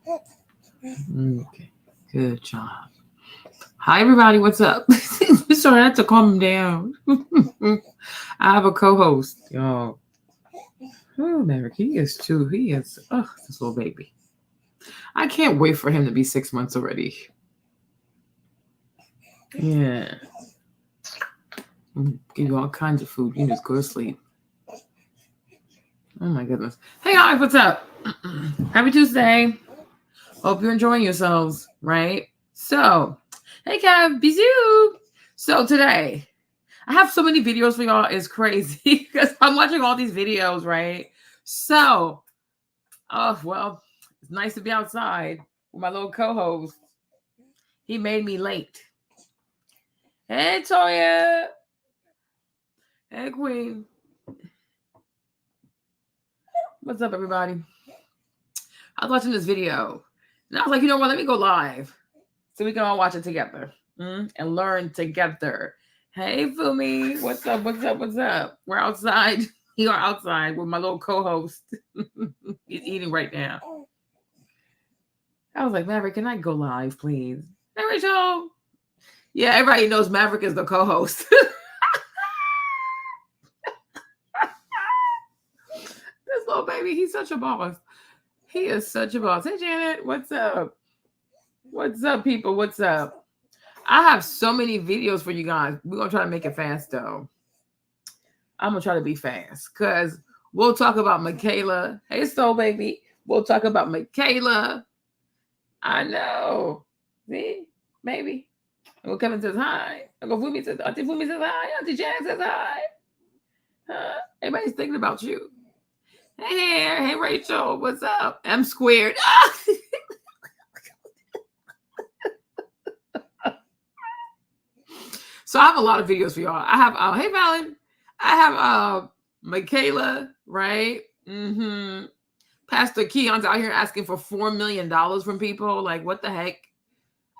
Okay, good job. Hi, everybody. What's up? Sorry, I had to calm him down. I have a co-host, y'all. Oh, Maverick, he is too. He is. Oh, this little baby. I can't wait for him to be 6 months already. Yeah. Give you all kinds of food. You just go to sleep. Oh my goodness. Hey guys, what's up? Happy Tuesday. Hope you're enjoying yourselves, right? So, hey Kev, bisous. So today, I have so many videos for y'all. It's crazy because I'm watching all these videos, right? So, oh well, it's nice to be outside with my little co-host. He made me late. Hey Toya. Hey Queen. What's up, everybody? I was watching this video, and I was like, you know what? Let me go live so we can all watch it together and learn together. Hey, Fumi. What's up? What's up? What's up? We're outside. You are outside with my little co-host. He's eating right now. I was like, Maverick, can I go live, please? Hey, Rachel. Yeah, everybody knows Maverick is the co-host. This little baby, he's such a boss. He is such a boss. Hey, Janet, what's up? What's up, people? What's up? I have so many videos for you guys. We're going to try to make it fast, though. I'm going to try to be fast because we'll talk about Michaela. Hey, Soul Baby. We'll talk about Michaela. I know. See? Maybe. Uncle Kevin says hi. Uncle Fumi says, Auntie Fumi says hi. Auntie Janet says hi. Everybody's thinking about you. Hey, Rachel. What's up? M squared. So I have a lot of videos for y'all. I have, hey, Valen. I have Michaela, right? Pastor Keion's out here asking for $4 million from people. Like, what the heck?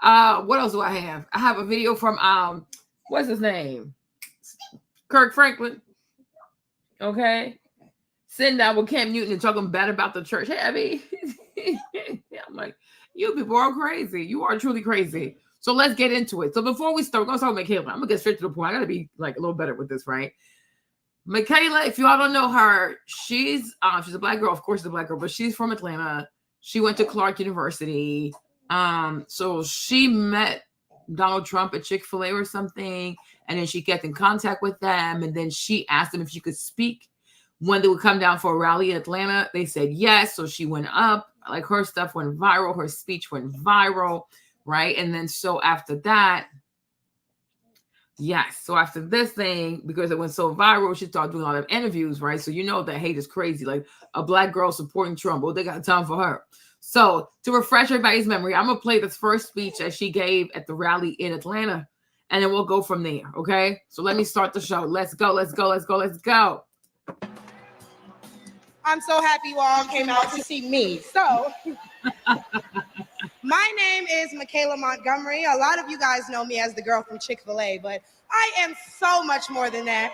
What else do I have? I have a video from, what's his name? Kirk Franklin. Okay. Sitting down with Cam Newton and talking bad about the church. Hey, Abby. I'm like, you people are crazy. You are truly crazy. So let's get into it. So before we start, we're going to start with Michaela. I'm going to get straight to the point. I got to be like a little better with this, right? Michaela, if you all don't know her, she's a Black girl. Of course, she's a Black girl, but she's from Atlanta. She went to Clark University. So she met Donald Trump at Chick-fil-A or something, and then she kept in contact with them, and then she asked them if she could speak when they would come down for a rally in Atlanta. They said yes, so she went up. Like, her stuff went viral. Her speech went viral, right? And then so after that, yes. So after this thing, because it went so viral, she started doing a lot of interviews, right? So you know that hate is crazy. Like, a Black girl supporting Trump. Well, they got time for her. So to refresh everybody's memory, I'm going to play this first speech that she gave at the rally in Atlanta, and then we'll go from there, okay? So let me start the show. Let's go, let's go, let's go, let's go. I'm so happy you all came out to see me. So, my name is Michaela Montgomery. A lot of you guys know me as the girl from Chick-fil-A, but I am so much more than that.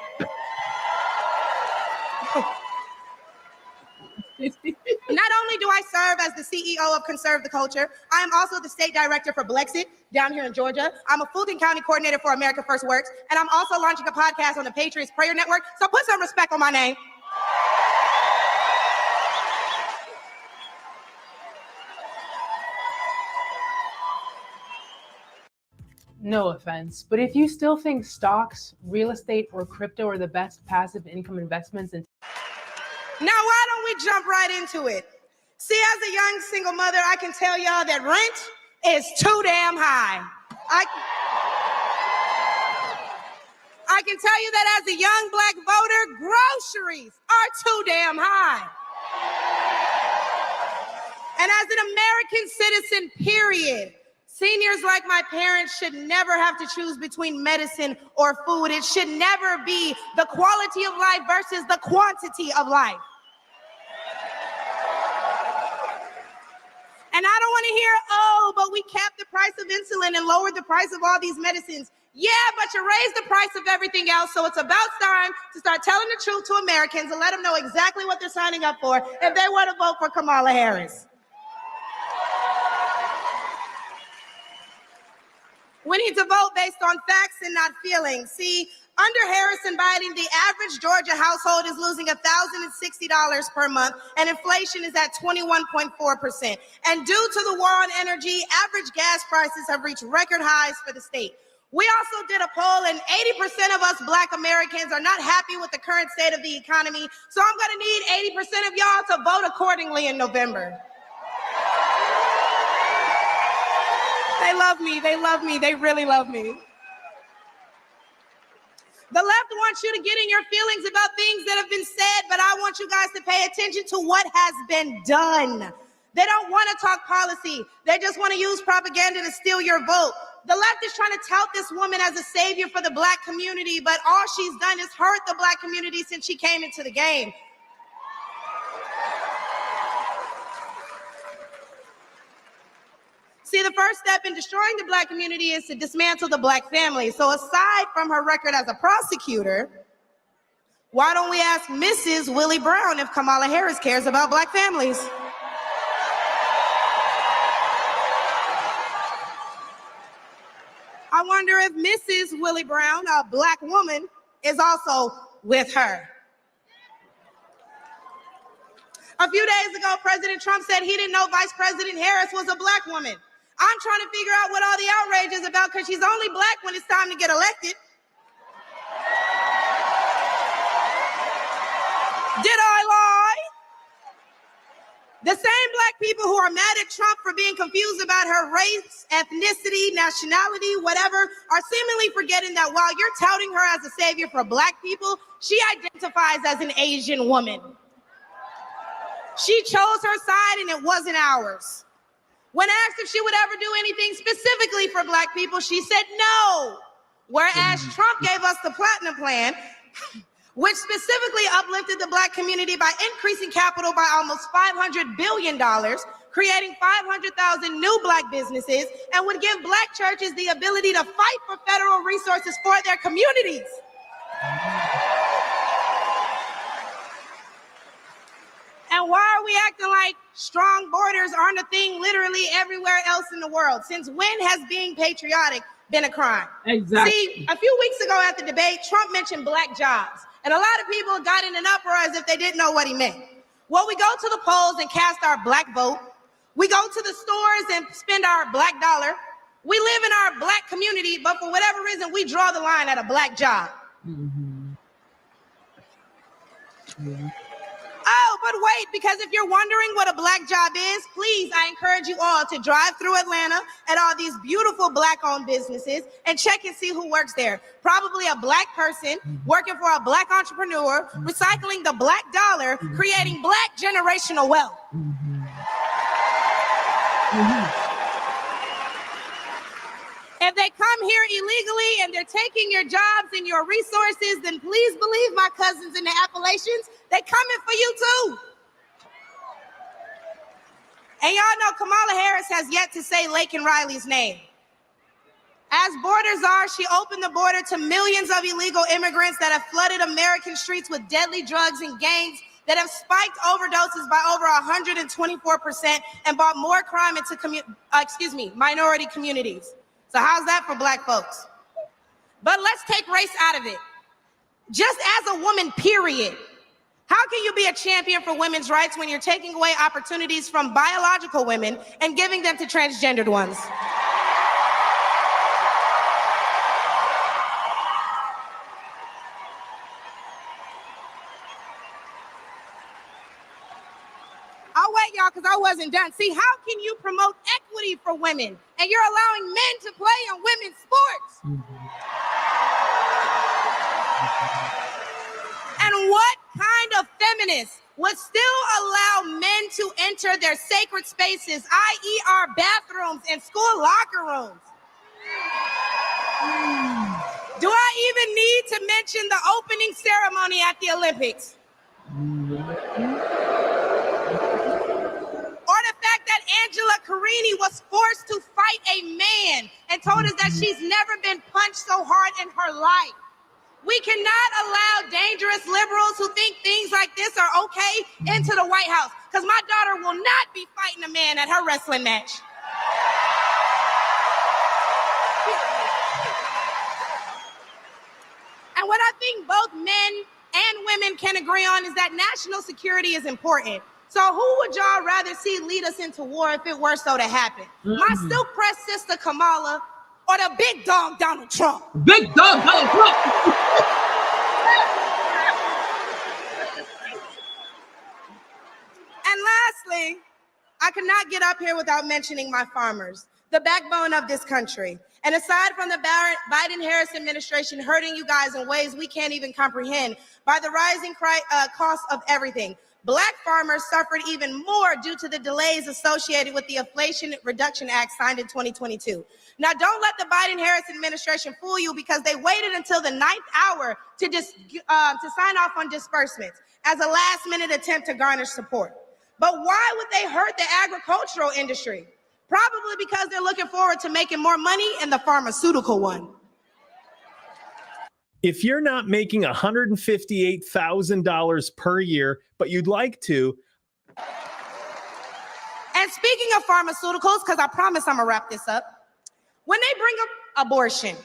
Not only do I serve as the CEO of Conserve the Culture, I am also the state director for Blexit down here in Georgia. I'm a Fulton County coordinator for America First Works, and I'm also launching a podcast on the Patriots Prayer Network, so put some respect on my name. No offense, but if you still think stocks, real estate, or crypto are the best passive income investments in... Now, why don't we jump right into it? See, as a young single mother, I can tell y'all that rent is too damn high. I can tell you that as a young Black voter, groceries are too damn high. And as an American citizen, period, seniors like my parents should never have to choose between medicine or food. It should never be the quality of life versus the quantity of life. And I don't want to hear, oh, but we capped the price of insulin and lowered the price of all these medicines. Yeah, but you raised the price of everything else, so it's about time to start telling the truth to Americans and let them know exactly what they're signing up for if they want to vote for Kamala Harris. We need to vote based on facts and not feelings. See, under Harris and Biden, the average Georgia household is losing $1,060 per month, and inflation is at 21.4%. And due to the war on energy, average gas prices have reached record highs for the state. We also did a poll, and 80% of us Black Americans are not happy with the current state of the economy. So I'm going to need 80% of y'all to vote accordingly in November. They love me. They love me. They really love me. The left wants you to get in your feelings about things that have been said, but I want you guys to pay attention to what has been done. They don't want to talk policy. They just want to use propaganda to steal your vote. The left is trying to tout this woman as a savior for the Black community, but all she's done is hurt the Black community since she came into the game. See, the first step in destroying the Black community is to dismantle the Black family. So aside from her record as a prosecutor, why don't we ask Mrs. Willie Brown if Kamala Harris cares about Black families? I wonder if Mrs. Willie Brown, a Black woman, is also with her. A few days ago, President Trump said he didn't know Vice President Harris was a Black woman. I'm trying to figure out what all the outrage is about because she's only Black when it's time to get elected. Did I lie? The same Black people who are mad at Trump for being confused about her race, ethnicity, nationality, whatever, are seemingly forgetting that while you're touting her as a savior for Black people, she identifies as an Asian woman. She chose her side and it wasn't ours. When asked if she would ever do anything specifically for Black people, she said no. Whereas Trump gave us the Platinum Plan, which specifically uplifted the Black community by increasing capital by almost $500 billion, creating 500,000 new Black businesses, and would give Black churches the ability to fight for federal resources for their communities. And why are we acting like strong borders aren't a thing literally everywhere else in the world? Since when has being patriotic been a crime? Exactly. See, a few weeks ago at the debate, Trump mentioned Black jobs. And a lot of people got in an uproar as if they didn't know what he meant. Well, we go to the polls and cast our Black vote. We go to the stores and spend our Black dollar. We live in our Black community, but for whatever reason, we draw the line at a Black job. Mm-hmm. Yeah. Oh, but wait, because if you're wondering what a Black job is, please, I encourage you all to drive through Atlanta at all these beautiful Black-owned businesses and check and see who works there. Probably a Black person working for a Black entrepreneur, recycling the Black dollar, creating Black generational wealth. If they come here illegally and they're taking your jobs and your resources, then please believe my cousins in the Appalachians, they coming for you too. And y'all know Kamala Harris has yet to say Laken Riley's name. As borders are, she opened the border to millions of illegal immigrants that have flooded American streets with deadly drugs and gangs that have spiked overdoses by over 124% and brought more crime into minority communities. So how's that for Black folks? But let's take race out of it. Just as a woman, period. How can you be a champion for women's rights when you're taking away opportunities from biological women and giving them to transgendered ones? I'll wait, y'all, because I wasn't done. See, how can you promote equity for women and you're allowing men to play in women's sports? And what kind of feminist would still allow men to enter their sacred spaces, i.e. our bathrooms and school locker rooms? Do I even need to mention the opening ceremony at the Olympics? Or the fact that Angela Carini was forced to fight a man and told us that she's never been punched so hard in her life. We cannot allow dangerous liberals who think things like this are okay into the White House, because my daughter will not be fighting a man at her wrestling match. And what I think both men and women can agree on is that national security is important. So who would y'all rather see lead us into war if it were so to happen? My silk-pressed sister Kamala or the big dog Donald Trump? Big dog Donald Trump. And lastly, I could not get up here without mentioning my farmers, the backbone of this country. And aside from the Biden-Harris administration hurting you guys in ways we can't even comprehend by the rising cost of everything, Black farmers suffered even more due to the delays associated with the Inflation Reduction Act signed in 2022. Now, don't let the Biden-Harris administration fool you because they waited until the 9th hour to sign off on disbursements as a last-minute attempt to garner support. But why would they hurt the agricultural industry? Probably because they're looking forward to making more money in the pharmaceutical one. If you're not making $158,000 per year, but you'd like to. And speaking of pharmaceuticals, because I promise I'm gonna wrap this up, when they bring up abortion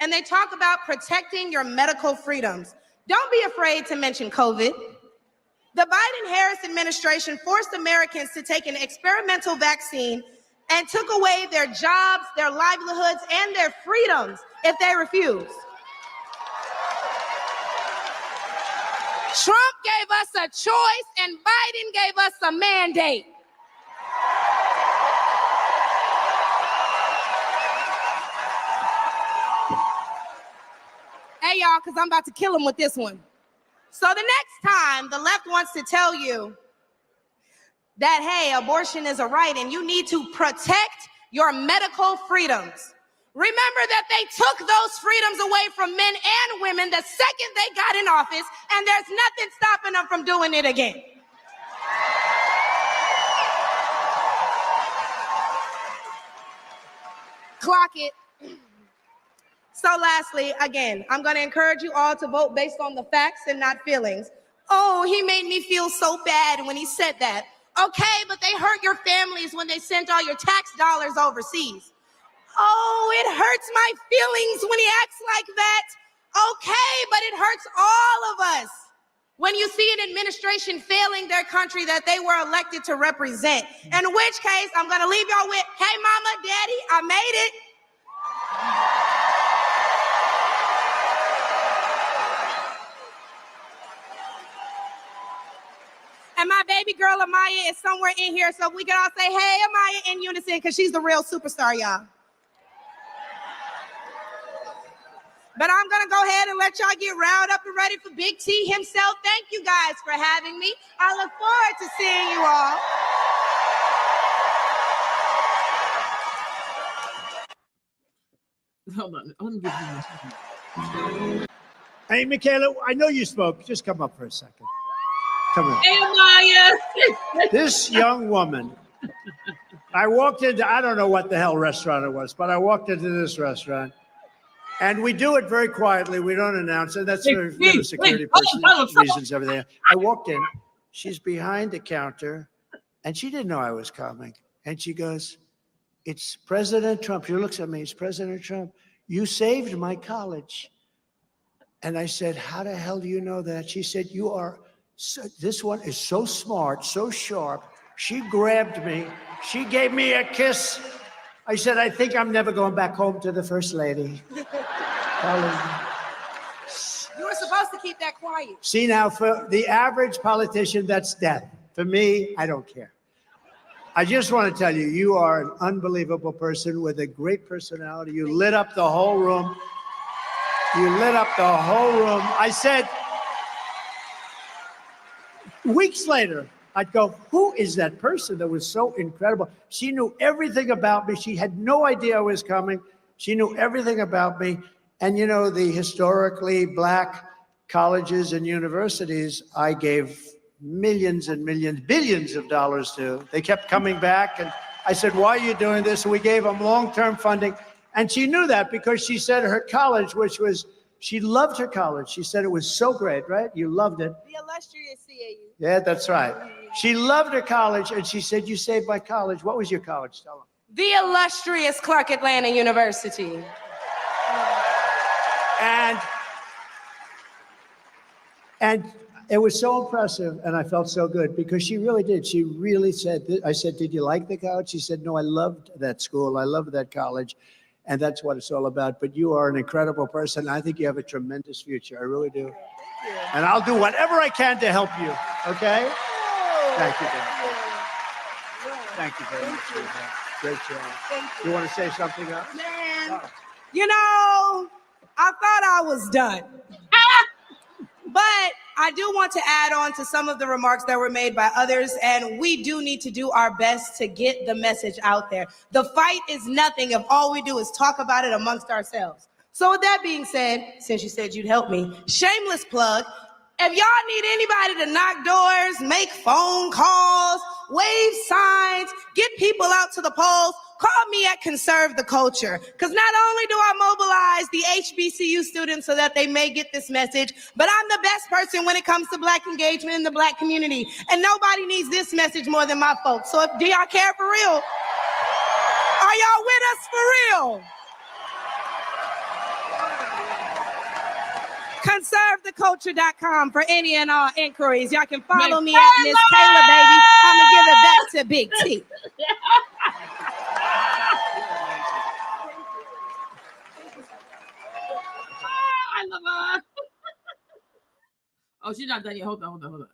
and they talk about protecting your medical freedoms, don't be afraid to mention COVID. The Biden-Harris administration forced Americans to take an experimental vaccine and took away their jobs, their livelihoods, and their freedoms if they refused. Trump gave us a choice and Biden gave us a mandate. Hey, y'all, because I'm about to kill him with this one. So the next time the left wants to tell you that, hey, abortion is a right and you need to protect your medical freedoms, remember that they took those freedoms away from men and women the second they got in office, and there's nothing stopping them from doing it again. Clock it. So lastly, again, I'm going to encourage you all to vote based on the facts and not feelings. Oh, he made me feel so bad when he said that. Okay, but they hurt your families when they sent all your tax dollars overseas. Oh, it hurts my feelings when he acts like that. Okay, but it hurts all of us when you see an administration failing their country that they were elected to represent. In which case, I'm going to leave y'all with, hey, mama, daddy, I made it. And my baby girl, Amaya, is somewhere in here, so we can all say, hey, Amaya, in unison, because she's the real superstar, y'all. But I'm going to go ahead and let y'all get riled up and ready for Big T himself. Thank you guys for having me. I look forward to seeing you all. Hold on. Let me give you this. Hey, Michaela, I know you spoke. Just come up for a second. Come on. Hey, Amaya. This young woman, I walked into, I don't know what the hell restaurant it was, but I walked into this restaurant. And we do it very quietly. We don't announce it. That's for security reasons over there. I walked in. She's behind the counter, and she didn't know I was coming. And she goes, it's President Trump. She looks at me. It's President Trump. You saved my college. And I said, how the hell do you know that? She said, you are, this one is so smart, so sharp. She grabbed me. She gave me a kiss. I said, I think I'm never going back home to the First Lady. You were supposed to keep that quiet. See, now, for the average politician, that's death. For me, I don't care. I just want to tell you, you are an unbelievable person with a great personality. You lit up the whole room. You lit up the whole room. I said, weeks later, I'd go, who is that person that was so incredible? She knew everything about me. She had no idea I was coming. She knew everything about me. And you know, the historically Black colleges and universities, I gave millions and millions, billions of dollars to. They kept coming back. And I said, why are you doing this? And we gave them long-term funding. And she knew that because she said her college, which was, she loved her college. She said it was so great, right? You loved it. The illustrious CAU. Yeah, that's right. She loved her college, and she said, you saved my college. What was your college? Tell them. The illustrious Clark Atlanta University. And And it was so impressive, and I felt so good because she really did. She really said, I said, did you like the college? She said, no, I loved that school. I loved that college. And that's what it's all about. But you are an incredible person. I think you have a tremendous future. I really do. And I'll do whatever I can to help you. Okay? Thank you, Dan. Thank you very much. Great job. Thank You want to say something else? Man, you know, I thought I was done. But I do want to add on to some of the remarks that were made by others, and we do need to do our best to get the message out there. The fight is nothing if all we do is talk about it amongst ourselves. So with that being said, since you said you'd help me, shameless plug, if y'all need anybody to knock doors, make phone calls, wave signs, get people out to the polls, call me at Conserve the Culture. Because not only do I mobilize the HBCU students so that they may get this message, but I'm the best person when it comes to Black engagement in the Black community. And nobody needs this message more than my folks. So do y'all care for real? Are y'all with us for real? ConserveTheCulture.com for any and all inquiries. Y'all can follow me at Miss Kayla, baby. I'm going to give it back to Big T. I love her. Oh, she's not done yet. Hold on.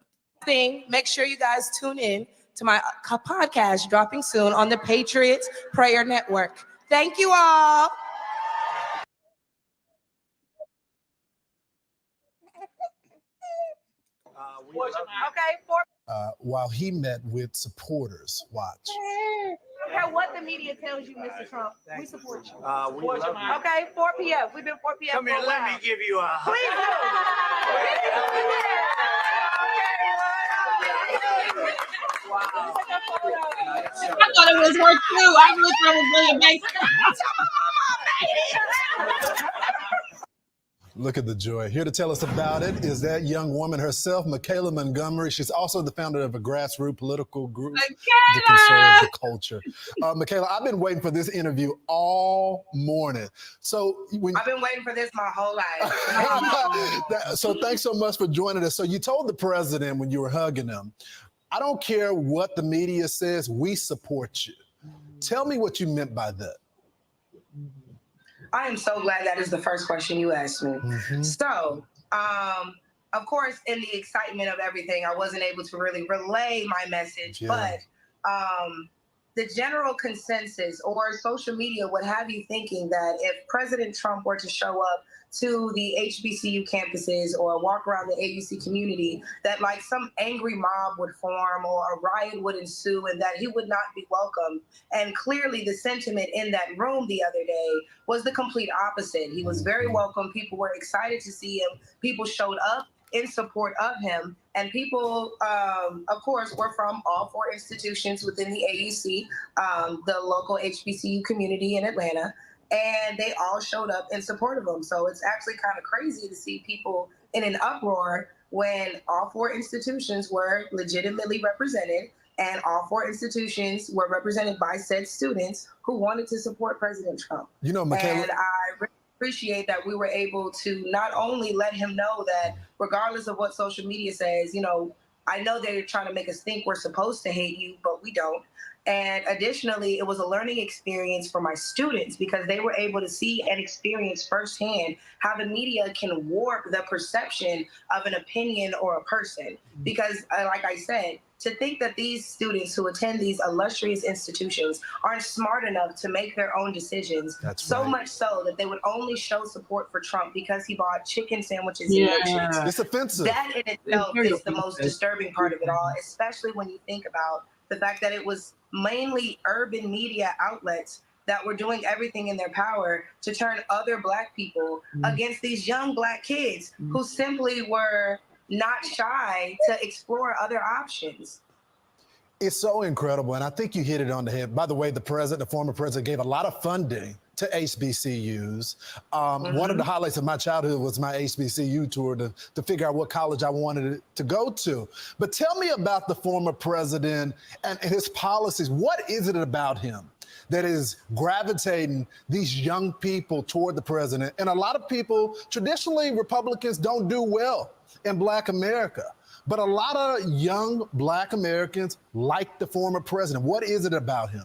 Make sure you guys tune in to my podcast dropping soon on the Patriots Prayer Network. Thank you all. While he met with supporters. Watch. I don't care what the media tells you, Mr. Trump. We support you. We love you. Okay, 4 p.m. We've been 4 p.m. Come here, for a let while. me give you a hug. Please I thought it was her too. I really thought it was William Mason. Look at the joy. Here to tell us about it is that young woman herself, Michaela Montgomery. She's also the founder of a grassroots political group, the Conserve the Culture. Michaela, I've been waiting for this interview all morning. So I've been waiting for this my whole life. So thanks so much for joining us. So you told the president when you were hugging him, I don't care what the media says, we support you. Tell me what you meant by that. I am so glad that is the first question you asked me. Mm-hmm. So, of course, in the excitement of everything, I wasn't able to really relay my message, but the general consensus or social media would have you thinking that if President Trump were to show up to the HBCU campuses or walk around the AUC community, that like some angry mob would form or a riot would ensue and that he would not be welcome. And clearly the sentiment in that room the other day was the complete opposite. He was very welcome. People were excited to see him. People showed up in support of him. And people, of course, were from all 4 institutions within the AUC, the local HBCU community in Atlanta. And they all showed up in support of him. So it's actually kind of crazy to see people in an uproar when all 4 institutions were legitimately represented and all 4 institutions were represented by said students who wanted to support President Trump. You know, Michaela, and I really appreciate that we were able to not only let him know that regardless of what social media says, you know, I know they're trying to make us think we're supposed to hate you, but we don't. And additionally, it was a learning experience for my students because they were able to see and experience firsthand how the media can warp the perception of an opinion or a person. Because like I said, to think that these students who attend these illustrious institutions aren't smart enough to make their own decisions, much so that they would only show support for Trump because he bought chicken sandwiches and milkshakes. It's offensive. That in itself is the most disturbing part of it all, especially when you think about the fact that it was mainly urban media outlets that were doing everything in their power to turn other Black people against these young Black kids who simply were not shy to explore other options. It's so incredible, and I think you hit it on the head. By the way, the former president, gave a lot of funding to HBCUs. One of the highlights of my childhood was my HBCU tour to figure out what college I wanted to go to. But tell me about the former president and his policies. What is it about him that is gravitating these young people toward the president? And a lot of people, traditionally, Republicans don't do well in Black America. But a lot of young Black Americans like the former president. What is it about him?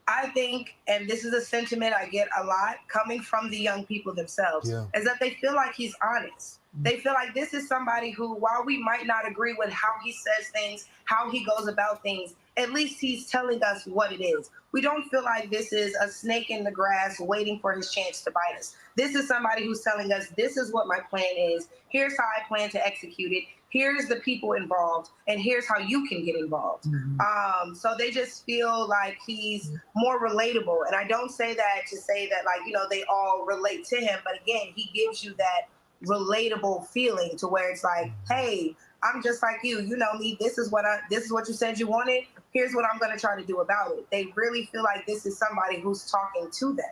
I think, and this is a sentiment I get a lot coming from the young people themselves, is that they feel like he's honest. They feel like this is somebody who, while we might not agree with how he says things, how he goes about things, at least he's telling us what it is. We don't feel like this is a snake in the grass waiting for his chance to bite us. This is somebody who's telling us, this is what my plan is. Here's how I plan to execute it. Here's the people involved, and here's how you can get involved. So they just feel like he's more relatable. And I don't say that to say that, like, you know, they all relate to him. But again, he gives you that relatable feeling to where it's like, hey, I'm just like you. You know me. This is what you said you wanted. Here's what I'm going to try to do about it. They really feel like this is somebody who's talking to them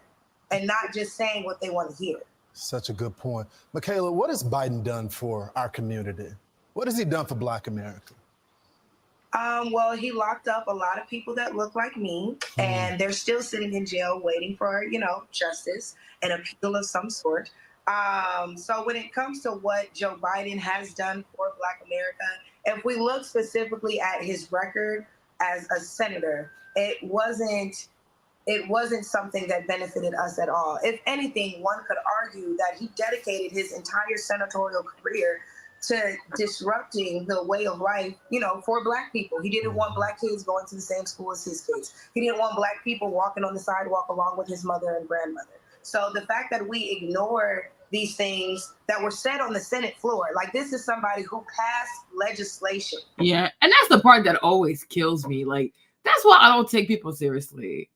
and not just saying what they want to hear. Such a good point. Michaela, what has Biden done for our community? What has he done for Black America? Well, he locked up a lot of people that look like me, and they're still sitting in jail waiting for, you know, justice and appeal of some sort. So when it comes to what Joe Biden has done for Black America, if we look specifically at his record as a senator, it wasn't something that benefited us at all. If anything, one could argue that he dedicated his entire senatorial career to disrupting the way of life, you know, for Black people. He didn't want Black kids going to the same school as his kids. He didn't want Black people walking on the sidewalk along with his mother and grandmother. So the fact that we ignore these things that were said on the Senate floor, like, this is somebody who passed legislation. Yeah, and that's the part that always kills me. Like, that's why I don't take people seriously.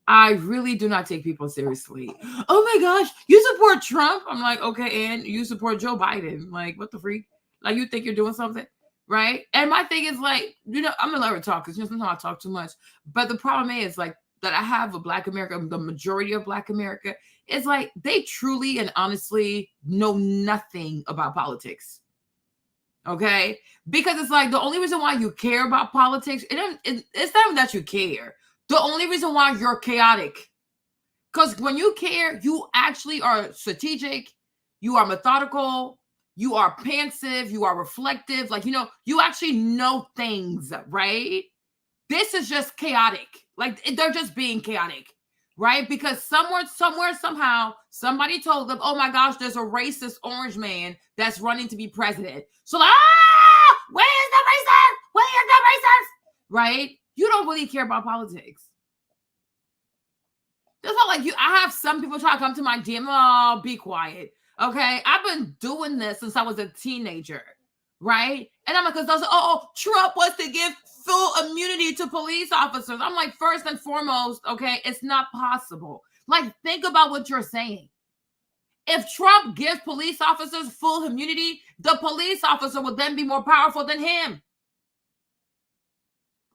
I really do not take people seriously. Oh my gosh, you support Trump? I'm like, okay, and you support Joe Biden. Like, what the freak? Like, you think you're doing something, right? And my thing is, like, you know, I'm gonna let her talk because, you know, sometimes I talk too much. But the problem is, like, that I have a Black America, the majority of Black America, is like, they truly and honestly know nothing about politics. Okay? Because it's like, the only reason why you care about politics, it's not even that you care. The only reason why you're chaotic. Because when you care, you actually are strategic, you are methodical, you are pensive, you are reflective. Like, you know, you actually know things, right? This is just chaotic. Like, they're just being chaotic, right? Because somewhere, somehow, somebody told them, oh my gosh, there's a racist orange man that's running to be president. So, like, where's the racist? Where's the racist? Right? You don't really care about politics. It's not like you. I have some people try to come to my DM. Oh, be quiet. Okay. I've been doing this since I was a teenager. Right. And I'm like, because Trump wants to give full immunity to police officers. I'm like, first and foremost, okay, it's not possible. Like, think about what you're saying. If Trump gives police officers full immunity, the police officer will then be more powerful than him.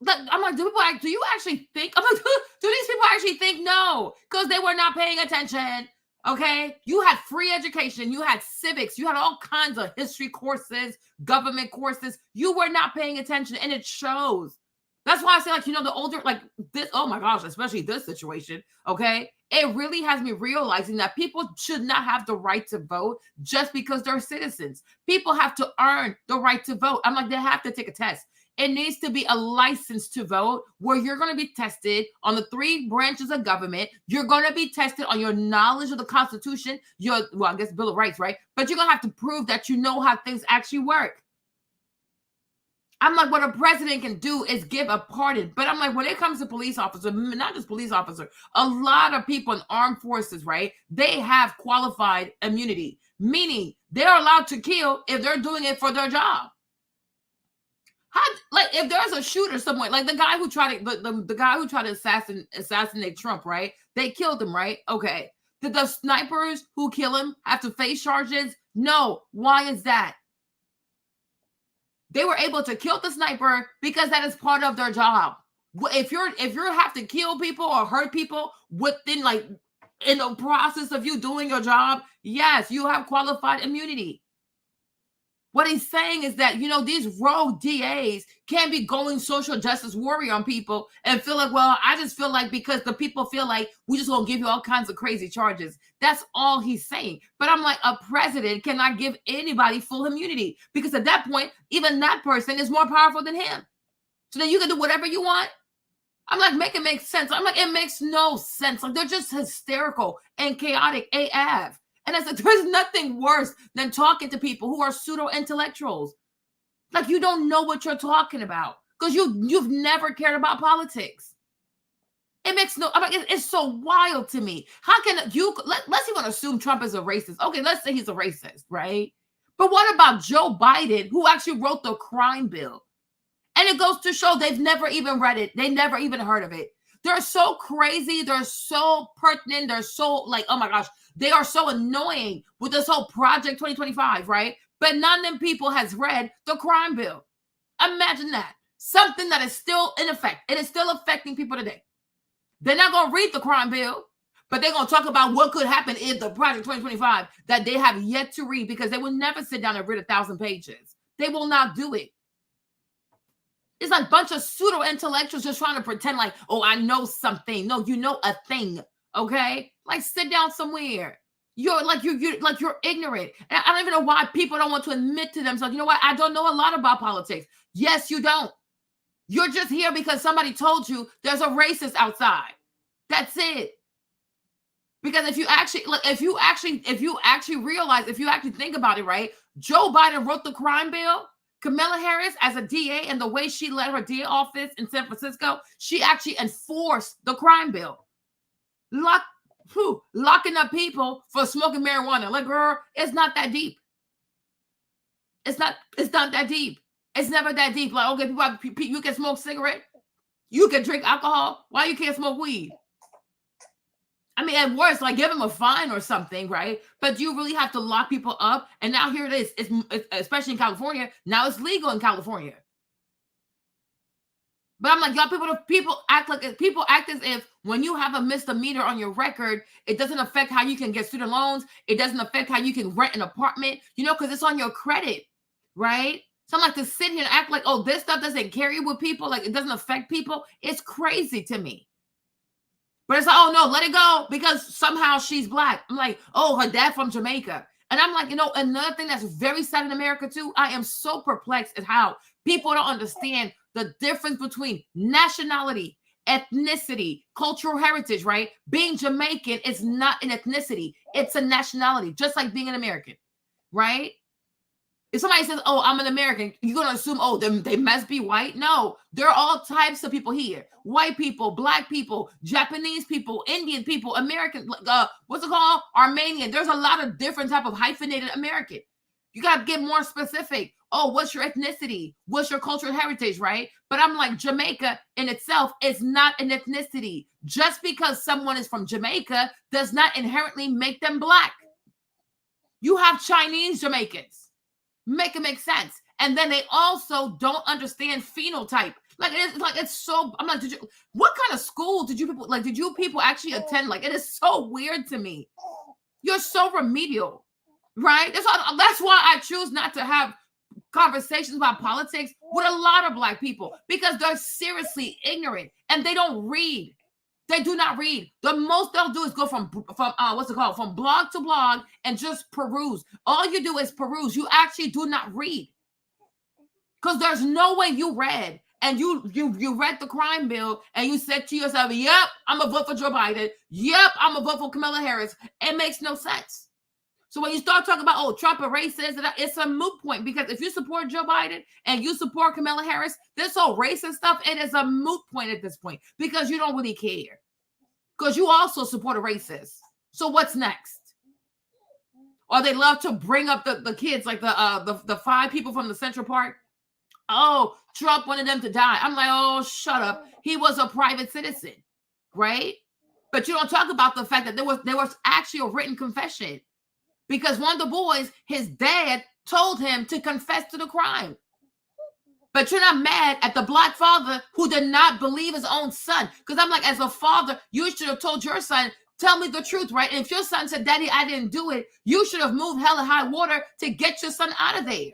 I'm like, do you actually think? I'm like, do these people actually think? No, because they were not paying attention. Okay, you had free education, you had civics, you had all kinds of history courses, government courses. You were not paying attention, and it shows. That's why I say, like, you know, the older, like this, oh my gosh, especially this situation, okay? It really has me realizing that people should not have the right to vote just because they're citizens. People have to earn the right to vote. I'm like, they have to take a test. It needs to be a license to vote where you're going to be tested on the 3 branches of government. You're going to be tested on your knowledge of the Constitution, I guess Bill of Rights, right? But you're going to have to prove that you know how things actually work. I'm like, what a president can do is give a pardon. But I'm like, when it comes to police officers, not just police officers, a lot of people in armed forces, right? They have qualified immunity, meaning they're allowed to kill if they're doing it for their job. Like, if there's a shooter somewhere, like the guy who tried to the guy who tried to assassinate Trump, right? They killed him, right? Okay. Did the snipers who kill him have to face charges? No. Why is that? They were able to kill the sniper because that is part of their job. If you have to kill people or hurt people within, like, in the process of you doing your job, yes, you have qualified immunity. What he's saying is that, these rogue DAs can't be going social justice warrior on people and feel like, well, I just feel like because the people feel like we just gonna give you all kinds of crazy charges. That's all he's saying. But I'm like, a president cannot give anybody full immunity, because at that point, even that person is more powerful than him. So then you can do whatever you want. I'm like, make it make sense. I'm like, it makes no sense. Like, they're just hysterical and chaotic AF. And I said, there's nothing worse than talking to people who are pseudo-intellectuals. Like, you don't know what you're talking about because you've never cared about politics. It makes no, I'm like, it's so wild to me. How can let's even assume Trump is a racist. Okay, let's say he's a racist, right? But what about Joe Biden, who actually wrote the crime bill? And it goes to show they've never even read it. They never even heard of it. They're so crazy. They're so pertinent. They're so like, oh my gosh, they are so annoying with this whole Project 2025, right? But none of them people has read the crime bill. Imagine that. Something that is still in effect. It is still affecting people today. They're not going to read the crime bill, but they're going to talk about what could happen in the Project 2025 that they have yet to read, because they will never sit down and read 1,000 pages. They will not do it. It's like a bunch of pseudo-intellectuals just trying to pretend like, oh, I know something. No, you know a thing, okay? Like, sit down somewhere. You're ignorant. And I don't even know why people don't want to admit to themselves, you know what? I don't know a lot about politics. Yes, you don't. You're just here because somebody told you there's a racist outside. That's it. Because if you actually realize, if you actually think about it, right? Joe Biden wrote the crime bill. Kamala Harris, as a DA, and the way she led her DA office in San Francisco, she actually enforced the crime bill. Locking up people for smoking marijuana. Like, girl, it's not that deep. It's not that deep. It's never that deep. Like, okay, you can smoke cigarette. You can drink alcohol. Why you can't smoke weed? I mean, at worst, like, give them a fine or something, right? But you really have to lock people up. And now here it is. It's especially in California. Now it's legal in California. But I'm like, y'all, people act as if when you have a misdemeanor on your record, it doesn't affect how you can get student loans. It doesn't affect how you can rent an apartment, because it's on your credit, right? So I'm like, to sit here and act like, oh, this stuff doesn't carry with people, like it doesn't affect people. It's crazy to me. But it's like, oh no, let it go because somehow she's Black. I'm like, oh, her dad from Jamaica. And I'm like, another thing that's very sad in America too, I am so perplexed at how people don't understand the difference between nationality, ethnicity, cultural heritage, right? Being Jamaican is not an ethnicity. It's a nationality, just like being an American, right? If somebody says, oh, I'm an American, you're going to assume, oh, they must be white. No, there are all types of people here. White people, Black people, Japanese people, Indian people, American, what's it called? Armenian. There's a lot of different type of hyphenated American. You got to get more specific. Oh, what's your ethnicity? What's your cultural heritage, right? But I'm like, Jamaica in itself is not an ethnicity. Just because someone is from Jamaica does not inherently make them Black. You have Chinese Jamaicans. Make it make sense. And then they also don't understand phenotype. It's so, I'm like, what kind of school did you people actually attend? Like, it is so weird to me. You're so remedial, right? That's why I choose not to have conversations about politics with a lot of Black people, because they're seriously ignorant and they don't read. They do not read. The most they'll do is go from blog to blog and just peruse. All you do is peruse. You actually do not read, because there's no way you read and you read the crime bill and you said to yourself, "Yep, I'm gonna vote for Joe Biden. Yep, I'm gonna vote for Kamala Harris." It makes no sense. So when you start talking about, oh, Trump a racist, it's a moot point, because if you support Joe Biden and you support Kamala Harris, this whole racist stuff, it is a moot point at this point, because you don't really care. Because you also support a racist. So what's next? Or they love to bring up the kids, like the 5 people from the Central Park. Oh, Trump wanted them to die. I'm like, oh, shut up. He was a private citizen, right? But you don't talk about the fact that there was actually a written confession. Because one of the boys, his dad told him to confess to the crime. But you're not mad at the Black father who did not believe his own son. Because I'm like, as a father, you should have told your son, tell me the truth, right? And if your son said, Daddy, I didn't do it, you should have moved hell and high water to get your son out of there.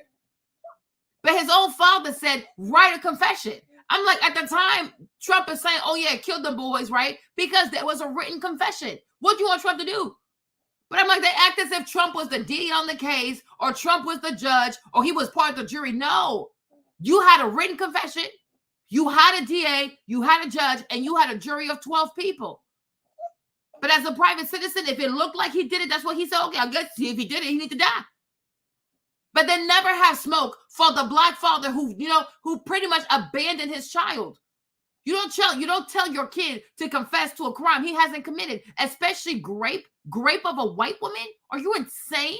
But his own father said, write a confession. I'm like, at the time, Trump is saying, oh yeah, kill the boys, right? Because there was a written confession. What do you want Trump to do? But I'm like, they act as if Trump was the DA on the case, or Trump was the judge, or he was part of the jury. No, you had a written confession. You had a DA, you had a judge, and you had a jury of 12 people. But as a private citizen, if it looked like he did it, that's what he said. Okay, I guess if he did it, he needs to die. But they never have smoke for the black father who pretty much abandoned his child. You don't tell your kid to confess to a crime he hasn't committed, especially grape of a white woman. Are you insane?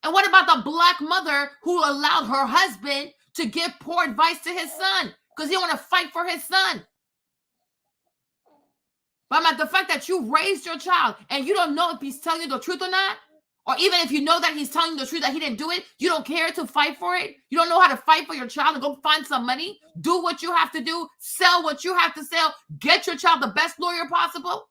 And what about the black mother who allowed her husband to give poor advice to his son because he want to fight for his son? But the fact that you raised your child and you don't know if he's telling you the truth or not, or even if you know that he's telling you the truth, that he didn't do it, you don't care to fight for it. You don't know how to fight for your child and go find some money, do what you have to do, sell what you have to sell, get your child the best lawyer possible.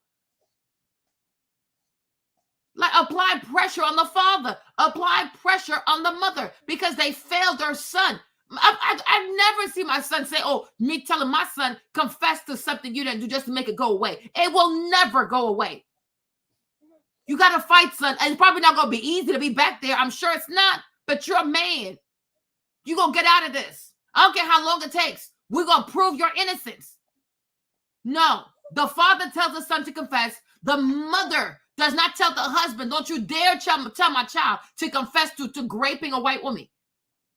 Like, apply pressure on the father, apply pressure on the mother because they failed their son. I've never seen my son say, oh, me telling my son, confess to something you didn't do just to make it go away. It will never go away. You got to fight, son. And it's probably not going to be easy to be back there. I'm sure it's not, but you're a man. You're going to get out of this. I don't care how long it takes. We're going to prove your innocence. No, the father tells the son to confess. The mother does not tell the husband, don't you dare tell my child to confess to graping a white woman.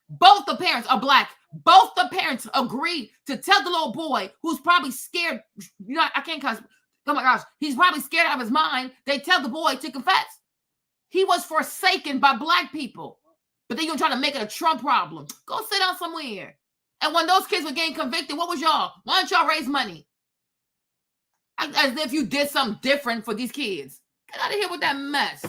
Both the parents are black. Both the parents agreed to tell the little boy who's probably scared. I can't cuss. Oh my gosh, he's probably scared out of his mind. They tell the boy to confess. He was forsaken by black people. But then you're trying to make it a Trump problem. Go sit down somewhere. And when those kids were getting convicted, what was y'all? Why don't y'all raise money? As if you did something different for these kids. Get out of here with that mess.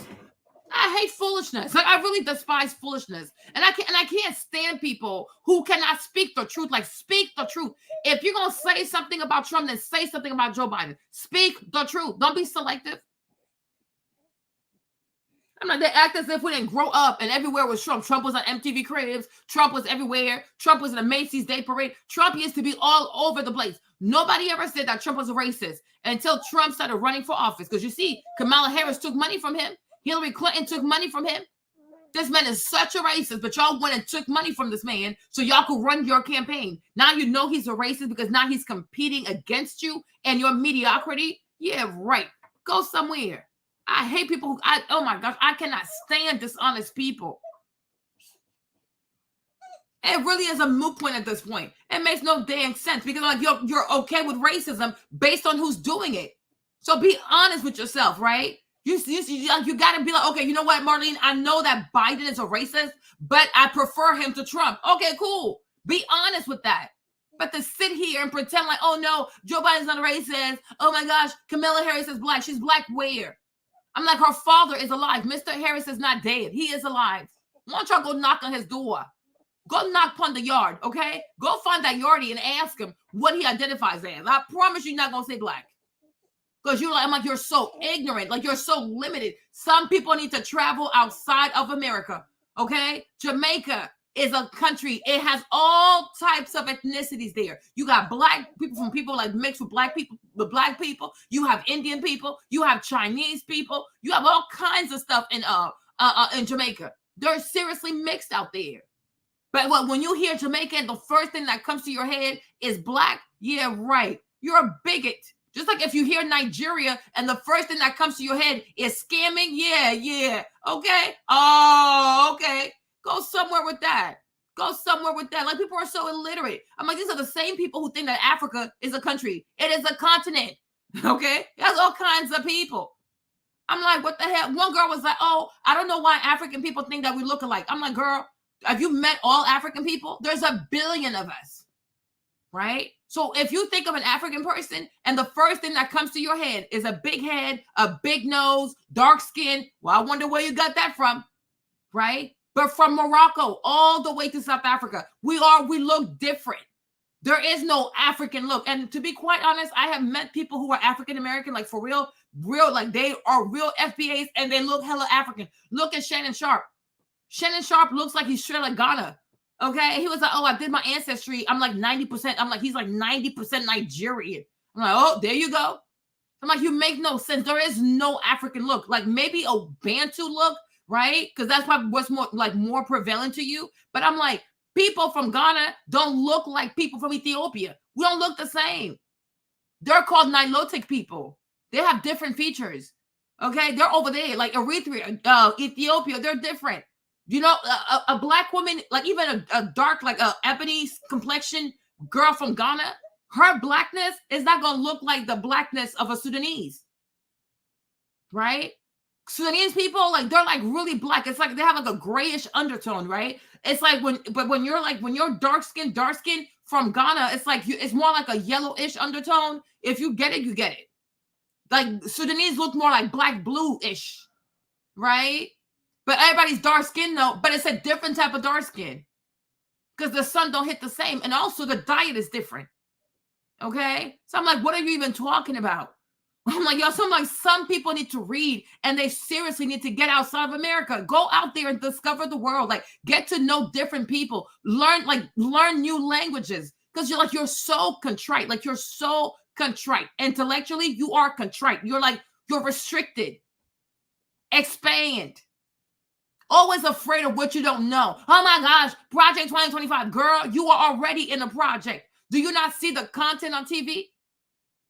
I hate foolishness. Like, I really despise foolishness. And I can't stand people who cannot speak the truth. Like, speak the truth. If you're going to say something about Trump, then say something about Joe Biden. Speak the truth. Don't be selective. I'm like, they act as if we didn't grow up and everywhere was Trump. Trump was on MTV Cribs. Trump was everywhere. Trump was in a Macy's Day Parade. Trump used to be all over the place. Nobody ever said that Trump was a racist until Trump started running for office. Because you see, Kamala Harris took money from him. Hillary Clinton took money from him. This man is such a racist, but y'all went and took money from this man so y'all could run your campaign. Now you know he's a racist because now he's competing against you and your mediocrity. Yeah, right. Go somewhere. I hate people who, oh my gosh, I cannot stand dishonest people. It really is a moot point at this point. It makes no damn sense because like you're okay with racism based on who's doing it. So be honest with yourself, right? You got to be like, okay, you know what, Marlene? I know that Biden is a racist, but I prefer him to Trump. Okay, cool. Be honest with that. But to sit here and pretend like, oh no, Joe Biden's not a racist. Oh my gosh, Kamala Harris is black. She's black where? I'm like, her father is alive. Mr. Harris is not dead. He is alive. Why don't y'all go knock on his door? Go knock on the yard, okay? Go find that yardie and ask him what he identifies as. I promise you're not going to say black. Because I'm like, you're so ignorant. Like, you're so limited. Some people need to travel outside of America, okay? Jamaica is a country. It has all types of ethnicities there. You got black people from people like mixed with black people. You have Indian people. You have Chinese people. You have all kinds of stuff in Jamaica. They're seriously mixed out there. But when you hear Jamaican, the first thing that comes to your head is black. Yeah, right. You're a bigot. Just like if you hear Nigeria and the first thing that comes to your head is scamming. Yeah. Okay. Oh, okay. Go somewhere with that. Like, people are so illiterate. I'm like, these are the same people who think that Africa is a country. It is a continent. Okay. There's all kinds of people. I'm like, what the hell? One girl was like, oh, I don't know why African people think that we look alike. I'm like, girl, have you met all African people? There's 1 billion of us. Right? So if you think of an African person and the first thing that comes to your head is a big head, a big nose, dark skin, well, I wonder where you got that from, right? But from Morocco all the way to South Africa, we look different. There is no African look. And to be quite honest, I have met people who are African American, like for real, like they are real FBAs and they look hella African. Look at Shannon Sharp. Shannon Sharp looks like he's straight like Ghana. Okay. He was like, oh, I did my ancestry. I'm like 90%. I'm like, he's like 90% Nigerian. I'm like, oh, there you go. I'm like, you make no sense. There is no African look. Like maybe a Bantu look, right? Because that's probably what's more prevalent to you. But I'm like, people from Ghana don't look like people from Ethiopia. We don't look the same. They're called Nilotic people. They have different features. Okay, they're over there, like Eritrea, Ethiopia. They're different. You know, a black woman, like even a dark, like a ebony complexion girl from Ghana, her blackness is not going to look like the blackness of a Sudanese, right? Sudanese people, like they're like really black. It's like they have like a grayish undertone, right? It's like when you're dark skin from Ghana, it's like it's more like a yellowish undertone. If you get it, you get it. Like Sudanese look more like black blue-ish, right? But everybody's dark skin though, but it's a different type of dark skin because the sun don't hit the same. And also the diet is different. Okay. So I'm like, what are you even talking about? I'm like, yo, so I'm like, some people need to read and they seriously need to get outside of America. Go out there and discover the world. Like get to know different people. Learn new languages. Because you're so contrite. Like you're so contrite. Intellectually, you are contrite. You're restricted. Expand. Always afraid of what you don't know. Oh my gosh, Project 2025. Girl, you are already in a project. Do you not see the content on TV?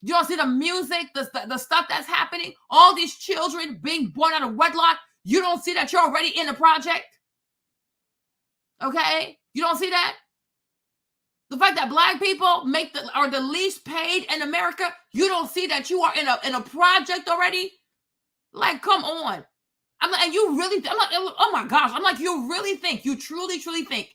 You don't see the music, the stuff that's happening? All these children being born out of wedlock. You don't see that you're already in a project? Okay? You don't see that? The fact that black people are the least paid in America, you don't see that you are in a project already? Like, come on. I'm like, and you really, I'm like, oh my gosh. I'm like, you really think, you truly think,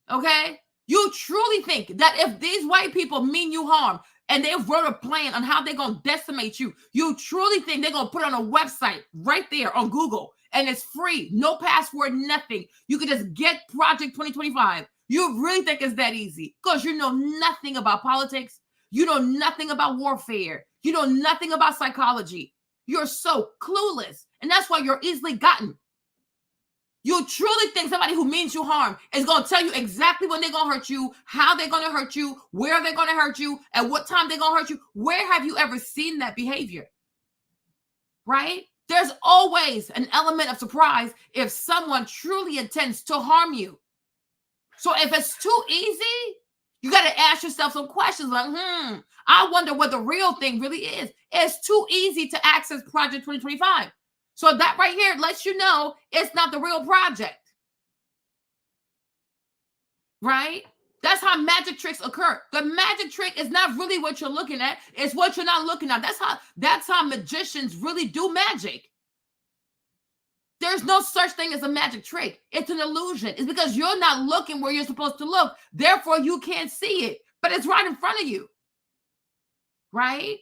okay? You truly think that if these white people mean you harm and they wrote a plan on how they're going to decimate you, you truly think they're going to put it on a website right there on Google and it's free, no password, nothing. You can just get Project 2025. You really think it's that easy because you know nothing about politics. You know nothing about warfare. You know nothing about psychology. You're so clueless. And that's why you're easily gotten. You truly think somebody who means you harm is going to tell you exactly when they're going to hurt you, how they're going to hurt you, where they're going to hurt you, at what time they're going to hurt you. Where have you ever seen that behavior? Right? There's always an element of surprise if someone truly intends to harm you. So if it's too easy, you got to ask yourself some questions like, I wonder what the real thing really is. It's too easy to access Project 2025. So that right here lets you know it's not the real project. Right? That's how magic tricks occur. The magic trick is not really what you're looking at. It's what you're not looking at. That's how magicians really do magic. There's no such thing as a magic trick. It's an illusion. It's because you're not looking where you're supposed to look. Therefore, you can't see it. But it's right in front of you. Right?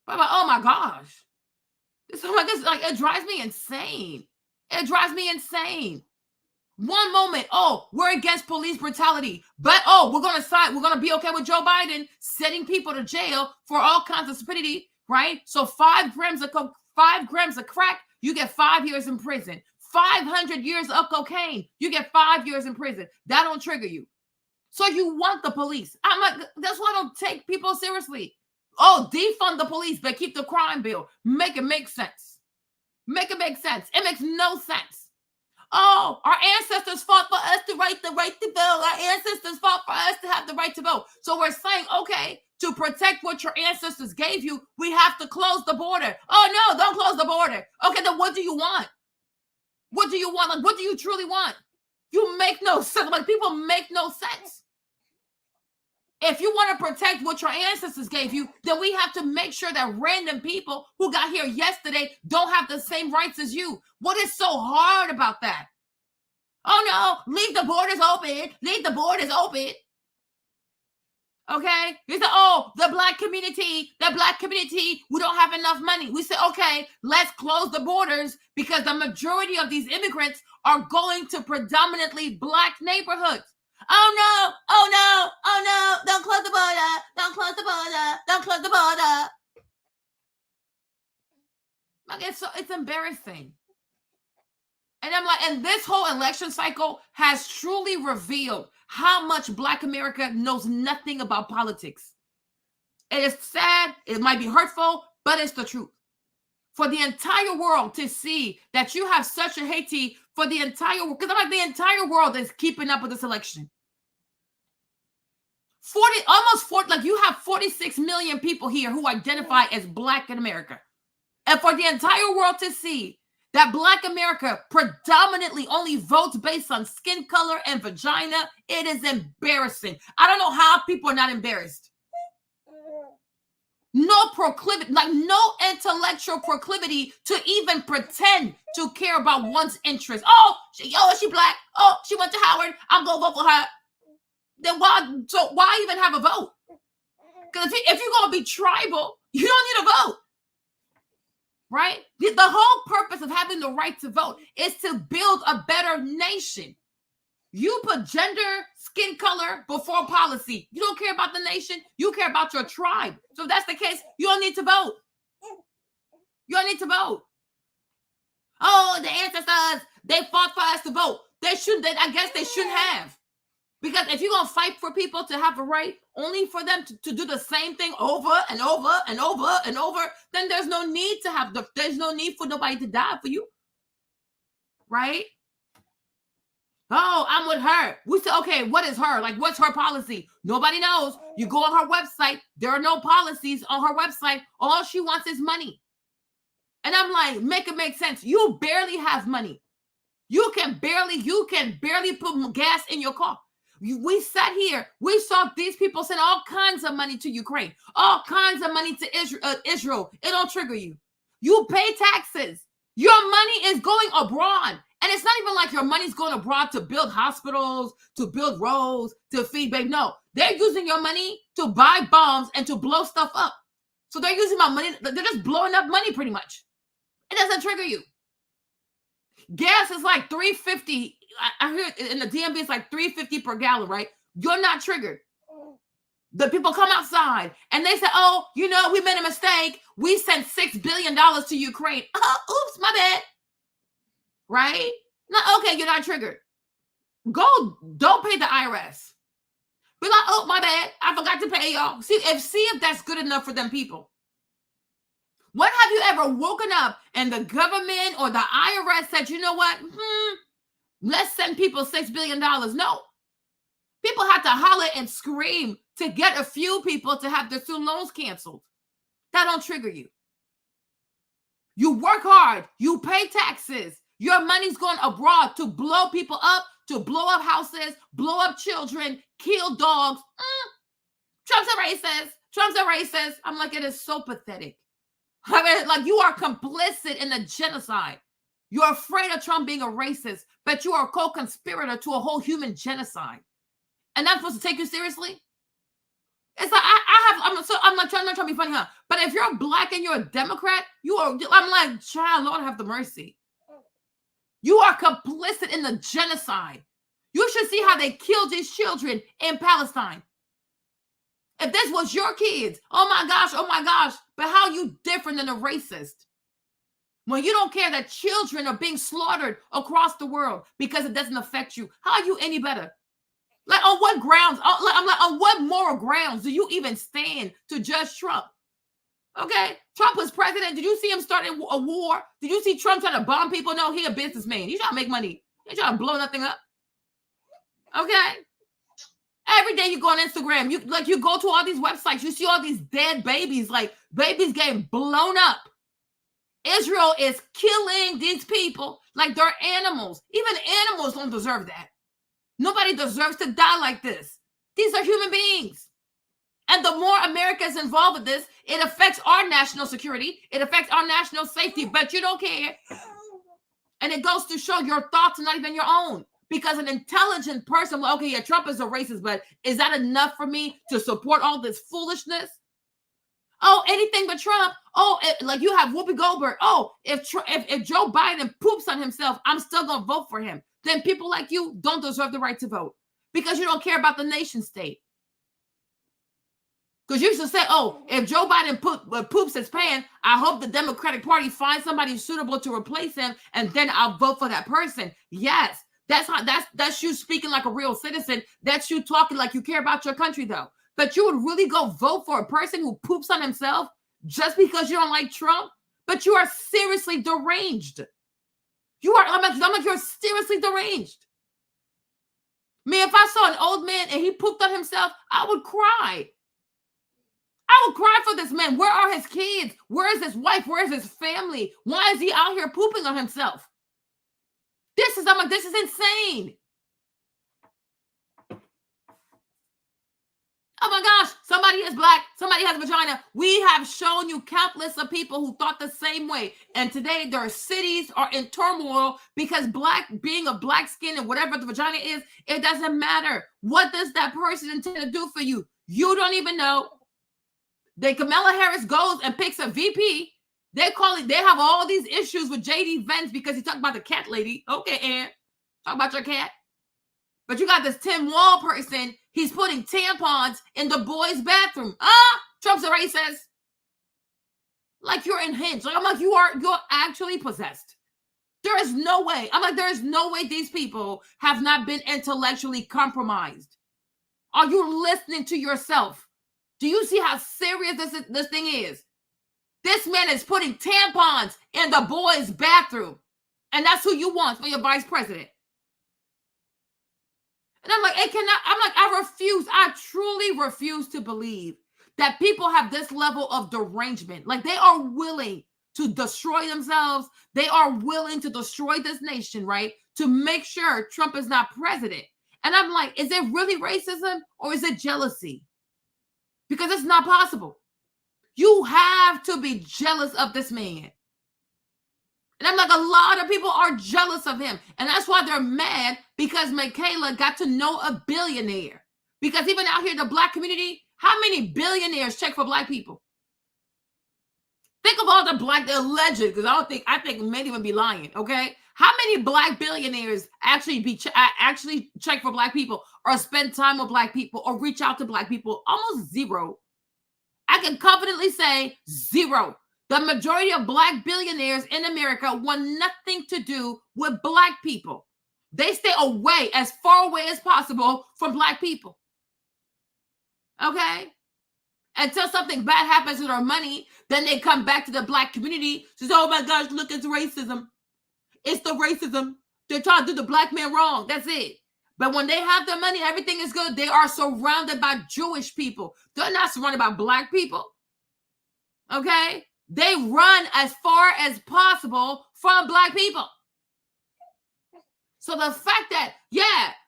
But like, oh my gosh. It drives me insane. It drives me insane. One moment, oh, we're against police brutality. But we're gonna be okay with Joe Biden sending people to jail for all kinds of stupidity, right? So 5 grams of crack, you get 5 years in prison. 500 years of cocaine, you get 5 years in prison. That don't trigger you. So you want the police. I'm like, that's why I don't take people seriously. Oh, defund the police, but keep the crime bill. Make it make sense. Make it make sense. It makes no sense. Oh, our ancestors fought for us to write the right to vote. Our ancestors fought for us to have the right to vote. So we're saying, okay, to protect what your ancestors gave you, we have to close the border. Oh, no, don't close the border. Okay, then what do you want? What do you want? Like, what do you truly want? You make no sense. Like, people make no sense. If you want to protect what your ancestors gave you, then we have to make sure that random people who got here yesterday don't have the same rights as you. What is so hard about that? Oh, no, leave the borders open. Leave the borders open. Okay? You say, oh, the black community, we don't have enough money. We say, okay, let's close the borders because the majority of these immigrants are going to predominantly black neighborhoods. Oh no, don't close the border, don't close the border, don't close the border. Like it's embarrassing. And I'm like, and this whole election cycle has truly revealed how much Black America knows nothing about politics. It is sad, it might be hurtful, but it's the truth. For the entire world to see that you have such a hate for the entire world, because I'm like, the entire world is keeping up with this election. 40, like you have 46 million people here who identify as Black in America. And for the entire world to see that Black America predominantly only votes based on skin color and vagina, it is embarrassing. I don't know how people are not embarrassed. No proclivity, like no intellectual proclivity to even pretend to care about one's interests. Oh, she Black. Oh, she went to Howard. I'm going to vote for her. Then why even have a vote? Because if you're going to be tribal, you don't need a vote. Right? The whole purpose of having the right to vote is to build a better nation. You put gender, skin color before policy. You don't care about the nation. You care about your tribe. So if that's the case, you don't need to vote. You don't need to vote. Oh, the ancestors, they fought for us to vote. I guess they shouldn't have. Because if you're going to fight for people to have a right, only for them to do the same thing over and over and over and over, then there's no need there's no need for nobody to die for you. Right? Oh, I'm with her. We said, okay, what is her? Like, what's her policy? Nobody knows. You go on her website. There are no policies on her website. All she wants is money. And I'm like, make it make sense. You barely have money. You can barely put gas in your car. We sat here. We saw these people send all kinds of money to Ukraine, all kinds of money to Israel. It don't trigger you. You pay taxes. Your money is going abroad. And it's not even like your money's going abroad to build hospitals, to build roads, to feed baby. No, they're using your money to buy bombs and to blow stuff up. So they're using my money. They're just blowing up money pretty much. It doesn't trigger you. Gas is like $3.50. I heard in the DMV it's like $3.50 per gallon, right? You're not triggered. The people come outside and they say, oh, we made a mistake. We sent $6 billion to Ukraine. Oh, oops, my bad. Right? No, okay, you're not triggered. Don't pay the IRS. Be like, oh, my bad. I forgot to pay y'all. See if that's good enough for them people. When have you ever woken up and the government or the IRS said, you know what? Let's send people $6 billion. No. People have to holler and scream to get a few people to have their student loans canceled. That don't trigger you. You work hard. You pay taxes. Your money's going abroad to blow people up, to blow up houses, blow up children, kill dogs. Trump's a racist. Trump's a racist. I'm like, it is so pathetic. I mean, like, you are complicit in the genocide. You're afraid of Trump being a racist, but you are a co-conspirator to a whole human genocide. And I'm supposed to take you seriously? It's like, I'm not trying to be funny, huh? But if you're Black and you're a Democrat, I'm like, child, Lord have the mercy. You are complicit in the genocide. You should see how they killed these children in Palestine. If this was your kids, oh my gosh, but how are you different than a racist? When you don't care that children are being slaughtered across the world because it doesn't affect you, how are you any better? Like, on what grounds? I'm like, on what moral grounds do you even stand to judge Trump? Okay, Trump was president. Did you see him starting a war? Did you see Trump trying to bomb people? No, he a businessman. He's trying to make money. He's trying to blow nothing up. Okay. Every day you go on Instagram, you go to all these websites, you see all these dead babies, like babies getting blown up. Israel is killing these people like they're animals. Even animals don't deserve that. Nobody deserves to die like this. These are human beings. And the more America is involved with this, it affects our national security. It affects our national safety, but you don't care. And it goes to show your thoughts are not even your own. Because an intelligent person, well, okay, yeah, Trump is a racist, but is that enough for me to support all this foolishness? Oh, anything but Trump. Oh, like you have Whoopi Goldberg. Oh, if Joe Biden poops on himself, I'm still going to vote for him. Then people like you don't deserve the right to vote because you don't care about the nation state. Because you used to say, oh, if Joe Biden poops his pants, I hope the Democratic Party finds somebody suitable to replace him, and then I'll vote for that person. Yes, that's you speaking like a real citizen. That's you talking like you care about your country, though. But you would really go vote for a person who poops on himself just because you don't like Trump? But you are seriously deranged. I'm like, you're seriously deranged. Me, if I saw an old man and he pooped on himself, I would cry. I would cry for this man. Where are his kids? Where is his wife? Where is his family? Why is he out here pooping on himself? This is insane. Oh my gosh, somebody is black, somebody has a vagina. We have shown you countless of people who thought the same way. And today their cities are in turmoil because being a black skin and whatever the vagina is, it doesn't matter. What does that person intend to do for you? You don't even know. Kamala Harris goes and picks a VP. They have all these issues with JD Vance because he talked about the cat lady. Okay, Ann, talk about your cat. But you got this Tim Wall person. He's putting tampons in the boys' bathroom. Trump's a racist. Like you're unhinged. Like I'm like, you're actually possessed. There is no way. I'm like, there is no way these people have not been intellectually compromised. Are you listening to yourself? Do you see how serious this thing is? This man is putting tampons in the boys' bathroom. And that's who you want for your vice president. And I'm like, I refuse. I truly refuse to believe that people have this level of derangement. Like they are willing to destroy themselves. They are willing to destroy this nation, right? To make sure Trump is not president. And I'm like, is it really racism or is it jealousy? Because it's not possible. You have to be jealous of this man. And I'm like, a lot of people are jealous of him. And that's why they're mad because Michaela got to know a billionaire. Because even out here in the black community, how many billionaires check for black people? Think of all the alleged, because I think many would be lying, okay? How many black billionaires actually check for black people or spend time with black people or reach out to black people? Almost zero. I can confidently say zero. The majority of black billionaires in America want nothing to do with black people. They stay away, as far away as possible from black people. Okay? Until something bad happens to their money, then they come back to the black community. Says, oh my gosh, look, it's racism. It's the racism. They're trying to do the black man wrong. That's it. But when they have their money, everything is good. They are surrounded by Jewish people. They're not surrounded by black people. Okay? They run as far as possible from black people. So the fact that,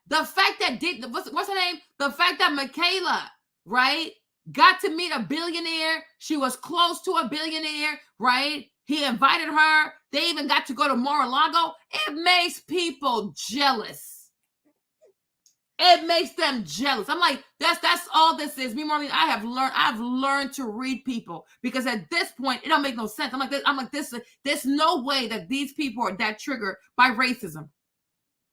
what's her name? The fact that Michaela, right, got to meet a billionaire. She was close to a billionaire, right? He invited her. They even got to go to Mar-a-Lago. It makes people jealous. It makes them jealous. I'm like, that's all this is. Me, Marlene, I've learned to read people because at this point, it don't make no sense. I'm like, there's no way that these people are that triggered by racism.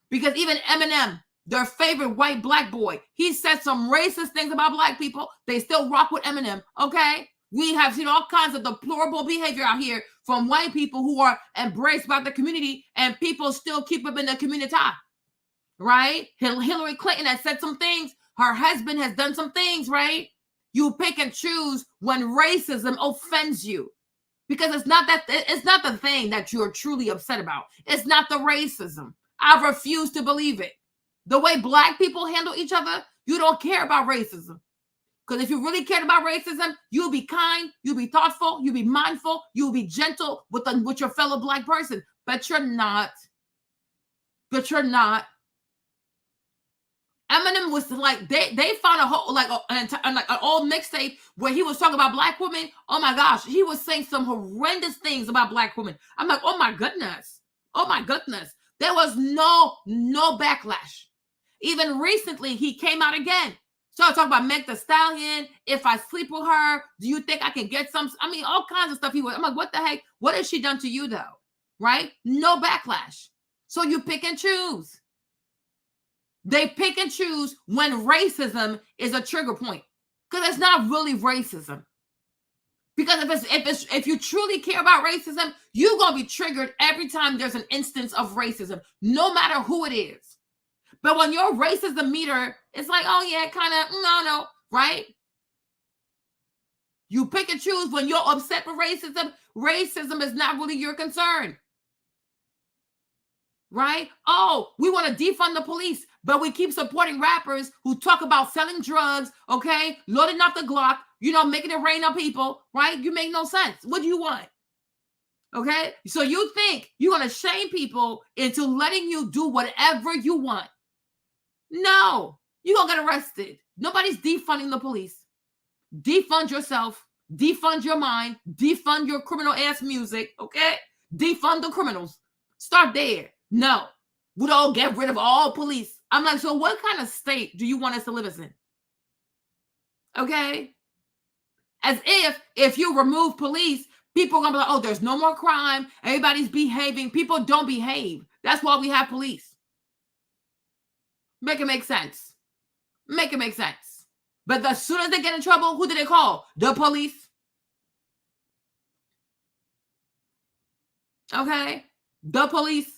Because even Eminem, their favorite white black boy, he said some racist things about black people. They still rock with Eminem, okay? We have seen all kinds of deplorable behavior out here from white people who are embraced by the community and people still keep them in the community. Right? Hillary Clinton has said some things. Her husband has done some things, right? You pick and choose when racism offends you. Because it's not the thing that you're truly upset about. It's not the racism. I refuse to believe it. The way black people handle each other, you don't care about racism. Because if you really cared about racism, you'll be kind, you'll be thoughtful, you'll be mindful, you'll be gentle with your fellow black person. But you're not. Eminem was like, they found a whole, like an old mixtape where he was talking about black women. Oh my gosh, he was saying some horrendous things about black women. I'm like, oh my goodness. There was no backlash. Even recently, he came out again. Started talking about Meg Thee Stallion. If I sleep with her, do you think I can get some? I mean, all kinds of stuff. I'm like, what the heck? What has she done to you though? Right? No backlash. So you pick and choose. They pick and choose when racism is a trigger point. Because it's not really racism. Because if you truly care about racism, you're gonna be triggered every time there's an instance of racism, no matter who it is. But when your racism meter is like, oh yeah, kind of, no, right? You pick and choose when you're upset with racism. Racism is not really your concern. Right? Oh, we want to defund the police, but we keep supporting rappers who talk about selling drugs, okay? Loading up the Glock, making it rain on people, right? You make no sense. What do you want? Okay? So you think you're going to shame people into letting you do whatever you want. No, you're going to get arrested. Nobody's defunding the police. Defund yourself. Defund your mind. Defund your criminal ass music, okay? Defund the criminals. Start there. No, we don't get rid of all police. I'm like, so what kind of state do you want us to live in? Okay? As if you remove police, people are going to be like, oh, there's no more crime. Everybody's behaving. People don't behave. That's why we have police. Make it make sense. Make it make sense. But as soon as they get in trouble, who do they call? The police. Okay? The police.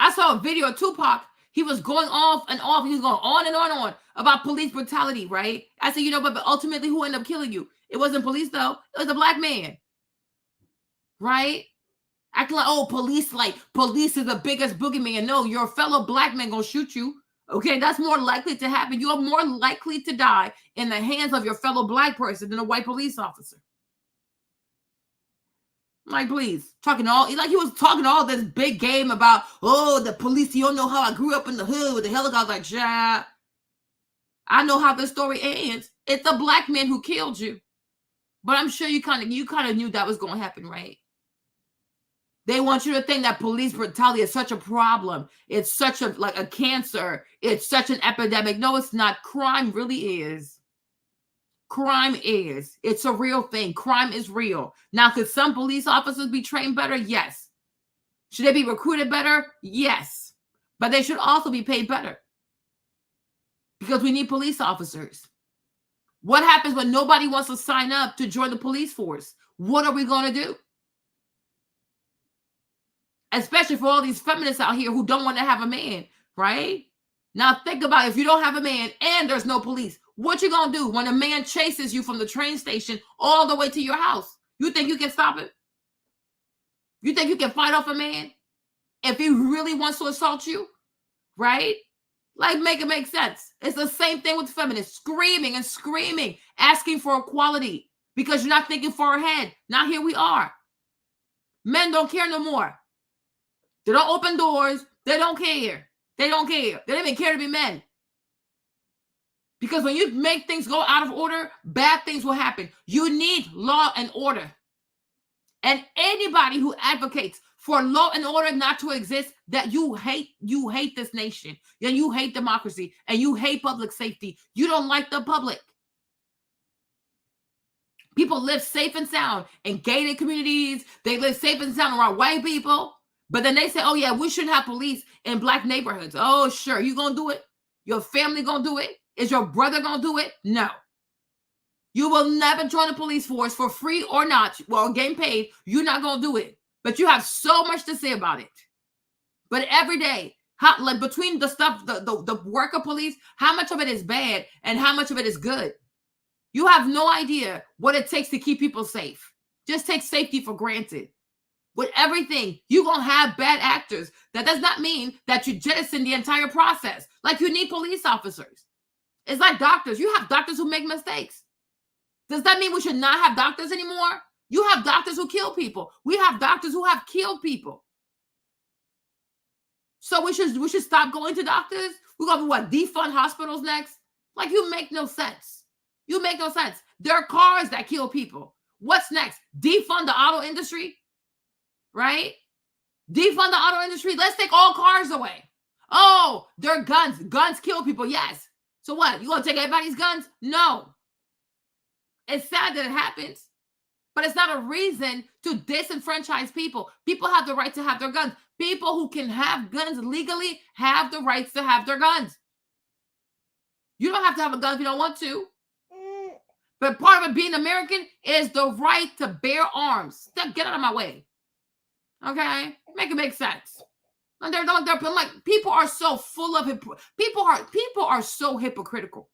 I saw a video of Tupac. He was going off and off. He was going on and on about police brutality, right? I said, but ultimately, who ended up killing you? It wasn't police, though. It was a black man. Right? Acting like, oh, police is the biggest boogeyman. No, your fellow black man going to shoot you. Okay? That's more likely to happen. You are more likely to die in the hands of your fellow black person than a white police officer. Like, please, he was talking all this big game about, oh, the police, you don't know how I grew up in the hood with the helicopter. Like, yeah, I know how the story ends. It's a black man who killed you. But I'm sure you kind of knew that was going to happen, right? They want you to think that police brutality is such a problem. It's such a cancer. It's such an epidemic. No, it's not. Crime really is. Crime is. It's a real thing. Crime is real. Now, could some police officers be trained better? Yes. Should they be recruited better? Yes. But they should also be paid better. Because we need police officers. What happens when nobody wants to sign up to join the police force? What are we going to do? Especially for all these feminists out here who don't want to have a man, right? Now think about it. If you don't have a man and there's no police, what you gonna do when a man chases you from the train station all the way to your house? You think you can stop it? You think you can fight off a man if he really wants to assault you? Right? Like, make it make sense. It's the same thing with feminists, screaming and screaming, asking for equality because you're not thinking far ahead. Now here we are. Men don't care no more. They don't open doors. They don't care. They don't care. They don't even care to be men. Because when you make things go out of order, bad things will happen. You need law and order. And anybody who advocates for law and order not to exist, that you hate this nation, and you hate democracy, and you hate public safety. You don't like the public. People live safe and sound in gated communities. They live safe and sound around white people. But then they say, oh, yeah, we shouldn't have police in black neighborhoods. Oh, sure. You going to do it? Your family going to do it? Is your brother going to do it? No. You will never join the police force for free or not. Well, getting paid, you're not going to do it. But you have so much to say about it. But every day, between the stuff, the work of police, how much of it is bad and how much of it is good? You have no idea what it takes to keep people safe. Just take safety for granted. With everything, you're going to have bad actors. That does not mean that you jettison the entire process. Like, you need police officers. It's like doctors. You have doctors who make mistakes. Does that mean we should not have doctors anymore? You have doctors who kill people. We have doctors who have killed people. So we should stop going to doctors? We're going to defund hospitals next? Like, you make no sense. You make no sense. There are cars that kill people. What's next? Defund the auto industry? Right? Defund the auto industry. Let's take all cars away. Oh, there are guns. Guns kill people. Yes. So what? You going to take everybody's guns? No. It's sad that it happens, but it's not a reason to disenfranchise people. People have the right to have their guns. People who can have guns legally have the rights to have their guns. You don't have to have a gun if you don't want to. But part of it being American is the right to bear arms. Get out of my way. Okay? Make it make sense. And I'm like, people are so full of people are so hypocritical.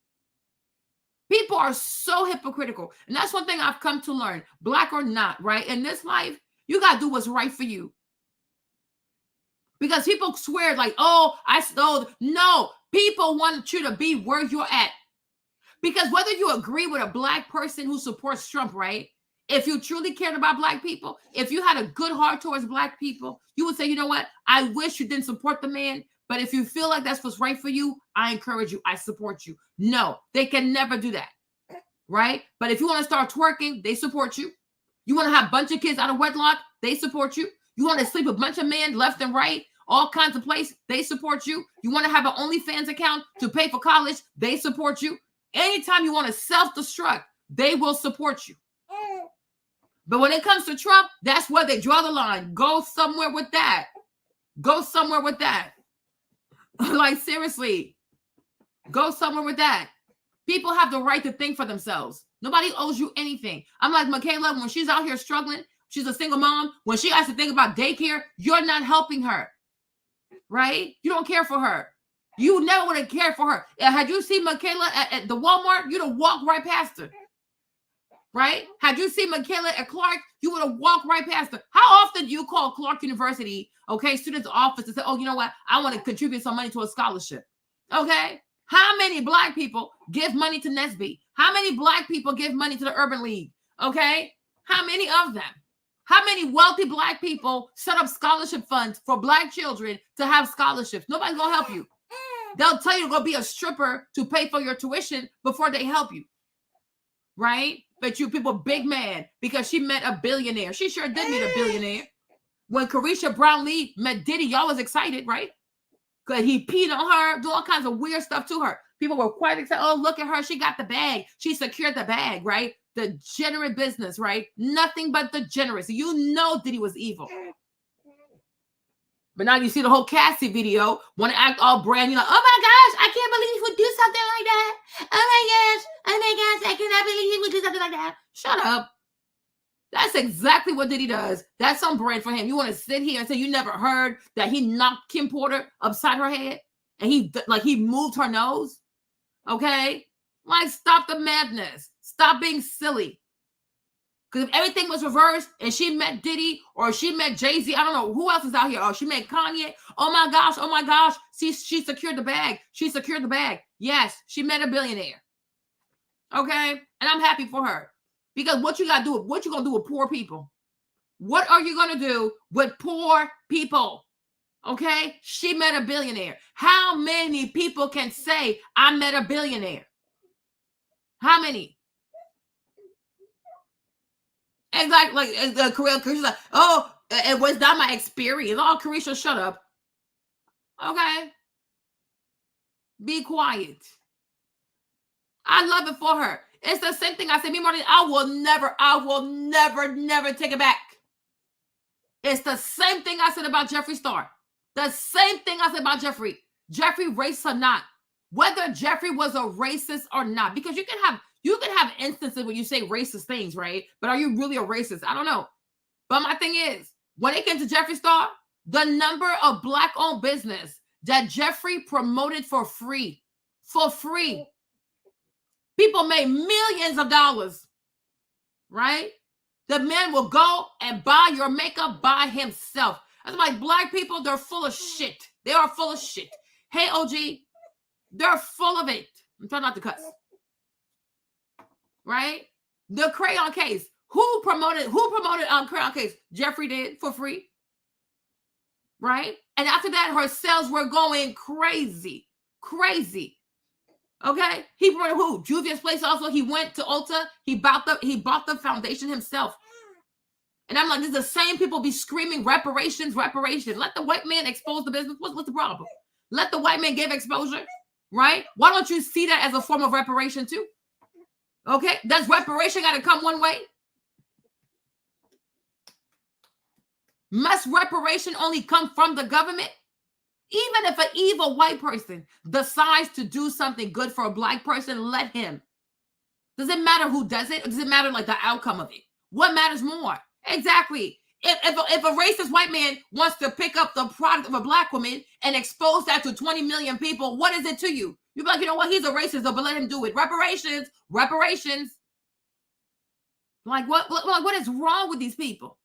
People are so hypocritical. And that's one thing I've come to learn. Black or not, right? In this life, you got to do what's right for you. Because people swear like, oh, I stole. No, people want you to be where you're at. Because whether you agree with a black person who supports Trump, right? If you truly cared about black people, if you had a good heart towards black people, you would say, you know what? I wish you didn't support the man. But if you feel like that's what's right for you, I encourage you. I support you. No, they can never do that. Right? But if you want to start twerking, they support you. You want to have a bunch of kids out of wedlock, they support you. You want to sleep with a bunch of men left and right, all kinds of places, they support you. You want to have an OnlyFans account to pay for college, they support you. Anytime you want to self-destruct, they will support you. But when it comes to Trump, that's where they draw the line. Go somewhere with that. Go somewhere with that. Like, seriously. Go somewhere with that. People have the right to think for themselves. Nobody owes you anything. I'm like Michaela, when she's out here struggling, she's a single mom. When she has to think about daycare, you're not helping her. Right? You don't care for her. You never would have cared for her. Had you seen Michaela at the Walmart, you'd have walked right past her. Right? Had you seen Michaela at Clark, you would have walked right past her. How often do you call Clark University, okay, students' office and say, oh, you know what? I want to contribute some money to a scholarship. Okay? How many black people give money to Nesby? How many black people give money to the Urban League? Okay? How many of them? How many wealthy black people set up scholarship funds for black children to have scholarships? Nobody's going to help you. They'll tell you to go be a stripper to pay for your tuition before they help you. Right? But you people big mad because she met a billionaire. She sure did meet a billionaire. When Carisha Brownlee met Diddy, y'all was excited, right? Because he peed on her, do all kinds of weird stuff to her. People were quite excited. Oh, look at her. She got the bag. She secured the bag, right? The generous business, right? Nothing but the generous. You know Diddy was evil. But now you see the whole Cassie video, want to act all brand new, like, oh my gosh, I can't believe he would do something like that. Oh my gosh, I cannot believe he would do something like that. Shut up. That's exactly what Diddy does. That's on brand for him. You want to sit here and say you never heard that he knocked Kim Porter upside her head and he moved her nose? Okay? Like, stop the madness. Stop being silly. Because if everything was reversed and she met Diddy or she met Jay-Z, I don't know who else is out here. Oh, she met Kanye. Oh my gosh. She secured the bag. She secured the bag. Yes, she met a billionaire. Okay? And I'm happy for her. Because what you got to do, what you going to do with poor people? What are you going to do with poor people? Okay? She met a billionaire. How many people can say, I met a billionaire? How many? Exactly, like Carisha, like, oh, it was not my experience. Oh, Carisha, shut up. Okay, be quiet. I love it for her. It's the same thing I said. Me, Martin, I will never take it back. It's the same thing I said about Jeffree Star. The same thing I said about Jeffree. Jeffree, racist or not, whether Jeffree was a racist or not, because you can have instances where you say racist things, right? But are you really a racist? I don't know. But my thing is, when it came to Jeffree Star, the number of black-owned business that Jeffree promoted for free, people made millions of dollars, right? The man will go and buy your makeup by himself. That's like black people, they're full of shit. They are full of shit. Hey, OG, they're full of it. I'm trying not to cuss. Right? The Keion case. Who promoted Keion case? Jeffree did for free. Right? And after that, her sales were going crazy. Okay? He promoted who? Juvia's Place also. He went to Ulta. He bought the foundation himself. And I'm like, this is the same people be screaming reparations. Let the white man expose the business. What's the problem? Let the white man give exposure. Right? Why don't you see that as a form of reparation too? Okay, does reparation got to come one way? Must reparation only come from the government? Even if an evil white person decides to do something good for a black person, let him. Does it matter who does it? Or does it matter like the outcome of it? What matters more? Exactly. If a racist white man wants to pick up the product of a black woman and expose that to 20 million people, what is it to you? You're like, you know what? He's a racist, though, but let him do it. Reparations. Like, what is wrong with these people?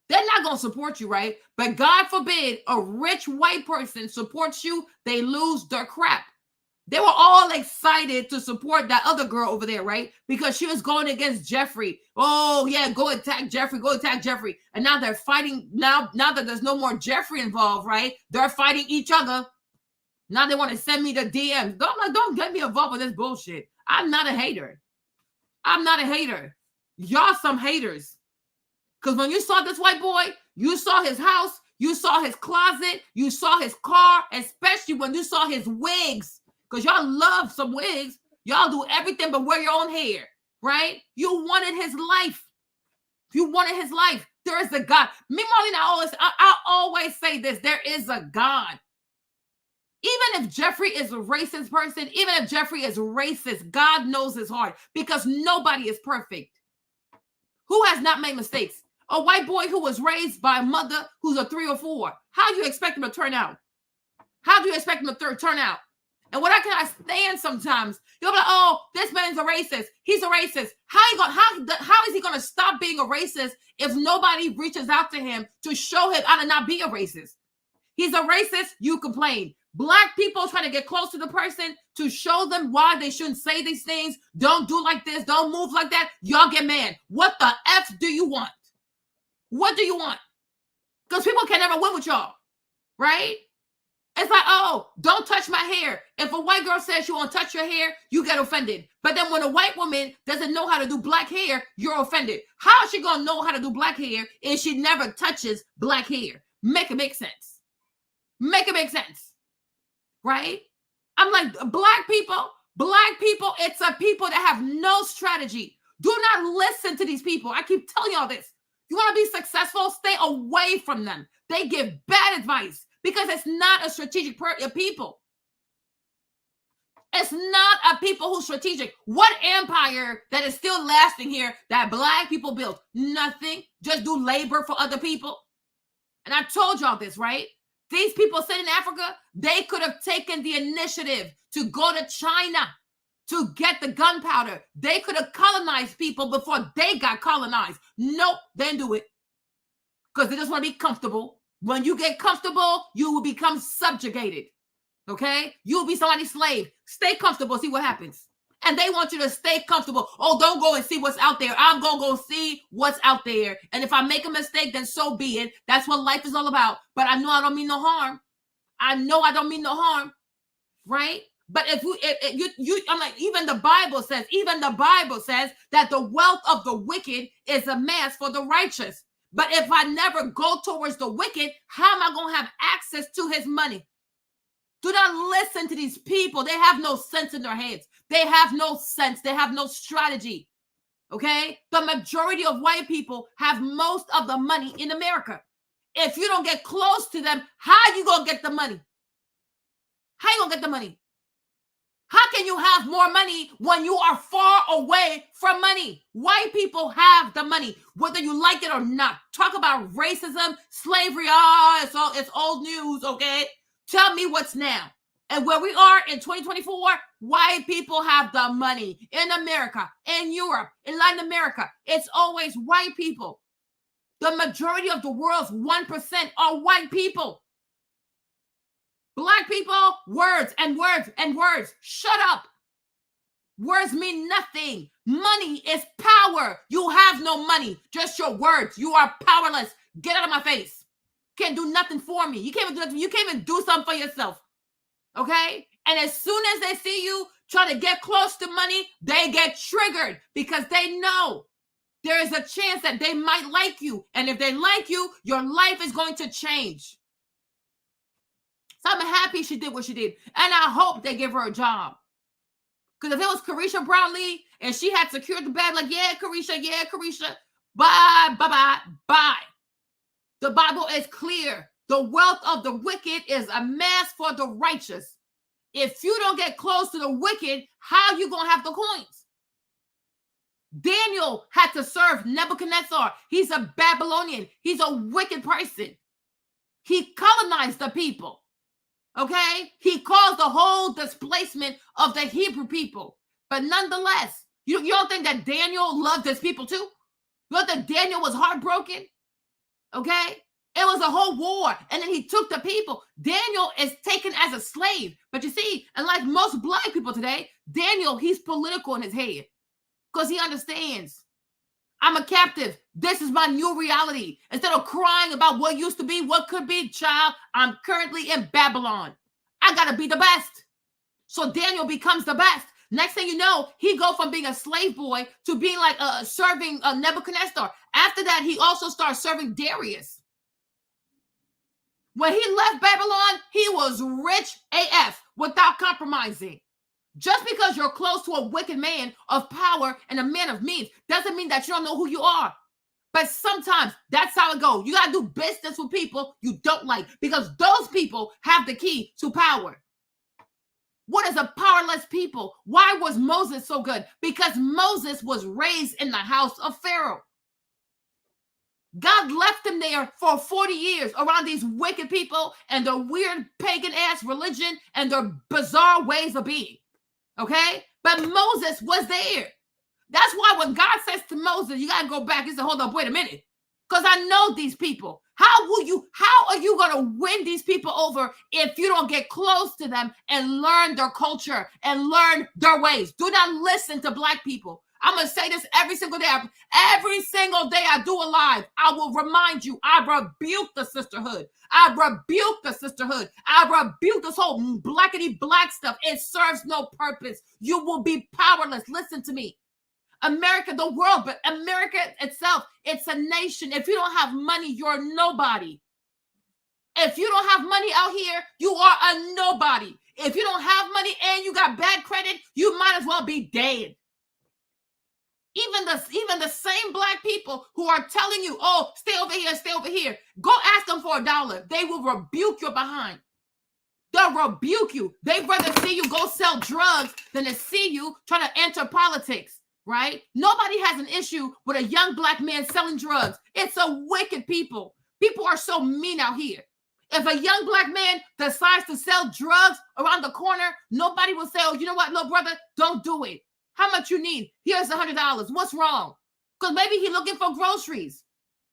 They're not going to support you, right? But God forbid a rich white person supports you, they lose their crap. They were all excited to support that other girl over there, right? Because she was going against Jeffrey. Oh, yeah, go attack Jeffrey. And now they're fighting. Now that there's no more Jeffrey involved, right? They're fighting each other. Now they want to send me the DMs. Don't get me involved with this bullshit. I'm not a hater. Y'all some haters. Because when you saw this white boy, you saw his house, you saw his closet, you saw his car, especially when you saw his wigs. Because y'all love some wigs. Y'all do everything but wear your own hair, right? You wanted his life. There is a God. Me, Marlene, I always say this. There is a God. Even if Jeffrey is a racist person, even if Jeffrey is racist, God knows his heart because nobody is perfect. Who has not made mistakes? A white boy who was raised by a mother who's a 3 or 4. How do you expect him to turn out? And what I cannot stand sometimes, you'll be like, oh, this man's a racist. He's a racist. How is he going to stop being a racist if nobody reaches out to him to show him how to not be a racist? He's a racist, you complain. Black people trying to get close to the person to show them why they shouldn't say these things. Don't do like this. Don't move like that. Y'all get mad. What the F do you want? What do you want? Because people can never win with y'all, right? It's like, oh, don't touch my hair. If a white girl says she won't touch your hair, you get offended. But then when a white woman doesn't know how to do black hair, you're offended. How is she going to know how to do black hair if she never touches black hair? Make it make sense. Right? I'm like, black people, it's a people that have no strategy. Do not listen to these people. I keep telling y'all this. You want to be successful? Stay away from them. They give bad advice. Because it's not a strategic people. It's not a people who's strategic. What empire that is still lasting here that black people built? Nothing. Just do labor for other people. And I told y'all this, right? These people sit in Africa, they could have taken the initiative to go to China to get the gunpowder. They could have colonized people before they got colonized. Nope, they didn't do it. Because they just want to be comfortable. When you get comfortable, you will become subjugated, okay? You will be somebody's slave. Stay comfortable, see what happens. And they want you to stay comfortable. Oh, don't go and see what's out there. I'm going to go see what's out there. And if I make a mistake, then so be it. That's what life is all about. But I know I don't mean no harm. Right? But if you, I'm like, even the Bible says that the wealth of the wicked is amassed for the righteous. But if I never go towards the wicked, how am I going to have access to his money? Do not listen to these people. They have no sense in their heads. They have no sense. They have no strategy. Okay? The majority of white people have most of the money in America. If you don't get close to them, how are you going to get the money? How can you have more money when you are far away from money? White people have the money, whether you like it or not. Talk about racism, slavery. It's old news, okay? Tell me what's now. And where we are in 2024, white people have the money in America, in Europe, in Latin America. It's always white people. The majority of the world's 1% are white people. Black people, words and words and words. Shut up. Words mean nothing. Money is power. You have no money, just your words. You are powerless. Get out of my face. Can't do nothing for me. You can't even do nothing. You can't even do something for yourself. Okay? And as soon as they see you trying to get close to money, they get triggered because they know there is a chance that they might like you. And if they like you, your life is going to change. So I'm happy she did what she did. And I hope they give her a job. Because if it was Carisha Brownlee and she had secured the bag, like, yeah, Carisha, bye. The Bible is clear. The wealth of the wicked is amassed for the righteous. If you don't get close to the wicked, how you going to have the coins? Daniel had to serve Nebuchadnezzar. He's a Babylonian. He's a wicked person. He colonized the people. Okay? He caused the whole displacement of the Hebrew people. But nonetheless, you don't think that Daniel loved his people too? You don't think Daniel was heartbroken? Okay? It was a whole war. And then he took the people. Daniel is taken as a slave. But you see, and like most black people today, Daniel, he's political in his head. Because he understands. I'm a captive. This is my new reality. Instead of crying about what used to be, what could be, child, I'm currently in Babylon. I got to be the best. So Daniel becomes the best. Next thing you know, he go from being a slave boy to being like serving Nebuchadnezzar. After that, he also starts serving Darius. When he left Babylon, he was rich AF without compromising. Just because you're close to a wicked man of power and a man of means doesn't mean that you don't know who you are. But sometimes that's how it goes. You got to do business with people you don't like because those people have the key to power. What is a powerless people? Why was Moses so good? Because Moses was raised in the house of Pharaoh. God left him there for 40 years around these wicked people and their weird pagan-ass religion and their bizarre ways of being. Okay? But Moses was there. That's why when God says to Moses, you got to go back, he said, hold up, wait a minute. Because I know these people. How are you going to win these people over if you don't get close to them and learn their culture and learn their ways? Do not listen to black people. I'm going to say this every single day. Every single day I do a live, I will remind you, I rebuke the sisterhood. I rebuke the sisterhood. I rebuke this whole blackity black stuff. It serves no purpose. You will be powerless. Listen to me. America, the world, but America itself, it's a nation. If you don't have money, you're nobody. If you don't have money out here, you are a nobody. If you don't have money and you got bad credit, you might as well be dead. Even the same black people who are telling you, oh, stay over here, go ask them for $1. They will rebuke your behind. They'll rebuke you. They'd rather see you go sell drugs than to see you trying to enter politics, right? Nobody has an issue with a young black man selling drugs. It's a wicked people. People are so mean out here. If a young black man decides to sell drugs around the corner, nobody will say, oh, you know what, little brother, don't do it. How much you need? Here's $100. What's wrong? Because maybe he's looking for groceries.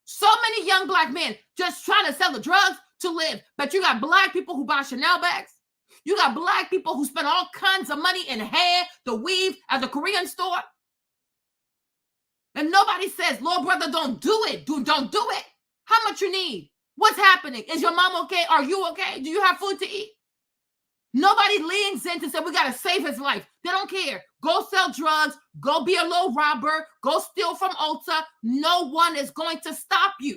So many young black men just trying to sell the drugs to live. But you got black people who buy Chanel bags. You got black people who spend all kinds of money in hair, the weave at the Korean store. And nobody says, Lord brother, don't do it. Don't do it. How much you need? What's happening? Is your mom okay? Are you okay? Do you have food to eat? Nobody leans in to say, we got to save his life. They don't care. Go sell drugs. Go be a low robber. Go steal from Ulta. No one is going to stop you.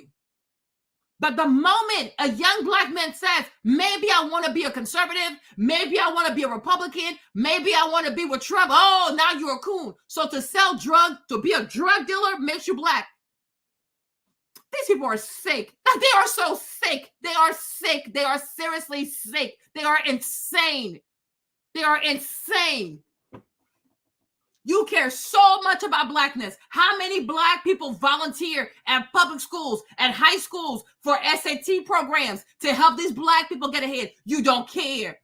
But the moment a young black man says, maybe I want to be a conservative, maybe I want to be a Republican, maybe I want to be with Trump. Oh, now you're a coon. So to sell drugs, to be a drug dealer makes you black. These people are sick. They are so sick. They are sick. They are seriously sick. They are insane. They are insane. You care so much about blackness. How many black people volunteer at public schools, at high schools for SAT programs to help these black people get ahead? You don't care.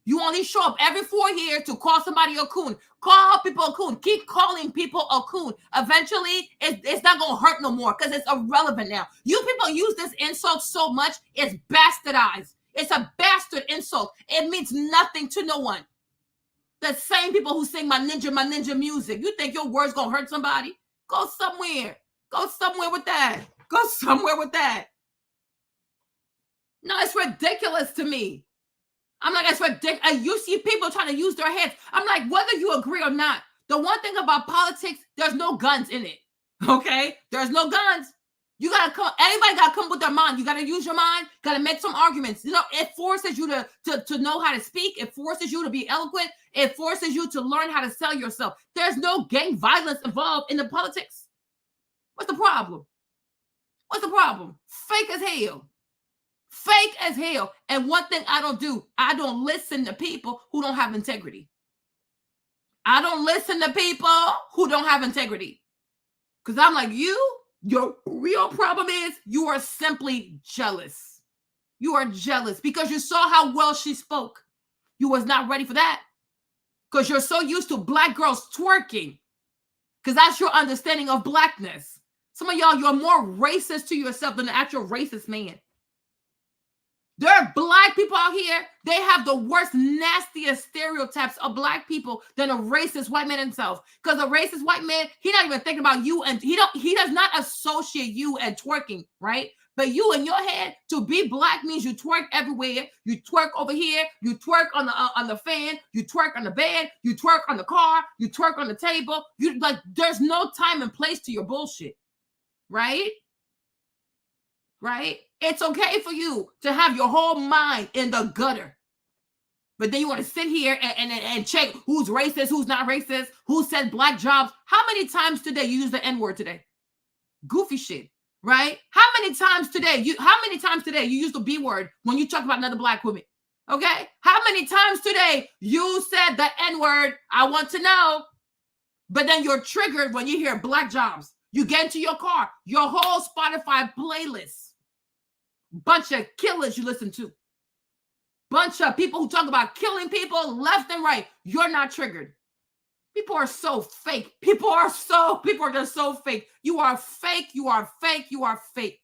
You only show up every 4 years to call somebody a coon. Call people a coon. Keep calling people a coon. Eventually, it's not going to hurt no more because it's irrelevant now. You people use this insult so much, it's bastardized. It's a bastard insult. It means nothing to no one. The same people who sing my ninja music. You think your words going to hurt somebody? Go somewhere. Go somewhere with that. Go somewhere with that. No, it's ridiculous to me. I'm like, it's ridiculous. You see people trying to use their heads. I'm like, whether you agree or not, the one thing about politics, there's no guns in it. Okay? There's no guns. You got to come. Anybody got to come with their mind. You got to use your mind. Got to make some arguments. You know, it forces you to know how to speak. It forces you to be eloquent. It forces you to learn how to sell yourself. There's no gang violence involved in the politics. What's the problem? What's the problem? Fake as hell. Fake as hell. And one thing I don't do, I don't listen to people who don't have integrity. I don't listen to people who don't have integrity. Because I'm like, your real problem is you are simply jealous. You are jealous because you saw how well she spoke. You was not ready for that because you're so used to black girls twerking because that's your understanding of blackness. Some of y'all, you're more racist to yourself than the actual racist man. There are black people out here, they have the worst, nastiest stereotypes of black people than a racist white man himself. Because a racist white man, he's not even thinking about you, and he does not associate you and twerking, right? But you in your head, to be black means you twerk everywhere. You twerk over here, you twerk on the fan, you twerk on the bed, you twerk on the car, you twerk on the table. You like there's no time and place to your bullshit, right? Right? It's okay for you to have your whole mind in the gutter. But then you want to sit here and check who's racist, who's not racist, who said black jobs. How many times today you use the N-word today? Goofy shit, right? How many times today you use the B word when you talk about another black woman? Okay? How many times today you said the N-word? I want to know. But then you're triggered when you hear black jobs. You get into your car, your whole Spotify playlist. Bunch of killers you listen to. Bunch of people who talk about killing people left and right. You're not triggered. People are so fake. People are just so fake. You are fake. You are fake. You are fake.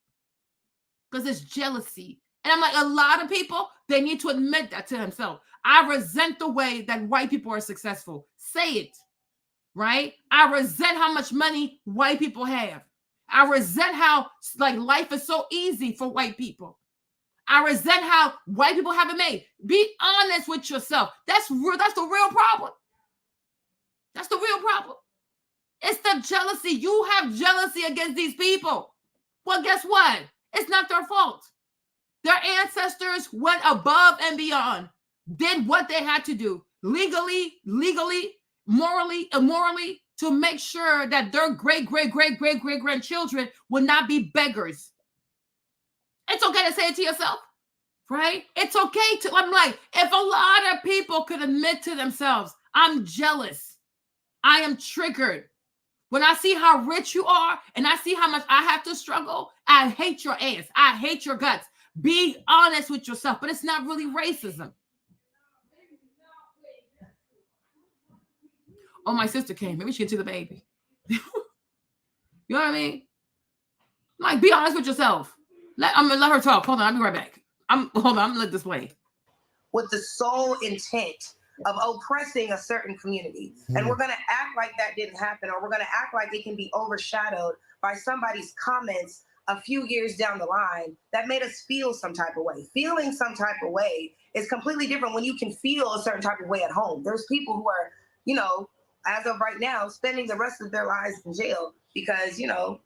Because it's jealousy. And I'm like, a lot of people, they need to admit that to themselves. I resent the way that white people are successful. Say it. Right? I resent how much money white people have. I resent how like life is so easy for white people. I resent how white people have it made. Be honest with yourself. That's the real problem. That's the real problem. It's the jealousy. You have jealousy against these people. Well, guess what? It's not their fault. Their ancestors went above and beyond, did what they had to do legally, morally, immorally, to make sure that their great-great-great-great-great-grandchildren would not be beggars. It's okay to say it to yourself, right? It's okay to, I'm like, if a lot of people could admit to themselves, I'm jealous, I am triggered. When I see how rich you are and I see how much I have to struggle, I hate your ass. I hate your guts. Be honest with yourself, but it's not really racism. Oh, my sister came. Maybe she can see the baby. You know what I mean? Like, be honest with yourself. I'm gonna let her talk. Hold on, I'll be right back. I'm gonna let this play. With the sole intent of oppressing a certain community. And we're gonna act like that didn't happen, or we're gonna act like it can be overshadowed by somebody's comments a few years down the line that made us feel some type of way. Feeling some type of way is completely different when you can feel a certain type of way at home. There's people who are, you know, as of right now, spending the rest of their lives in jail because, you know,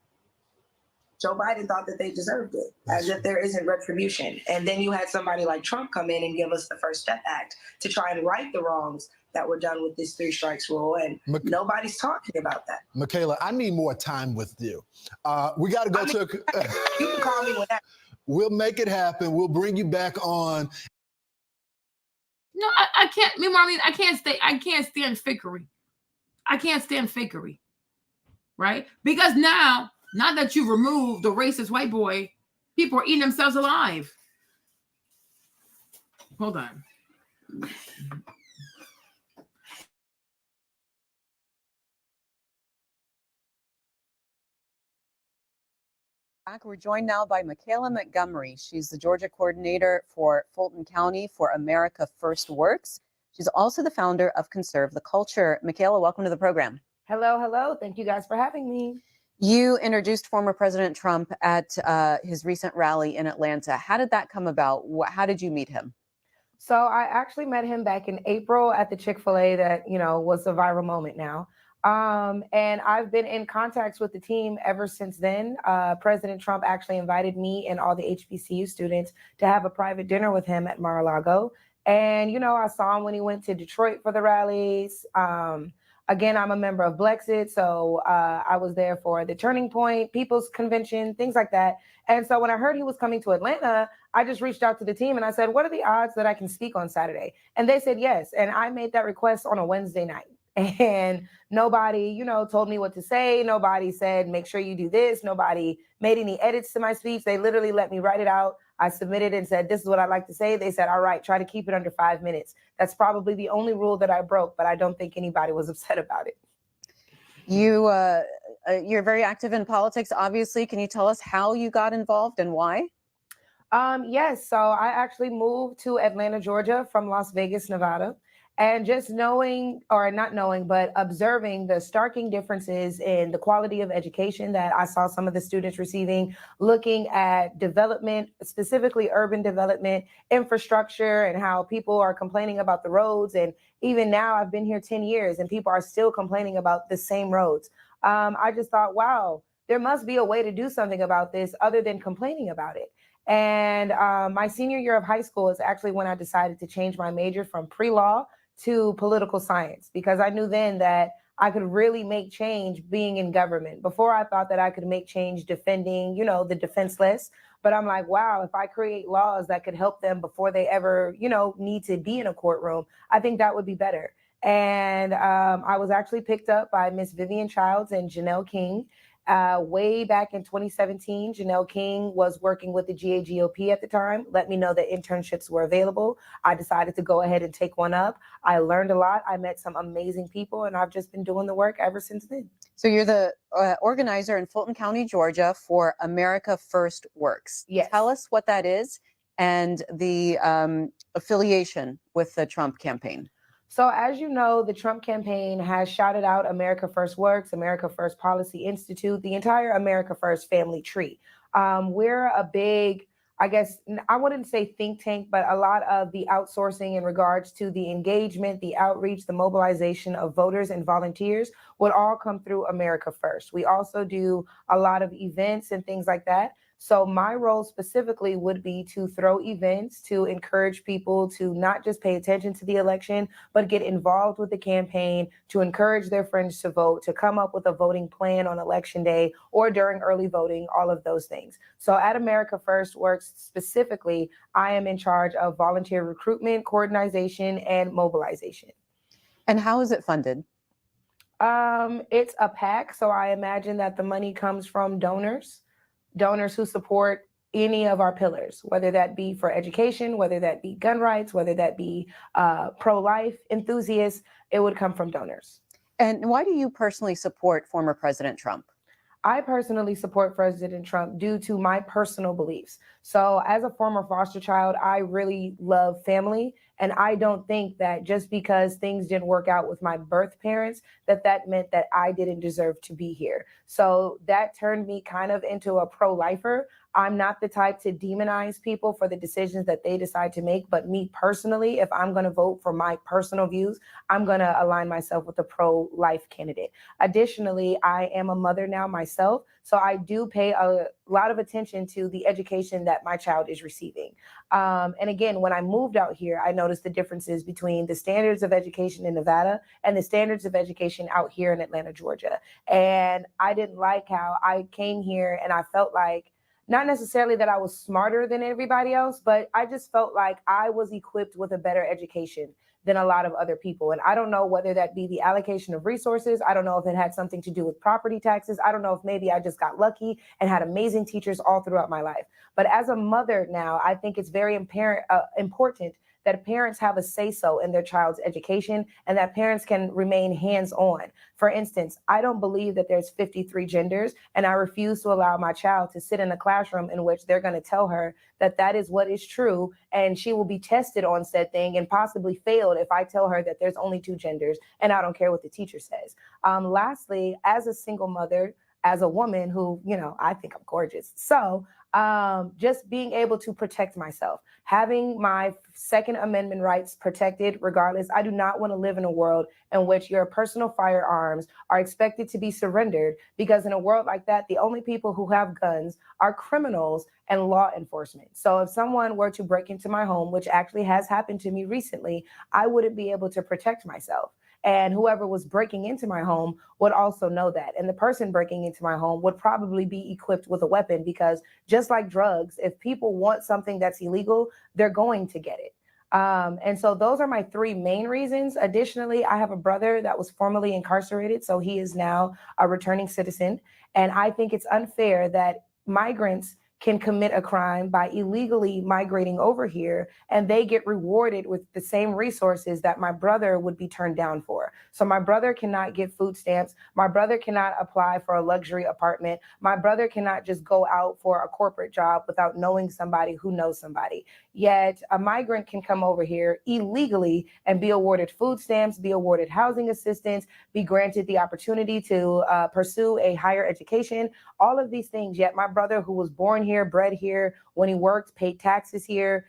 Joe Biden thought that they deserved it, as if there isn't retribution. And then you had somebody like Trump come in and give us the First Step Act to try and right the wrongs that were done with this 3 strikes rule. And nobody's talking about that. Michaela, I need more time with you. We got to go to... You can call me whenever. We'll make it happen. We'll bring you back on. No, I can't. Marlene, I can't stand fakery. I can't stand fakery, right? Because now that you removed the racist white boy, people are eating themselves alive. Hold on. We're joined now by Michaela Montgomery. She's the Georgia coordinator for Fulton County for America First Works. She's also the founder of Conserve the Culture. Michaela, welcome to the program. Hello, hello. Thank you guys for having me. You introduced former President Trump at his recent rally in Atlanta. How did that come about? How did you meet him? So I actually met him back in April at the Chick-fil-A that, you know, was a viral moment now. And I've been in contacts with the team ever since then. President Trump actually invited me and all the HBCU students to have a private dinner with him at Mar-a-Lago. And, you know, I saw him when he went to Detroit for the rallies. Again, I'm a member of Blexit, so I was there for the Turning Point, People's Convention, things like that. And so when I heard he was coming to Atlanta, I just reached out to the team and I said, what are the odds that I can speak on Saturday? And they said yes. And I made that request on a Wednesday night. And nobody, told me what to say. Nobody said, make sure you do this. Nobody made any edits to my speech. They literally let me write it out. I submitted and said, this is what I'd like to say. They said, all right, try to keep it under 5 minutes. That's probably the only rule that I broke, but I don't think anybody was upset about it. You're very active in politics, obviously. Can you tell us how you got involved and why? Yes, so I actually moved to Atlanta, Georgia from Las Vegas, Nevada. And just knowing, or not knowing, but observing the starking differences in the quality of education that I saw some of the students receiving, looking at development, specifically urban development, infrastructure, and how people are complaining about the roads. And even now, I've been here 10 years and people are still complaining about the same roads. I just thought, wow, there must be a way to do something about this other than complaining about it. And my senior year of high school is actually when I decided to change my major from pre-law to political science, because I knew then that I could really make change being in government. Before, I thought that I could make change defending, the defenseless. But I'm like, wow, if I create laws that could help them before they ever, need to be in a courtroom, I think that would be better. And I was actually picked up by Miss Vivian Childs and Janelle King. Way back in 2017, Janelle King was working with the GAGOP at the time, let me know that internships were available. I decided to go ahead and take one up. I learned a lot. I met some amazing people, and I've just been doing the work ever since then. So you're the organizer in Fulton County, Georgia for America First Works. Yes. Tell us what that is and the affiliation with the Trump campaign. So as you know, the Trump campaign has shouted out America First Works, America First Policy Institute, the entire America First family tree. We're a big, I guess, I wouldn't say think tank, but a lot of the outsourcing in regards to the engagement, the outreach, the mobilization of voters and volunteers would all come through America First. We also do a lot of events and things like that. So my role specifically would be to throw events, to encourage people to not just pay attention to the election, but get involved with the campaign, to encourage their friends to vote, to come up with a voting plan on election day or during early voting, all of those things. So at America First Works specifically, I am in charge of volunteer recruitment, coordination, and mobilization. And how is it funded? It's a PAC, so I imagine that the money comes from donors who support any of our pillars, whether that be for education, whether that be gun rights, whether that be pro-life enthusiasts, it would come from donors. And why do you personally support former President Trump? I personally support President Trump due to my personal beliefs. So as a former foster child, I really love family. And I don't think that just because things didn't work out with my birth parents, that meant that I didn't deserve to be here. So that turned me kind of into a pro-lifer. I'm not the type to demonize people for the decisions that they decide to make. But me personally, if I'm going to vote for my personal views, I'm going to align myself with a pro-life candidate. Additionally, I am a mother now myself. So I do pay a lot of attention to the education that my child is receiving. And again, when I moved out here, I noticed the differences between the standards of education in Nevada and the standards of education out here in Atlanta, Georgia. And I didn't like how I came here and I felt like, not necessarily that I was smarter than everybody else, but I just felt like I was equipped with a better education than a lot of other people. And I don't know whether that be the allocation of resources. I don't know if it had something to do with property taxes. I don't know if maybe I just got lucky and had amazing teachers all throughout my life. But as a mother now, I think it's very important that parents have a say-so in their child's education and that parents can remain hands-on. For instance, I don't believe that there's 53 genders, and I refuse to allow my child to sit in a classroom in which they're going to tell her that that is what is true, and she will be tested on said thing and possibly failed if I tell her that there's only 2 genders, and I don't care what the teacher says. Lastly, as a single mother, as a woman who, I think I'm gorgeous. So just being able to protect myself, having my Second Amendment rights protected regardless. I do not want to live in a world in which your personal firearms are expected to be surrendered, because in a world like that, the only people who have guns are criminals and law enforcement. So if someone were to break into my home, which actually has happened to me recently, I wouldn't be able to protect myself. And whoever was breaking into my home would also know that. And the person breaking into my home would probably be equipped with a weapon, because just like drugs, if people want something that's illegal, they're going to get it. And so those are my three main reasons. Additionally, I have a brother that was formerly incarcerated, so he is now a returning citizen. And I think it's unfair that migrants can commit a crime by illegally migrating over here, and they get rewarded with the same resources that my brother would be turned down for. So my brother cannot get food stamps. My brother cannot apply for a luxury apartment. My brother cannot just go out for a corporate job without knowing somebody who knows somebody. Yet a migrant can come over here illegally and be awarded food stamps, be awarded housing assistance, be granted the opportunity to pursue a higher education, all of these things. Yet my brother, who was born here, bred here, when he worked, paid taxes here,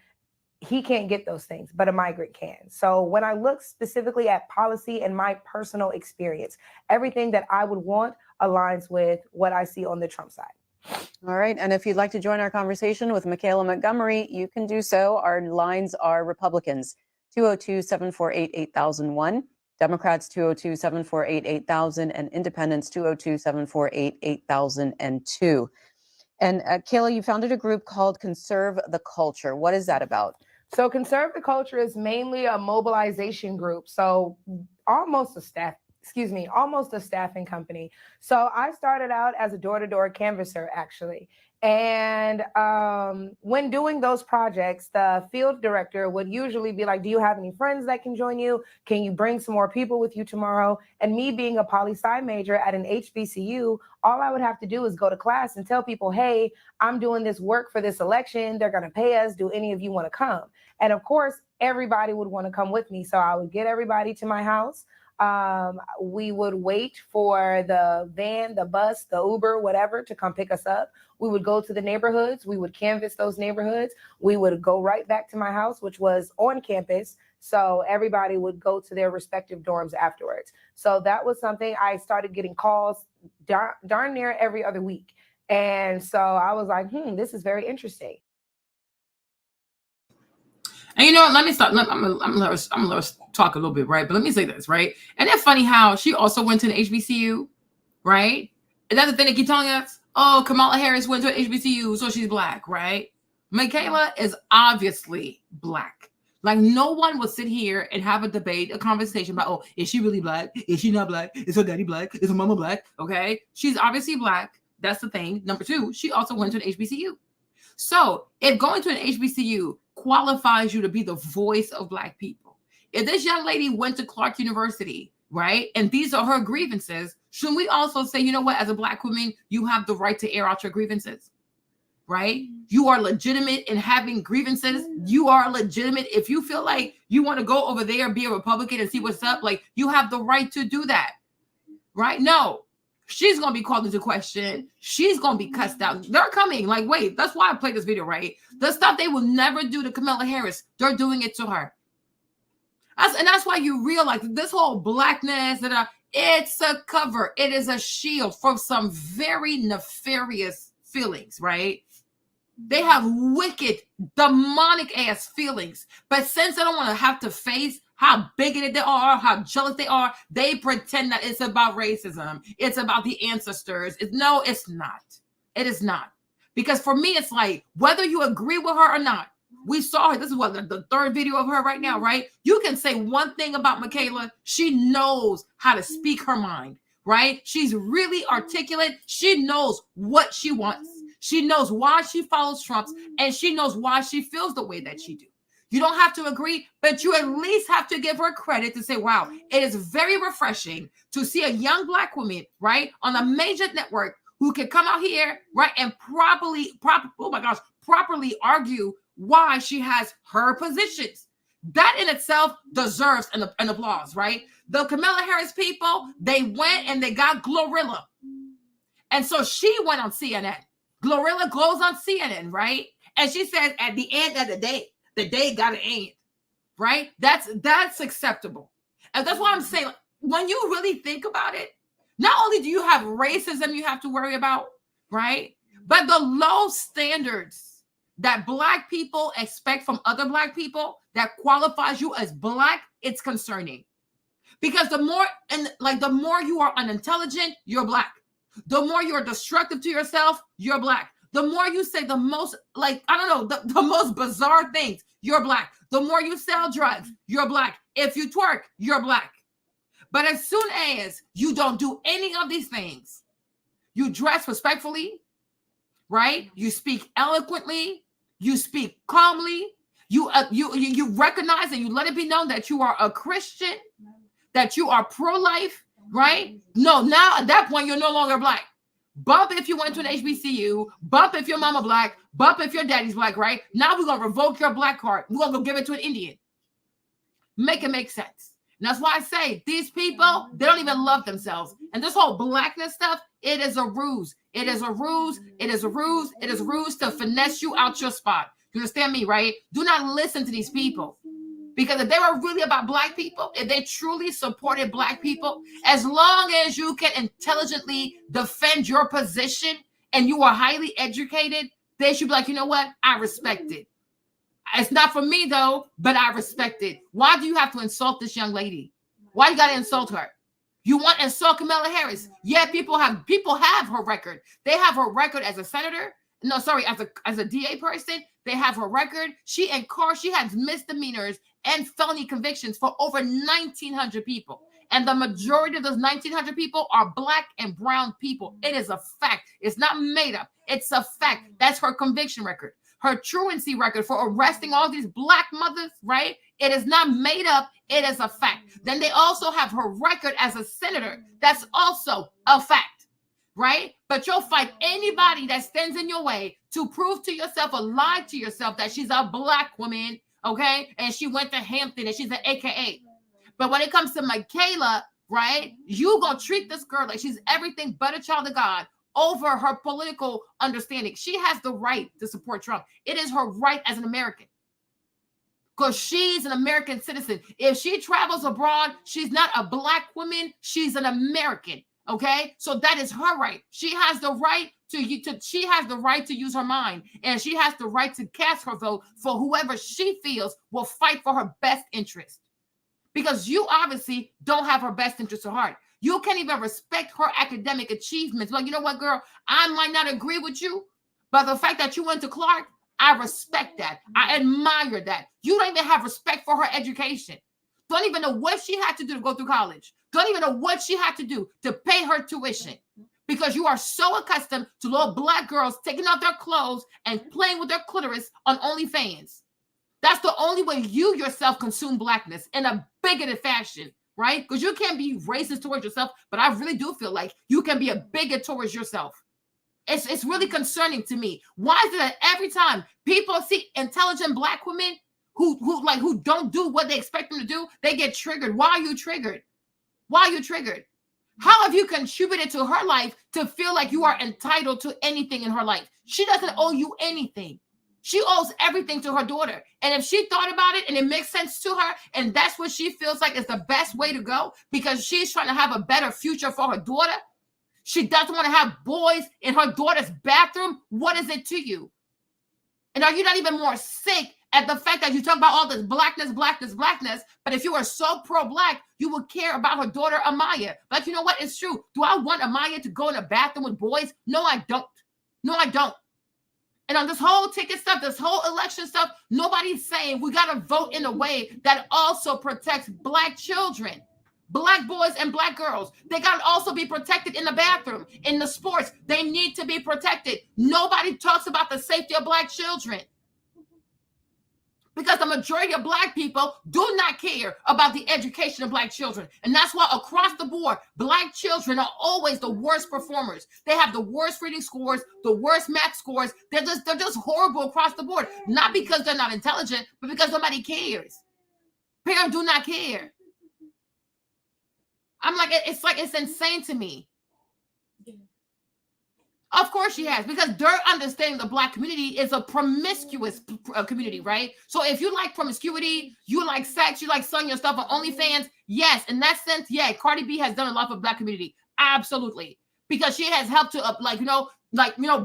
he can't get those things, but a migrant can. So when I look specifically at policy and my personal experience, everything that I would want aligns with what I see on the Trump side. All right. And if you'd like to join our conversation with Michaela Montgomery, you can do so. Our lines are Republicans, 202-748-8001, Democrats, 202-748-8000, and Independents, 202-748-8002. And Kayla, you founded a group called Conserve the Culture. What is that about? So Conserve the Culture is mainly a mobilization group. So almost a staffing company. So I started out as a door-to-door canvasser, actually. And when doing those projects, the field director would usually be like, do you have any friends that can join you? Can you bring some more people with you tomorrow? And me being a poli-sci major at an HBCU, all I would have to do is go to class and tell people, hey, I'm doing this work for this election. They're going to pay us. Do any of you want to come? And of course, everybody would want to come with me. So I would get everybody to my house. We would wait for the van, the bus, the Uber, whatever, to come pick us up. We would go to the neighborhoods. We would canvass those neighborhoods. We would go right back to my house, which was on campus. So everybody would go to their respective dorms afterwards. So that was something. I started getting calls darn near every other week. And so I was like, this is very interesting. And you know what? Let me stop. I'm gonna let us talk a little bit, right? But let me say this, right? And that's funny how she also went to an HBCU, right? And that's the thing they keep telling us. Oh, Kamala Harris went to an HBCU, so she's black, right? Michaela is obviously black. Like, no one will sit here and have a debate, a conversation about, oh, is she really black? Is she not black? Is her daddy black? Is her mama black? Okay, she's obviously black. That's the thing. Number two, she also went to an HBCU. So if going to an HBCU qualifies you to be the voice of black people, if this young lady went to Clark University, right, and these are her grievances, shouldn't we also say, you know what, as a black woman, you have the right to air out your grievances, right? You are legitimate in having grievances. You are legitimate. If you feel like you want to go over there and be a Republican and see what's up, like, you have the right to do that, right? No. She's going to be called into question. She's going to be cussed out. They're coming. Like, wait, that's why I played this video, right? The stuff they will never do to Kamala Harris, they're doing it to her. And that's why you realize this whole blackness, it's a cover. It is a shield for some very nefarious feelings, right? They have wicked, demonic ass feelings. But since they don't want to have to face how bigoted they are, how jealous they are, they pretend that it's about racism. It's about the ancestors. No, it's not. It is not. Because for me, it's like, whether you agree with her or not, we saw her. This is what, the third video of her right now, right? You can say one thing about Michaela. She knows how to speak her mind, right? She's really articulate. She knows what she wants. She knows why she follows Trump's, and she knows why she feels the way that she do. You don't have to agree, but you at least have to give her credit to say, wow, it is very refreshing to see a young black woman, right, on a major network who can come out here, right, and properly argue why she has her positions. That in itself deserves an applause, right? The Kamala Harris people, they went and they got Glorilla. And so she went on CNN. Glorilla goes on CNN, right? And she says, at the end of the day gotta end, right? That's acceptable. And that's why I'm saying, when you really think about it, not only do you have racism you have to worry about, right? But the low standards that black people expect from other black people that qualifies you as black, it's concerning. Because the more you are unintelligent, you're black. The more you're destructive to yourself, you're black. The more you say the most, the most bizarre things, you're black. The more you sell drugs, you're black. If you twerk, you're black. But as soon as you don't do any of these things, you dress respectfully, right? You speak eloquently, you speak calmly, you recognize and you let it be known that you are a Christian, that you are pro-life, right? No, now at that point, you're no longer black. Bump if you went to an HBCU, bump if your mama black, bump if your daddy's black, right? Now we're going to revoke your black card. We're going to go give it to an Indian. Make it make sense. And that's why I say these people, they don't even love themselves. And this whole blackness stuff, it is a ruse. It is a ruse. It is a ruse. It is a ruse to finesse you out your spot. You understand me, right? Do not listen to these people. Because if they were really about black people, if they truly supported black people, as long as you can intelligently defend your position and you are highly educated, they should be like, you know what? I respect it. It's not for me though, but I respect it. Why do you have to insult this young lady? Why you got to insult her? You want to insult Kamala Harris? Yeah, people have her record. They have her record as a senator. No, sorry, as a DA person, they have her record. She has misdemeanors and felony convictions for over 1,900 people. And the majority of those 1,900 people are black and brown people. It is a fact. It's not made up. It's a fact. That's her conviction record. Her truancy record for arresting all these black mothers, right? It is not made up. It is a fact. Then they also have her record as a senator. That's also a fact, right? But you'll fight anybody that stands in your way to prove to yourself or lie to yourself that she's a black woman, okay? And she went to Hampton and she's an AKA. But when it comes to Michaela, right, you gonna treat this girl like she's everything but a child of God over her political understanding. She has the right to support Trump. It is her right as an American because she's an American citizen. If she travels abroad, she's not a black woman. She's an American. Okay, so that is her right. She has the right she has the right to use her mind, and she has the right to cast her vote for whoever she feels will fight for her best interest. Because you obviously don't have her best interest at heart. You can't even respect her academic achievements. Well, you know what, girl? I might not agree with you, but the fact that you went to Clark, I respect that. I admire that. You don't even have respect for her education. Don't even know what she had to do to go through college. Don't even know what she had to do to pay her tuition. Because you are so accustomed to little black girls taking off their clothes and playing with their clitoris on OnlyFans. That's the only way you yourself consume blackness in a bigoted fashion, right? Because you can't be racist towards yourself, but I really do feel like you can be a bigot towards yourself. It's really concerning to me. Why is it that every time people see intelligent black women who don't do what they expect them to do, they get triggered? Why are you triggered? Why are you triggered? How have you contributed to her life to feel like you are entitled to anything in her life? She doesn't owe you anything. She owes everything to her daughter. And if she thought about it and it makes sense to her, and that's what she feels like is the best way to go because she's trying to have a better future for her daughter, she doesn't want to have boys in her daughter's bathroom. What is it to you? And are you not even more sick at the fact that you talk about all this blackness, but if you are so pro-black, you would care about her daughter, Amaya. But you know what? It's true. Do I want Amaya to go in a bathroom with boys? No, I don't. No, I don't. And on this whole ticket stuff, this whole election stuff, nobody's saying we got to vote in a way that also protects black children, black boys and black girls. They got to also be protected in the bathroom, in the sports. They need to be protected. Nobody talks about the safety of black children. Because the majority of black people do not care about the education of black children. And that's why across the board, black children are always the worst performers. They have the worst reading scores, the worst math scores. They're just horrible across the board. Not because they're not intelligent, but because nobody cares. Parents do not care. I'm like, it's insane to me. Of course she has, because their understanding the black community is a promiscuous community, right? So if you like promiscuity, you like sex, you like selling your stuff on OnlyFans, yes, in that sense, yeah, Cardi B has done a lot for the black community, absolutely, because she has helped to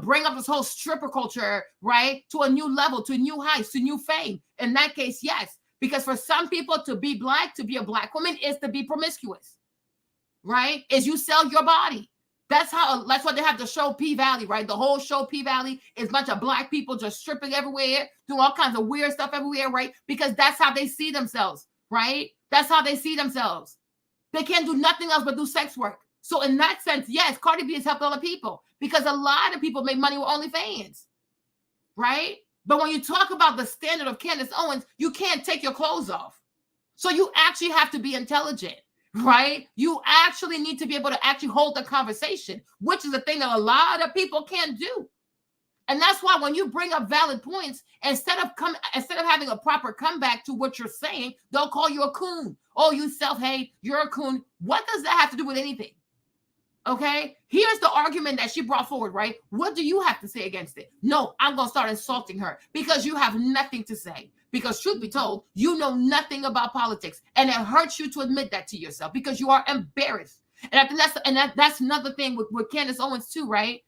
bring up this whole stripper culture, right, to a new level, to new heights, to new fame. In that case, yes, because for some people to be black, to be a black woman, is to be promiscuous, right? Is you sell your body. That's why they have the show P Valley, right? The whole show P Valley is a bunch of black people just stripping everywhere, doing all kinds of weird stuff everywhere, right? Because that's how they see themselves, right? That's how they see themselves. They can't do nothing else but do sex work. So in that sense, yes, Cardi B has helped other people because a lot of people make money with OnlyFans, right? But when you talk about the standard of Candace Owens, you can't take your clothes off. So you actually have to be intelligent, right? You actually need to be able to actually hold the conversation, which is a thing that a lot of people can't do. And that's why when you bring up valid points, instead of having a proper comeback to what you're saying, they'll call you a coon. Oh, you self-hate, you're a coon. What does that have to do with anything? Okay, here's the argument that she brought forward, right? What do you have to say against it? No, I'm going to start insulting her because you have nothing to say. Because truth be told, you know nothing about politics. And it hurts you to admit that to yourself because you are embarrassed. And I think that's another thing with Candace Owens too, right?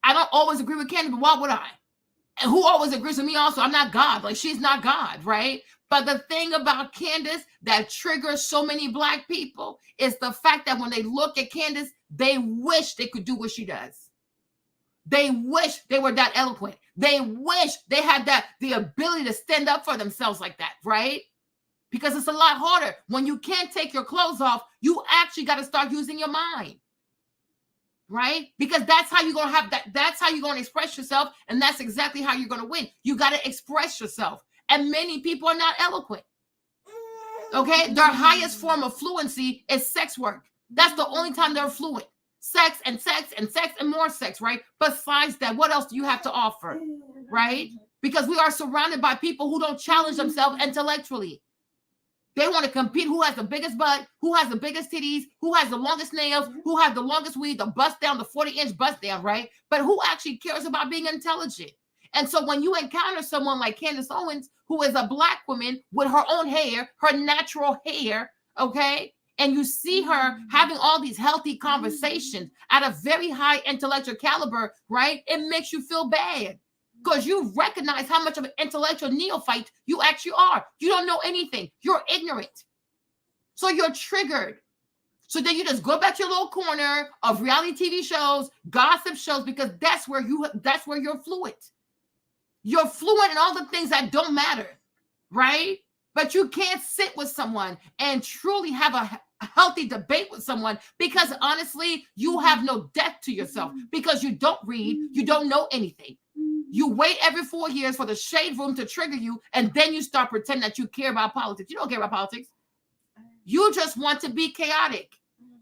I don't always agree with Candace, but why would I? And who always agrees with me also? I'm not God. Like, she's not God, right? But the thing about Candace that triggers so many black people is the fact that when they look at Candace, they wish they could do what she does. They wish they were that eloquent. They wish they had the ability to stand up for themselves like that, right? Because it's a lot harder. When you can't take your clothes off, you actually got to start using your mind. Right? Because that's how you're going to have that. That's how you're going to express yourself. And that's exactly how you're going to win. You got to express yourself. And many people are not eloquent. Okay? Their highest form of fluency is sex work. That's the only time they're fluent. Sex and sex and sex and more sex, right? Besides that, what else do you have to offer? Right? Because we are surrounded by people who don't challenge themselves intellectually. They want to compete who has the biggest butt, who has the biggest titties, who has the longest nails, who has the longest weed, the bust down, the 40-inch bust down, right? But who actually cares about being intelligent? And so when you encounter someone like Candace Owens, who is a black woman with her own hair, her natural hair, okay? And you see her having all these healthy conversations at a very high intellectual caliber, right? It makes you feel bad. Because you recognize how much of an intellectual neophyte you actually are. You don't know anything. You're ignorant. So you're triggered. So then you just go back to your little corner of reality TV shows, gossip shows, because that's where you're fluent. You're fluent in all the things that don't matter, right? But you can't sit with someone and truly have a healthy debate with someone because honestly, you have no depth to yourself because you don't read, you don't know anything. You wait every 4 years for the shade room to trigger you, and then you start pretending that you care about politics. You don't care about politics. You just want to be chaotic.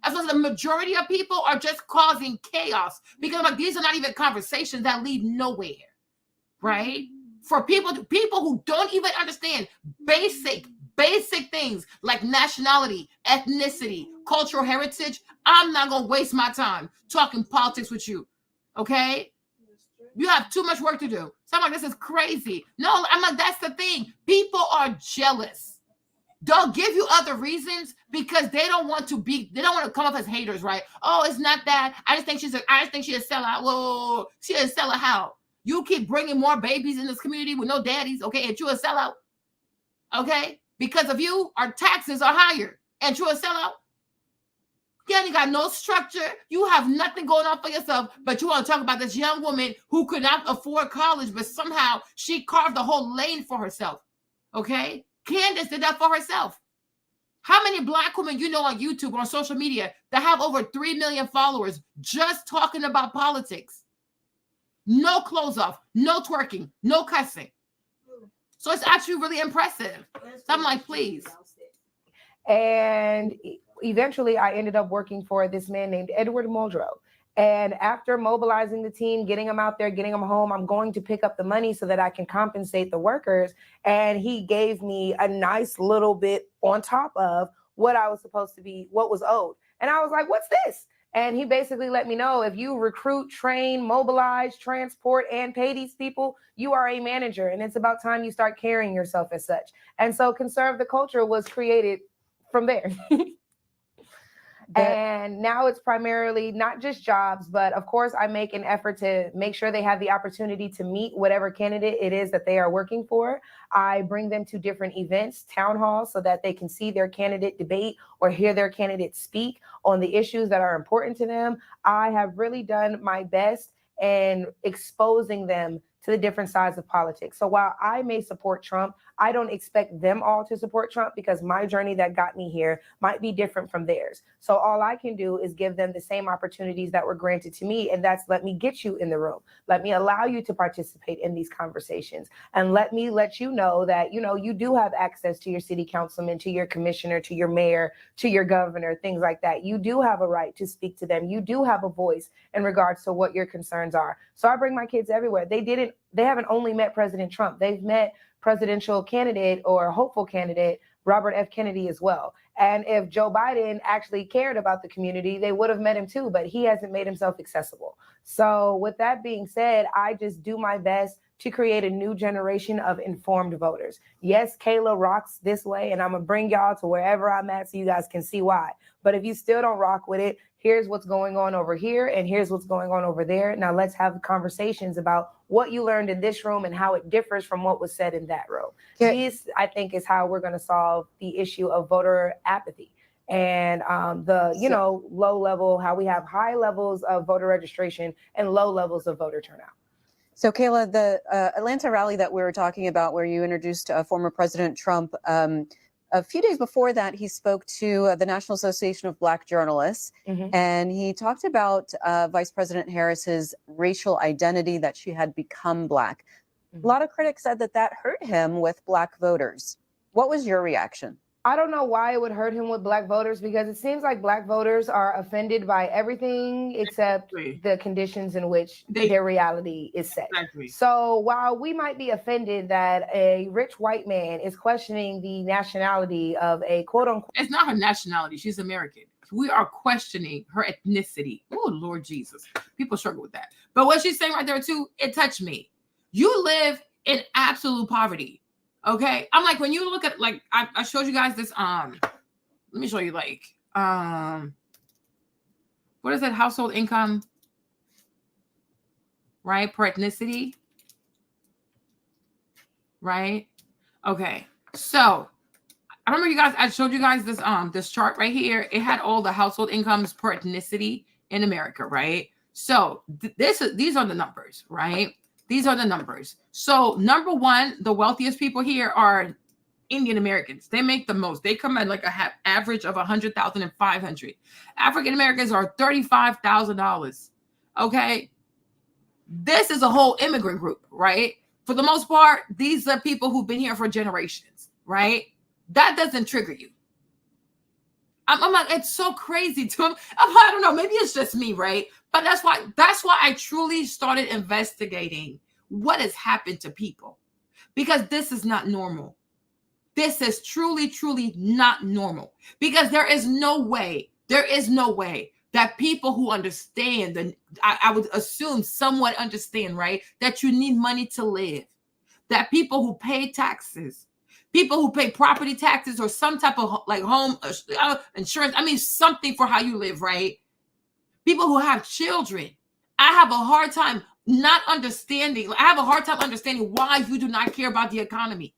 As well as the majority of people are just causing chaos because like, these are not even conversations that lead nowhere, right? For people who don't even understand basic things like nationality, ethnicity, cultural heritage, I'm not going to waste my time talking politics with you, okay? You have too much work to do. So I'm like, this is crazy. No, I'm like, that's the thing. People are jealous. They'll give you other reasons because they don't want to come up as haters, right? Oh, it's not that. I just think she's a sellout. Whoa, she a sellout how? You keep bringing more babies in this community with no daddies, okay? And you a sellout, okay? Because of you, our taxes are higher. And you a sellout. You ain't got no structure. You have nothing going on for yourself, but you want to talk about this young woman who could not afford college, but somehow she carved a whole lane for herself. Okay? Candace did that for herself. How many black women you know on YouTube or on social media that have over 3 million followers just talking about politics? No clothes off, no twerking, no cussing. So it's actually really impressive. So I'm like, please. And eventually I ended up working for this man named Edward Muldrow. And after mobilizing the team, getting them out there, getting them home, I'm going to pick up the money so that I can compensate the workers. And he gave me a nice little bit on top of what I was supposed to be, what was owed. And I was like, what's this? And he basically let me know, if you recruit, train, mobilize, transport, and pay these people, you are a manager. And it's about time you start carrying yourself as such. And so Conserve the Culture was created from there. And now it's primarily not just jobs, but of course I make an effort to make sure they have the opportunity to meet whatever candidate it is that they are working for. I bring them to different events, town halls, so that they can see their candidate debate or hear their candidate speak on the issues that are important to them. I have really done my best in exposing them to the different sides of politics. So while I may support Trump, I don't expect them all to support Trump because my journey that got me here might be different from theirs. So all I can do is give them the same opportunities that were granted to me. And that's let me get you in the room. Let me allow you to participate in these conversations. And let me let you know that, you do have access to your city councilman, to your commissioner, to your mayor, to your governor, things like that. You do have a right to speak to them. You do have a voice in regards to what your concerns are. So I bring my kids everywhere. They haven't only met President Trump. They've met presidential candidate or hopeful candidate Robert F. Kennedy as well. And if Joe Biden actually cared about the community, they would have met him too, but he hasn't made himself accessible. So with that being said, I just do my best to create a new generation of informed voters. Yes, Kayla rocks this way, and I'm gonna bring y'all to wherever I'm at so you guys can see why. But if you still don't rock with it, here's what's going on over here, and here's what's going on over there. Now let's have conversations about what you learned in this room and how it differs from what was said in that room. This, I think, is how we're gonna solve the issue of voter apathy. And low level, how we have high levels of voter registration and low levels of voter turnout. So, Kayla, the Atlanta rally that we were talking about, where you introduced former President Trump, a few days before that, he spoke to the National Association of Black Journalists, and he talked about Vice President Harris's racial identity, that she had become Black. A lot of critics said that hurt him with Black voters. What was your reaction? I don't know why it would hurt him with Black voters, because it seems like Black voters are offended by everything except the conditions in which their reality is set. So while we might be offended that a rich white man is questioning the nationality of a quote unquote. It's not her nationality. She's American. We are questioning her ethnicity. Oh, Lord Jesus. People struggle with that. But what she's saying right there too, it touched me. You live in absolute poverty. Okay, I'm like, when you look at, like, I showed you guys this, let me show you, like, what is that, household income, right, per ethnicity, right? Okay, so I remember you guys, I showed you guys this, this chart right here. It had all the household incomes per ethnicity in America, right? So these are the numbers, right? These are the numbers. So number one, the wealthiest people here are Indian Americans. They make the most. They come at like a average of $100,000 and $500. African Americans are $35,000. Okay. This is a whole immigrant group, right? For the most part, these are people who've been here for generations, right? That doesn't trigger you. I'm like, it's so crazy to him. I don't know. Maybe it's just me, right? But that's why I truly started investigating what has happened to people, because this is not normal. This is truly, truly not normal, because there is no way that people who understand, and I would assume somewhat understand, right, that you need money to live, that people who pay taxes, people who pay property taxes or some type of like home insurance, I mean, something for how you live, right? People who have children, I have a hard time understanding why you do not care about the economy.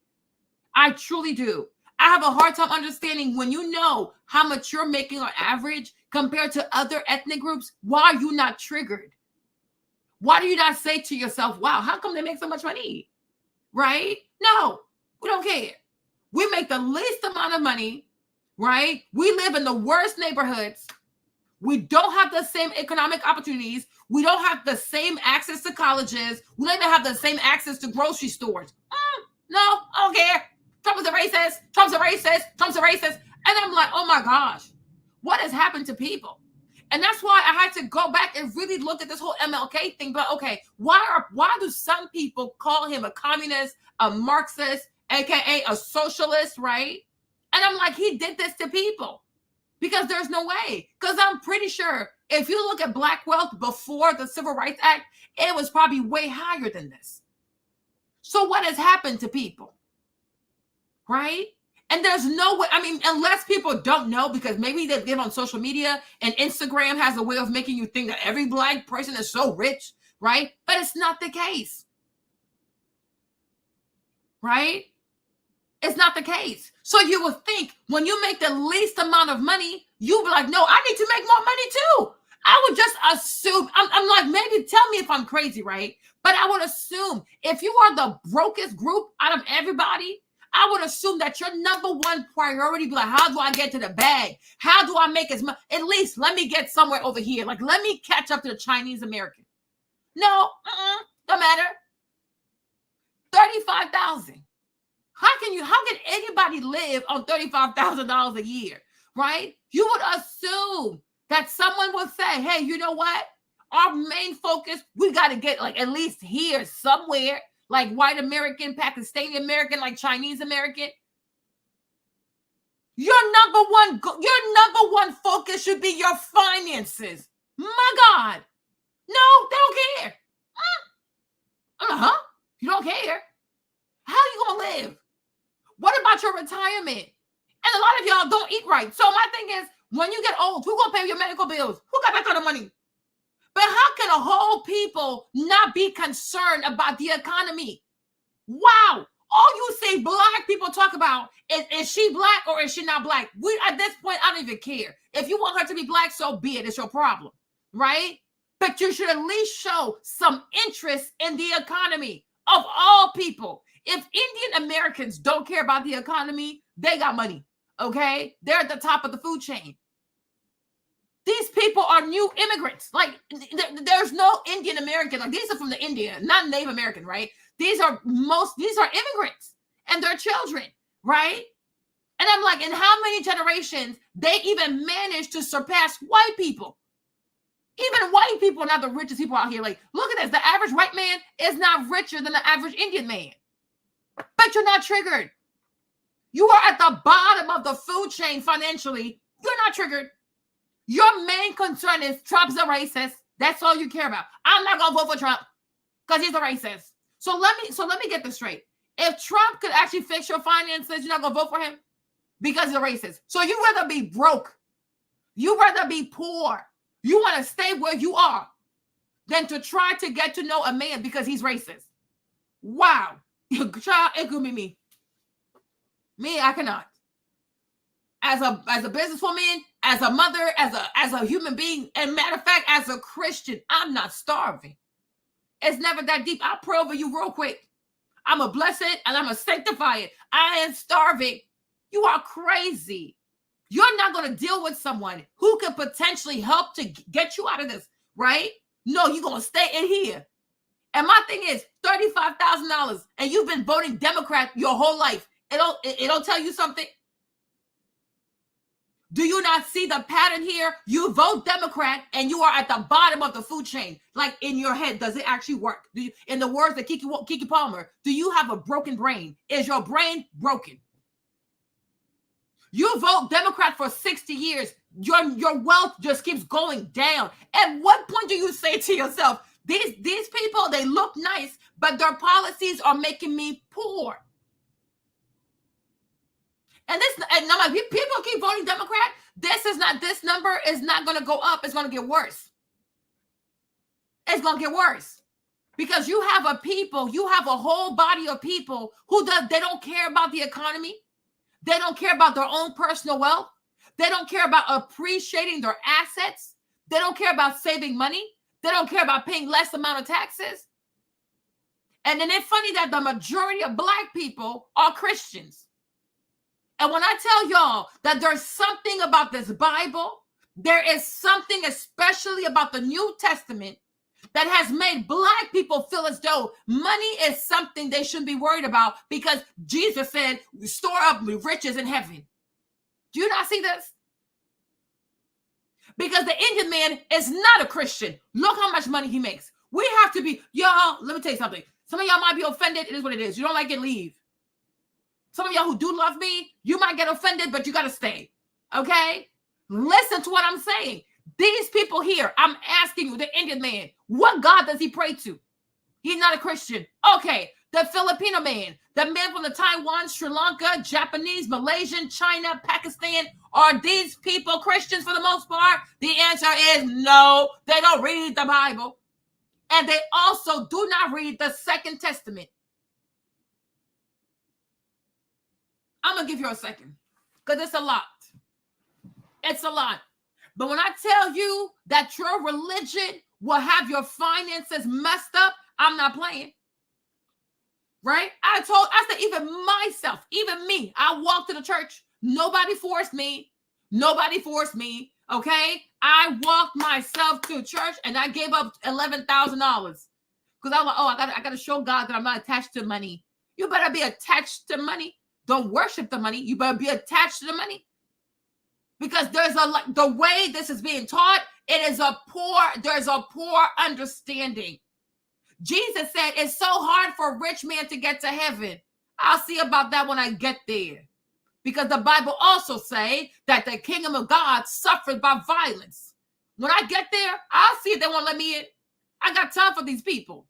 I truly do. I have a hard time understanding, when you know how much you're making on average compared to other ethnic groups, why are you not triggered? Why do you not say to yourself, wow, how come they make so much money? Right? No, we don't care. We make the least amount of money, right? We live in the worst neighborhoods. We don't have the same economic opportunities. We don't have the same access to colleges. We don't even have the same access to grocery stores. No, I don't care. Trump is a racist. Trump's a racist. Trump's a racist. And I'm like, oh my gosh, what has happened to people? And that's why I had to go back and really look at this whole MLK thing. But okay, why do some people call him a communist, a Marxist, aka a socialist, right? And I'm like, he did this to people. Because there's no way. Because I'm pretty sure if you look at Black wealth before the Civil Rights Act, it was probably way higher than this. So what has happened to people? Right? And there's no way, I mean, unless people don't know, because maybe they live on social media and Instagram has a way of making you think that every Black person is so rich, right? But it's not the case, right? It's not the case. So you would think when you make the least amount of money, you'd be like, no, I need to make more money too. I would just assume, I'm like, maybe tell me if I'm crazy, right? But I would assume if you are the brokest group out of everybody, I would assume that your number one priority be like, how do I get to the bag? How do I make as much? At least let me get somewhere over here. Like, let me catch up to the Chinese American. No, don't matter. 35,000. How can anybody live on $35,000 a year, right? You would assume that someone would say, hey, you know what? Our main focus, we got to get like at least here somewhere, like white American, Pakistani American, like Chinese American. Your number one focus should be your finances. My God. No, they don't care. You don't care. How are you going to live? What about your retirement? And a lot of y'all don't eat right. So my thing is, when you get old, who's going to pay your medical bills? Who got that kind of money? But how can a whole people not be concerned about the economy? Wow. All you see Black people talk about is she Black or is she not Black? At this point, I don't even care. If you want her to be Black, so be it. It's your problem, right? But you should at least show some interest in the economy of all people. If Indian Americans don't care about the economy, they got money, okay? They're at the top of the food chain. These people are new immigrants. Like, there's no Indian American. Like, these are from the India, not Native American, right? These are immigrants and their children, right? And I'm like, in how many generations they even managed to surpass white people? Even white people are not the richest people out here. Like, look at this. The average white man is not richer than the average Indian man. But you're not triggered. You are at the bottom of the food chain financially. You're not triggered. Your main concern is Trump's a racist. That's all you care about. I'm not gonna vote for Trump because he's a racist. So let me get this straight. If Trump could actually fix your finances, you're not gonna vote for him because he's a racist. So you rather be broke, you rather be poor, you want to stay where you are than to try to get to know a man because he's racist. Wow. Child, it could be me. Me, I cannot. As a businesswoman, as a mother, as a human being, and matter of fact, as a Christian, I'm not starving. It's never that deep. I'll pray over you real quick. I'm a bless it and I'm a sanctify it. I ain't starving. You are crazy. You're not going to deal with someone who could potentially help to get you out of this, right? No, you're going to stay in here. And my thing is $35,000 and you've been voting Democrat your whole life. It'll tell you something. Do you not see the pattern here? You vote Democrat and you are at the bottom of the food chain. Like, in your head, does it actually work? In the words of Kiki Palmer, do you have a broken brain? Is your brain broken? You vote Democrat for 60 years. Your wealth just keeps going down. At what point do you say to yourself, these people, they look nice, but their policies are making me poor? And I'm like, people keep voting Democrat. This number is not going to go up. It's going to get worse. It's going to get worse because you have a whole body of people they don't care about the economy. They don't care about their own personal wealth. They don't care about appreciating their assets. They don't care about saving money. They don't care about paying less amount of taxes. And then it's funny that the majority of Black people are Christians. And when I tell y'all that there's something about this Bible, there is something especially about the New Testament that has made Black people feel as though money is something they shouldn't be worried about because Jesus said, store up riches in heaven. Do you not see this? Because the Indian man is not a Christian. Look how much money he makes. We have to be, y'all, let me tell you something. Some of y'all might be offended. It is what it is. You don't like it, leave. Some of y'all who do love me, you might get offended, but you got to stay. Okay? Listen to what I'm saying. These people here, I'm asking you, the Indian man, what God does he pray to? He's not a Christian. Okay. The Filipino man, the man from the Taiwan, Sri Lanka, Japanese, Malaysian, China, Pakistan, are these people Christians for the most part? The answer is no. They don't read the Bible. And they also do not read the Second Testament. I'm going to give you a second because it's a lot. It's a lot. But when I tell you that your religion will have your finances messed up, I'm not playing. Right? I said, even myself, even me, I walked to the church. Nobody forced me. Nobody forced me. Okay? I walked myself to church and I gave up $11,000 because I was like, oh, I got to show God that I'm not attached to money. You better be attached to money. Don't worship the money. You better be attached to the money. Because the way this is being taught, there's a poor understanding. Jesus said it's so hard for a rich man to get to heaven. I'll see about that when I get there. Because the Bible also say that the kingdom of God suffered by violence. When I get there, I'll see if they won't let me in. I got time for these people.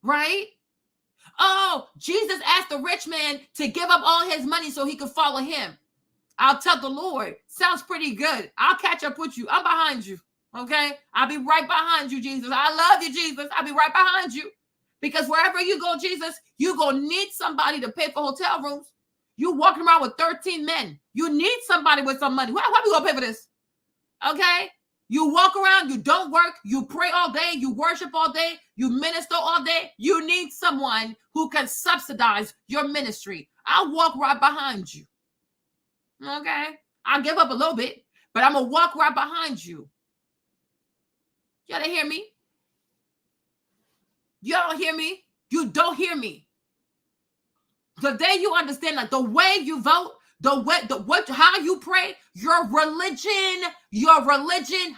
Right? Oh, Jesus asked the rich man to give up all his money so he could follow him. I'll tell the Lord, sounds pretty good. I'll catch up with you. I'm behind you. Okay? I'll be right behind you, Jesus. I love you, Jesus. I'll be right behind you. Because wherever you go, Jesus, you're going to need somebody to pay for hotel rooms. You walking around with 13 men. You need somebody with some money. How are we going to pay for this? Okay? You walk around, you don't work, you pray all day, you worship all day, you minister all day. You need someone who can subsidize your ministry. I'll walk right behind you. Okay? I'll give up a little bit, but I'm going to walk right behind you. Y'all don't hear me? Y'all don't hear me? You don't hear me. The day you understand that the way you vote, how you pray, your religion,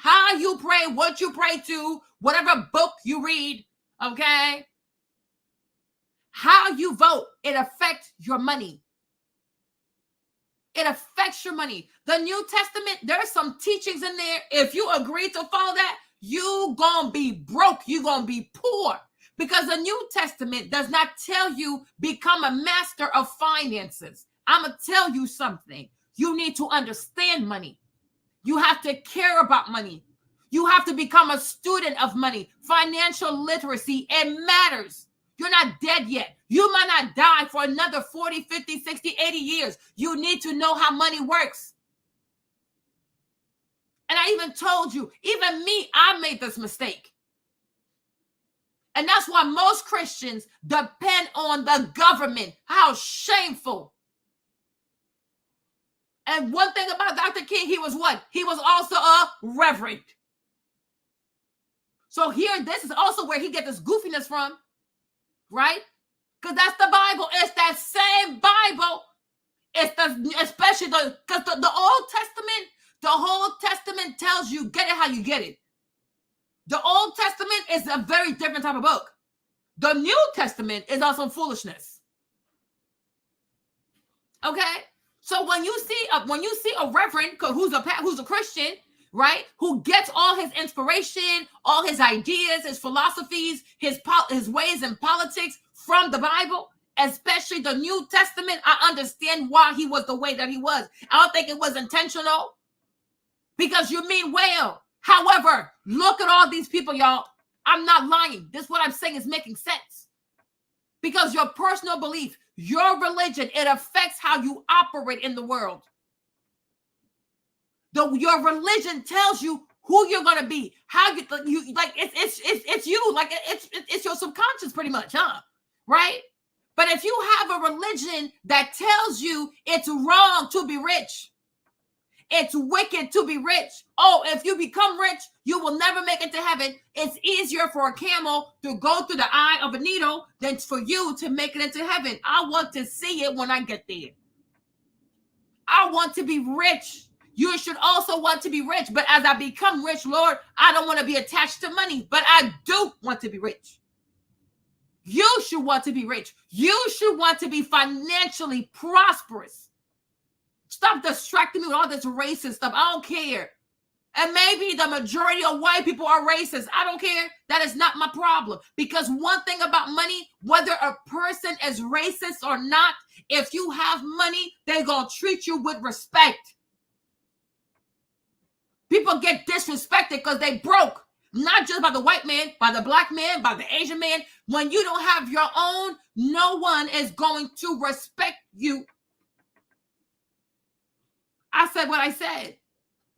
how you pray, what you pray to, whatever book you read, okay? How you vote, it affects your money. It affects your money. The New Testament, there's some teachings in there. If you agree to follow that, you gonna be broke. You gonna be poor. Because the New Testament does not tell you become a master of finances. I'm going to tell you something. You need to understand money. You have to care about money. You have to become a student of money. Financial literacy, it matters. You're not dead yet. You might not die for another 40, 50, 60, 80 years. You need to know how money works. And I even told you, even me, I made this mistake. And that's why most Christians depend on the government. How shameful. And one thing about Dr. King, he was what? He was also a reverend. So here, this is also where he gets this goofiness from, right? Because that's the Bible. It's that same Bible. Especially because the Old Testament, the whole Testament tells you get it how you get it. The Old Testament is a very different type of book. The New Testament is also foolishness. Okay? So when you see a reverend who's a Christian, right, who gets all his inspiration, all his ideas, his philosophies, his ways in politics from the Bible, especially the New Testament, I understand why he was the way that he was. I don't think it was intentional because you mean well. However, look at all these people, y'all. I'm not lying. This what I'm saying is making sense. Because your personal belief, your religion, it affects how you operate in the world. Your religion tells you who you're gonna be, how you like. It's you, like it's your subconscious, pretty much, huh? Right? But if you have a religion that tells you it's wrong to be rich, it's wicked to be rich. Oh, if you become rich, you will never make it to heaven. It's easier for a camel to go through the eye of a needle than for you to make it into heaven. I want to see it when I get there. I want to be rich. You should also want to be rich. But as I become rich, Lord, I don't want to be attached to money, but I do want to be rich. You should want to be rich. You should want to be financially prosperous. Stop distracting me with all this racist stuff. I don't care. And maybe the majority of white people are racist. I don't care. That is not my problem. Because one thing about money, whether a person is racist or not, if you have money, they're going to treat you with respect. People get disrespected because they broke. Not just by the white man, by the black man, by the Asian man. When you don't have your own, no one is going to respect you. I said what I said.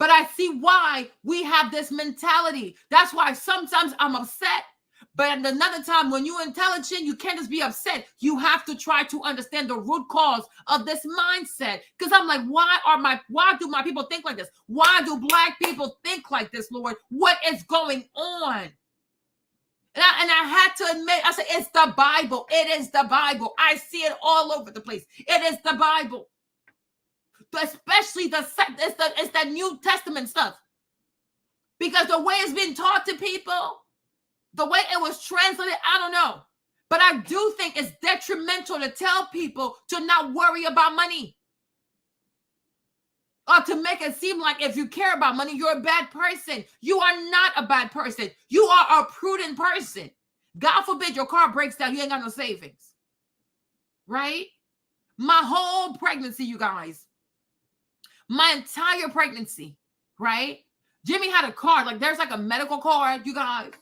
But I see why we have this mentality. That's why sometimes I'm upset. But at another time, when you're intelligent, you can't just be upset. You have to try to understand the root cause of this mindset. Because I'm like, why do my people think like this? Why do black people think like this, Lord? What is going on? And I had to admit, I said, it's the Bible. It is the Bible. I see it all over the place. It is the Bible. Especially it's the New Testament stuff. Because the way it's been taught to people, the way it was translated, I don't know. But I do think it's detrimental to tell people to not worry about money. Or to make it seem like if you care about money, you're a bad person. You are not a bad person. You are a prudent person. God forbid your car breaks down, you ain't got no savings. Right? My whole pregnancy, you guys. My entire pregnancy, right? Jimmy had a card, like there's like a medical card, you guys.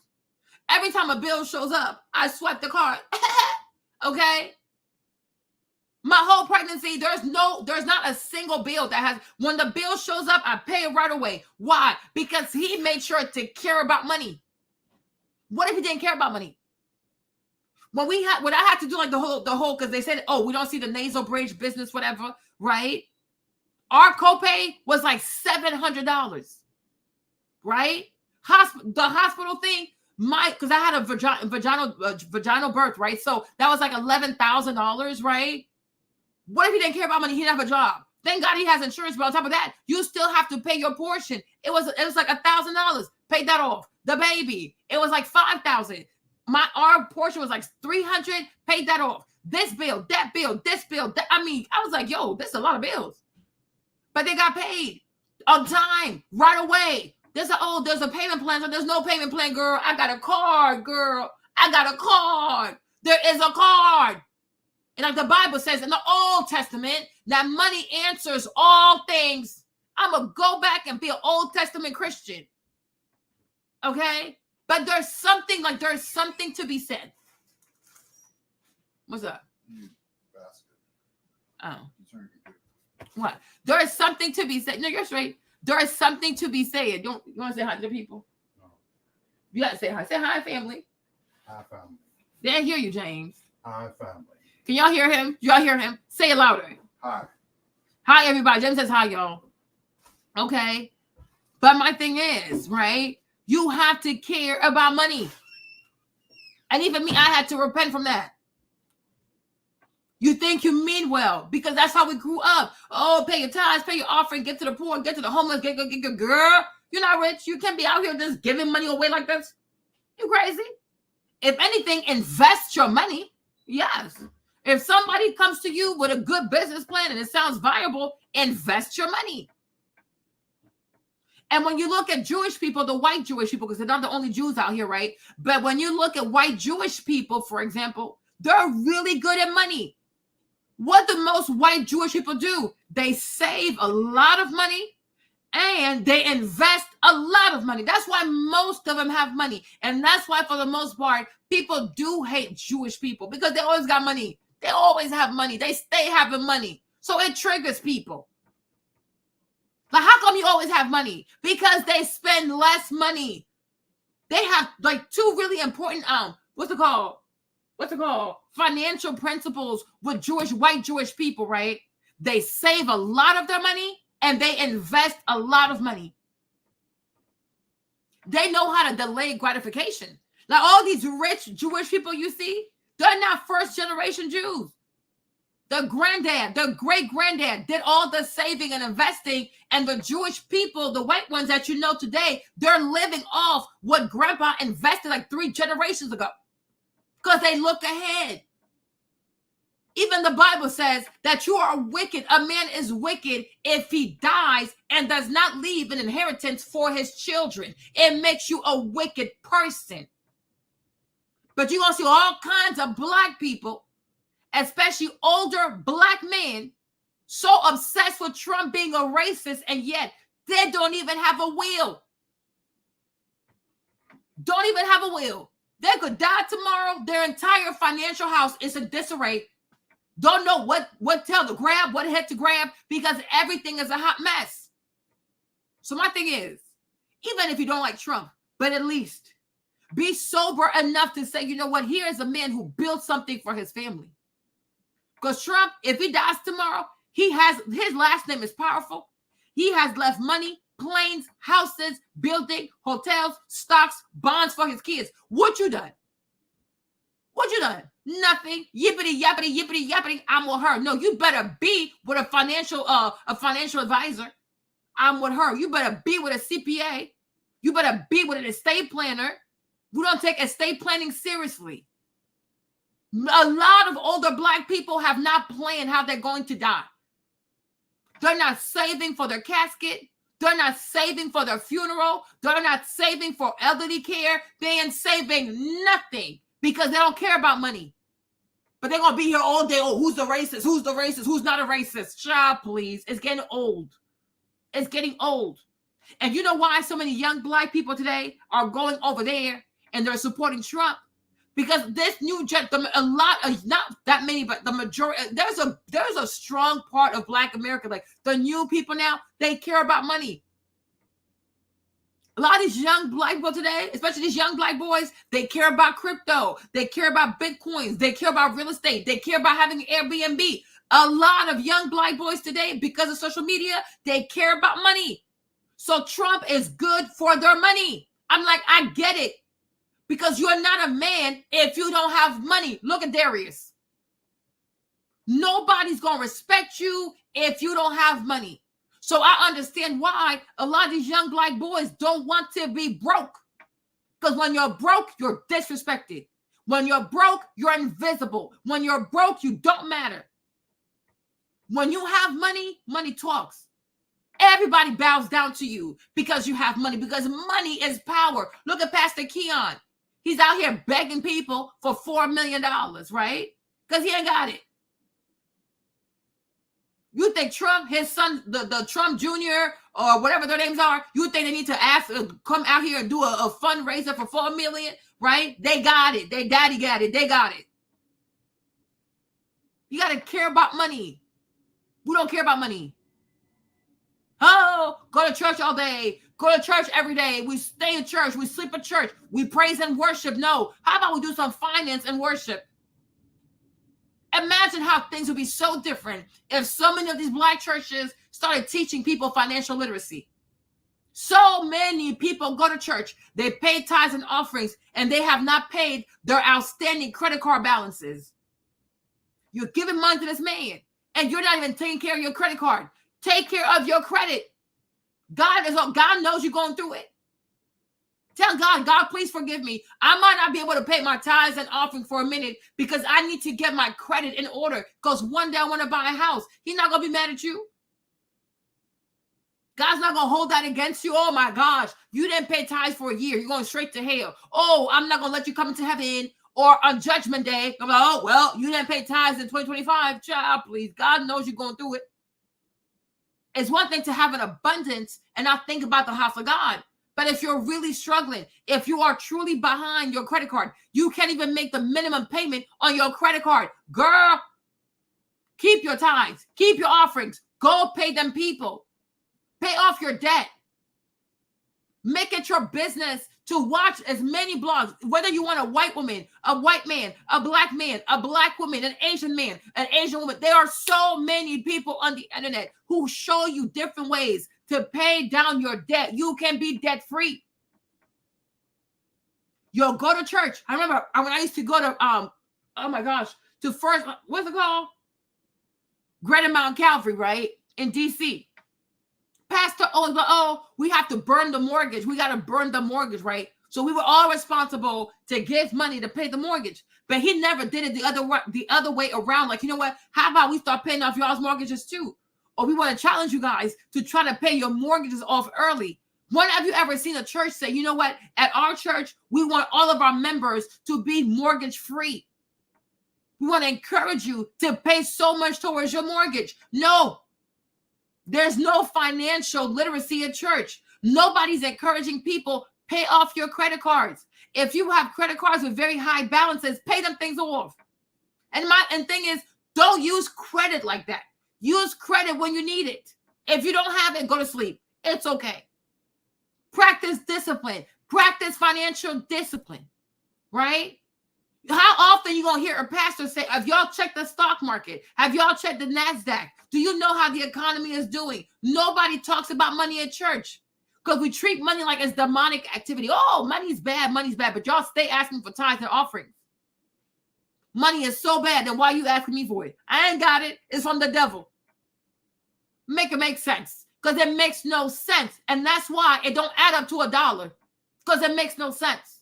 Every time a bill shows up, I swipe the card. Okay? My whole pregnancy, there's not a single bill that has, when the bill shows up, I pay it right away. Why? Because he made sure to care about money. What if he didn't care about money? When I had to do like the whole, because they said, oh, we don't see the nasal bridge business, whatever, right? Our copay was like $700, right? The hospital thing, because I had a vaginal birth, right? So that was like $11,000, right? What if he didn't care about money? He didn't have a job. Thank God he has insurance, but on top of that, you still have to pay your portion. It was like $1,000. Paid that off. The baby, it was like $5,000. Our portion was like $300. Paid that off. This bill, that bill, this bill. I mean, I was like, yo, this is a lot of bills. But they got paid on time, right away. There's a payment plan. So there's no payment plan, girl. I got a card, girl. I got a card. There is a card. And like the Bible says in the Old Testament, that money answers all things. I'm going to go back and be an Old Testament Christian. Okay? But there's something to be said. What's up? Oh. What? There is something to be said. No, you're straight. There is something to be said. You want to say hi to the people? No. You got to say hi. Say hi, family. Hi, family. They didn't hear you, James. Hi, family. Can y'all hear him? Y'all hear him? Say it louder. Hi. Hi, everybody. James says hi, y'all. Okay. But my thing is, right? You have to care about money. And even me, I had to repent from that. You think you mean well because that's how we grew up. Oh, pay your tithes, pay your offering, get to the poor, get to the homeless, get girl. You're not rich. You can't be out here just giving money away like this. You crazy? If anything, invest your money. Yes. If somebody comes to you with a good business plan and it sounds viable, invest your money. And when you look at Jewish people, the white Jewish people, because they're not the only Jews out here, right? But when you look at white Jewish people, for example, they're really good at money. What do most white Jewish people do? They save a lot of money and they invest a lot of money. That's why most of them have money. And that's why, for the most part, people do hate Jewish people because they always got money. They always have money. They stay having money. So it triggers people. Like, how come you always have money? Because they spend less money. They have like two really important, what's it called? Financial principles with white Jewish people, right? They save a lot of their money and they invest a lot of money. They know how to delay gratification. Like all these rich Jewish people you see, they're not first generation Jews. The granddad, the great granddad did all the saving and investing, and the Jewish people, the white ones that you know today, they're living off what grandpa invested like 3 generations ago because they look ahead. Even the Bible says that you are wicked. A man is wicked if he dies and does not leave an inheritance for his children. It makes you a wicked person. But you're going to see all kinds of black people, especially older black men, so obsessed with Trump being a racist, and yet they don't even have a will. Don't even have a will. They could die tomorrow. Their entire financial house is in disarray. Don't know what tail to grab, what head to grab, because everything is a hot mess. So my thing is, even if you don't like Trump, but at least be sober enough to say, you know what, here is a man who built something for his family. Because Trump, if he dies tomorrow, his last name is powerful. He has left money, planes, houses, building, hotels, stocks, bonds for his kids. What you done? What you done? Nothing. Yippity yappity yippity yappity. I'm with her. No, you better be with a financial advisor. I'm with her. You better be with a CPA. You better be with an estate planner. We don't take estate planning seriously. A lot of older black people have not planned how they're going to die. They're not saving for their casket. They're not saving for their funeral. They're not saving for elderly care. They ain't saving nothing because they don't care about money. But they're going to be here all day. Oh, who's the racist? Who's the racist? Who's not a racist? Child, please. It's getting old. It's getting old. And you know why so many young black people today are going over there and they're supporting Trump? Because this new not that many, but the majority, there's a strong part of Black America, like the new people now, they care about money. A lot of these young black people today, especially these young black boys, they care about crypto. They care about Bitcoins. They care about real estate. They care about having Airbnb. A lot of young black boys today, because of social media, they care about money. So Trump is good for their money. I'm like, I get it. Because you're not a man if you don't have money. Look at Darius. Nobody's going to respect you if you don't have money. So I understand why a lot of these young black boys don't want to be broke. Because when you're broke, you're disrespected. When you're broke, you're invisible. When you're broke, you don't matter. When you have money, money talks. Everybody bows down to you because you have money, because money is power. Look at Pastor Keion. He's out here begging people for $4 million, right? Because he ain't got it. You think Trump, his son, the Trump Jr. or whatever their names are, you think they need to come out here and do a fundraiser for $4 million, right? They got it. They daddy got it. They got it. You got to care about money. We don't care about money. Oh, go to church all day. Go to church every day. We stay in church. We sleep in church. We praise and worship. No. How about we do some finance and worship? Imagine how things would be so different if so many of these black churches started teaching people financial literacy. So many people go to church. They pay tithes and offerings, and they have not paid their outstanding credit card balances. You're giving money to this man, and you're not even taking care of your credit card. Take care of your credit. God knows you're going through it. Tell God, God, please forgive me. I might not be able to pay my tithes and offering for a minute because I need to get my credit in order because one day I want to buy a house. He's not going to be mad at you. God's not going to hold that against you. Oh my gosh, you didn't pay tithes for a year. You're going straight to hell. Oh, I'm not going to let you come into heaven. Or on Judgment Day, I'm like, oh, well, you didn't pay tithes in 2025. Child, please. God knows you're going through it. It's one thing to have an abundance and not think about the house of God. But if you're really struggling, if you are truly behind your credit card, you can't even make the minimum payment on your credit card. Girl, keep your tithes, keep your offerings, go pay them people. Pay off your debt. Make it your business to watch as many blogs, whether you want a white woman, a white man, a black woman, an Asian man, an Asian woman. There are so many people on the internet who show you different ways to pay down your debt. You can be debt free. You'll go to church. I remember when I used to go to, to first, what's it called? Greater Mount Calvary, right? In DC. Pastor always like, oh, we have to burn the mortgage. We got to burn the mortgage, right? So we were all responsible to give money to pay the mortgage. But he never did it the other way around. Like, you know what? How about we start paying off y'all's mortgages too? Or we want to challenge you guys to try to pay your mortgages off early. When have you ever seen a church say, you know what? At our church, we want all of our members to be mortgage free. We want to encourage you to pay so much towards your mortgage. No, there's no financial literacy at church. Nobody's encouraging people, pay off your credit cards. If you have credit cards with very high balances, pay them things off. And thing is, don't use credit like that. Use credit when you need it. If you don't have it, go to sleep. It's okay. Practice discipline. Practice financial discipline, right? How often you going to hear a pastor say, have y'all checked the stock market? Have y'all checked the NASDAQ? Do you know how the economy is doing? Nobody talks about money at church because we treat money like it's demonic activity. Oh, money's bad, but y'all stay asking for tithes and offerings. Money is so bad, then why are you asking me for it? I ain't got it. It's from the devil. Make it make sense, because it makes no sense. And that's why it don't add up to $1, because it makes no sense.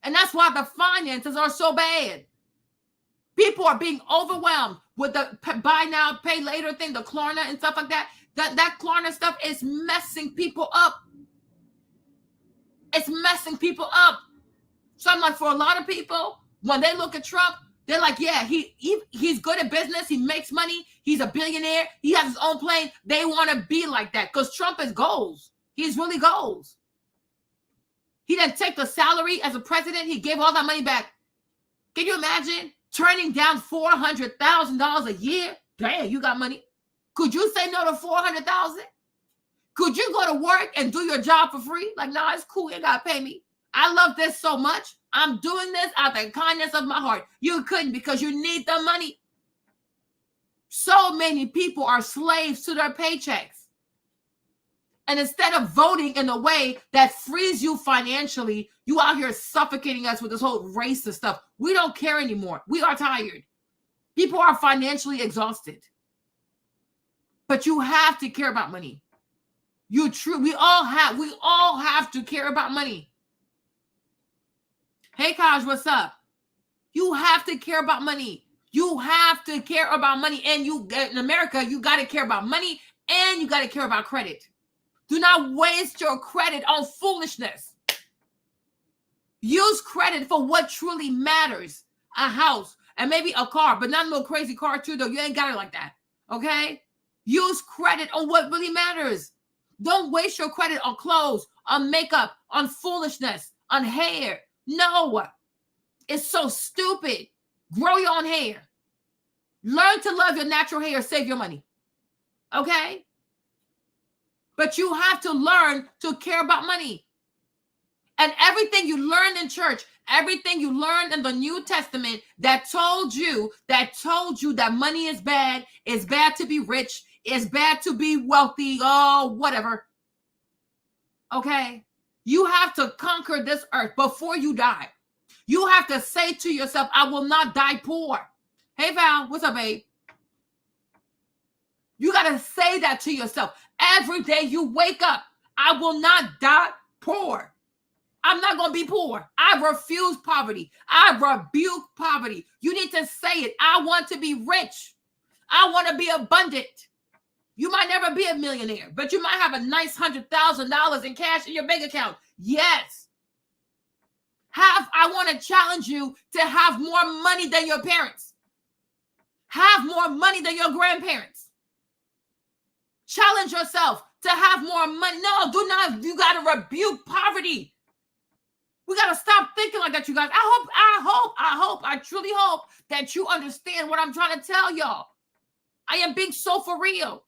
And that's why the finances are so bad. People are being overwhelmed with the buy now, pay later thing, the Klarna and stuff like that. That Klarna stuff is messing people up. It's messing people up. So I'm like, for a lot of people, when they look at Trump, they're like, yeah, he's good at business. He makes money. He's a billionaire. He has his own plane. They want to be like that because Trump is goals. He's really goals. He didn't take the salary as a president. He gave all that money back. Can you imagine turning down $400,000 a year? Damn, you got money. Could you say no to $400,000? Could you go to work and do your job for free? Like, nah, it's cool. You got to pay me. I love this so much. I'm doing this out of the kindness of my heart. You couldn't because you need the money. So many people are slaves to their paychecks. And instead of voting in a way that frees you financially, you out here suffocating us with this whole racist stuff. We don't care anymore. We are tired. People are financially exhausted. But you have to care about money. We all have to care about money. Hey, Kaj, what's up? You have to care about money. You have to care about money. And in America, you got to care about money and you got to care about credit. Do not waste your credit on foolishness. Use credit for what truly matters. A house and maybe a car, but not no crazy car too, though. You ain't got it like that, okay? Use credit on what really matters. Don't waste your credit on clothes, on makeup, on foolishness, on hair. No, it's so stupid. Grow your own hair. Learn to love your natural hair. Save your money, okay? But you have to learn to care about money. And everything you learned in church, everything you learned in the New Testament that told you that money is bad, it's bad to be rich, it's bad to be wealthy, oh, whatever. Okay? You have to conquer this earth before you die. You have to say to yourself, I will not die poor. Hey, Val, what's up, babe? You got to say that to yourself. Every day you wake up, I will not die poor. I'm not going to be poor. I refuse poverty. I rebuke poverty. You need to say it. I want to be rich. I want to be abundant. You might never be a millionaire, but you might have a nice $100,000 in cash in your bank account. Yes. I want to challenge you to have more money than your parents. Have more money than your grandparents. Challenge yourself to have more money. No, do not. You got to rebuke poverty. We got to stop thinking like that, you guys. I truly hope that you understand what I'm trying to tell y'all. I am being so for real.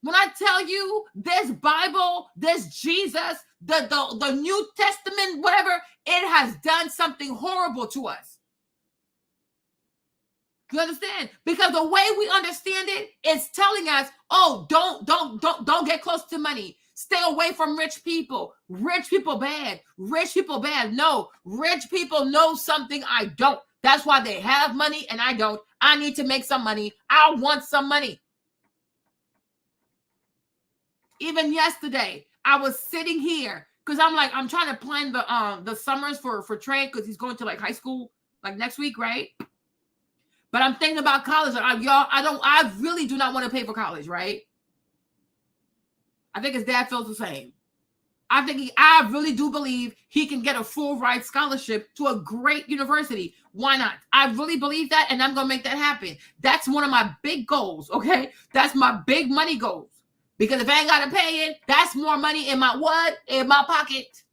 When I tell you this Bible, this Jesus, the New Testament, whatever, it has done something horrible to us. You understand? Because the way we understand it is telling us, oh, don't get close to money. Stay away from rich people. Rich people bad. Rich people bad. No, rich people know something I don't. That's why they have money and I don't. I need to make some money. I want some money. Even yesterday, I was sitting here because I'm trying to plan the summers for Trey because he's going to like high school, like next week, right? But I'm thinking about college. Like, I really do not want to pay for college, right? I think his dad feels the same. I really do believe he can get a full ride scholarship to a great university. Why not? I really believe that, and I'm going to make that happen. That's one of my big goals, okay? That's my big money goals. Because if I ain't got to pay it, that's more money in my what? In my pocket.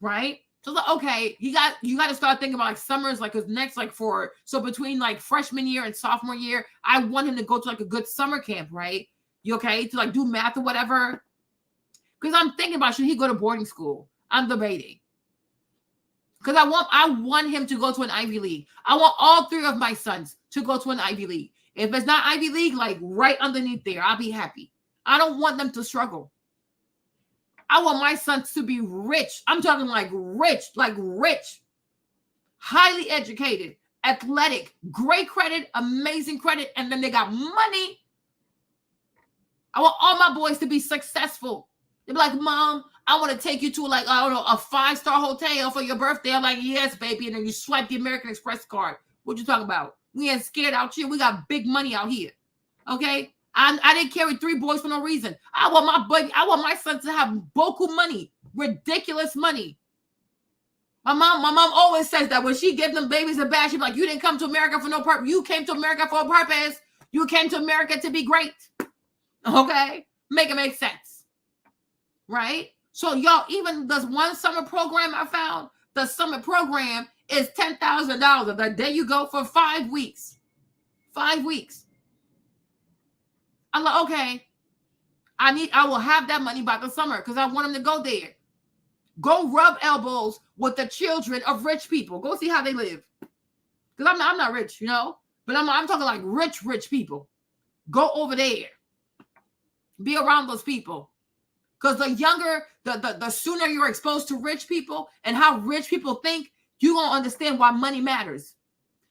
Right? So, okay, you got to start thinking about like summers, like, because next, like, so between like freshman year and sophomore year, I want him to go to like a good summer camp, right? You okay? To like do math or whatever. Because I'm thinking about, should he go to boarding school? I'm debating. Because I want him to go to an Ivy League. I want all three of my sons to go to an Ivy League. If it's not Ivy League, like right underneath there, I'll be happy. I don't want them to struggle. I want my sons to be rich. I'm talking like rich, highly educated, athletic, great credit, amazing credit, and then they got money. I want all my boys to be successful. They're like, Mom, I want to take you to like, I don't know, a 5-star hotel for your birthday. I'm like, yes, baby. And then you swipe the American Express card. What you talking about? We ain't scared out here. We got big money out here. Okay? I didn't carry 3 boys for no reason. I want my son to have boku money, ridiculous money. My mom always says that when she gives them babies a bath, she's like, you didn't come to America for no purpose. You came to America for a purpose. You came to America to be great. Okay? Make it make sense. Right? So y'all, even this one summer program I found, the summer program is $10,000. The day you go for 5 weeks. 5 weeks. I'm like, okay, I will have that money by the summer because I want them to go there. Go rub elbows with the children of rich people. Go see how they live. Because I'm not rich, you know, but I'm talking like rich people. Go over there. Be around those people. Because the younger, the sooner you're exposed to rich people and how rich people think, you're going to understand why money matters.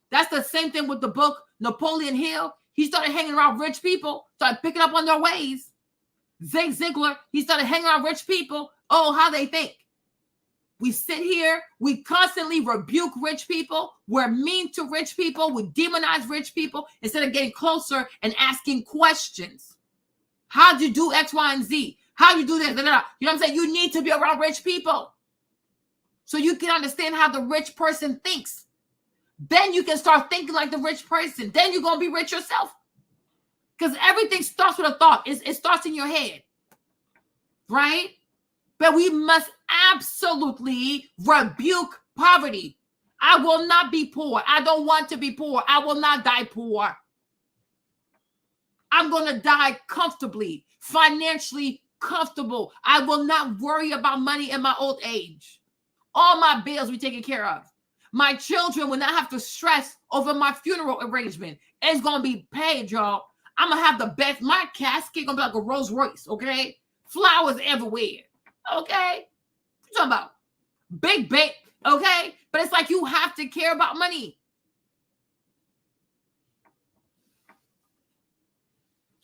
That's the same thing with the book, Napoleon Hill. He started hanging around rich people, started picking up on their ways. Zig Ziglar, he started hanging around rich people. Oh, how they think. We sit here, we constantly rebuke rich people. We're mean to rich people. We demonize rich people instead of getting closer and asking questions. How'd you do X, Y, and Z? How you do this? You know what I'm saying? You need to be around rich people so you can understand how the rich person thinks. Then you can start thinking like the rich person. Then you're going to be rich yourself. Because everything starts with a thought. It starts in your head. Right? But we must absolutely rebuke poverty. I will not be poor. I don't want to be poor. I will not die poor. I'm going to die comfortably, financially comfortable. I will not worry about money in my old age. All my bills will be taken care of. My children will not have to stress over my funeral arrangement. It's going to be paid, y'all. I'm going to have the best. My casket going to be like a Rolls Royce, okay? Flowers everywhere, okay? What you talking about? Big, okay? But it's like you have to care about money.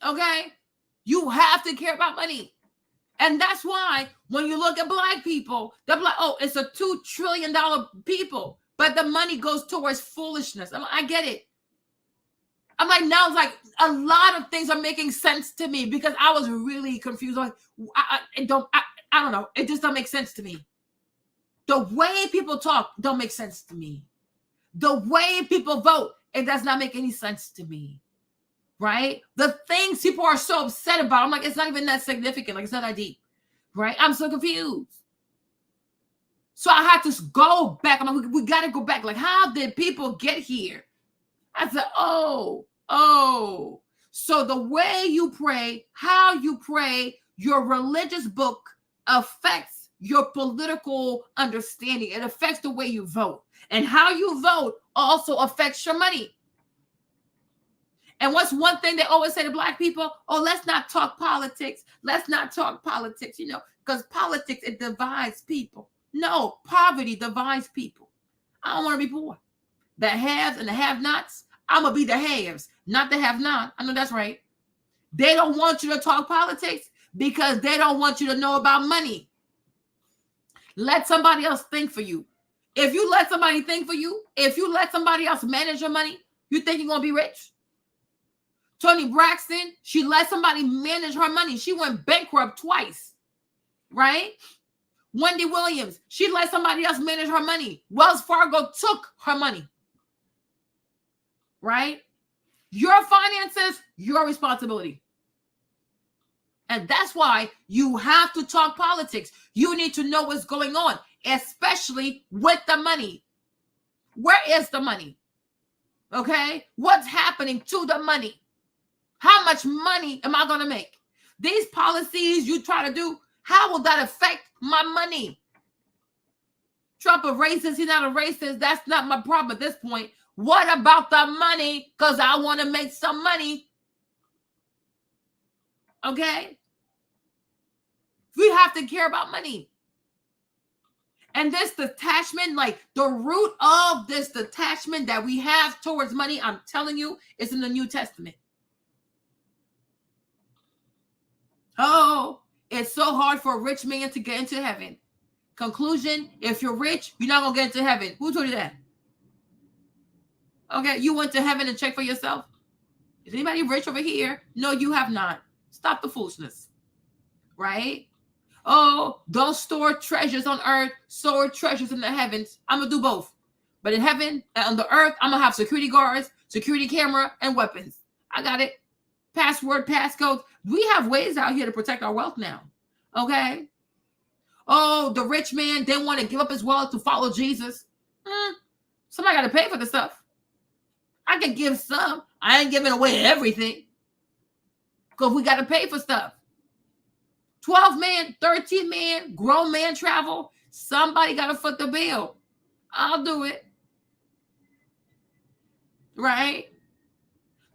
Okay? You have to care about money. And that's why when you look at Black people, they're like, oh, it's a $2 trillion people. But the money goes towards foolishness. I get it. I'm like, now it's like a lot of things are making sense to me because I was really confused. Like, I don't know. It just don't make sense to me. The way people talk don't make sense to me. The way people vote, it does not make any sense to me. Right? The things people are so upset about, I'm like, it's not even that significant. Like, it's not that deep. Right? I'm so confused. So I had to go back. I'm like, we got to go back. Like, how did people get here? I said, oh. So the way you pray, how you pray, your religious book affects your political understanding. It affects the way you vote. And how you vote also affects your money. And what's one thing they always say to Black people? Oh, let's not talk politics. Let's not talk politics, because politics, it divides people. No, poverty divides people. I don't want to be poor. The haves and the have-nots, I'm going to be the haves, not the have-not. I know that's right. They don't want you to talk politics because they don't want you to know about money. Let somebody else think for you. If you let somebody think for you, if you let somebody else manage your money, you think you're going to be rich? Toni Braxton, she let somebody manage her money. She went bankrupt twice, right? Wendy Williams, she let somebody else manage her money. Wells Fargo took her money, right? Your finances, your responsibility. And that's why you have to talk politics. You need to know what's going on, especially with the money. Where is the money? Okay? What's happening to the money? How much money am I going to make? These policies you try to do, how will that affect my money? Trump a racist, he's not a racist. That's not my problem at this point. What about the money? Because I want to make some money. Okay? We have to care about money. And this detachment, like the root of this detachment that we have towards money, I'm telling you, is in the New Testament. Oh, it's so hard for a rich man to get into heaven. Conclusion, if you're rich, you're not going to get into heaven. Who told you that? Okay, you went to heaven and checked for yourself? Is anybody rich over here? No, you have not. Stop the foolishness. Right? Oh, don't store treasures on earth, store treasures in the heavens. I'm going to do both. But in heaven, on the earth, I'm going to have security guards, security camera, and weapons. I got it. Password, passcode. We have ways out here to protect our wealth now. Okay? Oh, the rich man didn't want to give up his wealth to follow Jesus. Somebody got to pay for the stuff. I can give some. I ain't giving away everything. Because we got to pay for stuff. 12 man, 13 man, grown man travel. Somebody got to foot the bill. I'll do it. Right?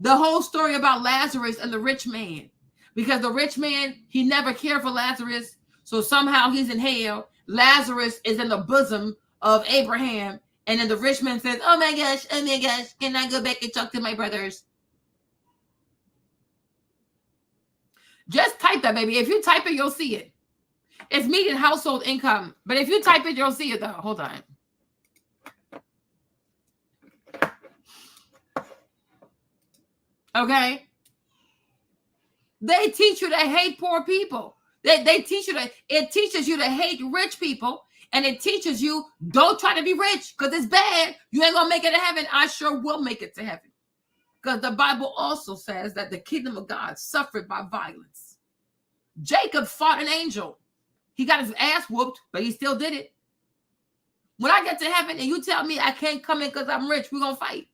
The whole story about Lazarus and the rich man. Because the rich man, he never cared for Lazarus. So somehow he's in hell. Lazarus is in the bosom of Abraham. And then the rich man says, oh my gosh, can I go back and talk to my brothers? Just type that, baby. If you type it, you'll see it. It's median household income. But if you type it, you'll see it, though. Hold on. Okay? They teach you to hate poor people. They teach you that it teaches you to hate rich people. And it teaches you, don't try to be rich because it's bad. You ain't going to make it to heaven. I sure will make it to heaven. Because the Bible also says that the kingdom of God suffered by violence. Jacob fought an angel. He got his ass whooped, but he still did it. When I get to heaven and you tell me I can't come in because I'm rich, we're going to fight.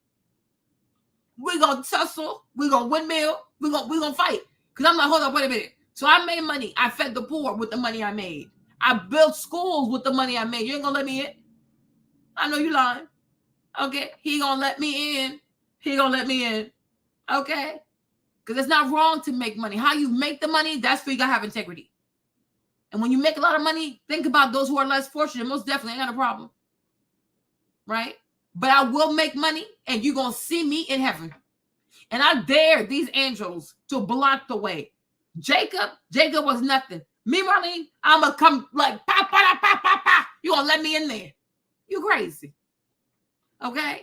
We're going to tussle. We're going to windmill. We're going to fight. Because I'm like, hold up, wait a minute. So I made money. I fed the poor with the money I made. I built schools with the money I made. You ain't going to let me in. I know you lying. Okay. He going to let me in. He going to let me in. Okay. Because it's not wrong to make money. How you make the money, that's where you got to have integrity. And when you make a lot of money, think about those who are less fortunate. Most definitely ain't got a problem. Right? But I will make money and you're going to see me in heaven. And I dare these angels to block the way. Jacob was nothing. Me, Marlene, I'm going to come like, pa, pa, pa, pa, pa. You're going to let me in there. You crazy. Okay?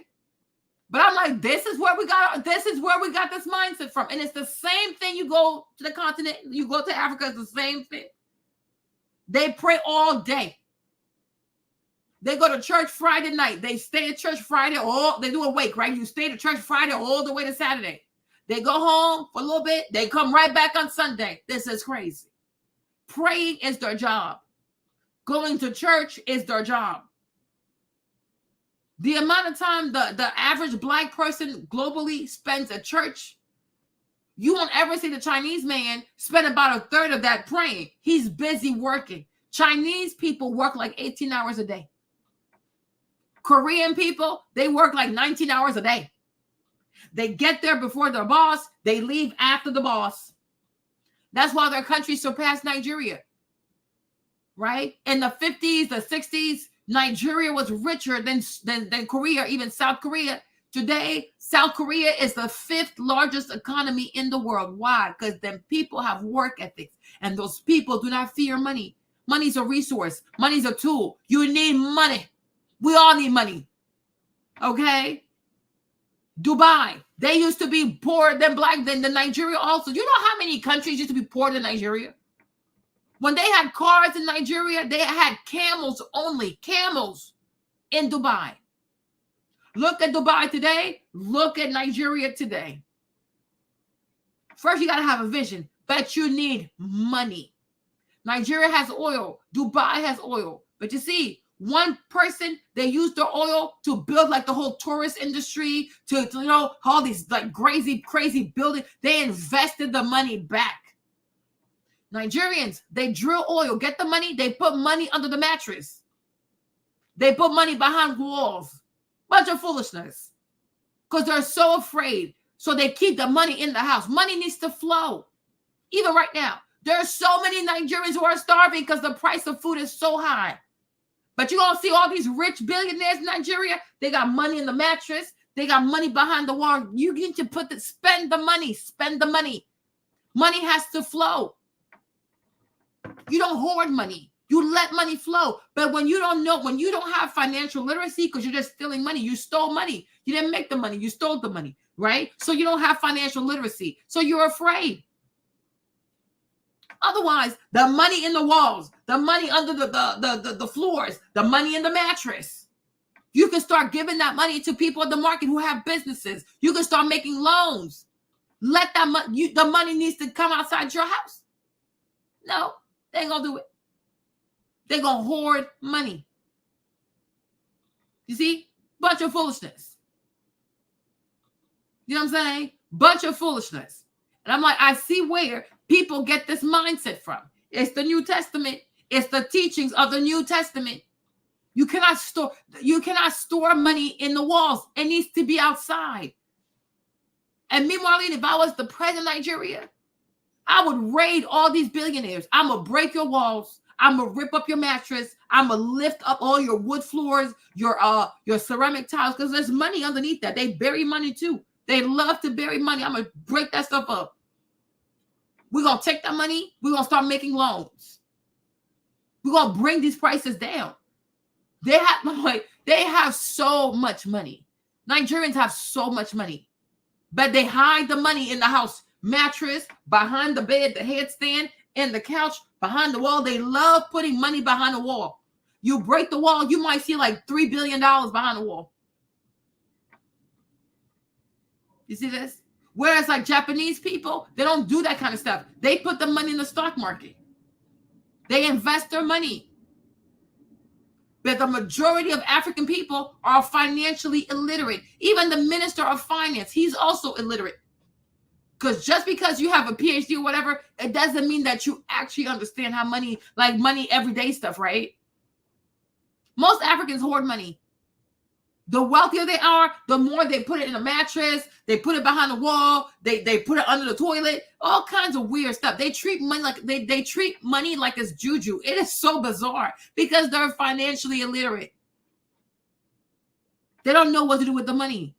But I'm like, this is where we got this mindset from. And it's the same thing. You go to the continent, you go to Africa, it's the same thing. They pray all day. They go to church Friday night. They stay at church Friday, they do a wake, right? You stay at church Friday all the way to Saturday. They go home for a little bit. They come right back on Sunday. This is crazy. Praying is their job. Going to church is their job. The amount of time the average Black person globally spends at church, you won't ever see the Chinese man spend about a third of that praying. He's busy working. Chinese people work like 18 hours a day. Korean people, they work like 19 hours a day. They get there before their boss. They leave after the boss. That's why their country surpassed Nigeria. Right? In the 50s, the 60s, Nigeria was richer than Korea, even South Korea. Today, South Korea is the 5th largest economy in the world. Why? Because then people have work ethics. And those people do not fear money. Money's a resource. Money's a tool. You need money. We all need money. Okay? Dubai. They used to be poorer than than Nigeria also. You know how many countries used to be poorer than Nigeria? When they had cars in Nigeria, they had camels only. Camels in Dubai. Look at Dubai today. Look at Nigeria today. First, you got to have a vision, but you need money. Nigeria has oil. Dubai has oil. But you see, one person, they use their oil to build like the whole tourist industry, to you know, all these like crazy buildings. They invested the money back. Nigerians, they drill oil, get the money, they put money under the mattress. They put money behind walls. Bunch of foolishness. Because they're so afraid. So they keep the money in the house. Money needs to flow. Even right now, there are so many Nigerians who are starving because the price of food is so high. But you're going to see all these rich billionaires in Nigeria. They got money in the mattress. They got money behind the wall. You need to spend the money. Spend the money. Money has to flow. You don't hoard money. You let money flow. But when you don't have financial literacy because you're just stealing money, you stole money. You didn't make the money. You stole the money, right? So you don't have financial literacy. So you're afraid. Otherwise, the money in the walls, the money under the floors, the money in the mattress. You can start giving that money to people in the market who have businesses. You can start making loans. Let that money, the money needs to come outside your house. No, they ain't gonna do it. They're gonna hoard money. You see? Bunch of foolishness. You know what I'm saying? Bunch of foolishness. And I'm like, I see where people get this mindset from. It's the New Testament. It's the teachings of the New Testament. You cannot store money in the walls. It needs to be outside. And meanwhile, if I was the president of Nigeria, I would raid all these billionaires. I'm going to break your walls. I'm going to rip up your mattress. I'm going to lift up all your wood floors, your ceramic tiles, because there's money underneath that. They bury money too. They love to bury money. I'm going to break that stuff up. We're going to take that money. We're going to start making loans. We're going to bring these prices down. They have so much money. Nigerians have so much money. But they hide the money in the house. Mattress, behind the bed, the headstand, in the couch, behind the wall. They love putting money behind the wall. You break the wall, you might see like $3 billion behind the wall. You see this? Whereas like Japanese people, they don't do that kind of stuff. They put the money in the stock market. They invest their money. But the majority of African people are financially illiterate. Even the minister of finance, he's also illiterate. Because just because you have a PhD or whatever, it doesn't mean that you actually understand how money, like money, everyday stuff, right? Most Africans hoard money. The wealthier they are, the more they put it in a mattress, they put it behind the wall, they put it under the toilet, all kinds of weird stuff. They treat money like they treat money like it's juju. It is so bizarre because they're financially illiterate. They don't know what to do with the money.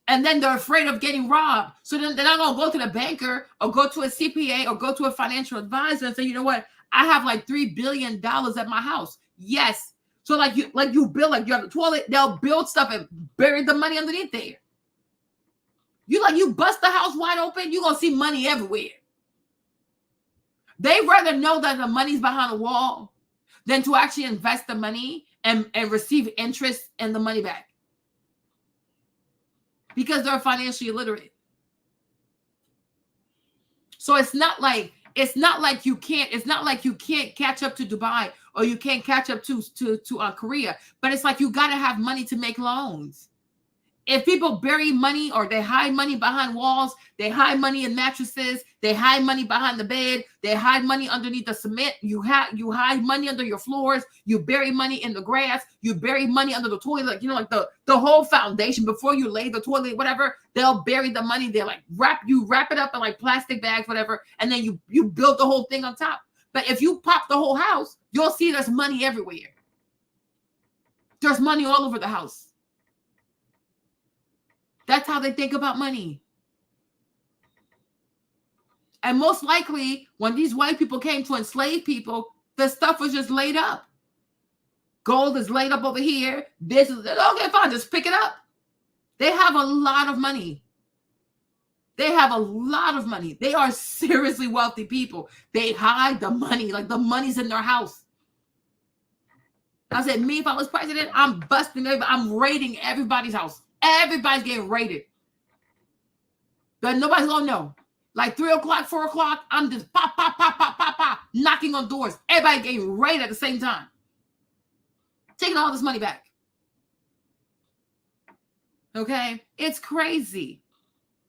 And then they're afraid of getting robbed. So then they're not going to go to the banker or go to a CPA or go to a financial advisor and say, you know what? I have like $3 billion at my house. Yes. So like you build, like you have the toilet, they'll build stuff and bury the money underneath there. You bust the house wide open, you're going to see money everywhere. They rather know that the money's behind the wall than to actually invest the money and receive interest and the money back. Because they're financially illiterate. So it's not like you can't catch up to Dubai or you can't catch up to Korea, but it's like you got to have money to make loans. If people bury money or they hide money behind walls, they hide money in mattresses, they hide money behind the bed, they hide money underneath the cement, you hide money under your floors, you bury money in the grass, you bury money under the toilet, like the whole foundation before you lay the toilet, whatever, they'll bury the money, they wrap it up in like plastic bags, whatever, and then you build the whole thing on top. But if you pop the whole house, you'll see there's money everywhere. There's money all over the house. That's how they think about money. And most likely, when these white people came to enslave people, the stuff was just laid up. Gold is laid up over here. This is okay, fine. Just pick it up. They have a lot of money. They have a lot of money. They are seriously wealthy people. They hide the money, like the money's in their house. I said, me, if I was president, I'm busting everybody. I'm raiding everybody's house. Everybody's getting raided. But nobody's gonna know. Like 3 o'clock, 4 o'clock, I'm just pop, pop, pop, pop, pop, pop, knocking on doors. Everybody getting raided at the same time. Taking all this money back. Okay? It's crazy.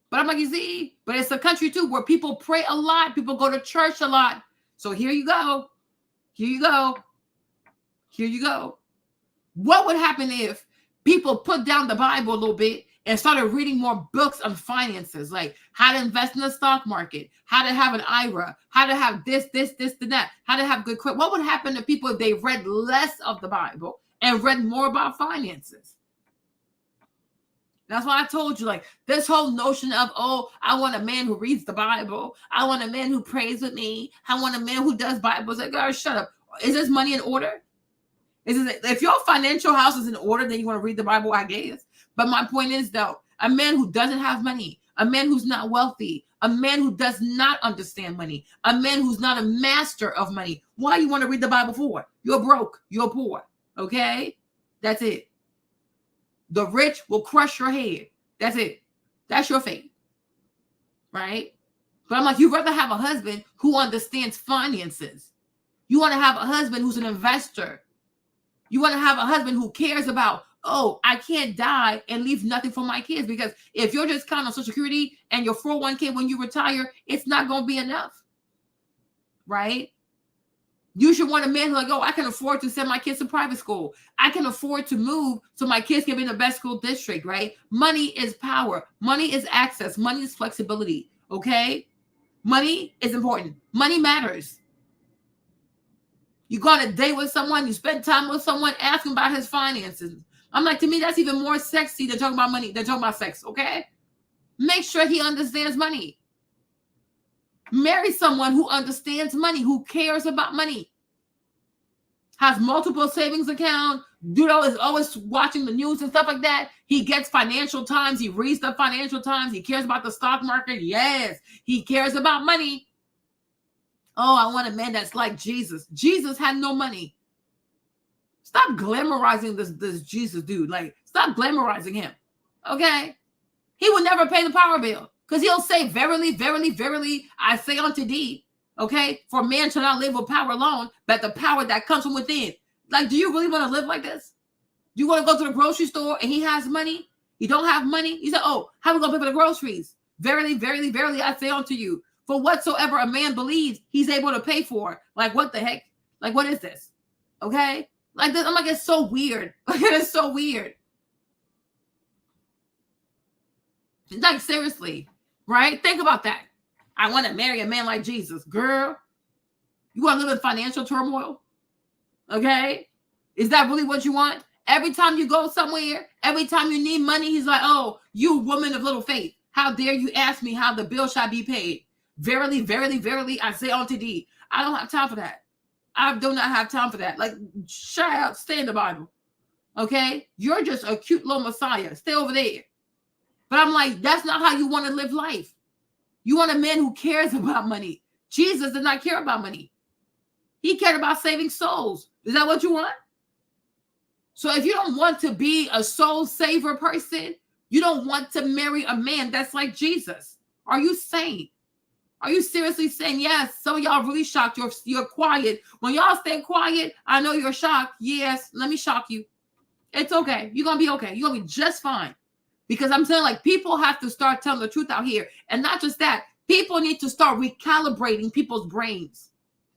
But I'm like, you see, but it's a country too where people pray a lot. People go to church a lot. So here you go. Here you go. Here you go. What would happen if people put down the Bible a little bit and started reading more books on finances, like how to invest in the stock market, how to have an IRA, how to have this, and that, how to have good credit? What would happen to people if they read less of the Bible and read more about finances? That's why I told you, like, this whole notion of, oh, I want a man who reads the Bible. I want a man who prays with me. I want a man who does Bibles. Like, girl, shut up. Is this money in order? If your financial house is in order, then you want to read the Bible, I guess. But my point is, though, a man who doesn't have money, a man who's not wealthy, a man who does not understand money, a man who's not a master of money, why you want to read the Bible for? You're broke. You're poor. Okay? That's it. The rich will crush your head. That's it. That's your fate. Right? But I'm like, you'd rather have a husband who understands finances. You want to have a husband who's an investor. You want to have a husband who cares about, oh, I can't die and leave nothing for my kids, because if you're just counting on Social Security and your 401k when you retire, it's not going to be enough. Right? You should want a man who's like, oh, I can afford to send my kids to private school. I can afford to move so my kids can be in the best school district, right? Money is power. Money is access. Money is flexibility, okay? Money is important. Money matters. You go on a date with someone, you spend time with someone, ask him about his finances. I'm like, to me, that's even more sexy than talking about money, than talking about sex, okay? Make sure he understands money. Marry someone who understands money, who cares about money, has multiple savings accounts, is always watching the news and stuff like that. He gets Financial Times. He reads the Financial Times. He cares about the stock market. Yes, he cares about money. Oh, I want a man that's like Jesus. Jesus had no money. Stop glamorizing this Jesus dude. Like, stop glamorizing him. Okay? He would never pay the power bill. Because he'll say, verily, verily, verily, I say unto thee, okay, for man shall not live with power alone, but the power that comes from within. Like, do you really want to live like this? Do you want to go to the grocery store and he has money? You don't have money? You say, oh, how are we going to pay for the groceries? Verily, verily, verily, I say unto you, for whatsoever a man believes, he's able to pay for. Like, what the heck? Like, what is this? Okay? Like, this, I'm like, it's so weird. Like, it is so weird. Like, seriously. Right? Think about that. I want to marry a man like Jesus. Girl, you want to live in financial turmoil? Okay? Is that really what you want? Every time you go somewhere, every time you need money, he's like, oh, you woman of little faith. How dare you ask me how the bill shall be paid? Verily, verily, verily, I say unto thee. I don't have time for that. I do not have time for that. Like, shut up. Stay in the Bible. Okay? You're just a cute little Messiah. Stay over there. But I'm like, that's not how you want to live life. You want a man who cares about money. Jesus did not care about money. He cared about saving souls. Is that what you want? So if you don't want to be a soul saver person, you don't want to marry a man that's like Jesus. Are you sane? Are you seriously saying, yes, some of y'all really shocked. You're quiet. When y'all stay quiet, I know you're shocked. Yes, let me shock you. It's okay. You're going to be okay. You're going to be just fine. Because I'm saying, like, people have to start telling the truth out here. And not just that, people need to start recalibrating people's brains.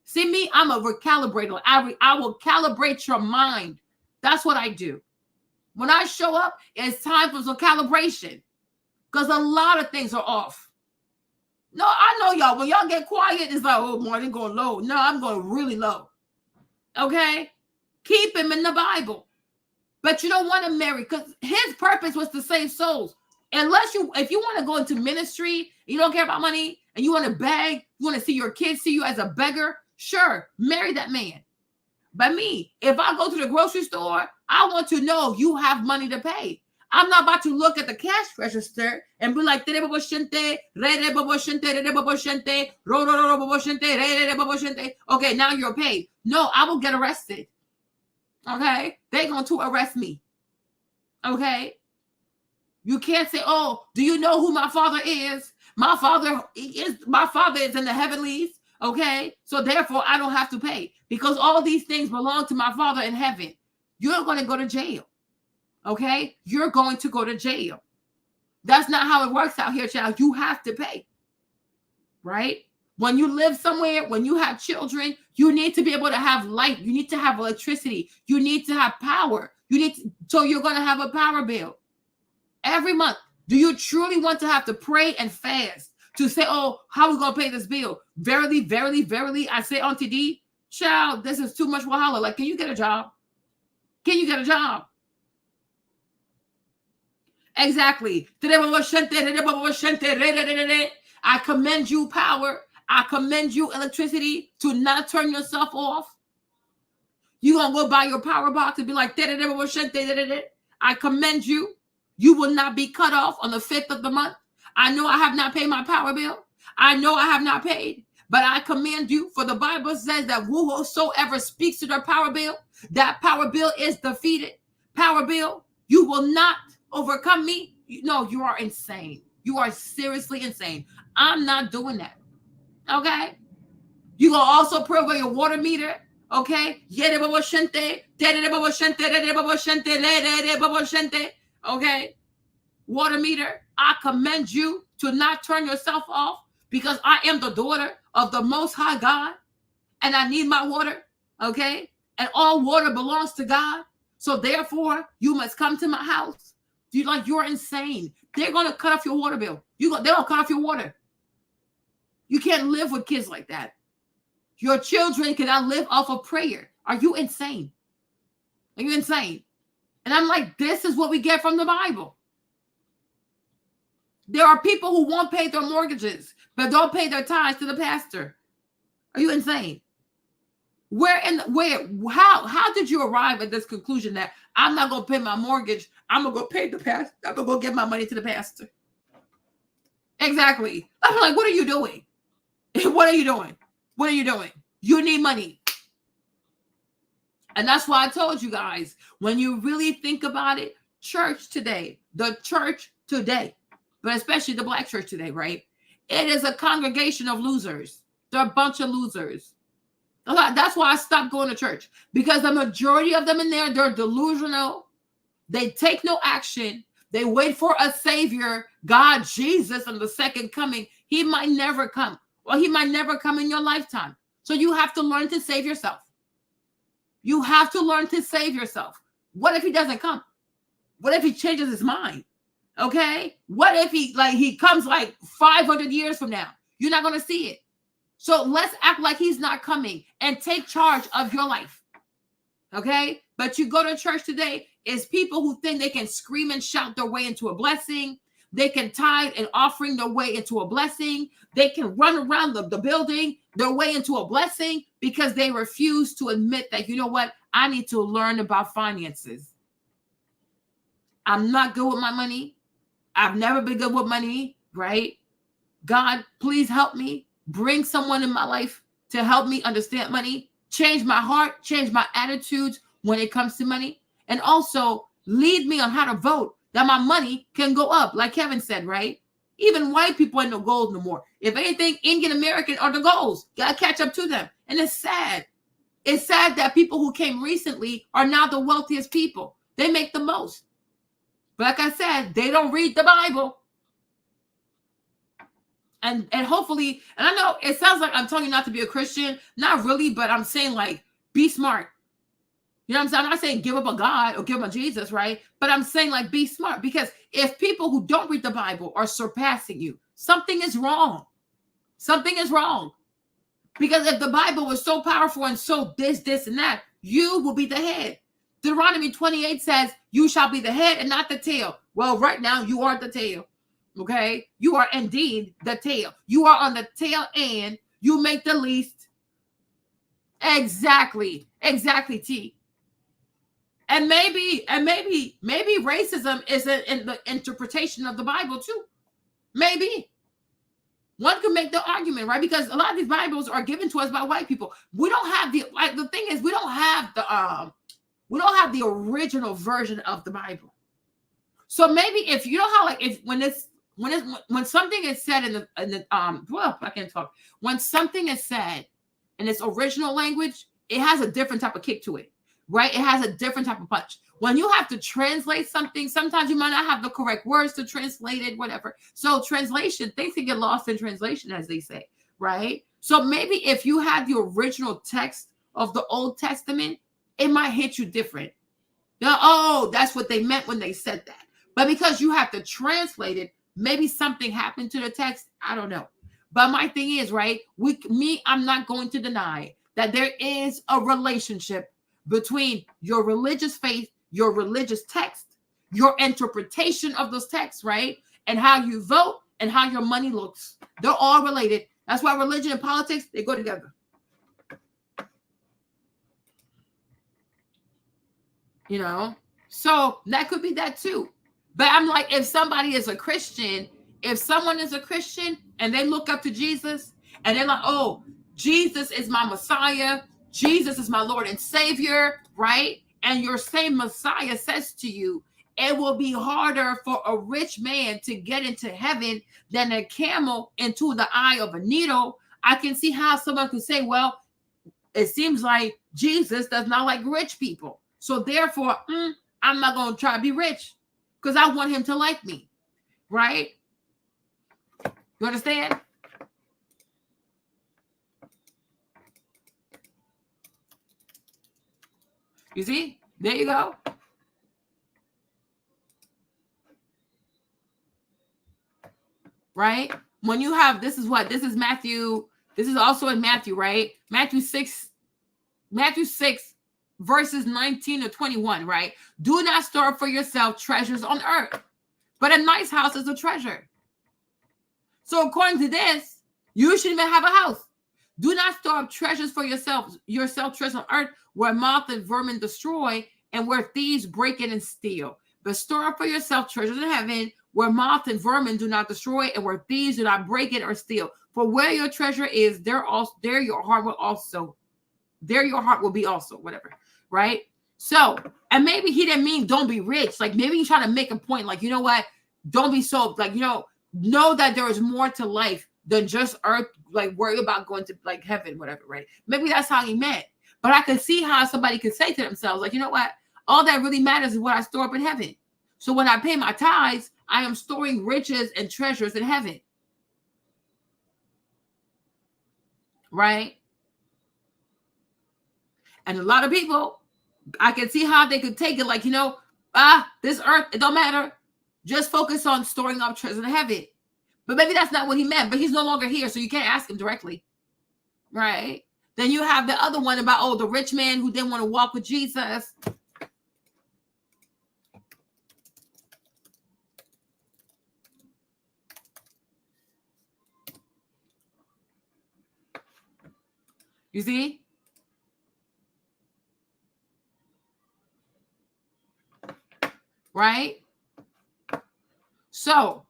See me, I'm a recalibrator. I will calibrate your mind. That's what I do. When I show up, it's time for some calibration. Because a lot of things are off. No, I know y'all. When y'all get quiet, it's like, oh, Martin going low. No, I'm going really low. Okay? Keep him in the Bible. But you don't want to marry, because his purpose was to save souls. If you want to go into ministry, you don't care about money, and you want to beg, you want to see your kids see you as a beggar, sure, marry that man. But me, if I go to the grocery store, I want to know you have money to pay. I'm not about to look at the cash register and be like, okay, now you're paid. No, I will get arrested. Okay? They're going to arrest me. Okay? You can't say, oh, do you know who my father is? My father is in the heavenlies. Okay? So therefore, I don't have to pay because all these things belong to my father in heaven. You're going to go to jail. Okay? You're going to go to jail. That's not how it works out here, child. You have to pay. Right? When you live somewhere, when you have children, you need to be able to have light. You need to have electricity. You need to have power. So you're going to have a power bill every month. Do you truly want to have to pray and fast to say, oh, how are we going to pay this bill? Verily, verily, verily, I say unto thee, child, this is too much wahala. Like, can you get a job? Can you get a job? Exactly. I commend you power. I commend you electricity to not turn yourself off. You're going to go buy your power box and be like, I commend you. You will not be cut off on the 5th of the month. I know I have not paid my power bill. I know I have not paid, but I commend you, for the Bible says that whosoever speaks to their power bill, that power bill is defeated. Power bill, you will not overcome me. No, you are insane. You are seriously insane. I'm not doing that. Okay? You gonna also pray over your water meter. Okay? Okay? Water meter, I commend you to not turn yourself off because I am the daughter of the Most High God and I need my water. Okay? And all water belongs to God. So therefore, you must come to my house. You're insane. They're going to cut off your water bill. They're going to cut off your water. You can't live with kids like that. Your children cannot live off of prayer. Are you insane? Are you insane? And I'm like, this is what we get from the Bible. There are people who won't pay their mortgages, but don't pay their tithes to the pastor. Are you insane? How did you arrive at this conclusion that I'm not going to pay my mortgage? I'm going to go pay the pastor. I'm going to go give my money to the pastor. Exactly. I'm like, what are you doing? What are you doing? What are you doing? You need money. And that's why I told you guys, when you really think about it, the church today, but especially the Black church today, right? It is a congregation of losers. They're a bunch of losers. That's why I stopped going to church, because the majority of them in there, they're delusional. They take no action. They wait for a savior, God, Jesus, and the second coming. He might never come. Well, he might never come in your lifetime. So you have to learn to save yourself. You have to learn to save yourself. What if he doesn't come? What if he changes his mind? Okay? What if he comes like 500 years from now? You're not going to see it. So let's act like he's not coming and take charge of your life. Okay? But you go to church today, it's people who think they can scream and shout their way into a blessing. They can tithe and offering their way into a blessing. They can run around the building their way into a blessing because they refuse to admit that, you know what? I need to learn about finances. I'm not good with my money. I've never been good with money, right? God, please help me. Bring someone in my life to help me understand money. Change my heart, change my attitudes when it comes to money. And also lead me on how to vote that my money can go up. Like Kevin said, right? Even white people ain't no gold no more. If anything, Indian American are the goals. Gotta catch up to them. And it's sad. It's sad that people who came recently are now the wealthiest people. They make the most. But like I said, they don't read the Bible. And hopefully, and I know it sounds like I'm telling you not to be a Christian. Not really, but I'm saying like, be smart. You know what I'm saying? I'm not saying give up on God or give up on Jesus, right? But I'm saying like, be smart. Because if people who don't read the Bible are surpassing you, something is wrong. Something is wrong. Because if the Bible was so powerful and so this, and that, you will be the head. Deuteronomy 28 says, you shall be the head and not the tail. Well, right now, you are the tail. Okay? You are indeed the tail. You are on the tail end. You make the least. Exactly. Exactly, T. And maybe racism is in the interpretation of the Bible too. Maybe. One could make the argument, right? Because a lot of these Bibles are given to us by white people. We don't have the thing is we don't have the original version of the Bible. So maybe if you know how when something is said I can't talk. When something is said in its original language, it has a different type of kick to it, right? It has a different type of punch. When you have to translate something, sometimes you might not have the correct words to translate it, whatever. So translation, things can get lost in translation, as they say, right? So maybe if you had the original text of the Old Testament, it might hit you different. Now, oh, that's what they meant when they said that. But because you have to translate it, maybe something happened to the text. I don't know. But my thing is, right, I'm not going to deny that there is a relationship between your religious faith, your religious text, your interpretation of those texts, right? And how you vote and how your money looks. They're all related. That's why religion and politics, they go together. You know? So that could be that too. But I'm like, if somebody is a Christian, if someone is a Christian and they look up to Jesus and they're like, oh, Jesus is my Messiah, Jesus is my Lord and Savior, right? And your same Messiah says to you, it will be harder for a rich man to get into heaven than a camel into the eye of a needle. I can see how someone could say, well, it seems like Jesus does not like rich people. So therefore, I'm not going to try to be rich because I want him to like me, right? You understand? You see? There you go. Right? When you have, this is Matthew. This is also in Matthew, right? Matthew 6, verses 19 to 21, right? Do not store up for yourself treasures on earth, but a nice house is a treasure. So according to this, you shouldn't even have a house. Do not store up treasures for yourself treasures on earth where moth and vermin destroy and where thieves break in and steal. But store up for yourself treasures in heaven where moth and vermin do not destroy and where thieves do not break in or steal. For where your treasure is, there your heart will be also, whatever, right? So, and maybe he didn't mean don't be rich. Like maybe he's trying to make a point, like, you know what? Don't be so, like, know that there is more to life than just earth, like worry about going to like heaven, whatever, right? Maybe that's how he meant. But I could see how somebody could say to themselves, like, you know what? All that really matters is what I store up in heaven. So when I pay my tithes, I am storing riches and treasures in heaven. Right? And a lot of people, I can see how they could take it like, this earth, it don't matter. Just focus on storing up treasures in heaven. But maybe that's not what he meant, but he's no longer here, so you can't ask him directly. Right? Then you have the other one about, the rich man who didn't want to walk with Jesus. You see? Right? So,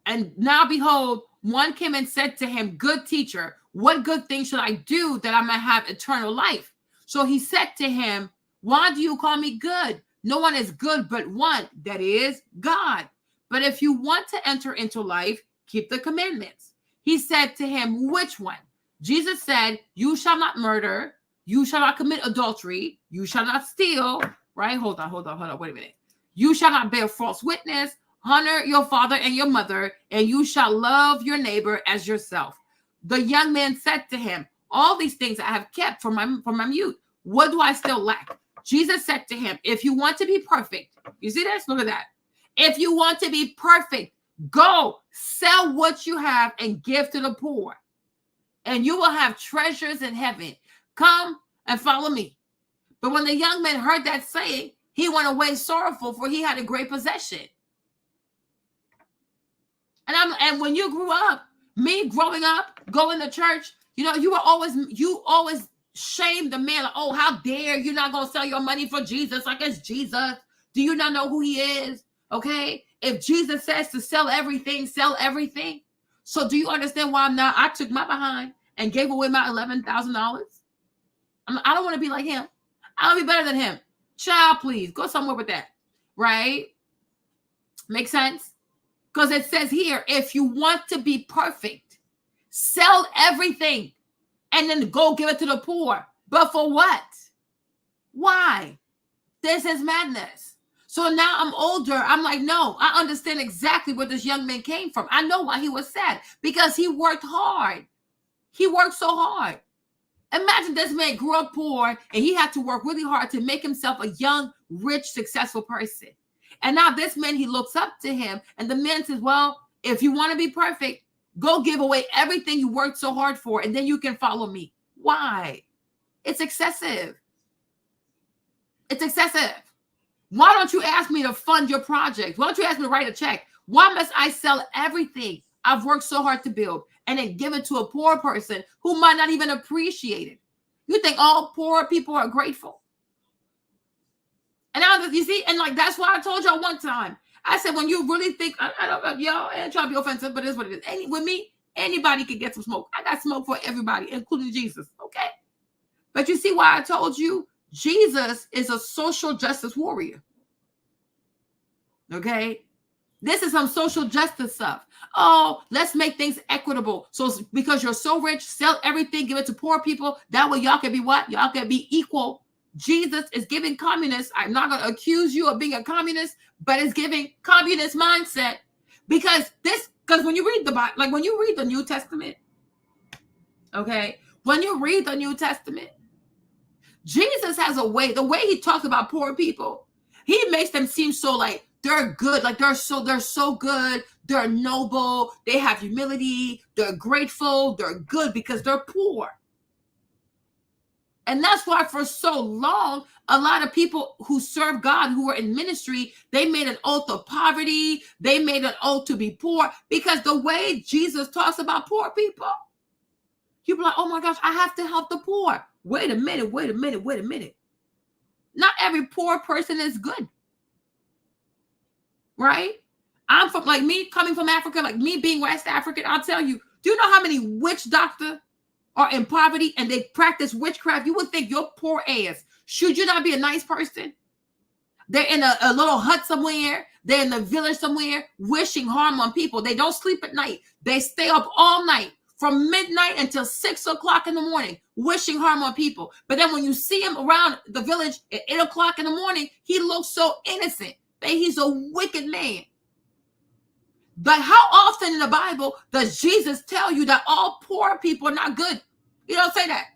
and now behold, one came and said to him, good teacher, what good thing should I do that I might have eternal life? So he said to him, why do you call me good? No one is good but one, that is God. But if you want to enter into life, keep the commandments. He said to him, which one? Jesus said, you shall not murder, you shall not commit adultery, you shall not steal, right? Hold on, wait a minute. You shall not bear false witness, honor your father and your mother, and you shall love your neighbor as yourself. The young man said to him, all these things I have kept from my youth. What do I still lack? Jesus said to him, if you want to be perfect, you see this? Look at that. If you want to be perfect, go sell what you have and give to the poor, and you will have treasures in heaven. Come and follow me. But when the young man heard that saying, he went away sorrowful, for he had a great possession. And when you grew up, me growing up, going to church, you always shame the man. Like, oh, how dare you not going to sell your money for Jesus? Like it's Jesus. Do you not know who he is? Okay. If Jesus says to sell everything, sell everything. So do you understand why I took my behind and gave away my $11,000? I don't want to be like him. I want to be better than him. Child, please go somewhere with that. Right? Make sense? Because it says here, if you want to be perfect, sell everything and then go give it to the poor. But for what? Why? This is madness. So now I'm older. I'm like, no, I understand exactly where this young man came from. I know why he was sad. Because he worked hard. He worked so hard. Imagine this man grew up poor and he had to work really hard to make himself a young, rich, successful person. And now this man, he looks up to him. And the man says, well, if you want to be perfect, go give away everything you worked so hard for, and then you can follow me. Why? It's excessive. It's excessive. Why don't you ask me to fund your project? Why don't you ask me to write a check? Why must I sell everything I've worked so hard to build and then give it to a poor person who might not even appreciate it? You think all poor people are grateful? And now you see, and like that's why I told y'all one time. I said, when you really think, I don't, y'all ain't trying to be offensive, but it's what it is. With me, anybody can get some smoke. I got smoke for everybody, including Jesus. Okay. But you see why I told you Jesus is a social justice warrior. Okay. This is some social justice stuff. Oh, let's make things equitable. So because you're so rich, sell everything, give it to poor people. That way y'all can be what? Y'all can be equal. Jesus is giving communists. I'm not going to accuse you of being a communist, but it's giving communist mindset because when you read the Bible, like when you read the New Testament, okay, when you read the New Testament, Jesus has a way, the way he talks about poor people, he makes them seem so like they're good, like they're so good, they're noble, they have humility, they're grateful, they're good because they're poor. And that's why for so long, a lot of people who serve God, who were in ministry, they made an oath of poverty. They made an oath to be poor because the way Jesus talks about poor people, you'd be like, oh my gosh, I have to help the poor. Wait a minute. Not every poor person is good. Right? I'm from, like me coming from Africa, like me being West African, I'll tell you, do you know how many witch doctors are in poverty and they practice witchcraft? You would think your poor ass, should you not be a nice person? They're in a little hut somewhere. They're in the village somewhere wishing harm on people. They don't sleep at night. They stay up all night from midnight until 6 o'clock in the morning wishing harm on people. But then when you see him around the village at 8 o'clock in the morning, he looks so innocent. He's a wicked man. But how often in the Bible does Jesus tell you that all poor people are not good? He don't say that.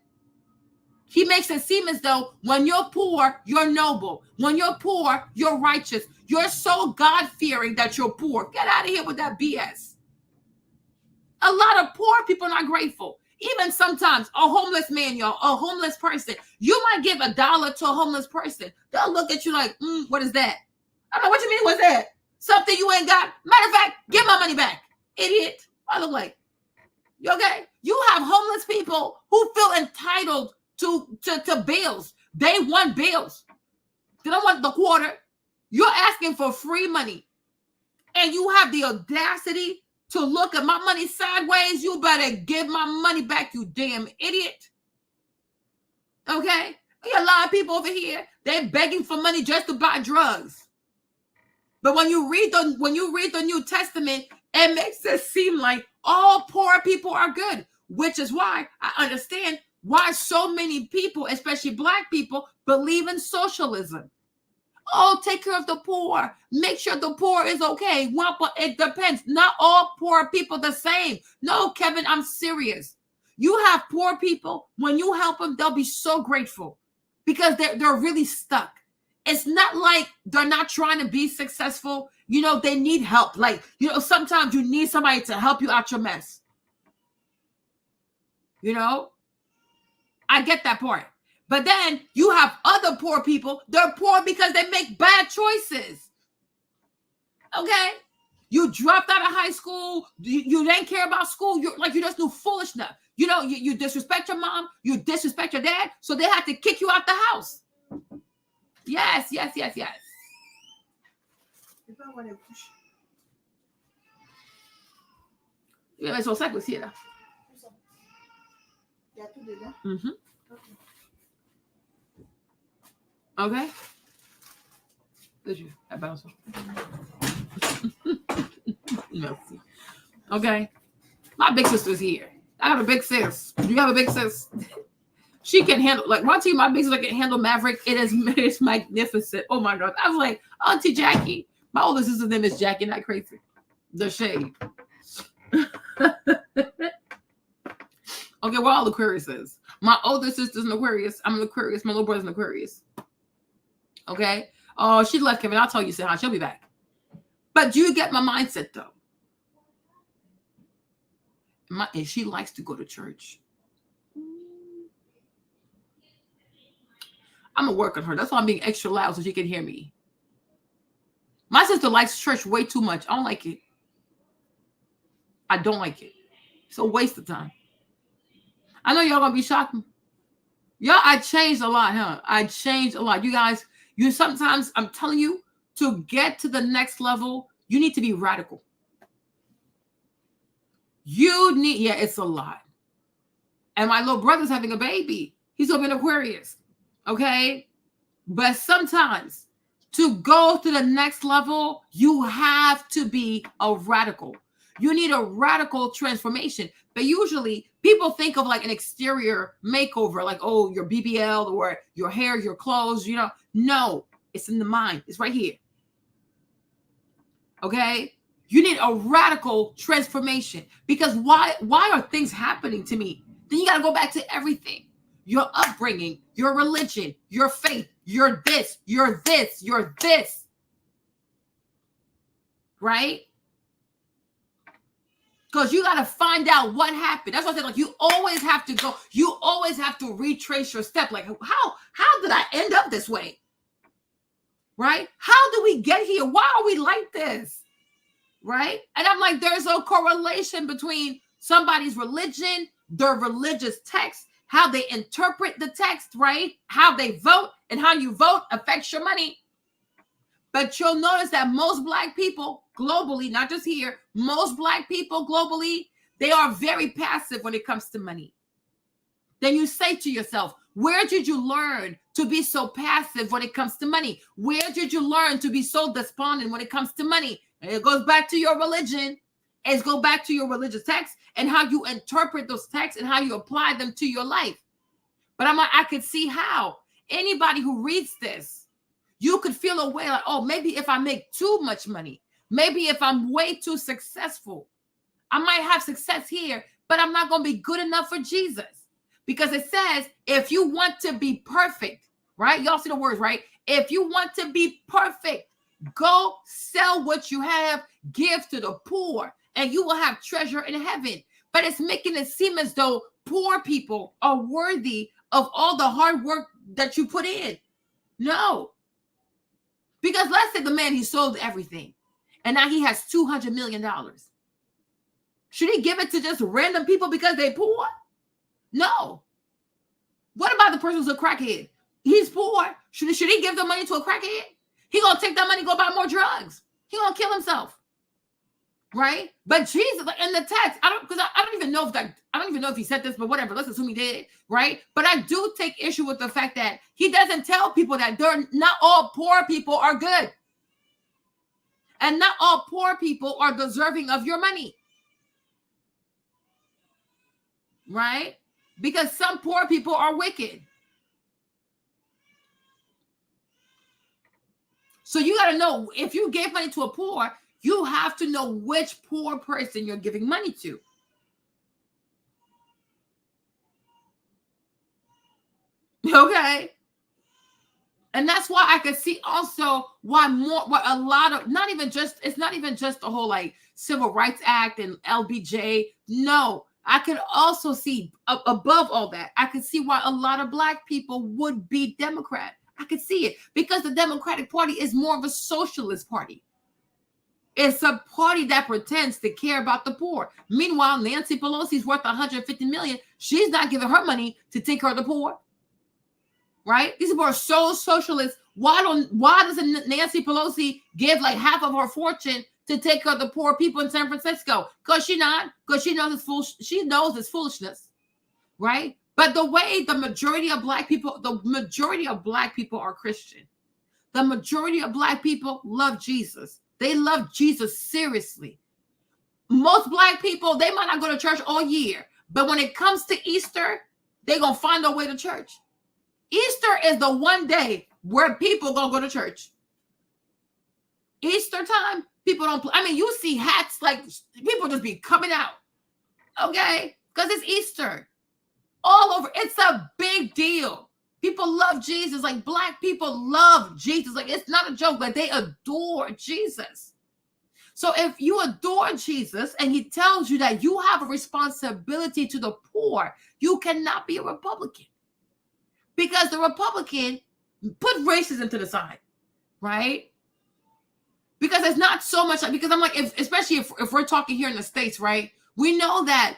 He makes it seem as though when you're poor, you're noble. When you're poor, you're righteous. You're so God-fearing that you're poor. Get out of here with that BS. A lot of poor people are not grateful. Even sometimes a homeless man, y'all, a homeless person, you might give $1 to a homeless person. They'll look at you like, what is that? I don't know what you mean, what's that? Something you ain't got. Matter of fact, give my money back. Idiot. I look like. You okay? You have homeless people who feel entitled to bills. They want bills. They don't want the quarter. You're asking for free money. And you have the audacity to look at my money sideways. You better give my money back, you damn idiot. Okay? We got a lot of people over here. They're begging for money just to buy drugs. But when you read the New Testament, it makes it seem like all poor people are good, which is why I understand why so many people, especially Black people, believe in socialism. Oh, take care of the poor. Make sure the poor is okay. Well, but it depends. Not all poor people the same. No, Kevin, I'm serious. You have poor people. When you help them, they'll be so grateful because they're really stuck. It's not like they're not trying to be successful. You know, they need help. Like, you know, sometimes you need somebody to help you out your mess. You know, I get that part. But then you have other poor people. They're poor because they make bad choices. Okay? You dropped out of high school. You didn't care about school. You just knew foolish enough. You know, you disrespect your mom. You disrespect your dad. So they had to kick you out the house. Yes. Mais son sac aussi est là. Il y a tout dedans. Mm-hmm. Okay. Merci. Okay. My big sister's here. I have a big sis. You have a big sis. She can handle, like, one team, my big sister can handle Maverick. It's magnificent. Oh my God. I was like, Auntie Jackie. My older sister's name is Jackie, not crazy. The shade. Okay, well, all Aquariuses. My older sister's an Aquarius. I'm an Aquarius. My little brother's an Aquarius. Okay? Oh, she left, Kevin. I'll tell you, say hi. She'll be back. But you get my mindset, though. And she likes to go to church. I'm going to work on her. That's why I'm being extra loud so she can hear me. My sister likes church way too much. I don't like it. I don't like it. It's a waste of time. I know y'all gonna be shocked. Y'all, I changed a lot, huh? I changed a lot. You guys, sometimes, I'm telling you, to get to the next level, you need to be radical. It's a lot. And my little brother's having a baby. He's gonna be an Aquarius. Okay? But sometimes, to go to the next level, you have to be a radical. You need a radical transformation. But usually people think of like an exterior makeover, like, oh, your BBL or your hair, your clothes, you know. No, it's in the mind. It's right here. Okay? You need a radical transformation because why are things happening to me? Then you got to go back to everything. Your upbringing, your religion, your faith, you're this, you're this, you're this. Right? Because you got to find out what happened. That's what I said. Like, you always have to go. You always have to retrace your step. Like, how did I end up this way? Right? How did we get here? Why are we like this? Right? And I'm like, there's a correlation between somebody's religion, their religious text, how they interpret the text, right? How they vote, and how you vote affects your money. But you'll notice that most Black people globally, not just here, most Black people globally, they are very passive when it comes to money. Then you say to yourself, where did you learn to be so passive when it comes to money? Where did you learn to be so despondent when it comes to money? And it goes back to your religion. It goes back to your religious text and how you interpret those texts and how you apply them to your life. But I could see how anybody who reads this, you could feel a way like, oh, maybe if I make too much money, maybe if I'm way too successful, I might have success here, but I'm not going to be good enough for Jesus. Because it says, if you want to be perfect, right? Y'all see the words, right? If you want to be perfect, go sell what you have, give to the poor, and you will have treasure in heaven. But it's making it seem as though poor people are worthy of all the hard work that you put in. No. Because let's say the man, he sold everything and now he has $200 million. Should he give it to just random people because they're poor? No. What about the person who's a crackhead? He's poor. Should he give the money to a crackhead? He gonna take that money and go buy more drugs. He gonna kill himself. Right? But Jesus, like in the text, I don't even know if he said this, but whatever. Let's assume he did, right? But I do take issue with the fact that he doesn't tell people that they're not all poor people are good. And not all poor people are deserving of your money. Right? Because some poor people are wicked. So you got to know, if you give money to a poor, you have to know which poor person you're giving money to. Okay? And that's why I could see also it's not even just the whole like Civil Rights Act and LBJ. No, I could also see above all that, I could see why a lot of Black people would be Democrat. I could see it because the Democratic Party is more of a socialist party. It's a party that pretends to care about the poor. Meanwhile, Nancy Pelosi's worth $150 million. She's not giving her money to take care of the poor. Right? These people are so socialist. Why doesn't Nancy Pelosi give like half of her fortune to take care of the poor people in San Francisco? Because she knows it's foolishness. Right? But the way the majority of black people are Christian. The majority of black people love Jesus. They love Jesus seriously. Most black people, they might not go to church all year, but when it comes to Easter, they're going to find their way to church. Easter is the one day where people going to go to church. Easter time, people don't play. I mean, you see hats, like people just be coming out. Okay? Because it's Easter. All over. It's a big deal. People love Jesus. Like black people love Jesus. Like it's not a joke. Like they adore Jesus. So if you adore Jesus and he tells you that you have a responsibility to the poor, you cannot be a Republican. Because the Republican put racism to the side, right? Because it's not so much like, because I'm like, especially if we're talking here in the States, right? We know that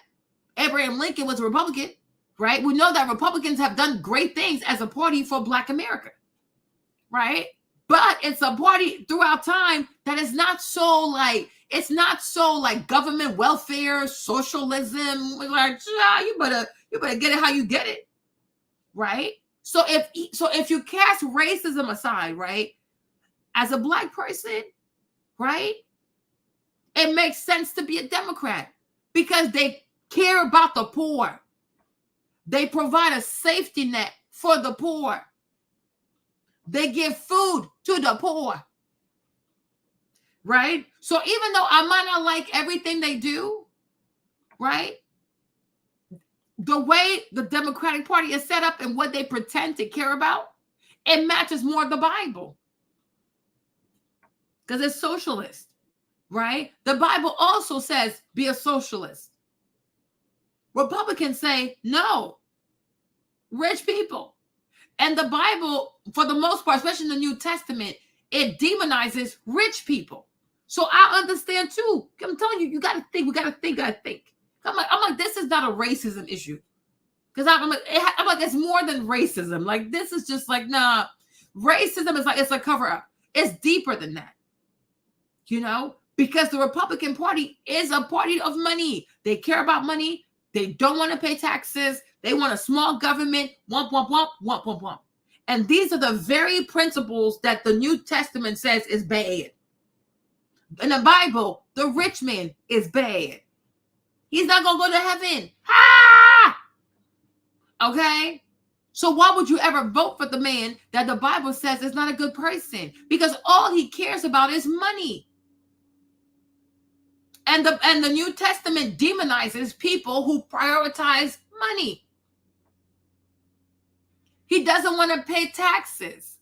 Abraham Lincoln was a Republican. Right? We know that Republicans have done great things as a party for Black America, right? But it's a party throughout time that is not so like government welfare, socialism. Like, you better get it how you get it, right? So if you cast racism aside, right, as a Black person, right, it makes sense to be a Democrat because they care about the poor. They provide a safety net for the poor. They give food to the poor. Right? So even though I might not like everything they do, right? The way the Democratic Party is set up and what they pretend to care about, it matches more the Bible. Because it's socialist, right? The Bible also says be a socialist. Republicans say, no, rich people. And the Bible, for the most part, especially in the New Testament, it demonizes rich people. So I understand too. I'm telling you, you got to think. We got to think. I'm like, this is not a racism issue. Because I'm like, it's more than racism. Like, this is just like, nah, racism is like, it's a cover up. It's deeper than that. You know, because the Republican Party is a party of money. They care about money. They don't want to pay taxes. They want a small government. Womp, womp, womp, womp, womp, womp. And these are the very principles that the New Testament says is bad. In the Bible, the rich man is bad. He's not going to go to heaven. Ha! Okay? So why would you ever vote for the man that the Bible says is not a good person? Because all he cares about is money. And the New Testament demonizes people who prioritize money. He doesn't want to pay taxes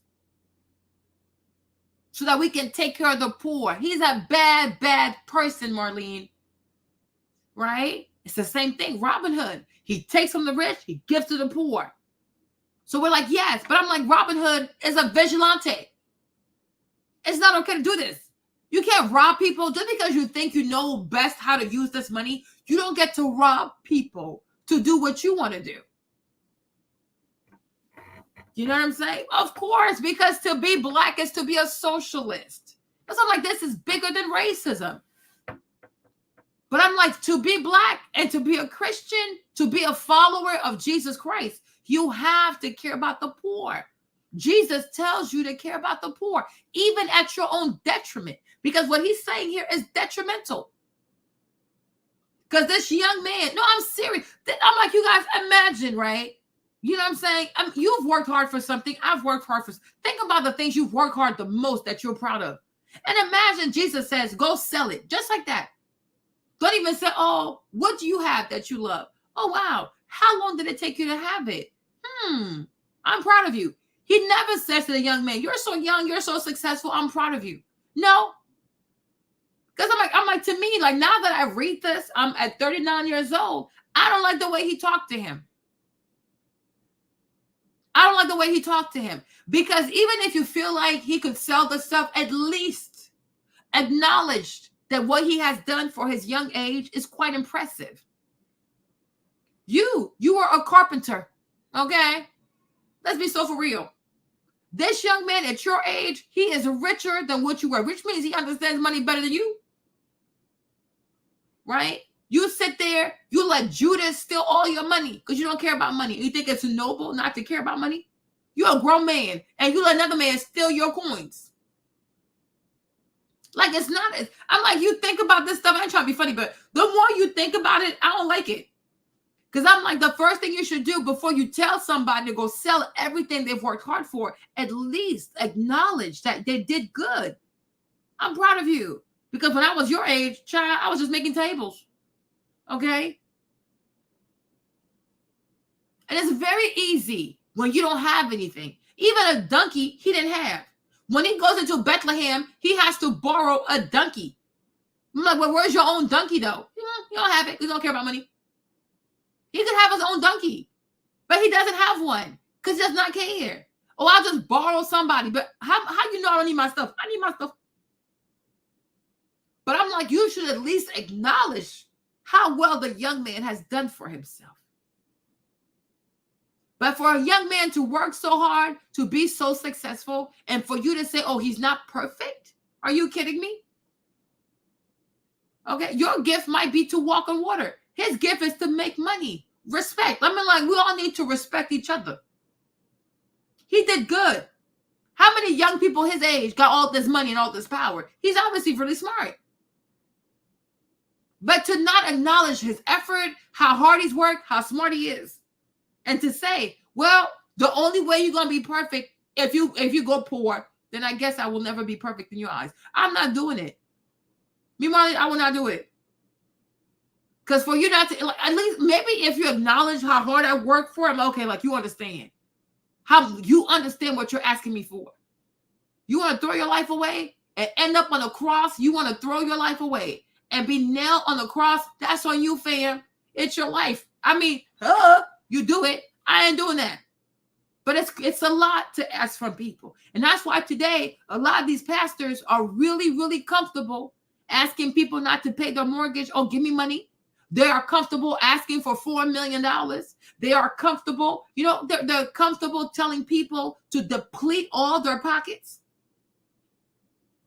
so that we can take care of the poor. He's a bad, bad person, Marlene. Right? It's the same thing. Robin Hood. He takes from the rich, he gives to the poor. So we're like, yes, but I'm like, Robin Hood is a vigilante. It's not okay to do this. You can't rob people just because you think you know best how to use this money. You don't get to rob people to do what you want to do. You know what I'm saying? Of course, because to be Black is to be a socialist. That's why I'm like, this is bigger than racism. But I'm like, to be Black and to be a Christian, to be a follower of Jesus Christ, you have to care about the poor. Jesus tells you to care about the poor, even at your own detriment. Because what he's saying here is detrimental. Because this young man, no, I'm serious. I'm like, you guys imagine, right? You know what I'm saying? You've worked hard for something. I've worked hard for. Think about the things you've worked hard the most that you're proud of. And imagine Jesus says, go sell it. Just like that. Don't even say, oh, what do you have that you love? Oh, wow. How long did it take you to have it? I'm proud of you. He never says to the young man, you're so young, you're so successful, I'm proud of you. No. Because I'm like, to me, like now that I read this, I'm at 39 years old, I don't like the way he talked to him. I don't like the way he talked to him. Because even if you feel like he could sell the stuff, at least acknowledged that what he has done for his young age is quite impressive. You are a carpenter, okay? Let's be so for real. This young man at your age, he is richer than what you were, which means he understands money better than you, right? You sit there, you let Judas steal all your money because you don't care about money. You think it's noble not to care about money? You're a grown man, and you let another man steal your coins. Like, it's not, I'm like, you think about this stuff, I ain't trying to be funny, but the more you think about it, I don't like it. Because I'm like, the first thing you should do before you tell somebody to go sell everything they've worked hard for, at least acknowledge that they did good. I'm proud of you. Because when I was your age, child, I was just making tables. Okay? And it's very easy when you don't have anything. Even a donkey, he didn't have. When he goes into Bethlehem, he has to borrow a donkey. I'm like, well, where's your own donkey, though? You don't have it. You don't care about money. He could have his own donkey, but he doesn't have one because he does not care. Oh, I'll just borrow somebody. But how you know I don't need my stuff? I need my stuff. But I'm like, you should at least acknowledge how well the young man has done for himself. But for a young man to work so hard, to be so successful, and for you to say, oh, he's not perfect? Are you kidding me? Okay, your gift might be to walk on water. His gift is to make money. Respect. I mean, like, we all need to respect each other. He did good. How many young people his age got all this money and all this power? He's obviously really smart. But to not acknowledge his effort, how hard he's worked, how smart he is, and to say, well, the only way you're going to be perfect, if you go poor, then I guess I will never be perfect in your eyes. I'm not doing it. Meanwhile, I will not do it. Because for you not to, like, at least maybe if you acknowledge how hard I work for him, okay, like you understand. How you understand what you're asking me for. You want to throw your life away and end up on a cross? You want to throw your life away and be nailed on the cross? That's on you, fam. It's your life. I mean, you do it. I ain't doing that. But it's a lot to ask from people. And that's why today, a lot of these pastors are really, really comfortable asking people not to pay their mortgage. Oh, give me money. They are comfortable asking for $4 million. They are comfortable, they're comfortable telling people to deplete all their pockets.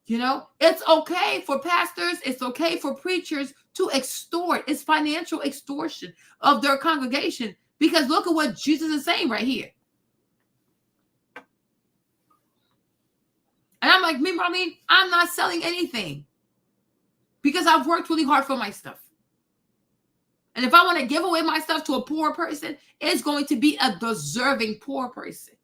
It's okay for pastors. It's okay for preachers to extort. It's financial extortion of their congregation. Because look at what Jesus is saying right here. And I'm like, Marlene, I'm not selling anything because I've worked really hard for my stuff. And if I want to give away my stuff to a poor person, it's going to be a deserving poor person.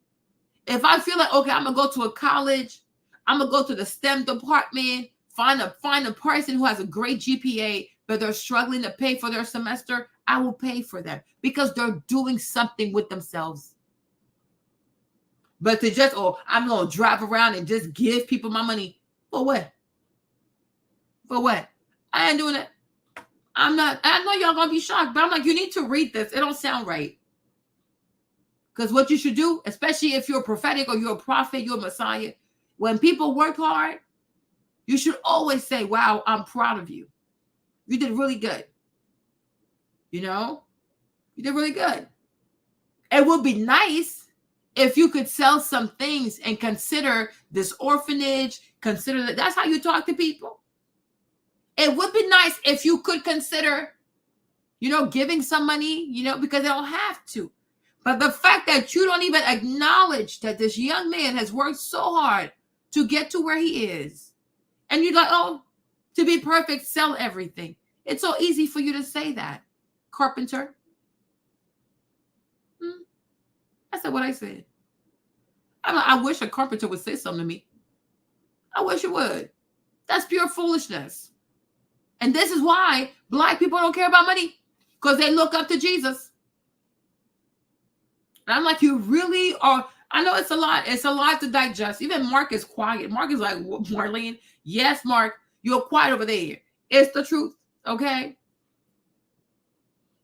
If I feel like, okay, I'm going to go to a college, I'm going to go to the STEM department, find a person who has a great GPA, but they're struggling to pay for their semester, I will pay for them because they're doing something with themselves. But to just, I'm going to drive around and just give people my money. For what? For what? I ain't doing it. I know y'all going to be shocked, but I'm like, you need to read this. It don't sound right. Because what you should do, especially if you're prophetic or you're a prophet, you're a Messiah, when people work hard, you should always say, wow, I'm proud of you. You did really good. You did really good. It would be nice if you could sell some things and consider this orphanage, consider that. That's how you talk to people. It would be nice if you could consider, giving some money, because they don't have to. But the fact that you don't even acknowledge that this young man has worked so hard to get to where he is. And you're like, oh, to be perfect, sell everything. It's so easy for you to say that, carpenter. I said what I said. I wish a carpenter would say something to me. I wish it would. That's pure foolishness. And this is why Black people don't care about money, because they look up to Jesus. And I'm like, you really are. I know it's a lot. It's a lot to digest. Even Mark is quiet. Mark is like, Marlene, yes, Mark, you're quiet over there. It's the truth, okay?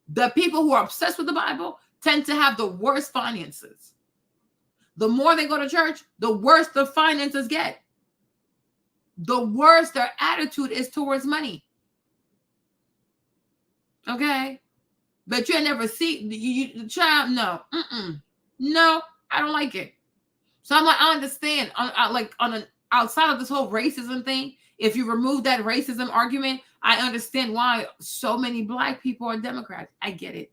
The people who are obsessed with the Bible tend to have the worst finances. The more they go to church, the worse the finances get. the worse their attitude is towards money. Okay? But you never see the child. No, no, I don't like it. So I'm like, I understand. Outside of this whole racism thing, if you remove that racism argument, I understand why so many Black people are Democrats. I get it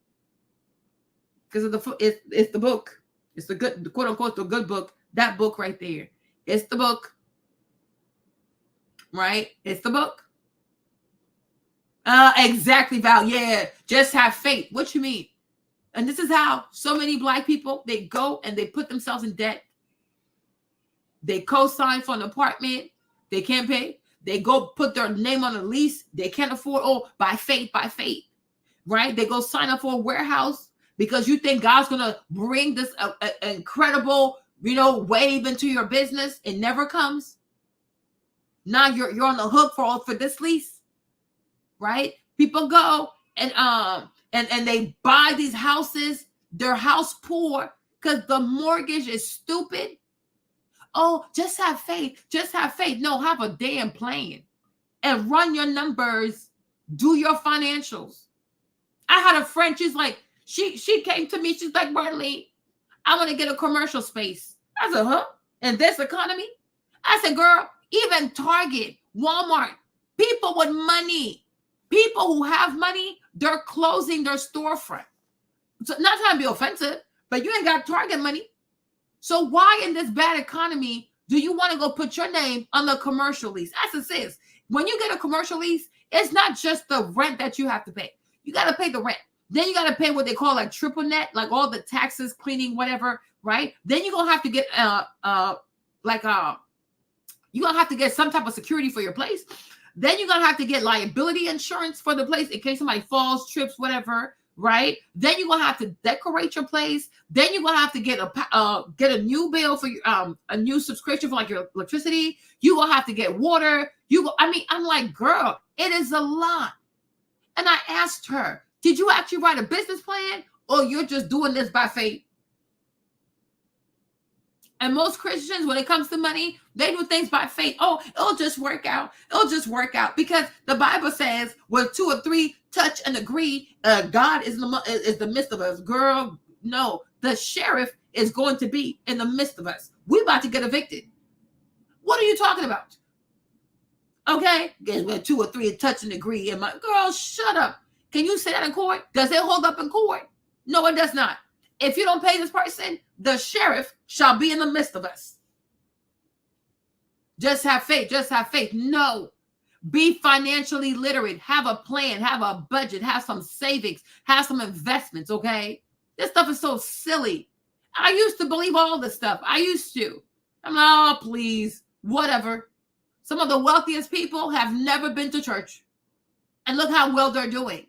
because of it's the book. It's the good, quote unquote, the good book. That book right there. It's the book. Right? It's the book. Exactly, Val. Yeah, just have faith. What you mean? And this is how so many Black people, they go and they put themselves in debt. They co-sign for an apartment. They can't pay. They go put their name on a lease. They can't afford. Oh, by faith, right? They go sign up for a warehouse because you think God's going to bring this incredible, wave into your business. It never comes. Now you're on the hook for this lease, right? People go and they buy these houses. They're house poor because the mortgage is stupid. Oh, just have faith. Just have faith. No, have a damn plan and run your numbers. Do your financials. I had a friend. She's like, she came to me. She's like, Marlene, I want to get a commercial space. I said, huh? In this economy? I said, girl, even Target, Walmart, people with money, people who have money, they're closing their storefront. So not trying to be offensive, but you ain't got Target money. So why in this bad economy do you want to go put your name on the commercial lease? As it says, when you get a commercial lease, it's not just the rent that you have to pay. You got to pay the rent. Then you got to pay what they call like triple net, like all the taxes, cleaning, whatever, right? Then you're going to have to get you're going to have to get some type of security for your place. Then you're going to have to get liability insurance for the place in case somebody falls, trips, whatever, right? Then you're going to have to decorate your place. Then you're going to have to get a new bill for your, a new subscription for like your electricity. You're going to have to get water. I'm like, girl, it is a lot. And I asked her, did you actually write a business plan or you're just doing this by faith? And most Christians, when it comes to money, they do things by faith. Oh, it'll just work out. It'll just work out. Because the Bible says, where 2 or 3 touch and agree, God is the midst of us. Girl, no. The sheriff is going to be in the midst of us. We're about to get evicted. What are you talking about? Okay? Where 2 or 3 touch and agree. And my girl, shut up. Can you say that in court? Does it hold up in court? No, it does not. If you don't pay this person, the sheriff shall be in the midst of us. Just have faith. Just have faith. No. Be financially literate. Have a plan. Have a budget. Have some savings. Have some investments, okay? This stuff is so silly. I used to believe all this stuff. I used to. I'm like, oh, please. Whatever. Some of the wealthiest people have never been to church. And look how well they're doing.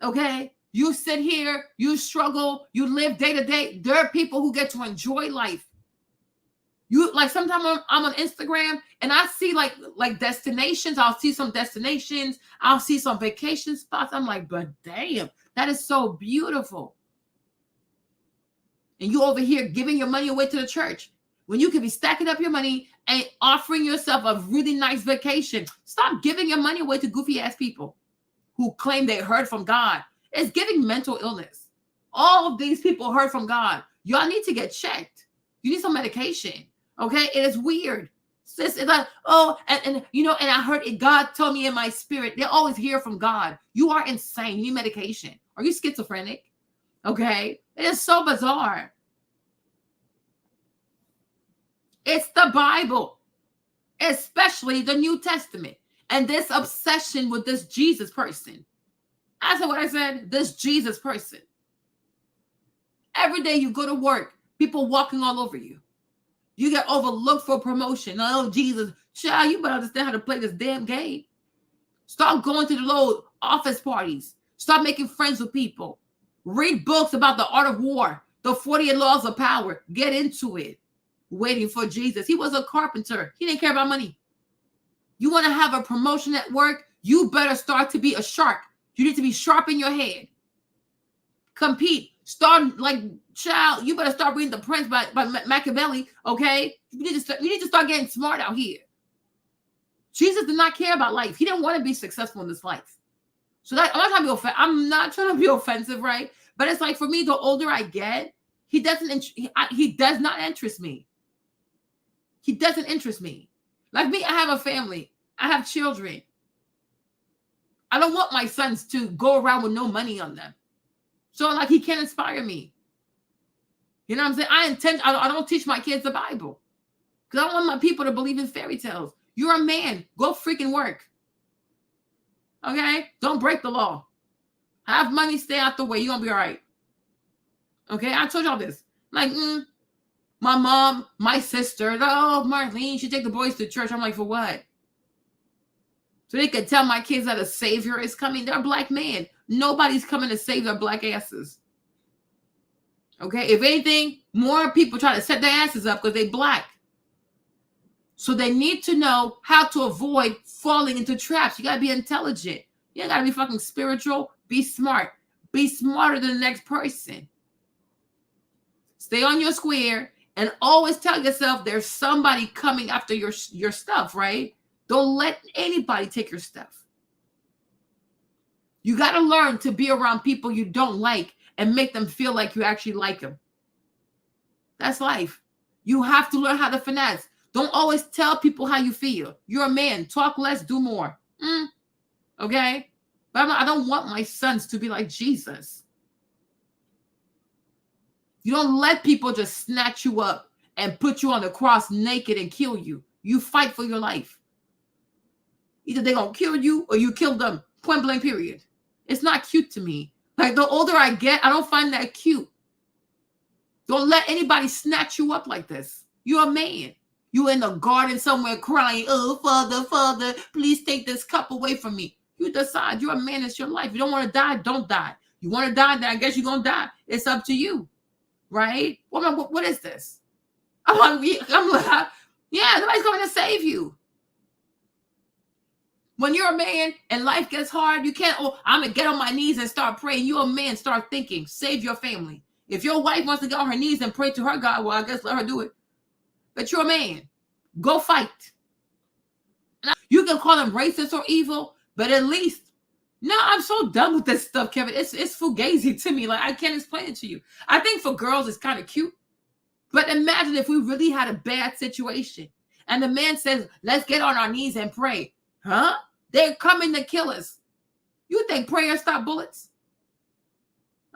Okay? You sit here, you struggle, you live day to day. There are people who get to enjoy life. You like sometimes I'm on Instagram and I see like destinations. I'll see some destinations. I'll see some vacation spots. I'm like, but damn, that is so beautiful. And you over here giving your money away to the church when you could be stacking up your money and offering yourself a really nice vacation. Stop giving your money away to goofy ass people who claim they heard from God. It's giving mental illness. All of these people heard from God. Y'all need to get checked. You need some medication. Okay? It is weird. It's like, oh, and I heard it. God told me in my spirit. They always hear from God. You are insane. You need medication. Are you schizophrenic? Okay? It is so bizarre. It's the Bible, especially the New Testament, and this obsession with this Jesus person. I said what I said, this Jesus person. Every day you go to work, people walking all over you. You get overlooked for promotion. Oh, Jesus. Child, you better understand how to play this damn game. Start going to the little office parties. Start making friends with people. Read books about the art of war, the 48 laws of power. Get into it. Waiting for Jesus. He was a carpenter. He didn't care about money. You want to have a promotion at work? You better start to be a shark. You need to be sharp in your head. Compete. Start like, child, you better start reading The Prince by Machiavelli, okay? You need to start getting smart out here. Jesus did not care about life. He didn't want to be successful in this life. So that I'm not trying to be offensive, right? But it's like, for me, the older I get, he does not interest me. He doesn't interest me. Like me, I have a family. I have children. I don't want my sons to go around with no money on them. So like, he can't inspire me. You know what I'm saying? I don't teach my kids the Bible. Because I don't want my people to believe in fairy tales. You're a man. Go freaking work. Okay? Don't break the law. Have money, stay out the way. You're going to be all right. Okay? I told y'all this. Like, my mom, my sister, oh, Marlene should take the boys to church. I'm like, for what? So they could tell my kids that a savior is coming. They're a black man. Nobody's coming to save their black asses. Okay? If anything, more people try to set their asses up because they black. So they need to know how to avoid falling into traps. You got to be intelligent. You got to be fucking spiritual. Be smart. Be smarter than the next person. Stay on your square and always tell yourself there's somebody coming after your stuff, right? Don't let anybody take your stuff. You got to learn to be around people you don't like and make them feel like you actually like them. That's life. You have to learn how to finesse. Don't always tell people how you feel. You're a man. Talk less, do more. Okay? But I don't want my sons to be like Jesus. You don't let people just snatch you up and put you on the cross naked and kill you. You fight for your life. Either they're going to kill you or you kill them. Point blank, period. It's not cute to me. Like, the older I get, I don't find that cute. Don't let anybody snatch you up like this. You're a man. You in the garden somewhere crying, oh, Father, please take this cup away from me. You decide. You're a man. It's your life. You don't want to die, don't die. You want to die, then I guess you're going to die. It's up to you, right? What is this? I'm like, yeah, nobody's going to save you. When you're a man and life gets hard, you can't, I'm going to get on my knees and start praying. You're a man. Start thinking. Save your family. If your wife wants to get on her knees and pray to her God, well, I guess let her do it. But you're a man. Go fight. You can call them racist or evil, but at least, no, I'm so done with this stuff, Kevin. It's fugazi to me. Like, I can't explain it to you. I think for girls, it's kind of cute. But imagine if we really had a bad situation and the man says, let's get on our knees and pray. Huh? They're coming to kill us. You think prayer stop bullets?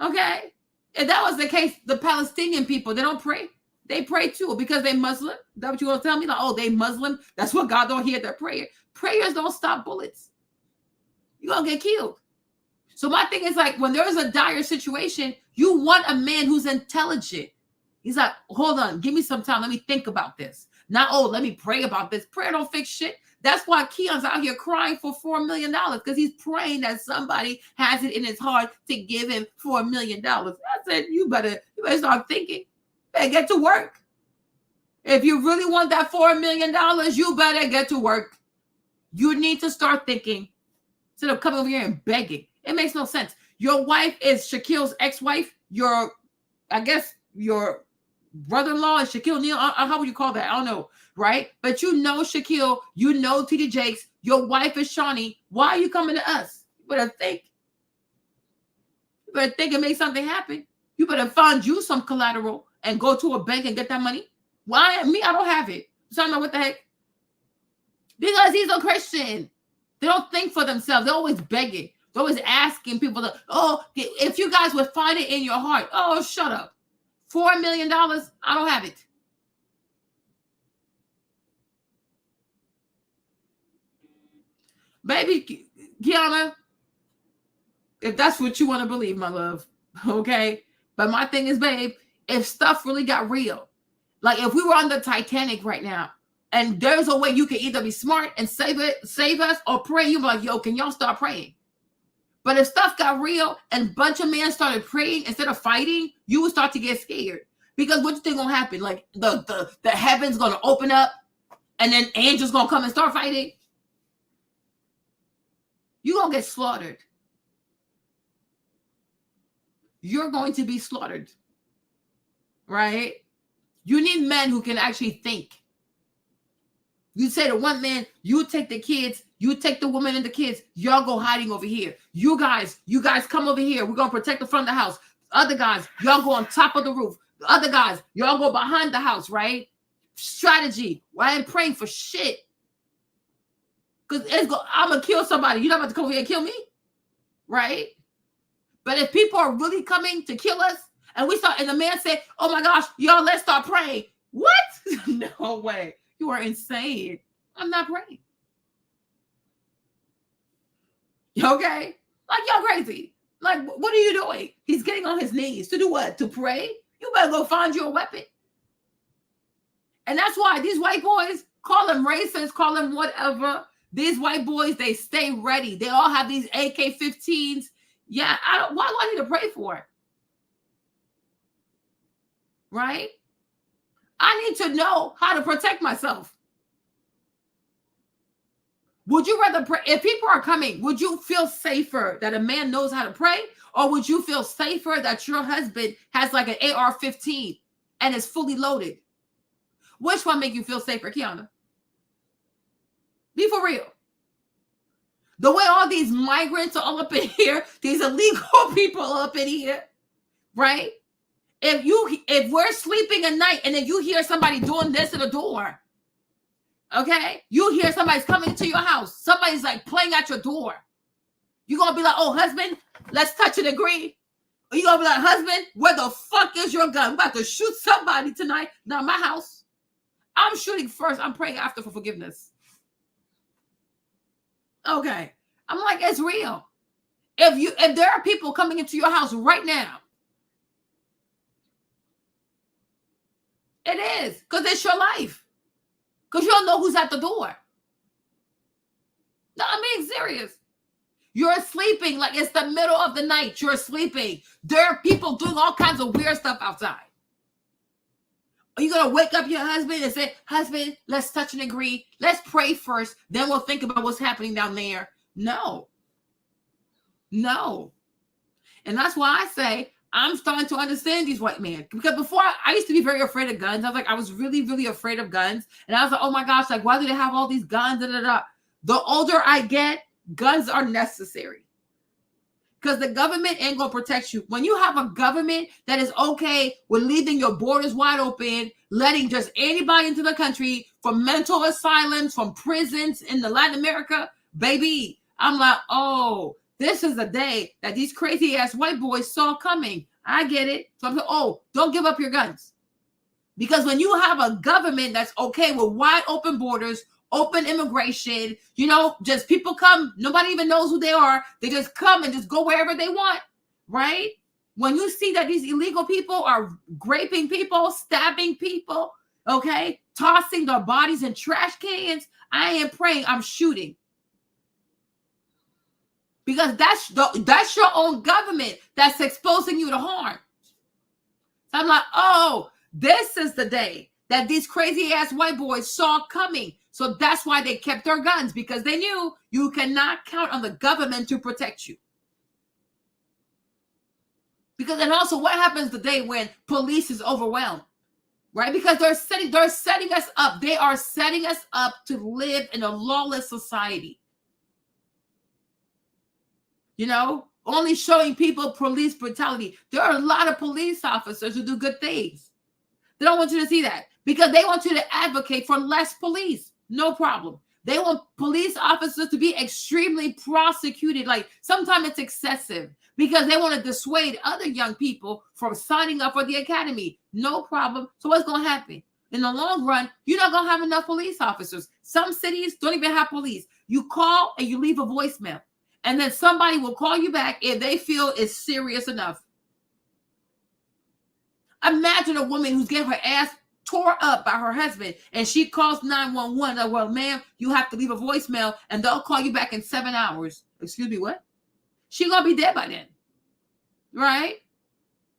Okay? If that was the case, the Palestinian people, they don't pray. They pray too because they Muslim. Is that what you want to tell me? Like, oh, they Muslim. That's what God don't hear their prayer. Prayers don't stop bullets. You're going to get killed. So my thing is, like, when there is a dire situation, you want a man who's intelligent. He's like, hold on, give me some time. Let me think about this. Not, oh, let me pray about this. Prayer don't fix shit. That's why Keion's out here crying for $4 million because he's praying that somebody has it in his heart to give him $4 million. I said, you better start thinking. Better get to work. If you really want that $4 million, you better get to work. You need to start thinking instead of coming over here and begging. It makes no sense. Your wife is Shaquille's ex-wife. I guess your brother-in-law is Shaquille O'Neal. How would you call that? I don't know, right? But you know Shaquille. You know T.D. Jakes. Your wife is Shawnee. Why are you coming to us? You better think. You better think and make something happen. You better find you some collateral and go to a bank and get that money. Why? Me, I don't have it. So I don't know what the heck. Because he's a Christian. They don't think for themselves. They're always begging. They're always asking people to, oh, if you guys would find it in your heart. Oh, shut up. $4 million, I don't have it. Baby Kiana, if that's what you want to believe, my love, okay? But my thing is, babe, if stuff really got real, like if we were on the Titanic right now, and there's a way you can either be smart and save us, or pray, you be like, yo, can y'all start praying? But if stuff got real and a bunch of men started praying instead of fighting, you would start to get scared. Because what you think gonna happen? Like the heavens gonna open up and then angels gonna come and start fighting? You're gonna get slaughtered. You're going to be slaughtered. Right? You need men who can actually think. You say to one man, you take the kids, you take the woman and the kids, y'all go hiding over here. You guys come over here. We're going to protect the front of the house. Other guys, y'all go on top of the roof. The other guys, y'all go behind the house, right? Strategy. Well, I ain't praying for shit. Because I'm going to kill somebody. You're not about to come over here and kill me, right? But if people are really coming to kill us, and the man said, oh my gosh, y'all, let's start praying. What? No way. You are insane. I'm not praying. Okay? Like, y'all crazy. Like, what are you doing? He's getting on his knees to do what? To pray? You better go find you a weapon. And that's why these white boys, call them racist, call them whatever. These white boys, they stay ready. They all have these AK-15s. Yeah, why do I need to pray for it? Right? I need to know how to protect myself. Would you rather pray? If people are coming, would you feel safer that a man knows how to pray? Or would you feel safer that your husband has like an AR-15 and is fully loaded? Which one make you feel safer, Kiana? Be for real. The way all these migrants are all up in here, these illegal people are up in here, right? If we're sleeping at night and then you hear somebody doing this at the door, okay? You hear somebody's coming to your house. Somebody's like playing at your door. You're going to be like, oh, husband, let's touch and agree. Or you're going to be like, husband, where the fuck is your gun? I'm about to shoot somebody tonight. Not my house. I'm shooting first. I'm praying after for forgiveness. Okay. I'm like, it's real. If there are people coming into your house right now, it is, because it's your life. Because you don't know who's at the door. No, I'm being serious. You're sleeping like it's the middle of the night. You're sleeping. There are people doing all kinds of weird stuff outside. Are you going to wake up your husband and say, husband, let's touch and agree. Let's pray first. Then we'll think about what's happening down there. No. No. And that's why I say I'm starting to understand these white men. Because before I used to be very afraid of guns. I was really, really afraid of guns. And I was like, oh my gosh, like, why do they have all these guns? Da, da, da. The older I get, guns are necessary. Because the government ain't going to protect you. When you have a government that is okay with leaving your borders wide open, letting just anybody into the country, from mental asylums, from prisons in the Latin America, baby, I'm like, oh, this is the day that these crazy ass white boys saw coming. I get it. So I'm like, oh, don't give up your guns. Because when you have a government that's okay with wide open borders, open immigration, just people come, nobody even knows who they are. They just come and just go wherever they want, right? When you see that these illegal people are raping people, stabbing people, okay, tossing their bodies in trash cans, I am praying, I'm shooting. Because that's your own government that's exposing you to harm. So I'm like, oh, this is the day that these crazy ass white boys saw coming. So that's why they kept their guns, because they knew you cannot count on the government to protect you. And also what happens the day when police is overwhelmed, right? Because they're setting us up. They are setting us up to live in a lawless society. Only showing people police brutality. There are a lot of police officers who do good things. They don't want you to see that because they want you to advocate for less police. No problem. They want police officers to be extremely prosecuted. Like sometimes it's excessive because they want to dissuade other young people from signing up for the academy. No problem. So what's going to happen? In the long run, you're not going to have enough police officers. Some cities don't even have police. You call and you leave a voicemail. And then somebody will call you back if they feel it's serious enough. Imagine a woman who's getting her ass tore up by her husband and she calls 911. Like, well, ma'am, you have to leave a voicemail and they'll call you back in 7 hours. Excuse me, what? She's going to be dead by then. Right?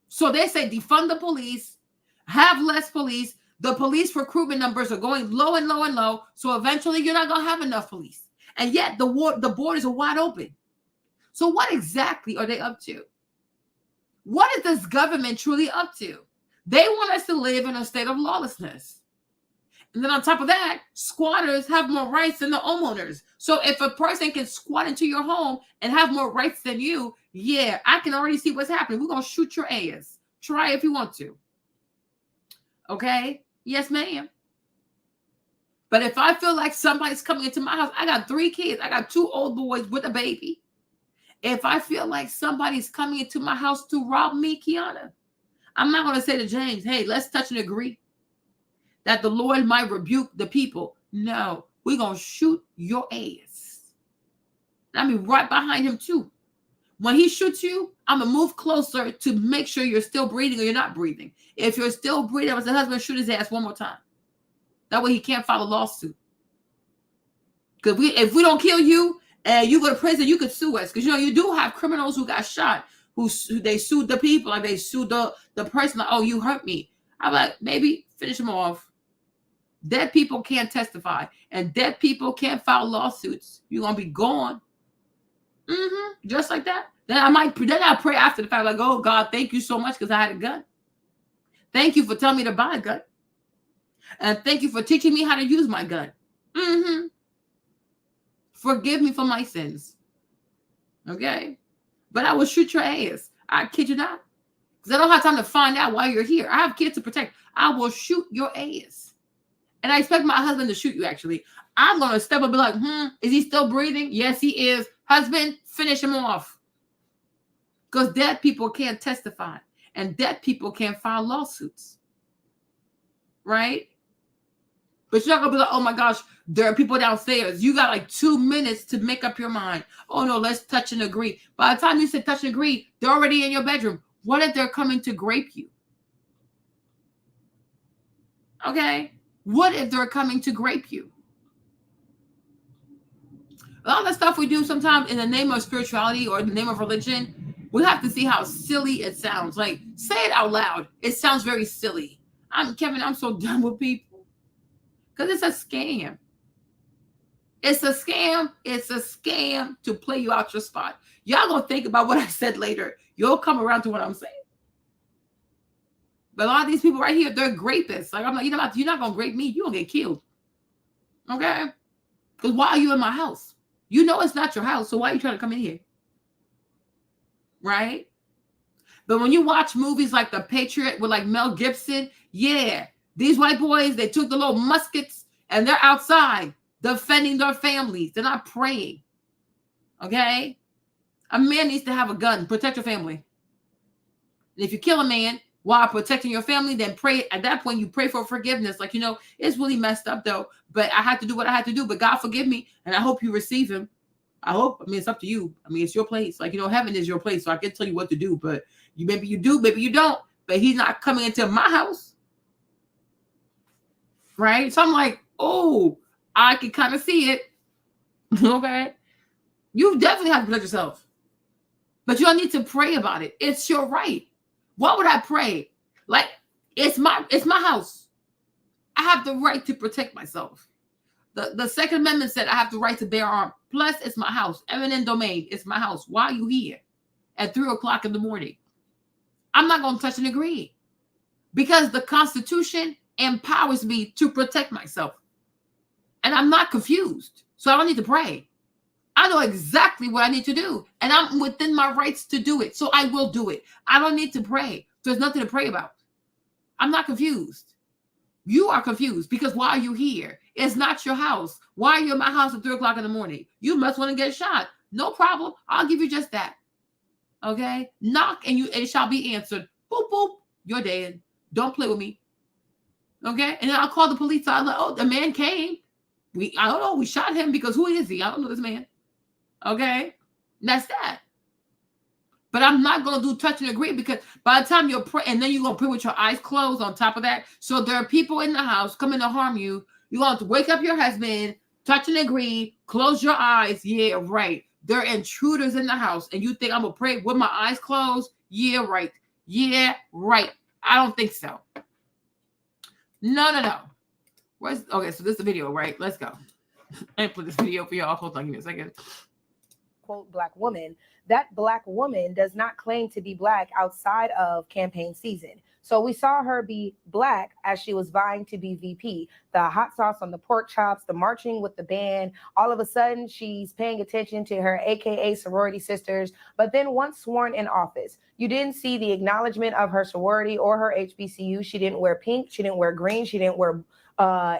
So they say defund the police, have less police. The police recruitment numbers are going low and low and low. So eventually you're not going to have enough police. And yet the borders are wide open. So what exactly are they up to? What is this government truly up to? They want us to live in a state of lawlessness. And then on top of that, squatters have more rights than the homeowners. So if a person can squat into your home and have more rights than you, yeah, I can already see what's happening. We're going to shoot your ass. Try if you want to. Okay? Yes, ma'am. But if I feel like somebody's coming into my house, I got 3 kids. I got 2 old boys with a baby. If I feel like somebody's coming into my house to rob me, Kiana, I'm not going to say to James, hey, let's touch and agree that the Lord might rebuke the people. No, we're going to shoot your ass. I mean, right behind him too. When he shoots you, I'm going to move closer to make sure you're still breathing or you're not breathing. If you're still breathing, I was the husband, shoot his ass one more time. That way he can't file a lawsuit. Because if we don't kill you and you go to prison, you could sue us. Because, you do have criminals who got shot, who they sued the people, like they sued the person, like, oh, you hurt me. I'm like, maybe finish them off. Dead people can't testify, and dead people can't file lawsuits. You're gonna be gone, just like that. Then I pray after the fact, like, oh God, thank you so much because I had a gun. Thank you for telling me to buy a gun, and thank you for teaching me how to use my gun. Forgive me for my sins, okay? But I will shoot your ass. I kid you not, because I don't have time to find out why you're here. I have kids to protect. I will shoot your ass. And I expect my husband to shoot you, actually. I'm going to step up and be like, is he still breathing? Yes, he is. Husband, finish him off. Because dead people can't testify. And dead people can't file lawsuits. Right? But you're not going to be like, oh my gosh, there are people downstairs. You got like 2 minutes to make up your mind. Oh no, let's touch and agree. By the time you say touch and agree, they're already in your bedroom. What if they're coming to grape you? Okay? What if they're coming to grape you? A lot of the stuff we do sometimes in the name of spirituality or the name of religion, we have to see how silly it sounds. Like, say it out loud. It sounds very silly. Kevin, I'm so done with people. Because it's a scam. It's a scam. It's a scam to play you out your spot. Y'all gonna think about what I said later. You'll come around to what I'm saying. But a lot of these people right here, they're grapists. Like, I'm like, you're not going to grape me. You're going to get killed. Okay? Because why are you in my house? You know it's not your house, so why are you trying to come in here? Right? But when you watch movies like The Patriot with like Mel Gibson, yeah, these white boys, they took the little muskets and they're outside defending their families. They're not praying. Okay? A man needs to have a gun. Protect your family. And if you kill a man while protecting your family, then pray. At that point, you pray for forgiveness. Like, it's really messed up though, but I had to do what I had to do. But God forgive me, and I hope you receive him. I hope. It's up to you. It's your place. Like, heaven is your place, so I can tell you what to do. But maybe you do, maybe you don't. But he's not coming into my house, right? So I'm like, oh, I can kind of see it. Okay, you definitely have to protect yourself, but you don't need to pray about it. It's your right. What would I pray? Like, it's my house. I have the right to protect myself. The Second Amendment said I have the right to bear arms. Plus, it's my house. Eminent domain. It's my house. Why are you here at 3:00 in the morning? I'm not going to touch and agree. Because the Constitution empowers me to protect myself. And I'm not confused. So I don't need to pray. I know exactly what I need to do. And I'm within my rights to do it. So I will do it. I don't need to pray. There's nothing to pray about. I'm not confused. You are confused because why are you here? It's not your house. Why are you in my house at 3:00 in the morning? You must want to get shot. No problem. I'll give you just that. Okay? Knock and it shall be answered. Boop, boop. You're dead. Don't play with me. Okay? And then I'll call the police. I'm like, oh, the man came. I don't know. We shot him because who is he? I don't know this man. Okay? That's that. But I'm not going to do touch and agree because by the time you're praying, and then you're going to pray with your eyes closed on top of that. So there are people in the house coming to harm you. You're going to wake up your husband, touch and agree, close your eyes. Yeah, right. There are intruders in the house. And you think I'm going to pray with my eyes closed? Yeah, right. Yeah, right. I don't think so. No. Okay, so this is the video, right? Let's go. I put this video for y'all. Hold on, give me a second. unquote black woman, that black woman does not claim to be black outside of campaign season. So we saw her be black as she was vying to be VP. The hot sauce on the pork chops, the marching with the band, all of a sudden she's paying attention to her AKA sorority sisters. But then once sworn in office, you didn't see the acknowledgement of her sorority or her HBCU. She didn't wear pink, she didn't wear green, she didn't wear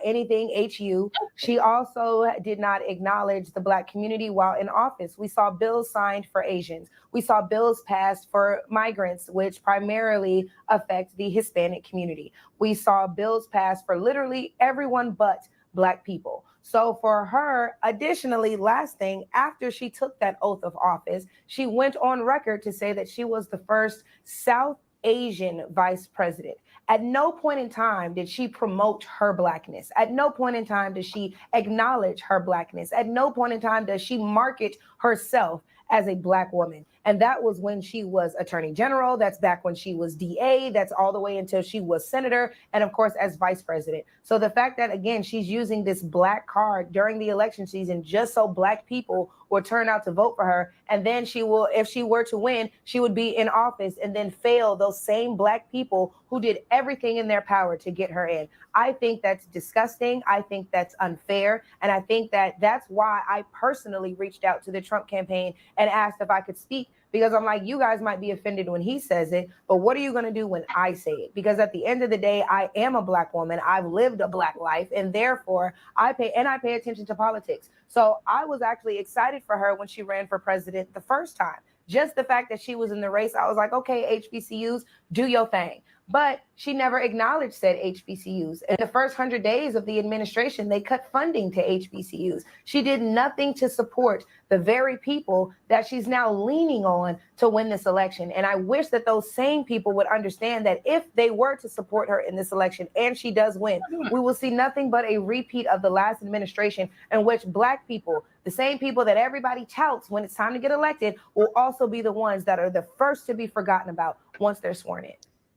anything HU. She also did not acknowledge the Black community while in office. We saw bills signed for Asians. We saw bills passed for migrants, which primarily affect the Hispanic community. We saw bills passed for literally everyone but Black people. So for her, additionally, last thing, after she took that oath of office, she went on record to say that she was the first South Asian vice president. At no point in time did she promote her Blackness. At no point in time does she acknowledge her Blackness. At no point in time does she market herself as a Black woman. And that was when she was Attorney General. That's back when she was DA. That's all the way until she was senator. And of course, as vice president. So the fact that, again, she's using this Black card during the election season just so Black people will turn out to vote for her. And then she will, if she were to win, she would be in office and then fail those same Black people who did everything in their power to get her in. I think that's disgusting. I think that's unfair. And I think that that's why I personally reached out to the Trump campaign and asked if I could speak, because I'm like, you guys might be offended when he says it, but what are you going to do when I say it? Because at the end of the day, I am a Black woman. I've lived a Black life, and therefore I pay attention to politics. So I was actually excited for her when she ran for president the first time. Just the fact that she was in the race, I was like, okay, HBCUs, do your thing. But she never acknowledged said HBCUs. In the first 100 days of the administration, they cut funding to HBCUs. She did nothing to support the very people that she's now leaning on to win this election. And I wish that those same people would understand that if they were to support her in this election and she does win, we will see nothing but a repeat of the last administration in which Black people, the same people that everybody touts when it's time to get elected, will also be the ones that are the first to be forgotten about once they're sworn in.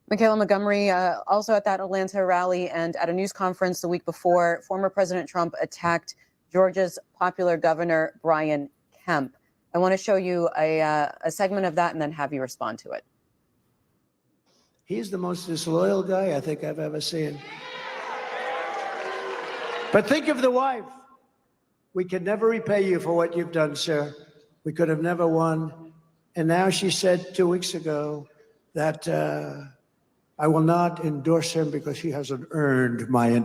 Michaela Montgomery, also at that Atlanta rally and at a news conference the week before, former President Trump attacked Georgia's popular governor, Brian Kemp. I want to show you a segment of that and then have you respond to it. He's the most disloyal guy I think I've ever seen. But think of the wife. We can never repay you for what you've done, sir. We could have never won. And now she said 2 weeks ago that I will not endorse him because he hasn't earned my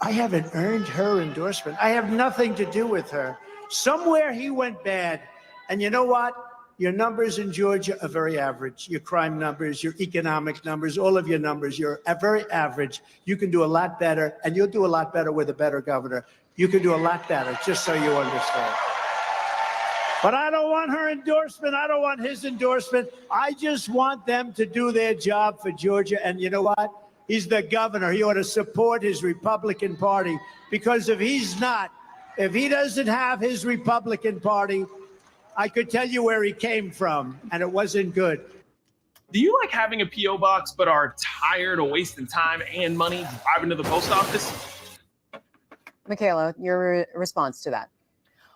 I haven't earned her endorsement. I have nothing to do with her. Somewhere he went bad. And you know what? Your numbers in Georgia are very average. Your crime numbers, your economic numbers, all of your numbers, you're very average. You can do a lot better, and you'll do a lot better with a better governor. You can do a lot better, just so you understand. But I don't want her endorsement. I don't want his endorsement. I just want them to do their job for Georgia. And you know what? He's the governor. He ought to support his Republican Party, because if he doesn't have his Republican Party, I could tell you where he came from, and it wasn't good. Do you like having a P.O. box but are tired of wasting time and money driving to the post office? Michaela, your response to that.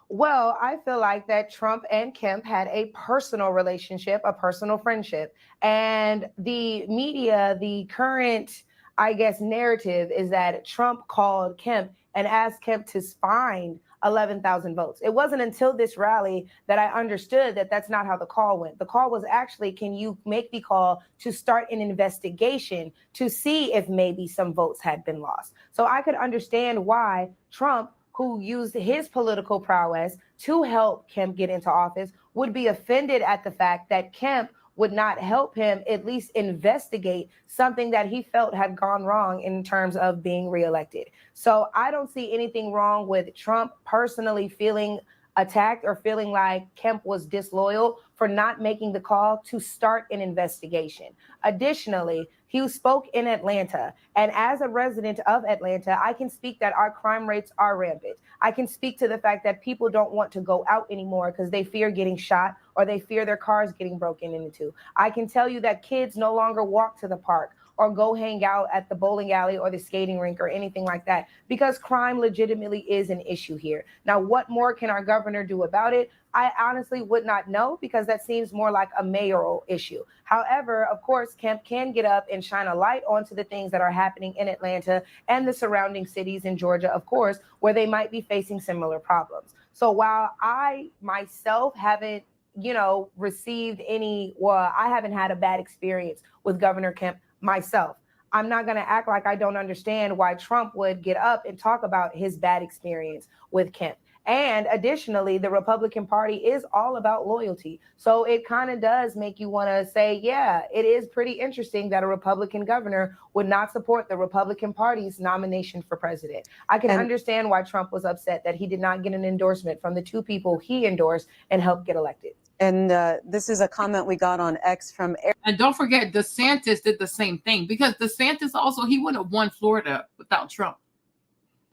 Well, I feel like that Trump and Kemp had a personal relationship, a personal friendship. And the media, the current, I guess, narrative is that Trump called Kemp and asked Kemp to find 11,000 votes. It wasn't until this rally that I understood that that's not how the call went. The call was actually, can you make the call to start an investigation to see if maybe some votes had been lost? So I could understand why Trump, who used his political prowess to help Kemp get into office, would be offended at the fact that Kemp would not help him at least investigate something that he felt had gone wrong in terms of being reelected. So I don't see anything wrong with Trump personally feeling attacked or feeling like Kemp was disloyal for not making the call to start an investigation. Additionally, he spoke in Atlanta, and as a resident of Atlanta, I can speak that our crime rates are rampant. I can speak to the fact that people don't want to go out anymore because they fear getting shot or they fear their cars getting broken into. I can tell you that kids no longer walk to the park or go hang out at the bowling alley or the skating rink or anything like that, because crime legitimately is an issue here. Now, what more can our governor do about it? I honestly would not know, because that seems more like a mayoral issue. However, of course, Kemp can get up and shine a light onto the things that are happening in Atlanta and the surrounding cities in Georgia, of course, where they might be facing similar problems. So while I myself haven't, received I haven't had a bad experience with Governor Kemp myself, I'm not going to act like I don't understand why Trump would get up and talk about his bad experience with Kemp. And additionally, the Republican Party is all about loyalty. So it kind of does make you want to say, yeah, it is pretty interesting that a Republican governor would not support the Republican Party's nomination for president. I can understand why Trump was upset that he did not get an endorsement from the two people he endorsed and helped get elected. And this is a comment we got on X from Eric. And don't forget, DeSantis did the same thing, because DeSantis also, he wouldn't have won Florida without Trump.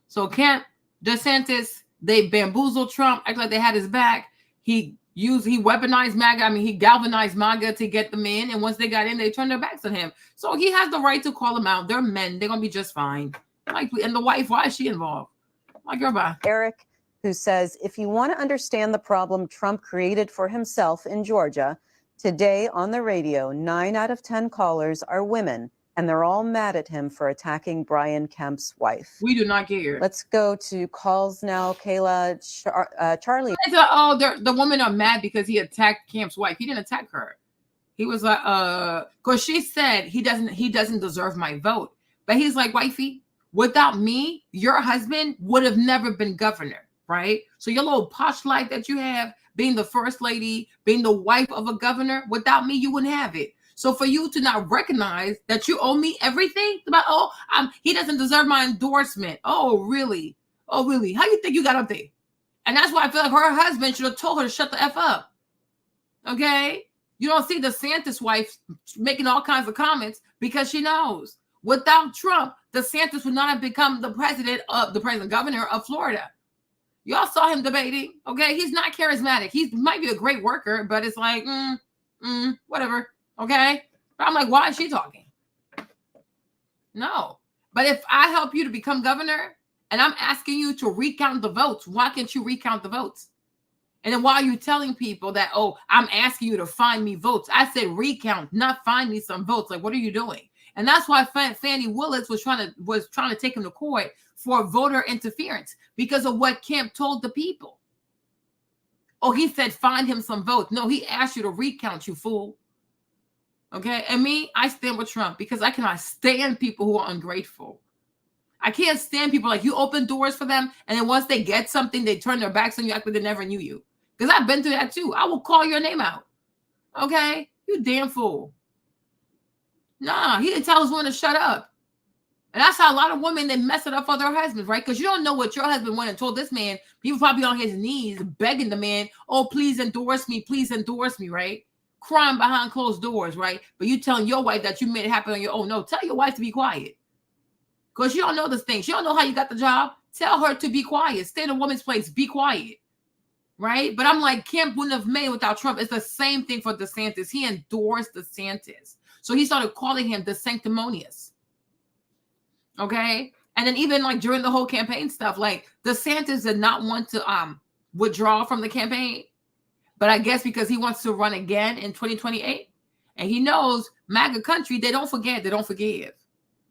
So DeSantis, they bamboozled Trump, act like they had his back. He weaponized MAGA. He galvanized MAGA to get them in. And once they got in, they turned their backs on him. So he has the right to call them out. They're men. They're going to be just fine. And the wife, why is she involved? Goodbye. Eric, who says, if you want to understand the problem Trump created for himself in Georgia, today on the radio, 9 out of 10 callers are women, and they're all mad at him for attacking Brian Kemp's wife. We do not care. Let's go to calls now. Kayla, Charlie. The women are mad because he attacked Kemp's wife. He didn't attack her. He was like, because she said he doesn't deserve my vote. But he's like, wifey, without me, your husband would have never been governor. Right? So your little posh life that you have, being the first lady, being the wife of a governor, without me, you wouldn't have it. So for you to not recognize that you owe me everything, about, he doesn't deserve my endorsement. Oh, really? Oh, really? How you think you got up there? And that's why I feel like her husband should have told her to shut the F up. Okay? You don't see DeSantis' wife making all kinds of comments because she knows. Without Trump, DeSantis would not have become the president governor of Florida. Y'all saw him debating, okay? He's not charismatic. He might be a great worker, but it's like, whatever, okay? But I'm like, why is she talking? No. But if I help you to become governor and I'm asking you to recount the votes, why can't you recount the votes? And then why are you telling people that, oh, I'm asking you to find me votes? I said recount, not find me some votes. Like, what are you doing? And that's why Fannie Willis was trying to take him to court for voter interference because of what Kemp told the people. Oh, he said, find him some votes. No, he asked you to recount, you fool. Okay. And me, I stand with Trump because I cannot stand people who are ungrateful. I can't stand people like you open doors for them. And then once they get something, they turn their backs on you, act like they never knew you. Because I've been through that too. I will call your name out. Okay. You damn fool. Nah, he didn't tell his woman to shut up. And that's how a lot of women, they mess it up for their husbands, right? Because you don't know what your husband went and told this man. He was probably on his knees begging the man, oh, please endorse me, right? Crying behind closed doors, right? But you telling your wife that you made it happen on your own. No, tell your wife to be quiet. Because you don't know this thing. She don't know how you got the job. Tell her to be quiet. Stay in a woman's place. Be quiet. Right? But I'm like, Kemp wouldn't have made it without Trump. It's the same thing for DeSantis. He endorsed DeSantis. So he started calling him the sanctimonious. Okay. And then even like during the whole campaign stuff, like DeSantis did not want to withdraw from the campaign. But I guess because he wants to run again in 2028. And he knows MAGA country, they don't forget, they don't forgive.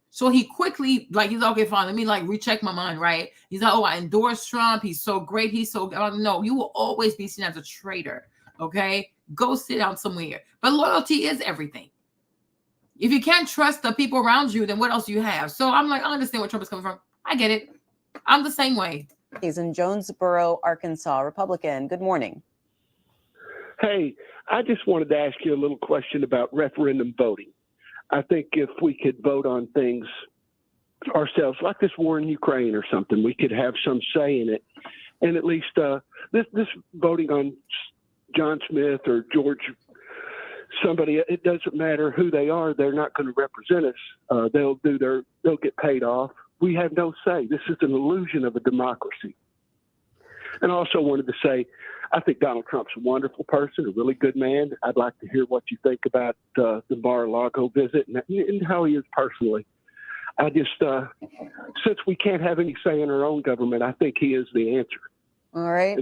So he quickly, like, he's like, okay, fine, let me like recheck my mind, right? He's like, oh, I endorse Trump. He's so great. He's so, no, you will always be seen as a traitor. Okay. Go sit down somewhere. But loyalty is everything. If you can't trust the people around you, then what else do you have? So I'm like, I understand where Trump is coming from. I get it. I'm the same way. He's in Jonesboro, Arkansas, Republican. Good morning. Hey, I just wanted to ask you a little question about referendum voting. I think if we could vote on things ourselves, like this war in Ukraine or something, we could have some say in it. And at least this voting on John Smith or George somebody, it doesn't matter who they are, they're not going to represent us. They'll get paid off. We have no say. This is an illusion of a democracy. And I also wanted to say, I think Donald Trump's a wonderful person, a really good man. I'd like to hear what you think about the Mar-a-Lago visit and how he is personally. I just, since we can't have any say in our own government, I think he is the answer. All right.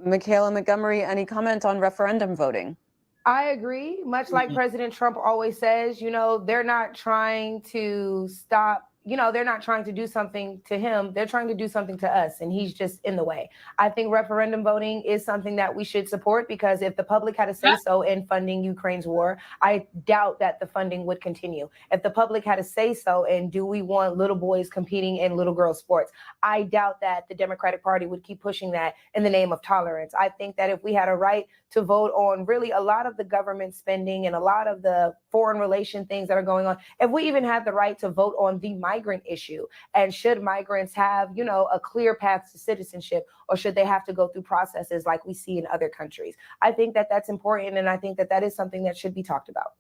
Michaela Montgomery, any comment on referendum voting? I agree. Much like President Trump always says, they're not trying to stop, they're not trying to do something to him. They're trying to do something to us, and he's just in the way. I think referendum voting is something that we should support, because if the public had a say so in funding Ukraine's war, I doubt that the funding would continue. If the public had a say so in, do we want little boys competing in little girls sports, I doubt that the Democratic Party would keep pushing that in the name of tolerance. I think that if we had a right to vote on really a lot of the government spending and a lot of the foreign relation things that are going on, if we even had the right to vote on the migrant issue, and should migrants have, a clear path to citizenship, or should they have to go through processes like we see in other countries? I think that that's important, and I think that that is something that should be talked about.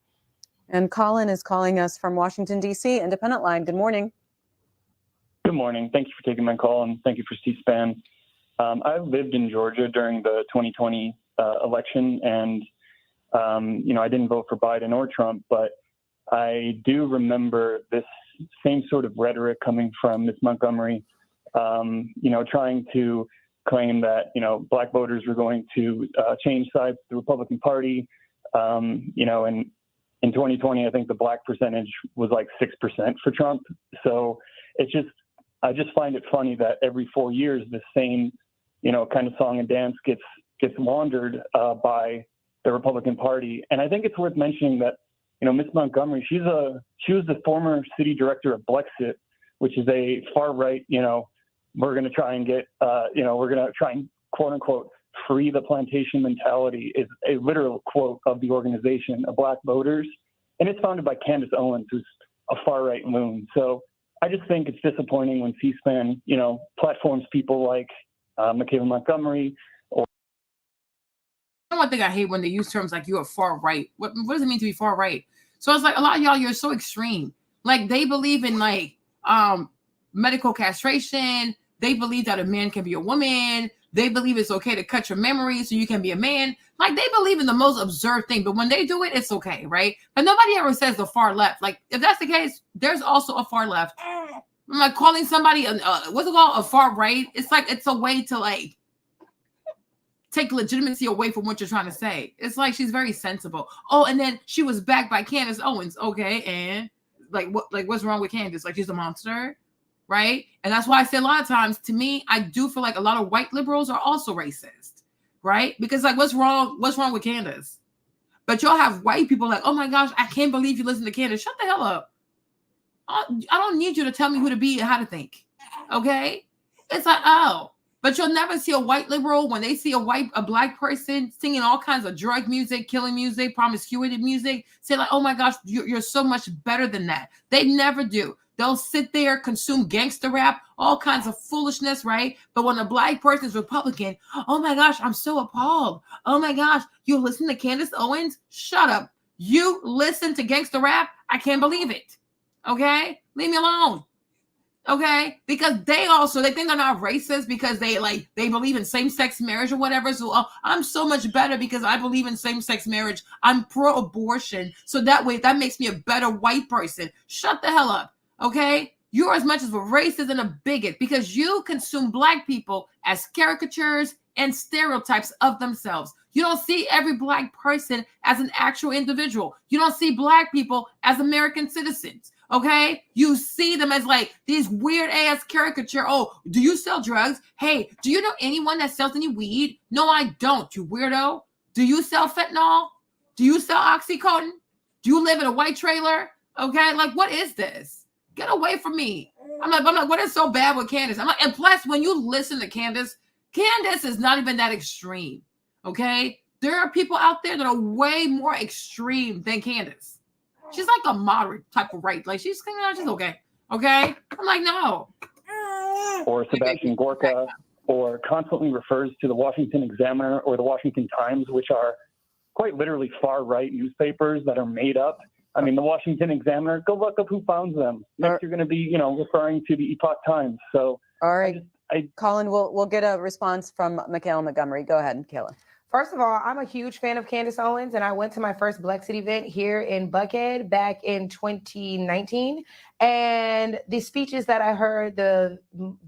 And Colin is calling us from Washington, D.C., Independent Line. Good morning. Good morning. Thank you for taking my call, and thank you for C-SPAN. I lived in Georgia during the 2020 election, and I didn't vote for Biden or Trump, but I do remember this same sort of rhetoric coming from Ms. Montgomery, trying to claim that, Black voters were going to change sides to the Republican Party. And in 2020, I think the Black percentage was like 6% for Trump. So I just find it funny that every 4 years, the same, kind of song and dance gets laundered by the Republican Party. And I think it's worth mentioning that, Ms. Montgomery, she was the former city director of Blexit, which is a far right, we're going to try and get, we're going to try and quote unquote free the plantation mentality, is a literal quote of the organization of Black voters. And it's founded by Candace Owens, who's a far right loon. So I just think it's disappointing when C-SPAN, platforms people like Michaela Montgomery. One thing I hate when they use terms like you're far right. What does it mean to be far right? So it's like a lot of y'all, you're so extreme. Like they believe in medical castration. They believe that a man can be a woman. They believe it's okay to cut your memory so you can be a man. Like they believe in the most absurd thing, but when they do it, it's okay, right? But nobody ever says the far left. Like if that's the case, there's also a far left. I'm like calling somebody what's it called, a far right. It's like it's a way to take legitimacy away from what you're trying to say. It's like she's very sensible. Oh, and then she was backed by Candace Owens. Okay, and what's wrong with Candace? Like she's a monster, right? And that's why I say a lot of times, to me, I do feel like a lot of white liberals are also racist, right? Because what's wrong with Candace? But y'all have white people like, oh my gosh, I can't believe you listen to Candace. Shut the hell up. I don't need you to tell me who to be and how to think. Okay? It's like, oh. But you'll never see a white liberal when they see a Black person singing all kinds of drug music, killing music, promiscuity music, say like, oh my gosh, you're so much better than that. They never do. They'll sit there, consume gangster rap, all kinds of foolishness, right? But when a Black person is Republican, oh my gosh, I'm so appalled. Oh my gosh, you listen to Candace Owens? Shut up. You listen to gangster rap? I can't believe it. Okay? Leave me alone. Okay, because they think they're not racist because they believe in same-sex marriage or whatever. So I'm so much better because I believe in same-sex marriage. I'm pro-abortion, so that way that makes me a better white person. Shut the hell up. Okay, you're as much as a racist and a bigot because you consume Black people as caricatures and stereotypes of themselves. You don't see every Black person as an actual individual. You don't see Black people as American citizens. Okay, you see them as like these weird ass caricature. Oh, do you sell drugs? Hey, do you know anyone that sells any weed? No, I don't, you weirdo. Do you sell fentanyl? Do you sell Oxycontin? Do you live in a white trailer? Okay, like what is this? Get away from me. I'm like, what is so bad with Candace? I'm like, and plus, when you listen to Candace is not even that extreme. Okay, there are people out there that are way more extreme than Candace. She's like a moderate type of right. Like she's okay. Okay. I'm like, no. Or Sebastian Gorka, or constantly refers to the Washington Examiner or the Washington Times, which are quite literally far right newspapers that are made up. I mean, the Washington Examiner, go look up who founds them. Next, you're going to be, referring to the Epoch Times. So, all right, Colin, we'll get a response from Michaela Montgomery. Go ahead, Michaela. First of all, I'm a huge fan of Candace Owens, and I went to my first Blexit event here in Buckhead back in 2019. And the speeches that I heard, the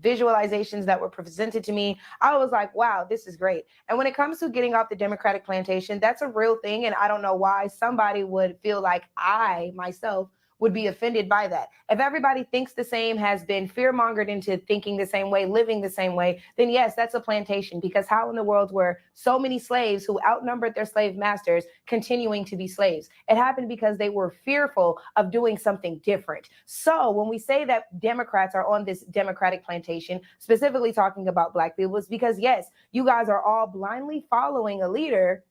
visualizations that were presented to me, I was like, wow, this is great. And when it comes to getting off the Democratic plantation, that's a real thing. And I don't know why somebody would feel like I, myself, would be offended by that. If everybody thinks the same, has been fear-mongered into thinking the same way, living the same way, then yes, that's a plantation. Because how in the world were so many slaves who outnumbered their slave masters continuing to be slaves? It happened because they were fearful of doing something different. So when we say that Democrats are on this Democratic plantation, specifically talking about Black people, it's because yes, you guys are all blindly following a leader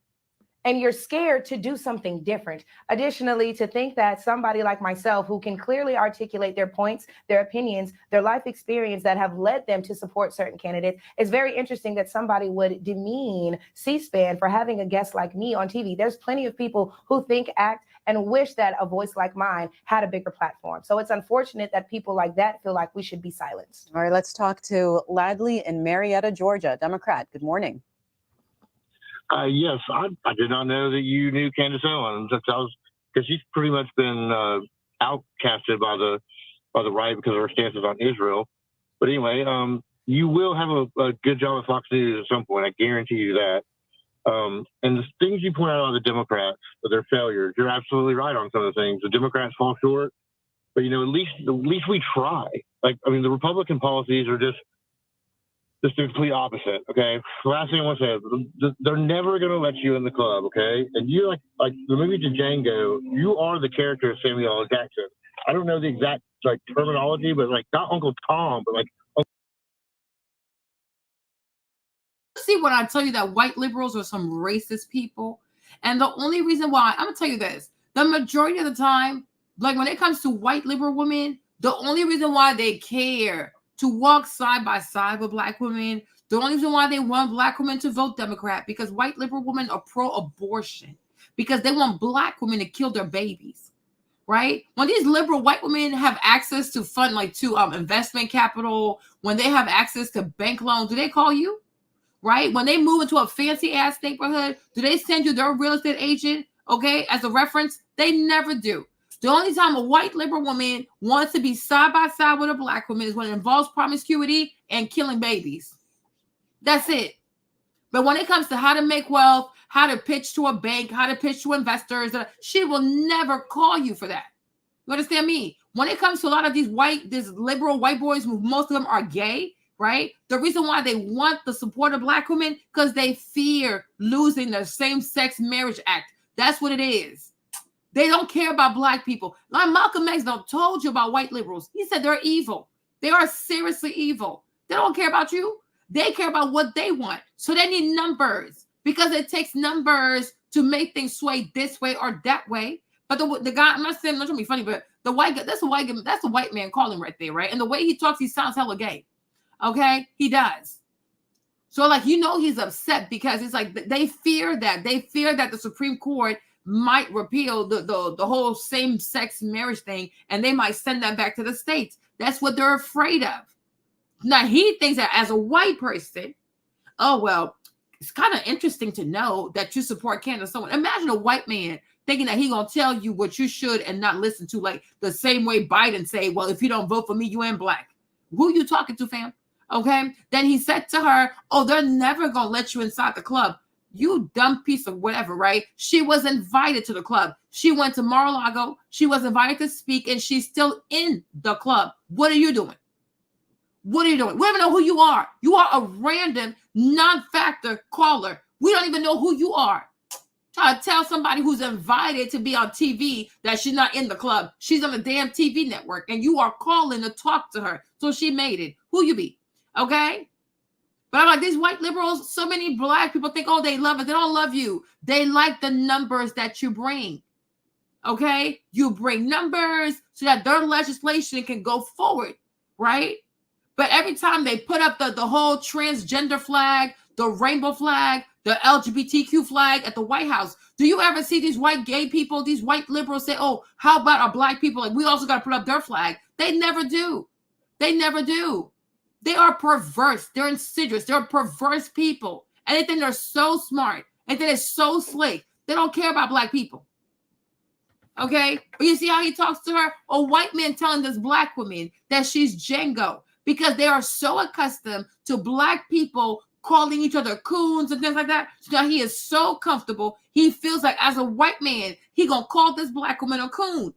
and you're scared to do something different. Additionally, to think that somebody like myself, who can clearly articulate their points, their opinions, their life experience that have led them to support certain candidates, it's very interesting that somebody would demean C-SPAN for having a guest like me on TV. There's plenty of people who think, act, and wish that a voice like mine had a bigger platform. So it's unfortunate that people like that feel like we should be silenced. All right, let's talk to Ladley in Marietta, Georgia, Democrat. Good morning. Yes, I did not know that you knew Candace Owens. Because she's pretty much been outcasted by the right because of her stances on Israel. But anyway, you will have a good job at Fox News at some point. I guarantee you that. And the things you point out on the Democrats, their failures, you're absolutely right on some of the things. The Democrats fall short, but at least we try. The Republican policies are just the complete opposite. Okay, last thing I want to say, they're never going to let you in the club. Okay, and you like the movie Django, you are the character of Samuel L. Jackson. I don't know the exact terminology, but not Uncle Tom, but see when I tell you that white liberals are some racist people, and the only reason why, I'm gonna tell you this, the majority of the time, when it comes to white liberal women, the only reason why they care to walk side by side with Black women, the only reason why they want Black women to vote Democrat, because white liberal women are pro-abortion, because they want Black women to kill their babies, right? When these liberal white women have access to fund, investment capital, when they have access to bank loans, do they call you? Right? When they move into a fancy ass neighborhood, do they send you their real estate agent, okay, as a reference? They never do. The only time a white liberal woman wants to be side by side with a Black woman is when it involves promiscuity and killing babies. That's it. But when it comes to how to make wealth, how to pitch to a bank, how to pitch to investors, she will never call you for that. You understand me? When it comes to a lot of these liberal white boys, most of them are gay, right? The reason why they want the support of Black women, because they fear losing the Same-Sex Marriage Act. That's what it is. They don't care about Black people. Like Malcolm X told you about white liberals. He said they're evil. They are seriously evil. They don't care about you. They care about what they want. So they need numbers, because it takes numbers to make things sway this way or that way. But the guy, I'm not trying to be funny, but the white guy, that's a white man calling right there, right? And the way he talks, he sounds hella gay. Okay, he does. So he's upset because it's they fear that the Supreme Court might repeal the whole same-sex marriage thing, and they might send that back to the states. That's what they're afraid of. Now he thinks that as a white person, oh well, it's kind of interesting to know that you support Candace Owens. Imagine a white man thinking that he gonna tell you what you should and not listen to, the same way Biden say, well, if you don't vote for me, you ain't Black. Who you talking to, fam? Okay. Then he said to her, oh, they're never gonna let you inside the club. You dumb piece of whatever, right? She was invited to the club. She went to Mar-a-Lago. She was invited to speak, and she's still in the club. What are you doing? What are you doing? We don't even know who you are. You are a random non-factor caller. We don't even know who you are. Try to tell somebody who's invited to be on TV that she's not in the club. She's on a damn TV network, and you are calling to talk to her. So she made it. Who you be? Okay? But I'm like, these white liberals, so many Black people think, oh, they love it. They don't love you. They like the numbers that you bring. Okay? You bring numbers so that their legislation can go forward, right? But every time they put up the whole transgender flag, the rainbow flag, the LGBTQ flag at the White House, do you ever see these white gay people, these white liberals say, oh, how about our Black people? We also got to put up their flag. They never do. They never do. They are perverse. They're insidious. They're perverse people. And they think they're so smart. And then it's so slick. They don't care about black people. Okay? But you see how he talks to her? A white man telling this black woman that she's Django because they are so accustomed to black people calling each other coons and things like that. So now he is so comfortable. He feels like as a white man, he gonna call this black woman a coon.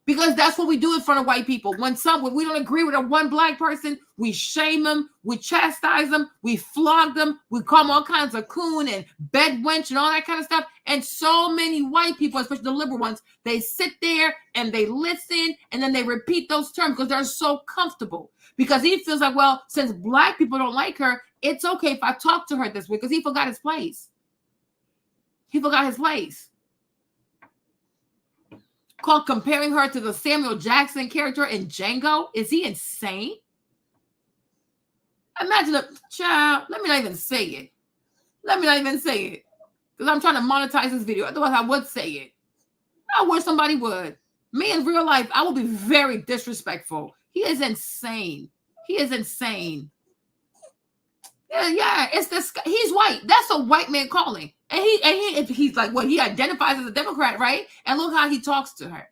Because that's what we do in front of white people. When we don't agree with a one black person, we shame them, we chastise them, we flog them, we call them all kinds of coon and bed wench and all that kind of stuff. And so many white people, especially the liberal ones, they sit there and they listen and then they repeat those terms because they're so comfortable. Because he feels like, well, since black people don't like her, it's okay if I talk to her this way because he forgot his place. He forgot his place. Called comparing her to the Samuel Jackson character in Django. Is he insane? Imagine a child. Let me not even say it. Because I'm trying to monetize this video. Otherwise, I would say it. I wish somebody would. Me in real life, I will be very disrespectful. He is insane. Yeah, it's this. He's white. That's a white man calling. And he's like, well, he identifies as a Democrat, right? And look how he talks to her.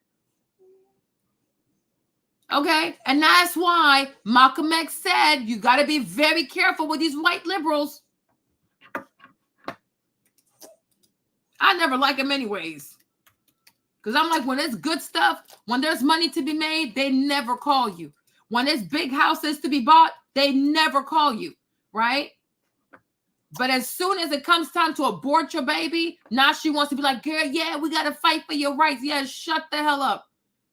Okay? And that's why Malcolm X said, you got to be very careful with these white liberals. I never like them anyways. Because I'm like, when it's good stuff, when there's money to be made, they never call you. When it's big houses to be bought, they never call you, right? But as soon as it comes time to abort your baby, now she wants to be like, girl, yeah, we got to fight for your rights. Yeah, shut the hell up,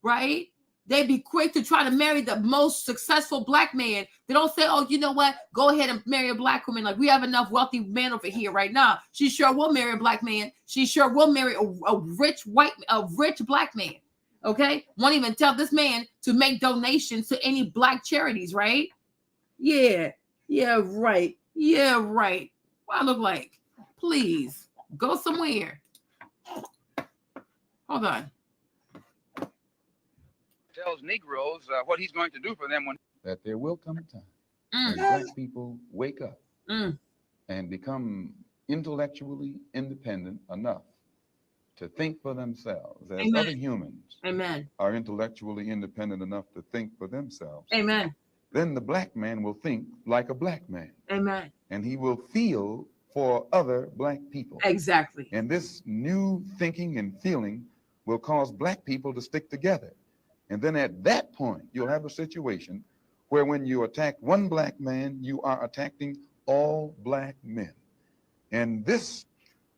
right? They be quick to try to marry the most successful black man. They don't say, oh, you know what? Go ahead and marry a black woman. Like, we have enough wealthy men over here right now. She sure will marry a black man. She sure will marry a rich black man, okay? Won't even tell this man to make donations to any black charities, right? Yeah, right. What I look like? Please go somewhere. Hold on. Tells Negroes what he's going to do for them when that there will come a time when black people wake up and become intellectually independent enough to think for themselves as other humans are intellectually independent enough to think for themselves. Amen. Then the black man will think like a black man. Amen. And he will feel for other black people. Exactly. And this new thinking and feeling will cause black people to stick together. And then at that point, you'll have a situation where when you attack one black man, you are attacking all black men. And this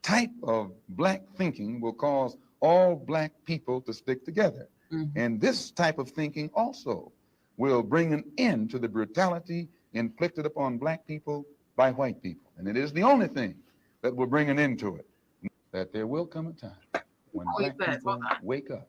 type of black thinking will cause all black people to stick together. And this type of thinking also will bring an end to the brutality inflicted upon black people by white people. And it is the only thing that will bring an end to it. That there will come a time when black people wake up.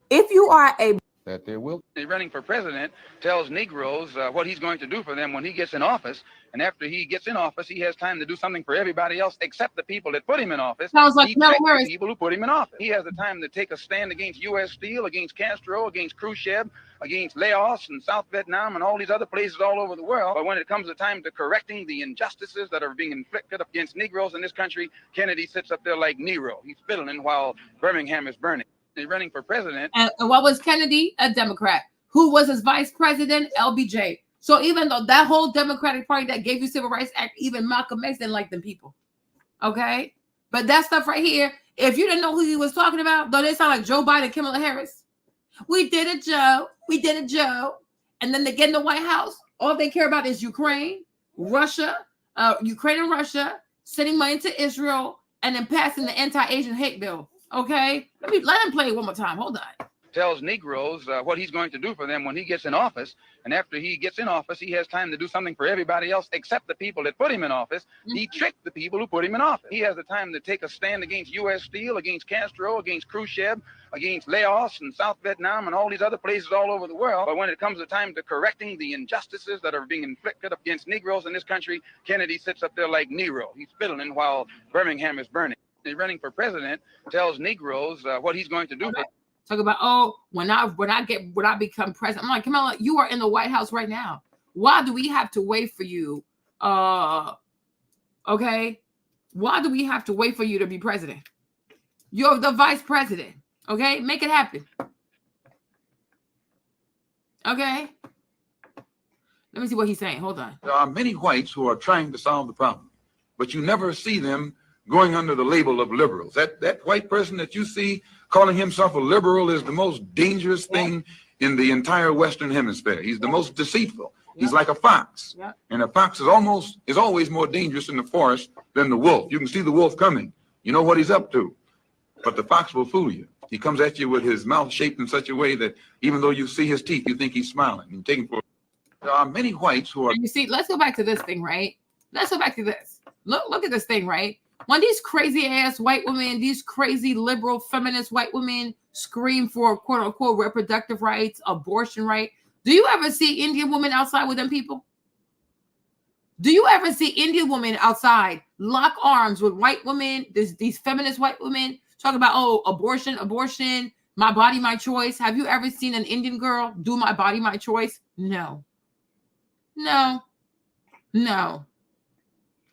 If you are a That there will. running for president tells Negroes what he's going to do for them when he gets in office. And after he gets in office, he has time to do something for everybody else except the people that put him in office. Sounds like he Mel checks Harris. the people who put him in office. He has the time to take a stand against U.S. Steel, against Castro, against Khrushchev, against Laos and South Vietnam and all these other places all over the world. But when it comes to time to correcting the injustices that are being inflicted against Negroes in this country, Kennedy sits up there like Nero. He's fiddling while Birmingham is burning. He's running for president. And what was Kennedy? A Democrat. Who was his vice president? LBJ. So even though that whole Democratic Party that gave you Civil Rights Act, even Malcolm X didn't like them people. Okay? But that stuff right here, if you didn't know who he was talking about, though they sound like Joe Biden, Kamala Harris. We did it, Joe. And then they get in the White House. All they care about is Ukraine, Russia, Ukraine and Russia, sending money to Israel, and then passing the anti-Asian hate bill. Okay? Let him play it one more time. Hold on. Tells Negroes what he's going to do for them when he gets in office. And after he gets in office, he has time to do something for everybody else except the people that put him in office. He tricked the people who put him in office. He has the time to take a stand against U.S. Steel, against Castro, against Khrushchev, against Laos and South Vietnam and all these other places all over the world. But when it comes to time to correcting the injustices that are being inflicted against Negroes in this country, Kennedy sits up there like Nero. He's fiddling while Birmingham is burning. He's running for president, tells Negroes what he's going to do for. Talk about, oh, when I become president. I'm like, Kamala, you are in the White House right now. Why do we have to wait for you? Okay, Why do we have to wait for you to be president? You're the vice president. Okay? Make it happen. Okay? Let me see what he's saying. Hold on. There are many whites who are trying to solve the problem, but you never see them going under the label of liberals. That white person that you see calling himself a liberal is the most dangerous thing in the entire Western Hemisphere. He's the most deceitful. He's like a fox. And a fox is always more dangerous in the forest than the wolf. You can see the wolf coming. You know what he's up to. But the fox will fool you. He comes at you with his mouth shaped in such a way that even though you see his teeth, you think he's smiling. You take him for. There are many whites who are. You see, let's go back to this thing, right? Let's go back to this. Look at this thing, right? When these crazy ass white women, these crazy liberal feminist white women scream for quote unquote reproductive rights, abortion right. Do you ever see Indian women outside with them people? Do you ever see Indian women outside lock arms with white women, these feminist white women talking about, oh, abortion, my body, my choice? Have you ever seen an Indian girl do my body, my choice? No.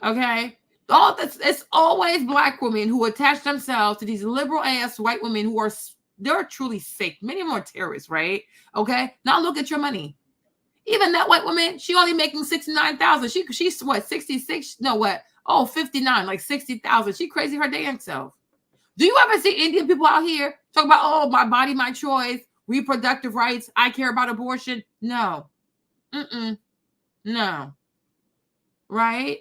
Okay? All this, it's always black women who attach themselves to these liberal ass white women who they're truly sick. Many of them are terrorists, right? Okay. Now look at your money. Even that white woman, she only making 69,000. She's what, 66? No, what? Oh, 59, like 60,000. She crazy her damn self. Do you ever see Indian people out here talk about, oh, my body, my choice, reproductive rights, I care about abortion? No. No. Right?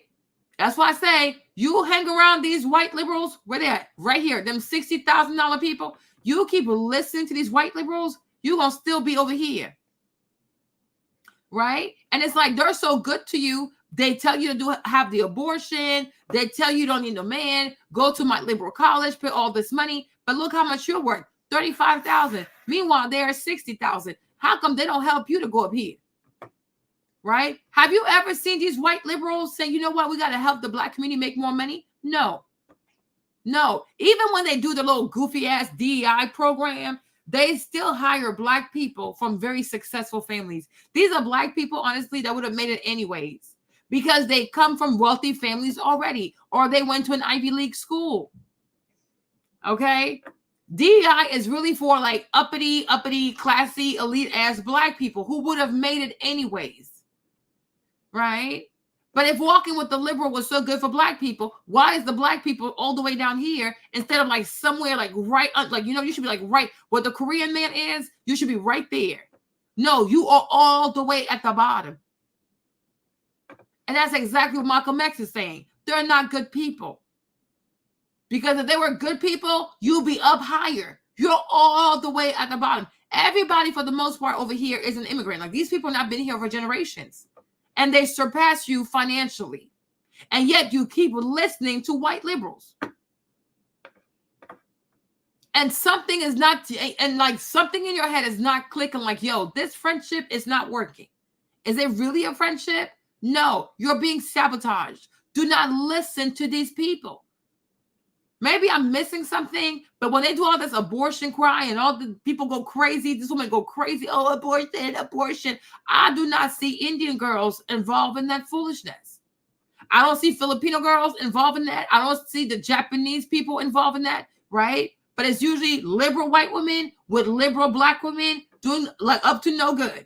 That's why I say you hang around these white liberals. Where they at? Right here. Them $60,000 people. You keep listening to these white liberals, you're going to still be over here. Right? And it's like they're so good to you. They tell you to have the abortion. They tell you don't need no man. Go to my liberal college, pay all this money. But look how much you're worth. $35,000. Meanwhile, they're $60,000. How come they don't help you to go up here? Right? Have you ever seen these white liberals say, you know what, we got to help the black community make more money? No. Even when they do the little goofy ass DEI program, they still hire black people from very successful families. These are black people, honestly, that would have made it anyways because they come from wealthy families already, or they went to an Ivy League school. Okay? DEI is really for like uppity, classy, elite ass black people who would have made it anyways. Right? But if walking with the liberal was so good for black people, why is the black people all the way down here instead of like somewhere like right, like, you know, you should be like right where the Korean man is, you should be right there. No, you are all the way at the bottom. And that's exactly what Malcolm X is saying. They're not good people. Because if they were good people, you'd be up higher. You're all the way at the bottom. Everybody, for the most part, over here is an immigrant. Like these people have not been here for generations. And they surpass you financially. And yet you keep listening to white liberals. And something is not, and like something in your head is not clicking like, yo, this friendship is not working. Is it really a friendship? No, you're being sabotaged. Do not listen to these people. Maybe I'm missing something, but when they do all this abortion cry and all the people go crazy, this woman go crazy, oh, abortion. I do not see Indian girls involved in that foolishness. I don't see Filipino girls involved in that. I don't see the Japanese people involved in that, right? But it's usually liberal white women with liberal black women doing like up to no good.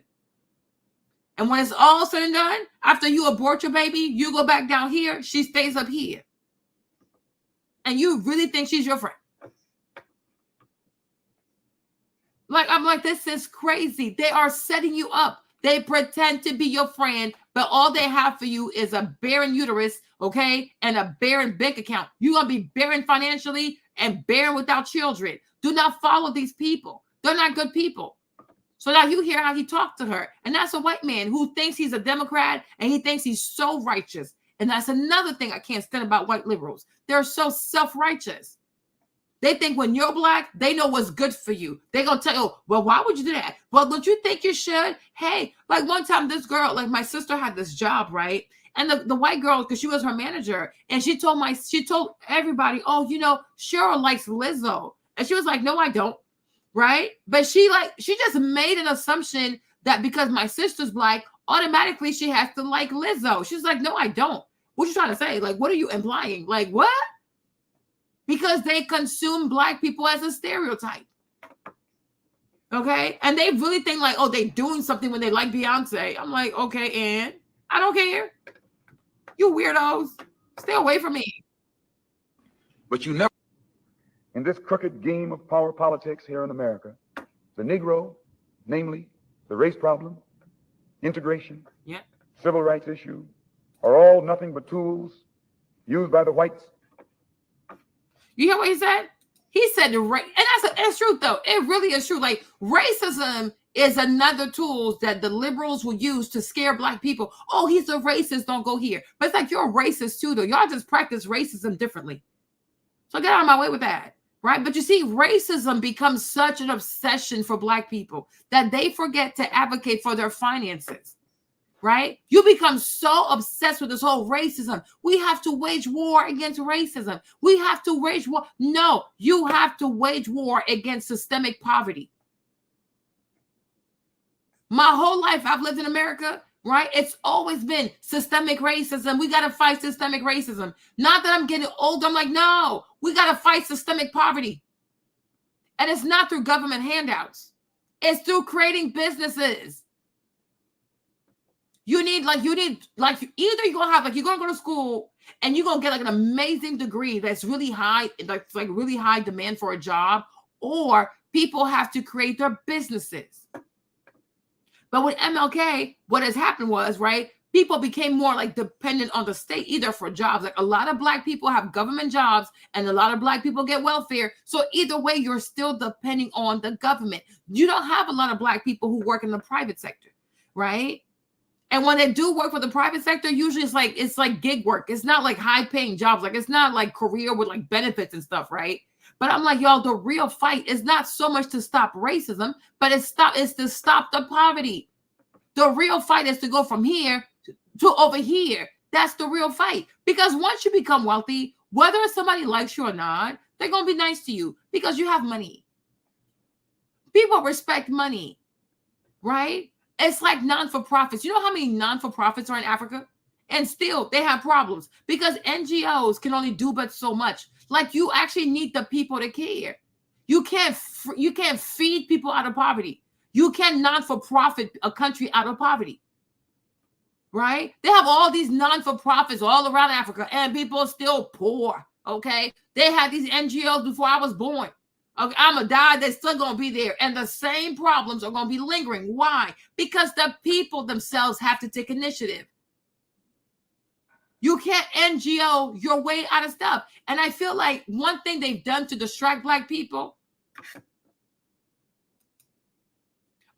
And when it's all said and done, after you abort your baby, you go back down here, she stays up here. And you really think she's your friend. Like, I'm like, this is crazy. They are setting you up. They pretend to be your friend, but all they have for you is a barren uterus, okay, and a barren bank account. You're going to be barren financially and barren without children. Do not follow these people. They're not good people. So now you hear how he talked to her. And that's a white man who thinks he's a Democrat and he thinks he's so righteous. And that's another thing I can't stand about white liberals. They're so self-righteous. They think when you're black, they know what's good for you. They're going to tell you, well, why would you do that? Well, don't you think you should? Hey, like one time this girl, like my sister had this job, right? And the white girl, because she was her manager, and she told everybody, oh, you know, Cheryl likes Lizzo. And she was like, no, I don't. Right? But she just made an assumption that because my sister's black, automatically she has to like Lizzo. She's like, no, I don't. What you trying to say? Like, what are you implying? Like, what? Because they consume Black people as a stereotype. Okay? And they really think like, oh, they doing something when they like Beyonce. I'm like, okay, and I don't care. You weirdos. Stay away from me. But you never, in this crooked game of power politics here in America, the Negro, namely the race problem, integration, civil rights issue, are all nothing but tools used by the whites. You hear what he said? He said the race, and that's true though. It really is true. Like racism is another tool that the liberals will use to scare Black people. Oh, he's a racist. Don't go here. But it's like you're a racist too, though. Y'all just practice racism differently. So get out of my way with that, right? But you see, racism becomes such an obsession for Black people that they forget to advocate for their finances. Right? You become so obsessed with this whole racism. We have to wage war against racism. We have to wage war. No, you have to wage war against systemic poverty. My whole life, I've lived in America, right? It's always been systemic racism. We got to fight systemic racism. Not that I'm getting old. I'm like, no, we got to fight systemic poverty. And it's not through government handouts. It's through creating businesses. You need either you're gonna have you're gonna go to school and you're gonna get like an amazing degree that's really high, like really high demand for a job, or people have to create their businesses. But with MLK, what has happened was, right, people became more like dependent on the state either for jobs. Like a lot of Black people have government jobs and a lot of Black people get welfare. So either way, you're still depending on the government. You don't have a lot of Black people who work in the private sector, right? And when they do work for the private sector, usually it's like gig work. It's not like high paying jobs. Like it's not like career with like benefits and stuff, right? But I'm like, y'all, the real fight is not so much to stop racism, but it's to stop the poverty. The real fight is to go from here to over here. That's the real fight. Because once you become wealthy, whether somebody likes you or not, they're going to be nice to you because you have money. People respect money, right? It's like non-for-profits. You know how many non-for-profits are in Africa? And still, they have problems because NGOs can only do but so much. Like you actually need the people to care. You can't feed people out of poverty. You can't non-for-profit a country out of poverty. Right? They have all these non-for-profits all around Africa and people are still poor. Okay? They had these NGOs before I was born. Okay, I'm going to die. They're still going to be there. And the same problems are going to be lingering. Why? Because the people themselves have to take initiative. You can't NGO your way out of stuff. And I feel like one thing they've done to distract Black people.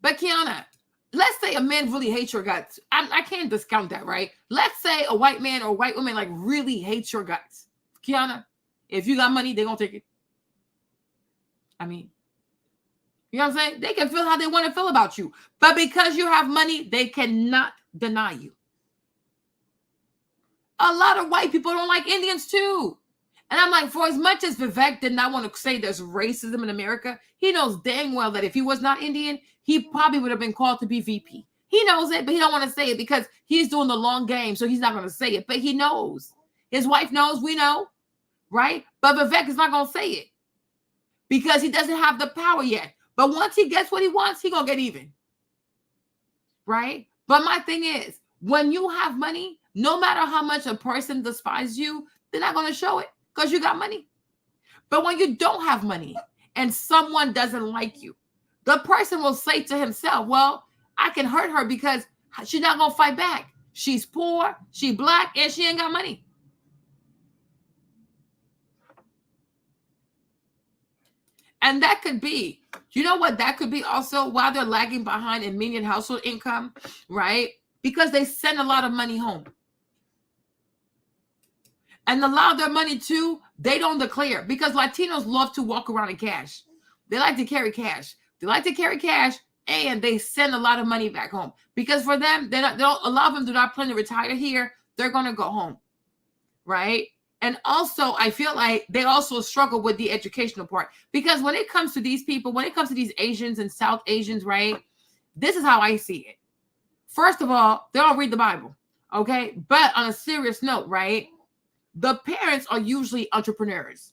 But Kiana, let's say a man really hates your guts. I can't discount that, right? Let's say a white man or a white woman like really hates your guts. Kiana, if you got money, they're going to take it. I mean, you know what I'm saying? They can feel how they want to feel about you. But because you have money, they cannot deny you. A lot of white people don't like Indians too. And I'm like, for as much as Vivek did not want to say there's racism in America, he knows dang well that if he was not Indian, he probably would have been called to be VP. He knows it, but he don't want to say it because he's doing the long game, so he's not going to say it. But he knows. His wife knows, we know, right? But Vivek is not going to say it. Because he doesn't have the power yet. But once he gets what he wants, he's going to get even. Right? But my thing is, when you have money, no matter how much a person despises you, they're not going to show it because you got money. But when you don't have money and someone doesn't like you, the person will say to himself, well, I can hurt her because she's not going to fight back. She's poor, she's Black, and she ain't got money. And that could be, you know what that could be also while they're lagging behind in median household income, right? Because they send a lot of money home. And a lot of their money too, they don't declare because Latinos love to walk around in cash. They like to carry cash. They like to carry cash and they send a lot of money back home because for them, a lot of them do not plan to retire here. They're going to go home, right? And also, I feel like they also struggle with the educational part because when it comes to these people, when it comes to these Asians and South Asians, right? This is how I see it. First of all, they don't read the Bible. Okay. But on a serious note, right? The parents are usually entrepreneurs.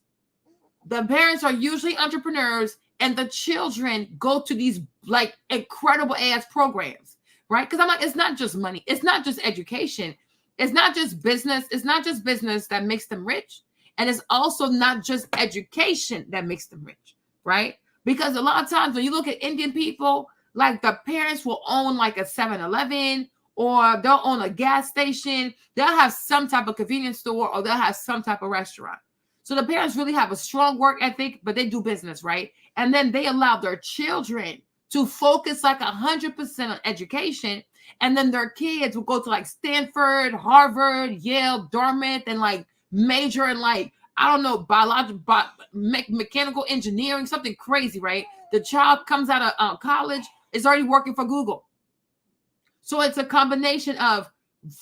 The parents are usually entrepreneurs, and the children go to these like incredible ass programs, right? Because I'm like, it's not just money, it's not just education, it's not just business, it's not just business that makes them rich, and it's also not just education that makes them rich, right? Because a lot of times when you look at Indian people, like the parents will own like a 7-Eleven, or they'll own a gas station, they'll have some type of convenience store, or they'll have some type of restaurant. So the parents really have a strong work ethic, but they do business, right? And then they allow their children to focus like 100% on education. And then their kids will go to like Stanford, Harvard, Yale, Dartmouth, and like major in like, I don't know, mechanical engineering, something crazy, right? The child comes out of college, is already working for Google. So it's a combination of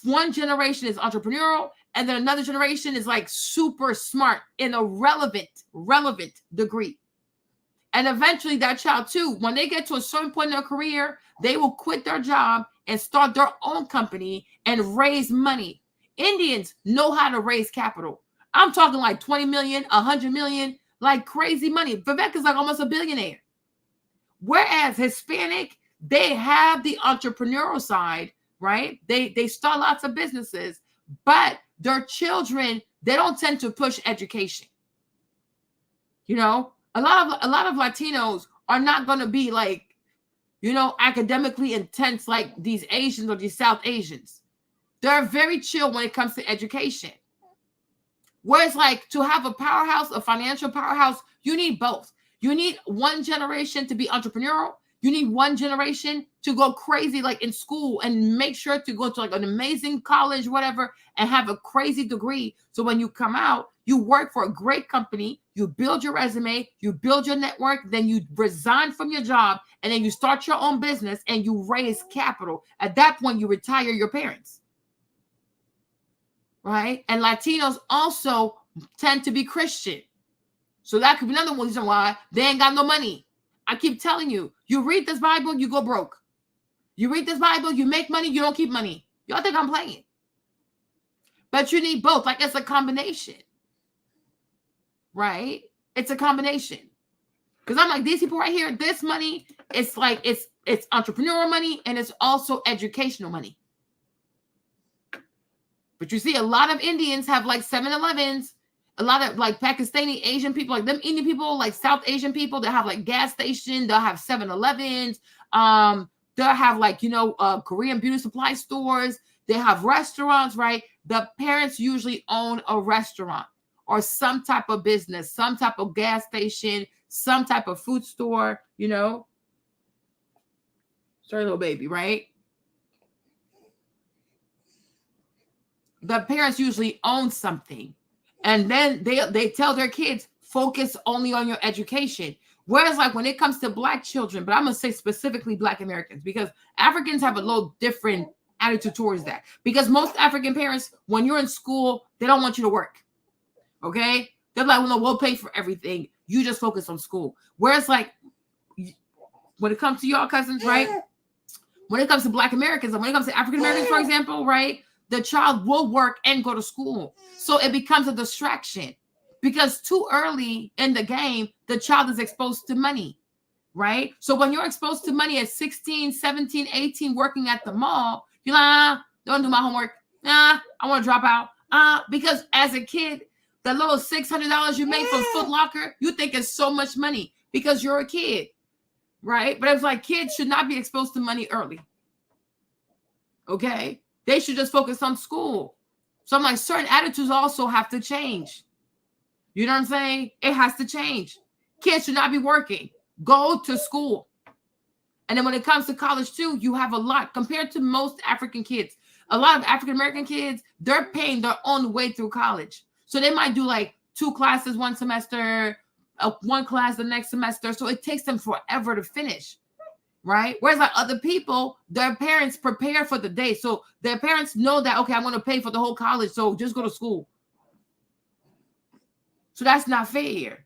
one generation is entrepreneurial, and then another generation is like super smart in a relevant degree. And eventually that child too, when they get to a certain point in their career, they will quit their job and start their own company and raise money. Indians know how to raise capital. I'm talking like 20 million, 100 million, like crazy money. Vivek is like almost a billionaire. Whereas Hispanic, they have the entrepreneurial side, right? They start lots of businesses, but their children, they don't tend to push education. You know, a lot of Latinos are not going to be like, you know, academically intense like these Asians or these South Asians. They're very chill when it comes to education. Whereas like to have a powerhouse, a financial powerhouse, you need both. You need one generation to be entrepreneurial. You need one generation to go crazy like in school and make sure to go to like an amazing college, whatever, and have a crazy degree. So when you come out, you work for a great company, you build your resume, you build your network, then you resign from your job, and then you start your own business and you raise capital. At that point, you retire your parents. Right? And Latinos also tend to be Christian. So that could be another reason why they ain't got no money. I keep telling you, you read this Bible, you go broke. You read this Bible, you make money, you don't keep money. Y'all think I'm playing. But you need both. Like it's a combination. Right? It's a combination. Because I'm like, these people right here, this money, it's like, it's entrepreneurial money and it's also educational money. But you see a lot of Indians have like 7-Elevens. A lot of like Pakistani Asian people, like them Indian people, like South Asian people that have like gas stations, they'll have 7-Elevens, they'll have like, you know, Korean beauty supply stores, they have restaurants, right? The parents usually own a restaurant or some type of business, some type of gas station, some type of food store, you know. Sorry, little baby, right? The parents usually own something. And then they tell their kids, focus only on your education. Whereas like when it comes to Black children, but I'm going to say specifically Black Americans, because Africans have a little different attitude towards that. Because most African parents, when you're in school, they don't want you to work. Okay? They're like, well, no, we'll pay for everything. You just focus on school. Whereas like when it comes to y'all cousins, right? When it comes to Black Americans, and when it comes to African Americans, for example, right? The child will work and go to school. So it becomes a distraction because too early in the game, the child is exposed to money, right? So when you're exposed to money at 16, 17, 18, working at the mall, you're like, don't do my homework. I want to drop out. Because as a kid, the little $600 you make from Foot Locker, you think it's so much money because you're a kid, right? But it's like kids should not be exposed to money early. Okay? They should just focus on school. So I'm like, certain attitudes also have to change. You know what I'm saying? It has to change. Kids should not be working. Go to school. And then when it comes to college too, you have a lot compared to most African kids. A lot of African American kids, they're paying their own way through college. So they might do like 2 classes one semester, 1 class the next semester. So it takes them forever to finish. Right? Whereas like other people, their parents prepare for the day. So their parents know that, okay, I'm going to pay for the whole college. So just go to school. So that's not fair.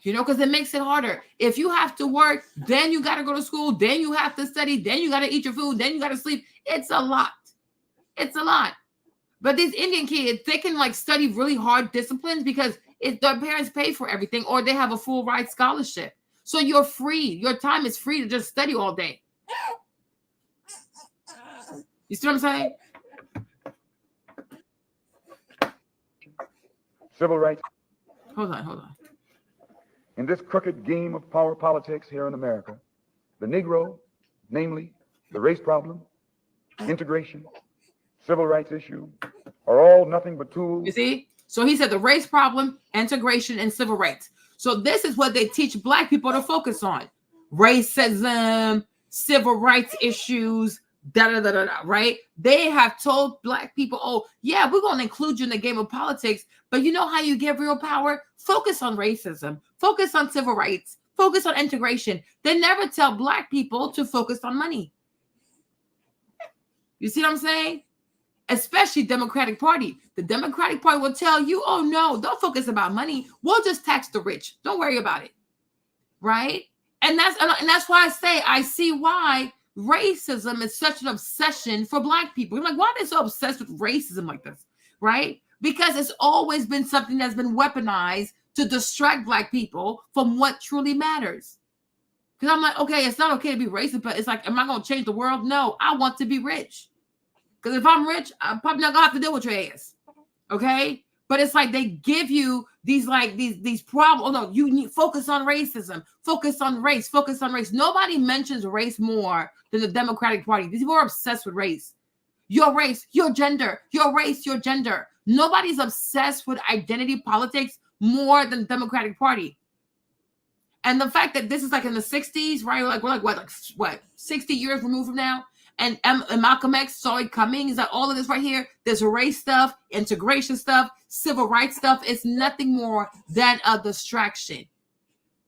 You know, because it makes it harder. If you have to work, then you got to go to school. Then you have to study. Then you got to eat your food. Then you got to sleep. It's a lot. It's a lot. But these Indian kids, they can like study really hard disciplines because their parents pay for everything, or they have a full ride scholarship. So you're free. Your time is free to just study all day. You see what I'm saying? Civil rights. Hold on. In this crooked game of power politics here in America, the Negro, namely the race problem, integration, civil rights issue, are all nothing but tools. You see? So he said the race problem, integration, and civil rights. So this is what they teach Black people to focus on. Racism, civil rights issues, right? They have told Black people, oh, yeah, we're going to include you in the game of politics, but you know how you get real power? Focus on racism, focus on civil rights, focus on integration. They never tell Black people to focus on money. You see what I'm saying? Especially Democratic Party. The Democratic Party will tell you, oh, no, don't focus about money. We'll just tax the rich. Don't worry about it. Right? And that's why I say I see why racism is such an obsession for Black people. You're like, why are they so obsessed with racism like this? Right? Because it's always been something that's been weaponized to distract Black people from what truly matters. Because I'm like, okay, it's not okay to be racist, but it's like, am I going to change the world? No, I want to be rich. Because if I'm rich, I'm probably not going to have to deal with your ass. Okay? But it's like they give you these problems. Oh, no, you need focus on racism, focus on race, focus on race. Nobody mentions race more than the Democratic Party. These people are obsessed with race. Your race, your gender, your race, your gender. Nobody's obsessed with identity politics more than the Democratic Party. And the fact that this is like in the 60s, right? We're like 60 years removed from now? And Malcolm X saw it coming. Is that all of this right here? There's race stuff, integration stuff, civil rights stuff. It's nothing more than a distraction.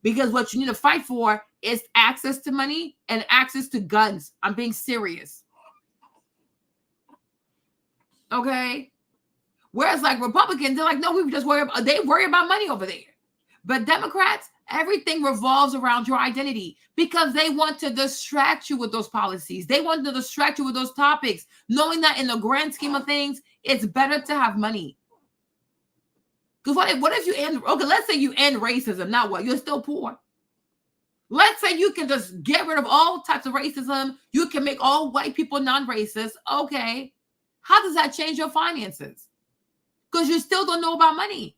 Because what you need to fight for is access to money and access to guns. I'm being serious. Okay? Whereas like Republicans, they're like, no, we just worry about money over there. But Democrats, everything revolves around your identity because they want to distract you with those policies. They want to distract you with those topics, knowing that in the grand scheme of things, it's better to have money. Because what if you end, okay, let's say you end racism. Now what? You're still poor. Let's say you can just get rid of all types of racism. You can make all white people non-racist. Okay. How does that change your finances? Because you still don't know about money.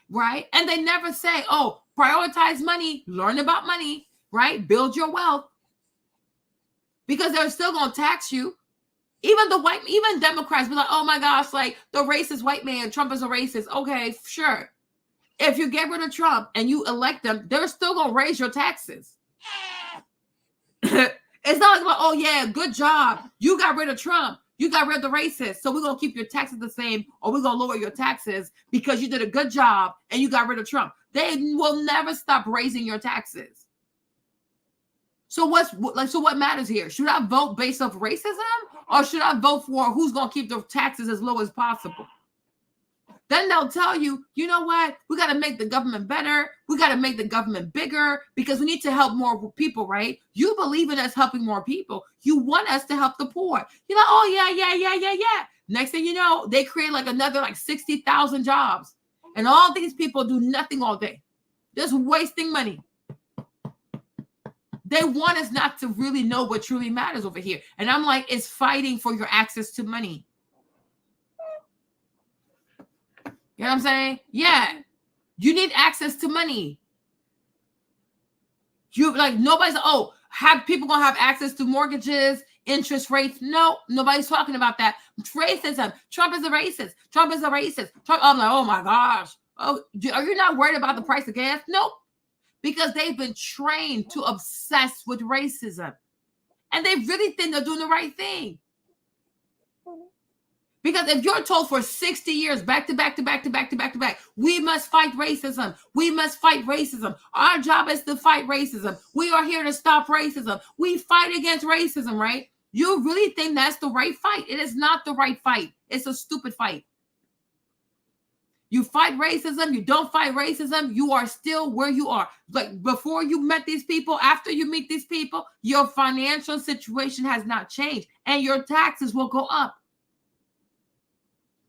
Right? And they never say, oh, prioritize money, learn about money, right? Build your wealth. Because they're still going to tax you. Even Democrats be like, oh my gosh, like the racist white man, Trump is a racist. Okay, sure. If you get rid of Trump and you elect them, they're still going to raise your taxes. It's not like, oh yeah, good job. You got rid of Trump. You got rid of the racists, so we're going to keep your taxes the same, or we're going to lower your taxes because you did a good job and you got rid of Trump. They will never stop raising your taxes. So what matters here? Should I vote based off racism, or should I vote for who's going to keep the taxes as low as possible? Then they'll tell you, you know what? We got to make the government better. We got to make the government bigger because we need to help more people, right? You believe in us helping more people. You want us to help the poor. You're like, oh, yeah. Next thing you know, they create like another 60,000 jobs. And all these people do nothing all day. Just wasting money. They want us not to really know what truly matters over here. And I'm like, it's fighting for your access to money. You know what I'm saying? Yeah. You need access to money. Nobody's, people gonna have access to mortgages, interest rates. No, nobody's talking about that. Racism. Trump is a racist. Trump is a racist. I'm like, oh my gosh. Oh, are you not worried about the price of gas? Nope. Because they've been trained to obsess with racism. And they really think they're doing the right thing. Because if you're told for 60 years, back to back, we must fight racism. We must fight racism. Our job is to fight racism. We are here to stop racism. We fight against racism, right? You really think that's the right fight. It is not the right fight. It's a stupid fight. You fight racism, you don't fight racism, you are still where you are. Like before you met these people, after you meet these people, your financial situation has not changed and your taxes will go up.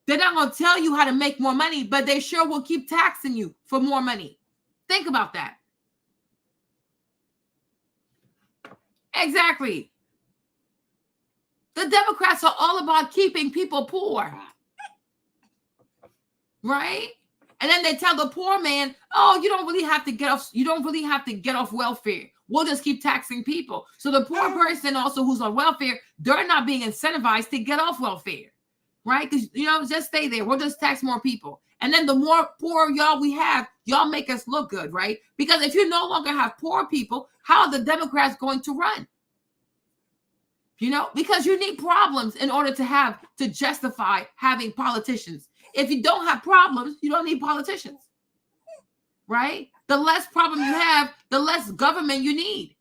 They're not going to tell you how to make more money, but they sure will keep taxing you for more money. Think about that. Exactly. The Democrats are all about keeping people poor. Right? And then they tell the poor man, oh, you don't really have to get off welfare. We'll just keep taxing people. So the poor person also who's on welfare, they're not being incentivized to get off welfare. Right? Because, just stay there. We'll just tax more people. And then the more poor y'all we have, y'all make us look good, right? Because if you no longer have poor people, how are the Democrats going to run? Because you need problems in order to justify having politicians. If you don't have problems, you don't need politicians, right? The less problem you have, the less government you need.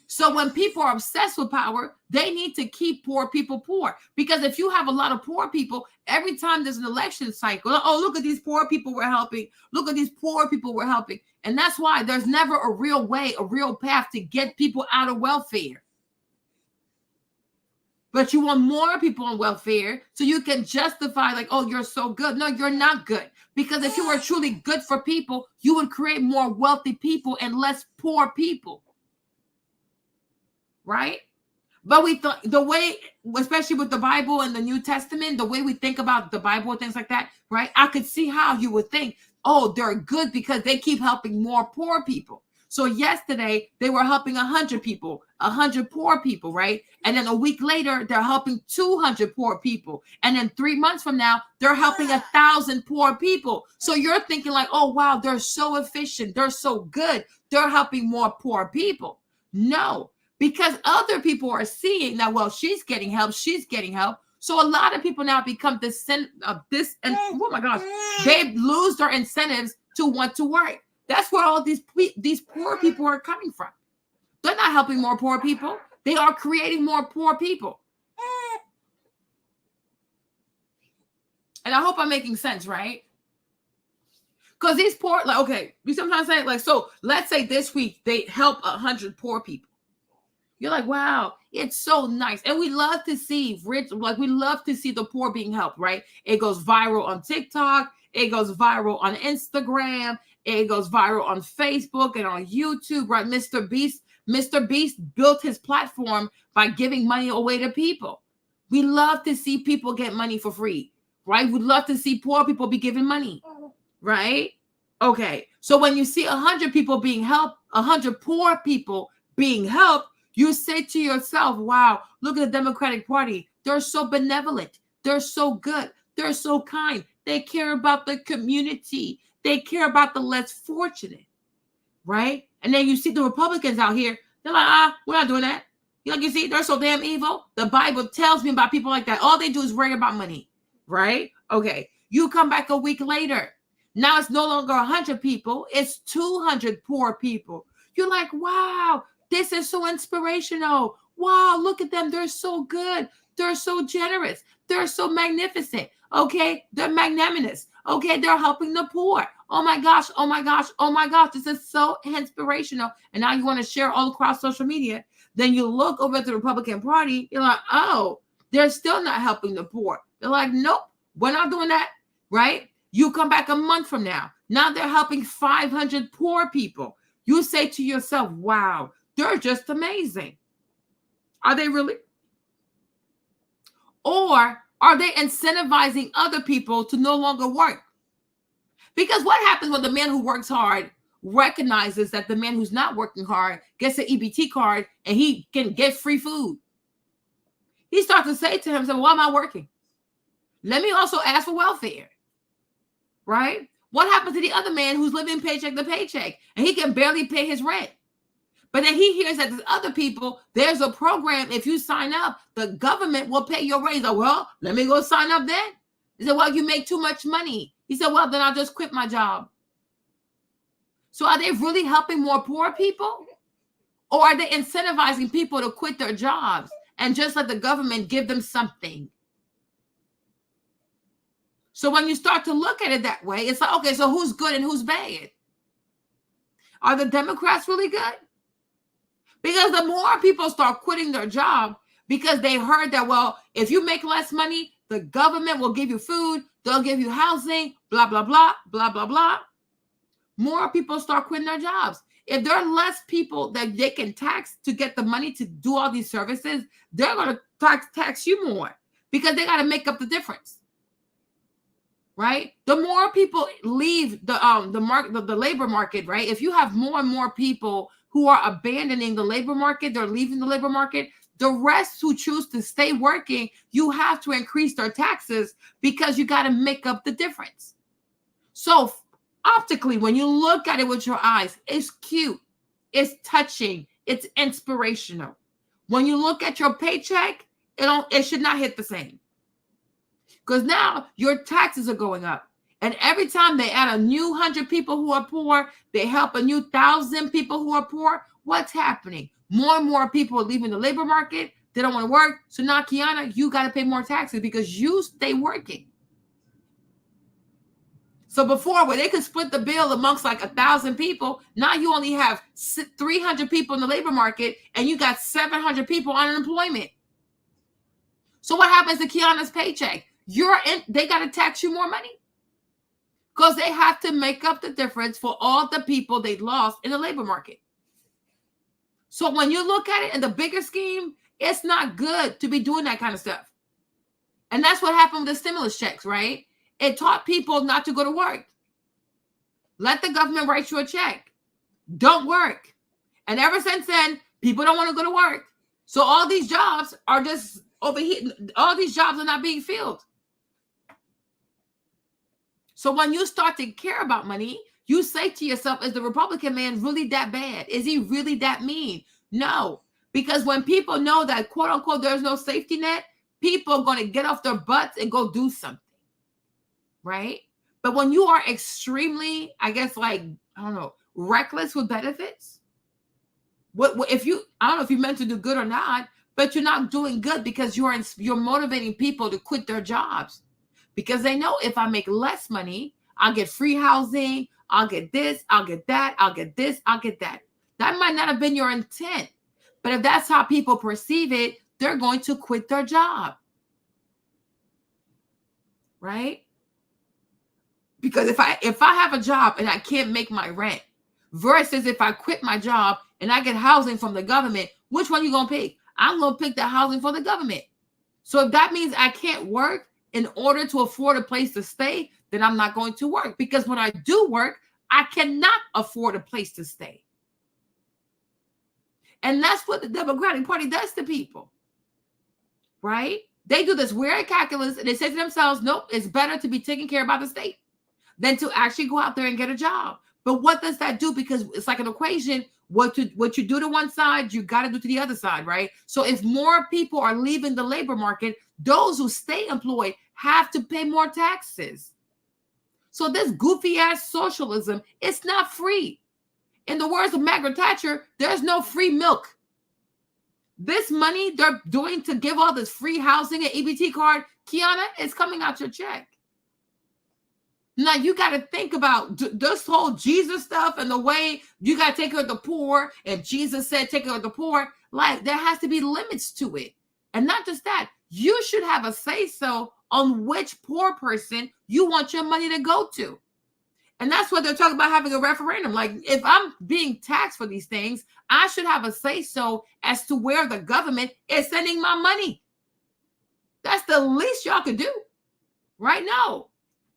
So when people are obsessed with power, they need to keep poor people poor. Because if you have a lot of poor people, every time there's an election cycle, oh, look at these poor people we're helping. Look at these poor people we're helping. And that's why there's never a real way, a real path to get people out of welfare. But you want more people on welfare so you can justify like, oh, you're so good. No, you're not good. Because if you were truly good for people, you would create more wealthy people and less poor people. Right? But we thought the way, especially with the Bible and the New Testament, the way we think about the Bible and things like that, right? I could see how you would think, oh, they're good because they keep helping more poor people. So yesterday they were helping 100 people, 100 poor people, right? And then a week later, they're helping 200 poor people. And then 3 months from now, they're helping 1,000 poor people. So you're thinking like, oh, wow, they're so efficient. They're so good. They're helping more poor people. No, because other people are seeing that, well, she's getting help. She's getting help. So a lot of people now become and oh my gosh, they lose their incentives to want to work. That's where all these poor people are coming from. They're not helping more poor people. They are creating more poor people. And I hope I'm making sense, right? Because these poor, like, okay, we sometimes say, like, so let's say this week they help 100 poor people. You're like, wow, it's so nice. And we love to see we love to see the poor being helped, right? It goes viral on TikTok. It goes viral on Instagram. It goes viral on Facebook and on YouTube, right? Mr. Beast built his platform by giving money away to people. We love to see people get money for free, right? We'd love to see poor people be given money, right? Okay, so when you see 100 people being helped, 100 poor people being helped, you say to yourself, wow, look at the Democratic Party. They're so benevolent. They're so good. They're so kind. They care about the community. They care about the less fortunate, right? And then you see the Republicans out here. They're like, we're not doing that. You see, they're so damn evil. The Bible tells me about people like that. All they do is worry about money, right? Okay, you come back a week later. Now it's no longer 100 people. It's 200 poor people. You're like, wow, this is so inspirational. Wow, look at them. They're so good. They're so generous. They're so magnificent. Okay, they're magnanimous. Okay, they're helping the poor. Oh my gosh, oh my gosh, oh my gosh. This is so inspirational. And now you want to share all across social media. Then you look over at the Republican Party. You're like, oh, they're still not helping the poor. They're like, nope, we're not doing that, right? You come back a month from now. Now they're helping 500 poor people. You say to yourself, wow, they're just amazing. Are they really? Or are they incentivizing other people to no longer work? Because what happens when the man who works hard recognizes that the man who's not working hard gets an EBT card and he can get free food? He starts to say to himself, why am I working? Let me also ask for welfare, right? What happens to the other man who's living paycheck to paycheck and he can barely pay his rent? But then he hears that there's other people, there's a program, if you sign up, the government will pay your raise. Oh, well, let me go sign up then. He said, well, you make too much money. He said, well, then I'll just quit my job. So are they really helping more poor people? Or are they incentivizing people to quit their jobs and just let the government give them something? So when you start to look at it that way, it's like, okay, so who's good and who's bad? Are the Democrats really good? Because the more people start quitting their job because they heard that, well, if you make less money, the government will give you food, they'll give you housing, blah, blah, blah, blah, blah, blah. More people start quitting their jobs. If there are less people that they can tax to get the money to do all these services, they're going to tax you more because they got to make up the difference. Right? The more people leave the labor market, right? If you have more and more people who are abandoning the labor market, they're leaving the labor market, the rest who choose to stay working, you have to increase their taxes because you got to make up the difference. So optically, when you look at it with your eyes, it's cute, it's touching, it's inspirational. When you look at your paycheck, it should not hit the same. Because now your taxes are going up. And every time they add a new 100 people who are poor, they help a new 1,000 people who are poor. What's happening? More and more people are leaving the labor market. They don't want to work. So now, Kiana, you got to pay more taxes because you stay working. So before, where they could split the bill amongst like 1,000 people, now you only have 300 people in the labor market and you got 700 people on unemployment. So what happens to Kiana's paycheck? They got to tax you more money because they have to make up the difference for all the people they lost in the labor market. So when you look at it in the bigger scheme, it's not good to be doing that kind of stuff. And that's what happened with the stimulus checks, right? It taught people not to go to work. Let the government write you a check. Don't work. And ever since then, people don't want to go to work. So all these jobs are just overheating. All these jobs are not being filled. So when you start to care about money, you say to yourself, is the Republican man really that bad? Is he really that mean? No, because when people know that, quote unquote, there's no safety net, people are going to get off their butts and go do something, right? But when you are extremely, I guess, like, I don't know, reckless with benefits, what if you, I don't know if you meant to do good or not, but you're not doing good because you're motivating people to quit their jobs. Because they know if I make less money, I'll get free housing, I'll get this, I'll get that, I'll get this, I'll get that. That might not have been your intent. But if that's how people perceive it, they're going to quit their job. Right? Because if I have a job and I can't make my rent, versus if I quit my job and I get housing from the government, which one you going to pick? I'm going to pick the housing for the government. So if that means I can't work in order to afford a place to stay, then I'm not going to work. Because when I do work, I cannot afford a place to stay. And that's what the Democratic Party does to people, right? They do this weird calculus and they say to themselves, nope, it's better to be taken care of by the state than to actually go out there and get a job. But what does that do? Because it's like an equation. What you do to one side, you got to do to the other side, right? So if more people are leaving the labor market, those who stay employed have to pay more taxes. So this goofy ass socialism, it's not free. In the words of Margaret Thatcher, there's no free milk. This money they're doing to give all this free housing and EBT card, Kiana, is coming out your check. Now you got to think about this whole Jesus stuff and the way you got to take care of the poor. And Jesus said, take care of the poor. Like there has to be limits to it. And not just that, you should have a say so on which poor person you want your money to go to. And that's what they're talking about having a referendum. Like if I'm being taxed for these things, I should have a say so as to where the government is sending my money. That's the least y'all could do right now.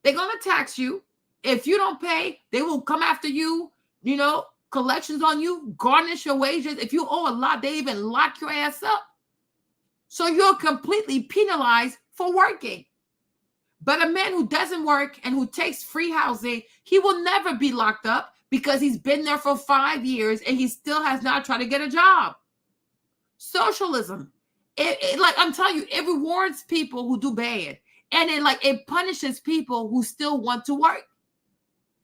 They're going to tax you. If you don't pay, they will come after you, collections on you, garnish your wages. If you owe a lot, they even lock your ass up. So you're completely penalized for working. But a man who doesn't work and who takes free housing, he will never be locked up because he's been there for 5 years and he still has not tried to get a job. Socialism. Like I'm telling you, it rewards people who do bad. And it punishes people who still want to work.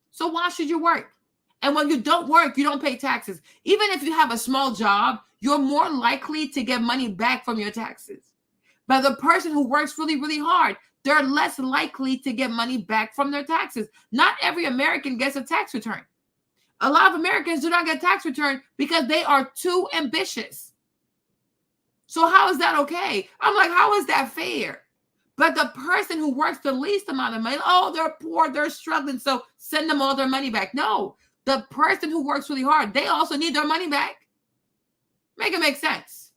So why should you work? And when you don't work, you don't pay taxes. Even if you have a small job, you're more likely to get money back from your taxes. But the person who works really, really hard, they're less likely to get money back from their taxes. Not every American gets a tax return. A lot of Americans do not get tax return because they are too ambitious. So how is that okay? I'm like, how is that fair? But the person who works the least amount of money, oh, they're poor, they're struggling, so send them all their money back. No, the person who works really hard, they also need their money back. Make it make sense.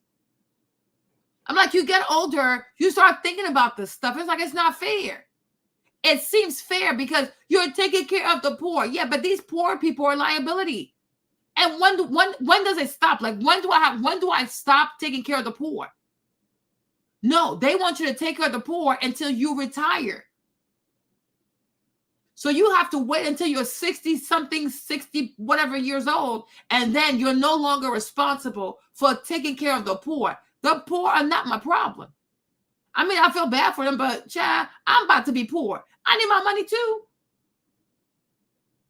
I'm like, you get older, you start thinking about this stuff. It's like, it's not fair. It seems fair because you're taking care of the poor. Yeah, but these poor people are liability. And when does it stop? Like, when do I stop taking care of the poor? No, they want you to take care of the poor until you retire. So you have to wait until you're 60 something, 60 whatever years old, and then you're no longer responsible for taking care of the poor. The poor are not my problem. I mean, I feel bad for them, but child, I'm about to be poor. I need my money too.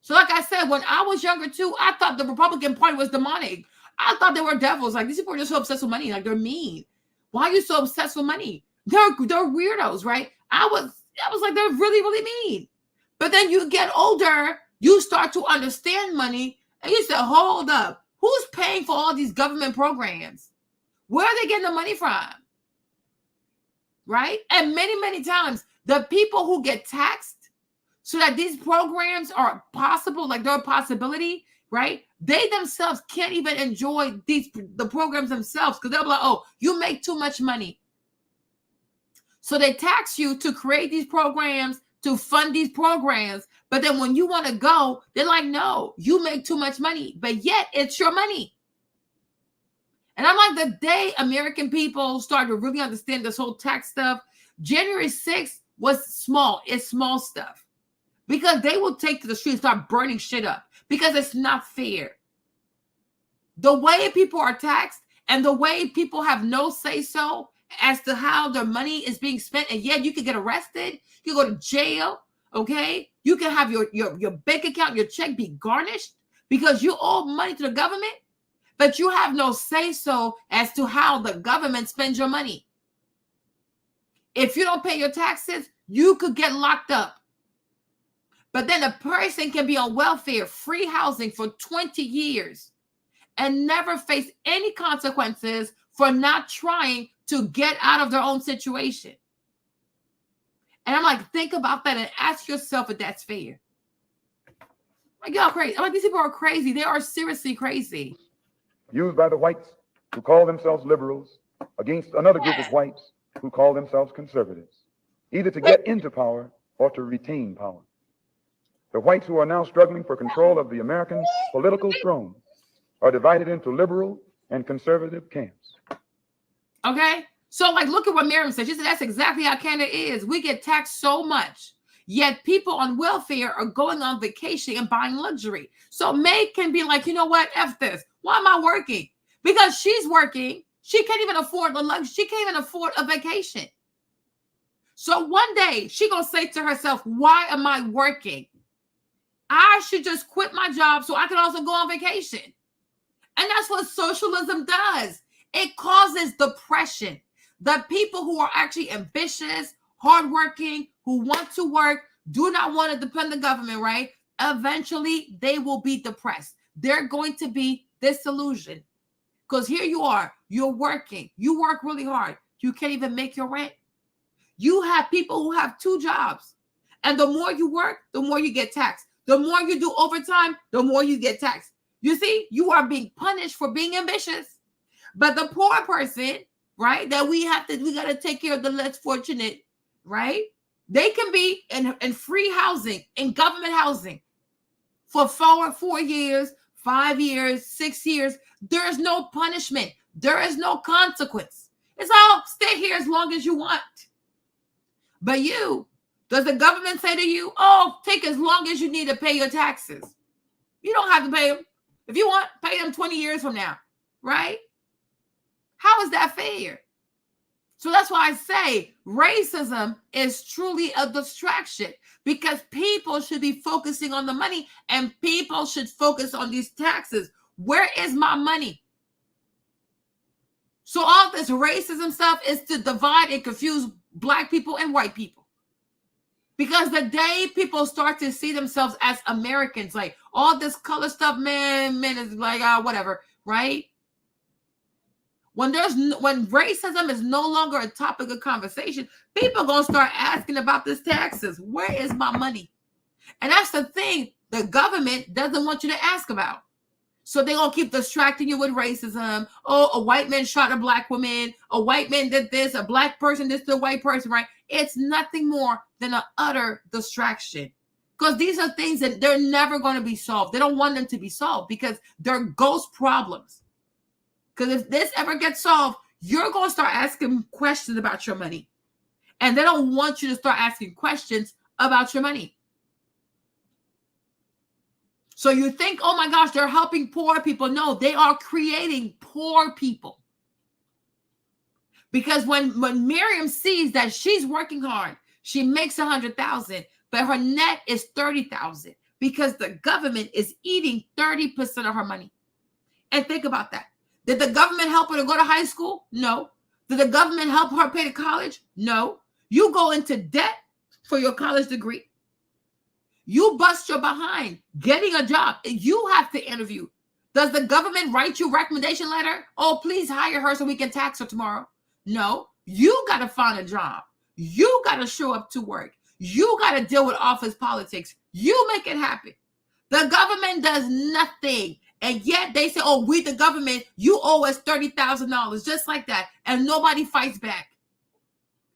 So like I said, when I was younger too, I thought the Republican Party was demonic. I thought they were devils. Like, these people are just so obsessed with money. Like, they're mean. Why are you so obsessed with money? They're weirdos, right? I was like, they're really, really mean. But then you get older, you start to understand money, and you say, hold up, who's paying for all these government programs? Where are they getting the money from? Right? And many, many times, the people who get taxed so that these programs are possible, like they're a possibility, right? They themselves can't even enjoy the programs themselves because they'll be like, oh, you make too much money. So they tax you to create these programs, to fund these programs. But then when you want to go, they're like, no, you make too much money, but yet it's your money. And I'm like, the day American people started to really understand this whole tax stuff, January 6th was small. It's small stuff. Because they will take to the street and start burning shit up. Because it's not fair. The way people are taxed and the way people have no say-so as to how their money is being spent, and yet you can get arrested, you can go to jail, okay? You can have your bank account, your check be garnished because you owe money to the government, but you have no say-so as to how the government spends your money. If you don't pay your taxes, you could get locked up. But then a person can be on welfare, free housing for 20 years and never face any consequences for not trying to get out of their own situation. And I'm like, think about that and ask yourself if that's fair. Like, y'all crazy. I'm like, these people are crazy. They are seriously crazy. Used by the whites who call themselves liberals against another group of whites who call themselves conservatives, either to get into power or to retain power. The whites who are now struggling for control of the American political throne are divided into liberal and conservative camps. Okay? So, like, look at what Miriam said. She said that's exactly how Canada is. We get taxed so much, yet people on welfare are going on vacation and buying luxury. So May can be like, you know what? F this. Why am I working? Because she's working. She can't even afford the luxury. She can't even afford a vacation. So one day she gonna say to herself, why am I working? I should just quit my job so I can also go on vacation. And that's what socialism does. It causes depression. The people who are actually ambitious, hardworking, who want to work, do not want to depend on the government, right? Eventually, they will be depressed. They're going to be disillusioned. Because here you are, you're working. You work really hard. You can't even make your rent. You have people who have 2 jobs. And the more you work, the more you get taxed. The more you do overtime, the more you get taxed. You see, you are being punished for being ambitious. But the poor person, right, that we got to take care of the less fortunate, right? They can be in free housing, in government housing for 4 years, 5 years, 6 years. There is no punishment. There is no consequence. It's all stay here as long as you want. But does the government say to you, oh, take as long as you need to pay your taxes? You don't have to pay them. If you want, pay them 20 years from now, right? How is that fair? So that's why I say racism is truly a distraction because people should be focusing on the money and people should focus on these taxes. Where is my money? So all this racism stuff is to divide and confuse Black people and white people. Because the day people start to see themselves as Americans, like all this color stuff, man is like, whatever, right? When racism is no longer a topic of conversation, people gonna start asking about this taxes. Where is my money? And that's the thing the government doesn't want you to ask about. So they're gonna keep distracting you with racism. Oh, a white man shot a black woman, a white man did this, a black person did this to a white person, right? It's nothing more than an utter distraction. Because these are things that they're never going to be solved. They don't want them to be solved because they're ghost problems. Because if this ever gets solved, you're going to start asking questions about your money. And they don't want you to start asking questions about your money. So you think, oh my gosh, they're helping poor people. No, they are creating poor people. Because when Miriam sees that she's working hard, she makes 100,000, but her net is 30,000 because the government is eating 30% of her money. And think about that. Did the government help her to go to high school? No. Did the government help her pay to college? No. You go into debt for your college degree. You bust your behind getting a job. You have to interview. Does the government write you a recommendation letter? Oh, please hire her so we can tax her tomorrow. No, you got to find a job. You got to show up to work. You got to deal with office politics. You make it happen. The government does nothing. And yet they say, oh, we the government, you owe us $30,000, just like that. And nobody fights back.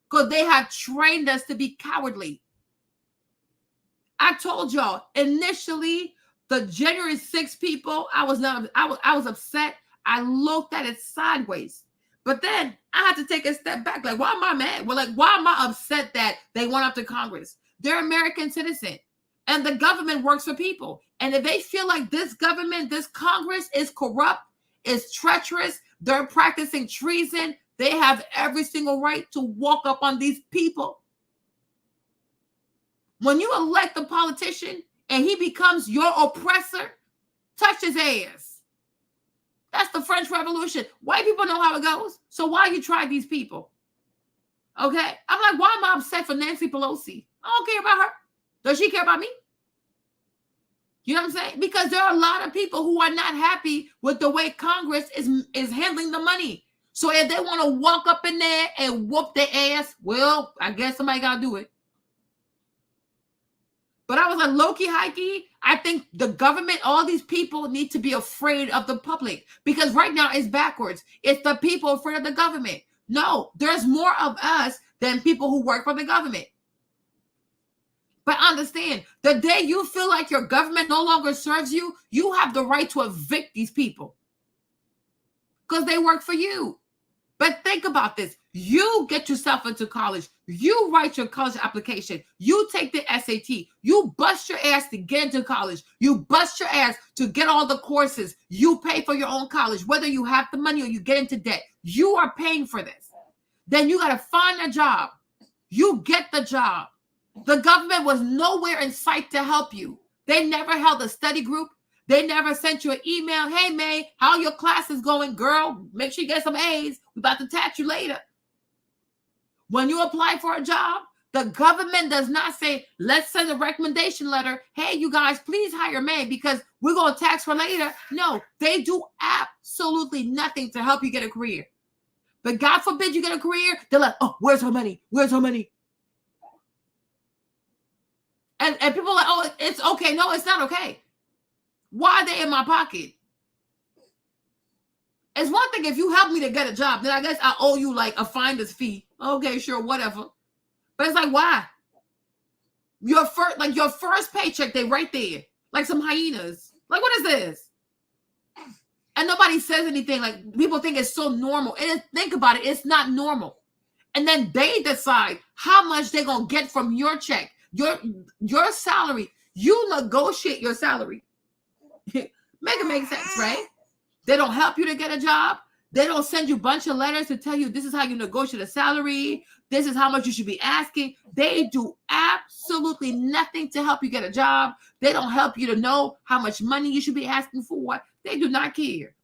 Because they have trained us to be cowardly. I told y'all, initially, the January 6 people, I was upset. I looked at it sideways. But then I had to take a step back. Like, why am I mad? Well, like, why am I upset that they went up to Congress? They're American citizens. And the government works for people. And if they feel like this government, this Congress is corrupt, is treacherous, they're practicing treason, they have every single right to walk up on these people. When you elect a politician and he becomes your oppressor, touch his ass. That's the French Revolution. White people know how it goes. So why you try these people? Okay? I'm like, why am I upset for Nancy Pelosi? I don't care about her. Does she care about me? You know what I'm saying? Because there are a lot of people who are not happy with the way Congress is handling the money. So if they want to walk up in there and whoop their ass, well, I guess somebody got to do it. But I was like, low-key, high-key, I think the government, all these people need to be afraid of the public. Because right now it's backwards. It's the people afraid of the government. No, there's more of us than people who work for the government. But understand, the day you feel like your government no longer serves you, you have the right to evict these people. Because they work for you. But think about this. You get yourself into college. You write your college application. You take the SAT. You bust your ass to get into college. You bust your ass to get all the courses. You pay for your own college, whether you have the money or you get into debt. You are paying for this. Then you got to find a job. You get the job. The government was nowhere in sight to help you. They never held a study group. They never sent you an email. Hey, May, how your class is going, girl? Make sure you get some A's. We're about to tax you later. When you apply for a job, the government does not say, let's send a recommendation letter. Hey, you guys, please hire May because we're going to tax her later. No, they do absolutely nothing to help you get a career. But God forbid you get a career, they're like, oh, where's her money? Where's her money? And people are like, oh, it's okay. No, it's not okay. Why are they in my pocket? It's one thing if you help me to get a job, then I guess I owe you like a finder's fee. Okay, sure, whatever. But it's like, why? Your first paycheck, they right there. Like some hyenas. Like, what is this? And nobody says anything. Like, people think it's so normal. And think about it, it's not normal. And then they decide how much they're going to get from your check. Your salary. You negotiate your salary. Make it make sense, right? They don't help you to get a job. They don't send you a bunch of letters to tell you this is how you negotiate a salary. This is how much you should be asking. They do absolutely nothing to help you get a job. They don't help you to know how much money you should be asking for. They do not care.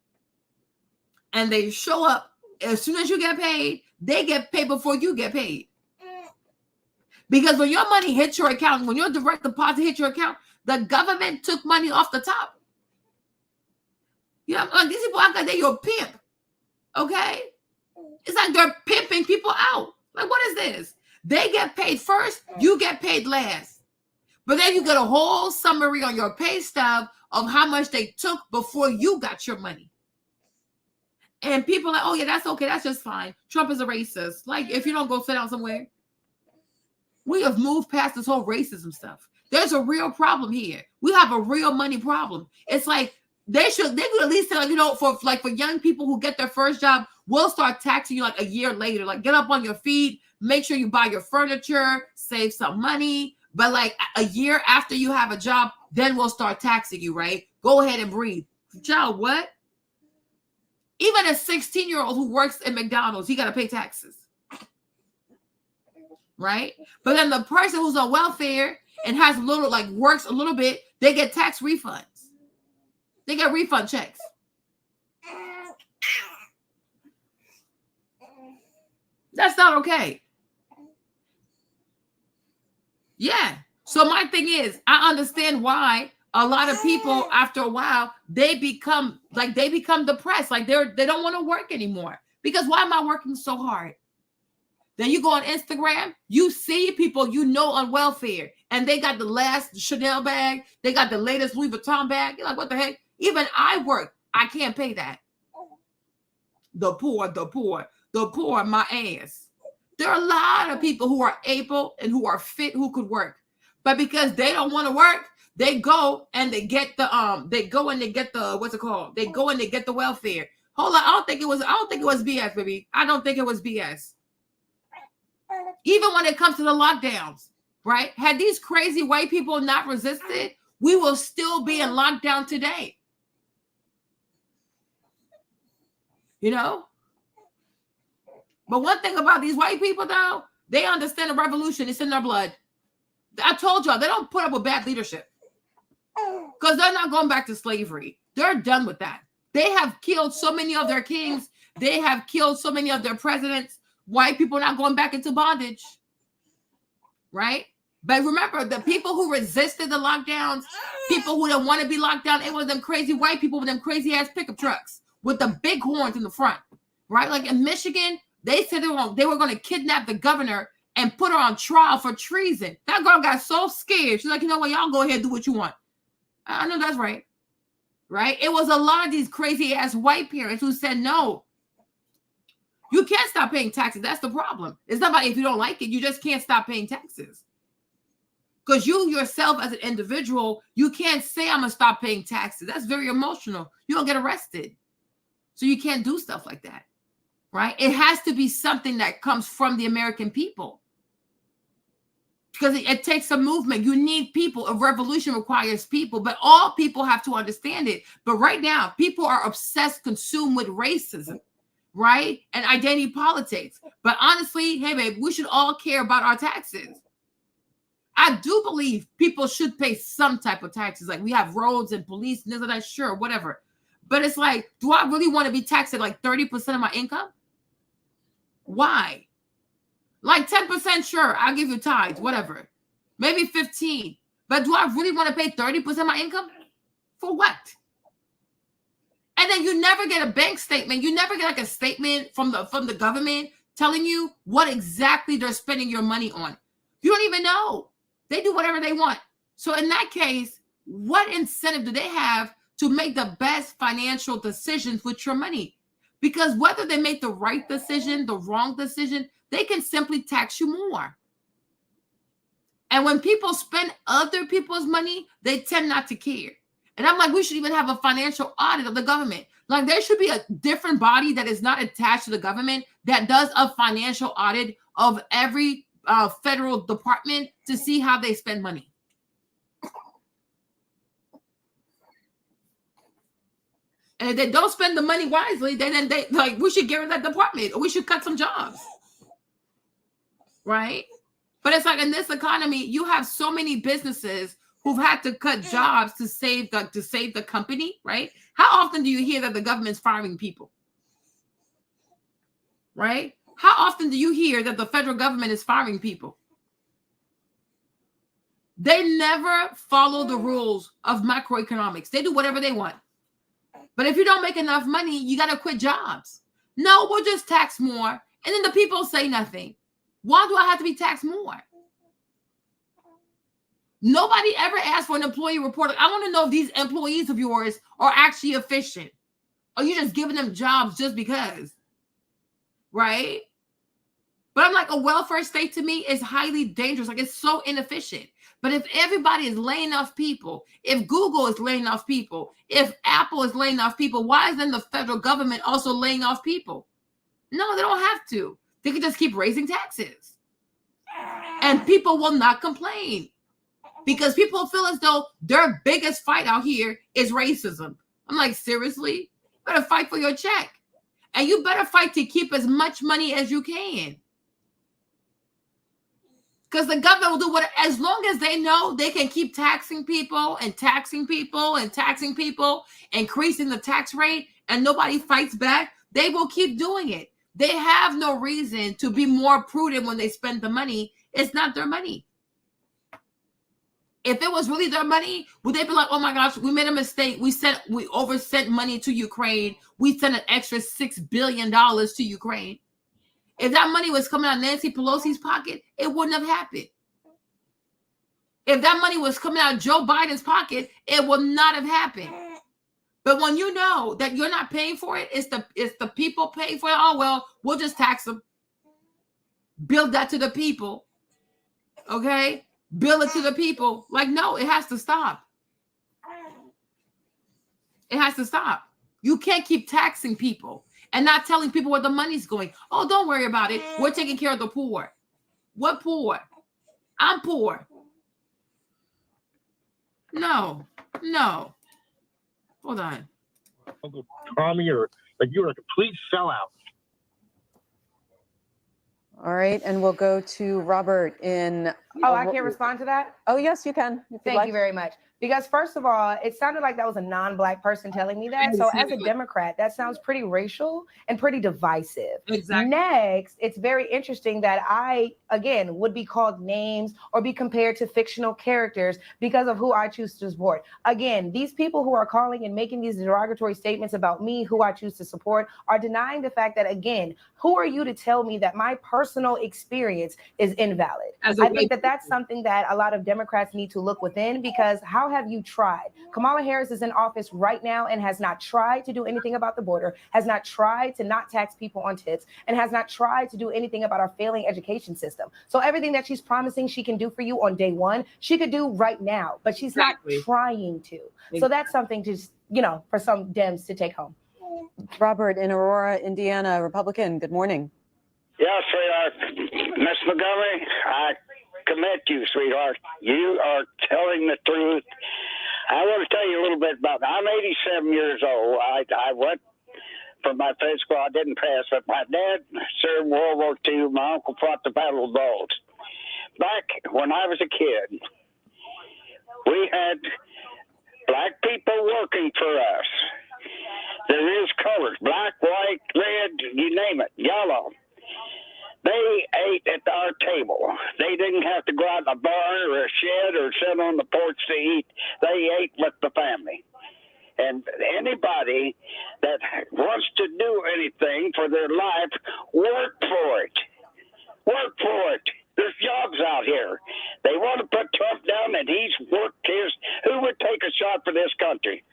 And they show up as soon as you get paid. They get paid before you get paid. Because when your money hits your account, when your direct deposit hits your account, the government took money off the top. You know, like these people act like they're your pimp. Okay? It's like they're pimping people out. Like, what is this? They get paid first, you get paid last. But then you get a whole summary on your pay stub of how much they took before you got your money. And people are like, oh yeah, that's okay, that's just fine. Trump is a racist. Like, if you don't go sit down somewhere. We have moved past this whole racism stuff. There's a real problem here. We have a real money problem. It's like they could at least say, like, you know, for young people who get their first job, we'll start taxing you like a year later. Like, get up on your feet, make sure you buy your furniture, save some money. But like a year after you have a job, then we'll start taxing you, right? Go ahead and breathe. Child, what? Even a 16-year-old who works at McDonald's, he got to pay taxes. Right? But then the person who's on welfare and has a little, like, works a little bit, they get tax refunds. They get refund checks. That's not okay. Yeah. So my thing is, I understand why a lot of people, after a while, they become depressed. Like they don't want to work anymore. Because why am I working so hard? Then you go on Instagram, you see people you know on welfare, and they got the last Chanel bag, they got the latest Louis Vuitton bag. You're like, what the heck? Even I work, I can't pay that. The poor, my ass. There are a lot of people who are able and who are fit who could work, but because they don't want to work, they go and they get the what's it called? They go and they get the welfare. Hold on, I don't think it was BS, baby. I don't think it was BS. Even when it comes to the lockdowns, right? Had these crazy white people not resisted, we will still be in lockdown today. You know? But one thing about these white people, though, they understand the revolution. It's in their blood. I told y'all, they don't put up with bad leadership. Because they're not going back to slavery. They're done with that. They have killed so many of their kings. They have killed so many of their presidents. White people not going back into bondage, right? But remember, the people who resisted the lockdowns, people who didn't want to be locked down, it was them crazy white people with them crazy ass pickup trucks with the big horns in the front, right? Like in Michigan, they said they were going to kidnap the governor and put her on trial for treason. That girl got so scared. She's like, you know what? Y'all go ahead and do what you want. I know that's right, right? It was a lot of these crazy ass white parents who said no. You can't stop paying taxes. That's the problem. It's not about if you don't like it. You just can't stop paying taxes. Because you yourself as an individual, you can't say, I'm going to stop paying taxes. That's very emotional. You don't get arrested. So you can't do stuff like that, right? It has to be something that comes from the American people. Because it takes a movement. You need people. A revolution requires people. But all people have to understand it. But right now, people are obsessed, consumed with racism. Right? And identity politics. But honestly, hey, babe, we should all care about our taxes. I do believe people should pay some type of taxes. Like we have roads and police and this and that, sure, whatever. But it's like, do I really want to be taxed at like 30% of my income? Why? Like 10%, sure, I'll give you tithes, whatever. Maybe 15. But do I really want to pay 30% of my income? For what? And then you never get a bank statement. You never get like a statement from the government telling you what exactly they're spending your money on. You don't even know. They do whatever they want. So in that case, what incentive do they have to make the best financial decisions with your money? Because whether they make the right decision, the wrong decision, they can simply tax you more. And when people spend other people's money, they tend not to care. And I'm like, we should even have a financial audit of the government. Like there should be a different body that is not attached to the government that does a financial audit of every federal department to see how they spend money. And if they don't spend the money wisely, then they like we should get rid of that department or we should cut some jobs. Right? But it's like in this economy, you have so many businesses who've had to cut jobs to save the company, right? How often do you hear that the government's firing people? Right? How often do you hear that the federal government is firing people? They never follow the rules of macroeconomics. They do whatever they want. But if you don't make enough money, you got to quit jobs. No, we'll just tax more. And then the people say nothing. Why do I have to be taxed more? Nobody ever asked for an employee report. I want to know if these employees of yours are actually efficient. Or you just giving them jobs just because, right? But I'm like, a welfare state to me is highly dangerous. Like, it's so inefficient. But if everybody is laying off people, if Google is laying off people, if Apple is laying off people, why is then the federal government also laying off people? No, they don't have to. They can just keep raising taxes. And people will not complain because people feel as though their biggest fight out here is racism. I'm like, seriously? You better fight for your check. And you better fight to keep as much money as you can. Because the government will do what, as long as they know they can keep taxing people and taxing people and taxing people, increasing the tax rate, and nobody fights back, they will keep doing it. They have no reason to be more prudent when they spend the money. It's not their money. If it was really their money, would they be like, oh my gosh, we made a mistake. We oversent money to Ukraine. We sent an extra $6 billion to Ukraine. If that money was coming out of Nancy Pelosi's pocket, it wouldn't have happened. If that money was coming out of Joe Biden's pocket, it would not have happened. But when you know that you're not paying for it, it's the people paying for it. Oh, well, we'll just tax them. Build that to the people. Okay? Bill it to the people. Like, no, it has to stop. It has to stop. You can't keep taxing people and not telling people where the money's going. Oh, don't worry about it. We're taking care of the poor. What poor? I'm poor. No. Hold on. Uncle Tommy, or like you're a complete sellout. All right, and we'll go to Robert in. Oh, I can't respond to that? Oh, yes, you can. Thank you very much. Because first of all, it sounded like that was a non-Black person telling me that. So as a Democrat, that sounds pretty racial and pretty divisive. Exactly. Next, it's very interesting that I, again, would be called names or be compared to fictional characters because of who I choose to support. Again, these people who are calling and making these derogatory statements about me, who I choose to support, are denying the fact that, again, who are you to tell me that my personal experience is invalid? I think that that's something that a lot of Democrats need to look within, because how have you tried? Kamala Harris is in office right now and has not tried to do anything about the border, has not tried to not tax people on tips, and has not tried to do anything about our failing education system. So everything that she's promising she can do for you on day one, she could do right now, but she's not trying to. So that's something just, for some Dems to take home. Robert in Aurora, Indiana, Republican. Good morning. Yeah, sweetheart. Miss Montgomery, I commend you, sweetheart. You are telling the truth. I want to tell you a little bit about that. I'm 87 years old. I went for my fed school. I didn't pass, but my dad served World War II. My uncle fought the Battle of Bulge. Back when I was a kid, we had Black people working for us. There is colors, black, white, red, you name it, yellow. They ate at our table. They didn't have to go out in a barn or a shed or sit on the porch to eat. They ate with the family. And anybody that wants to do anything for their life, work for it. Work for it. There's jobs out here. They want to put Trump down, and he's worked his. Who would take a shot for this country?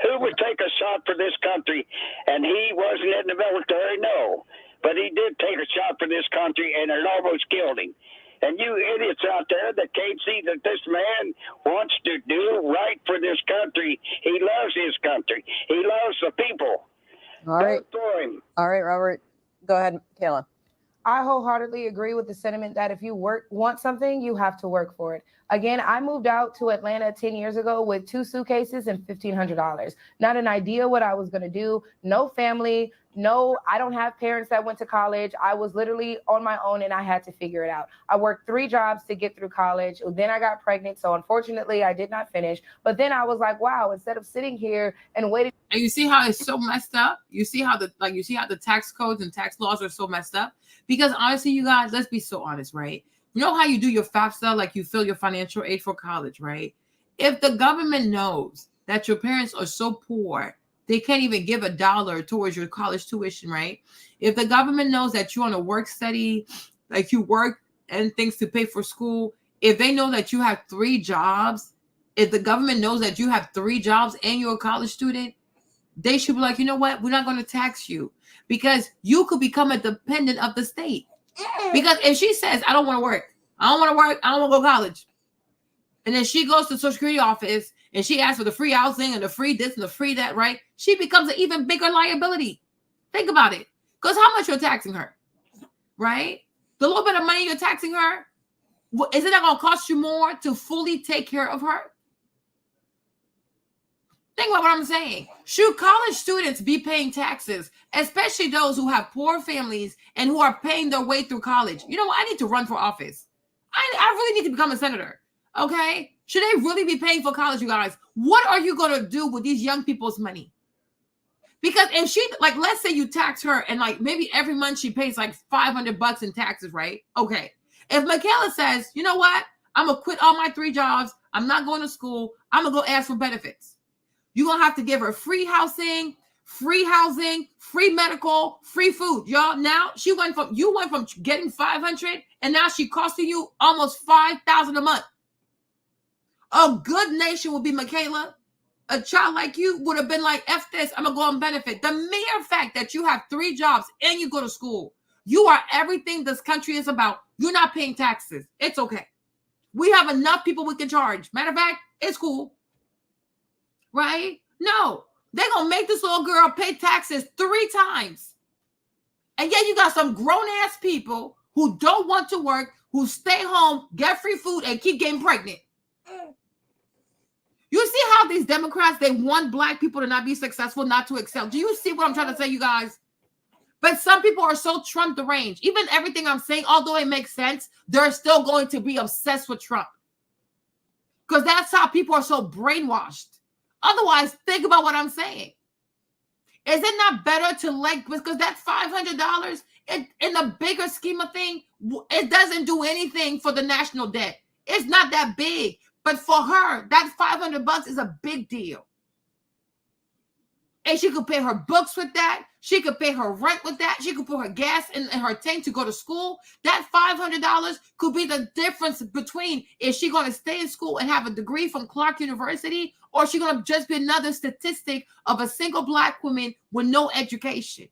Who would take a shot for this country? And he wasn't in the military, no. But he did take a shot for this country, and it almost killed him. And you idiots out there that can't see that this man wants to do right for this country. He loves his country. He loves the people. All right. Vote for him. All right, Robert. Go ahead, Kayla. I wholeheartedly agree with the sentiment that if you want something, you have to work for it. Again, I moved out to Atlanta 10 years ago with 2 suitcases and $1,500. Not an idea what I was going to do. No family. No, I don't have parents that went to college. I was literally on my own and I had to figure it out. I worked 3 jobs to get through college. Then I got pregnant. So unfortunately, I did not finish. But then I was like, wow, instead of sitting here and waiting. And you see how it's so messed up? You see how the tax codes and tax laws are so messed up? Because honestly, you guys, let's be so honest, right? You know how you do your FAFSA, like you fill your financial aid for college, right? If the government knows that your parents are so poor, they can't even give $1 towards your college tuition, right? If the government knows that you're on a work study, like you work and things to pay for school, if they know that you have 3 jobs, if the government knows that you have 3 jobs and you're a college student, they should be like, you know what? We're not going to tax you because you could become a dependent of the state. Because if she says, I don't want to work, I don't want to work, I don't want to go to college, and then she goes to the Social Security office and she asks for the free housing and the free this and the free that, right? She becomes an even bigger liability. Think about it. Because how much you're taxing her, right? The little bit of money you're taxing her, is it not going to cost you more to fully take care of her? Think about what I'm saying. Should college students be paying taxes, especially those who have poor families and who are paying their way through college? You know what? I need to run for office. I really need to become a senator. Okay? Should they really be paying for college, you guys? What are you going to do with these young people's money? Because if she, like, let's say you tax her and like maybe every month she pays like $500 in taxes, right? Okay. If Michaela says, you know what? I'm going to quit all my 3 jobs. I'm not going to school. I'm going to go ask for benefits. You're going to have to give her free housing, free medical, free food. Y'all, now you went from getting 500 and now she costing you almost 5,000 a month. A good nation would be, Michaela. A child like you would have been like, F this, I'm going to go on benefit. The mere fact that you have 3 jobs and you go to school, you are everything this country is about. You're not paying taxes. It's okay. We have enough people we can charge. Matter of fact, it's cool. Right? No, they're going to make this little girl pay taxes 3 times. And yet you got some grown-ass people who don't want to work, who stay home, get free food, and keep getting pregnant. You see how these Democrats, they want Black people to not be successful, not to excel. Do you see what I'm trying to say, you guys? But some people are so Trump deranged. Even everything I'm saying, although it makes sense, they're still going to be obsessed with Trump. Because that's how people are so brainwashed. Otherwise, think about what I'm saying. Is it not better to like, because that $500, in the bigger scheme of things, it doesn't do anything for the national debt. It's not that big. But for her, that $500 is a big deal. And she could pay her books with that. She could pay her rent with that. She could put her gas in her tank to go to school. That $500 could be the difference between is she going to stay in school and have a degree from Clark University, or is she going to just be another statistic of a single Black woman with no education?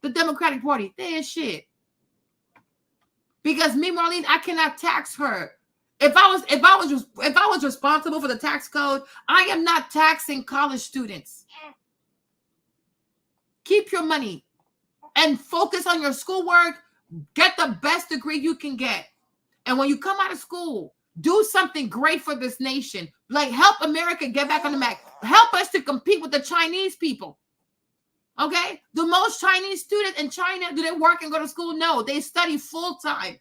The Democratic Party, they ain't shit. Because me, Marlene, I cannot tax her. If I was responsible for the tax code, I am not taxing college students. Keep your money and focus on your schoolwork. Get the best degree you can get. And when you come out of school, do something great for this nation. Like help America get back on the map. Help us to compete with the Chinese people. Okay? Do most Chinese students in China, do they work and go to school? No, they study full time.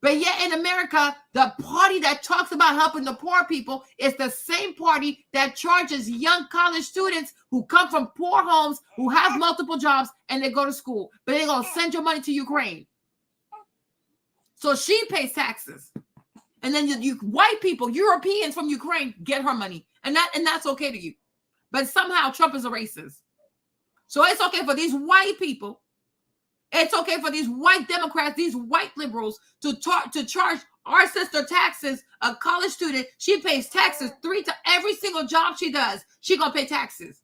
But yet in America, the party that talks about helping the poor people is the same party that charges young college students who come from poor homes, who have multiple jobs, and they go to school. But they're going to send your money to Ukraine. So she pays taxes. And then you white people, Europeans from Ukraine, get her money. And that's okay to you. But somehow Trump is a racist. So it's okay for these white people. It's okay for these white Democrats, these white liberals to charge our sister taxes. A college student, she pays taxes 3 times. Every single job she does, she gonna pay taxes.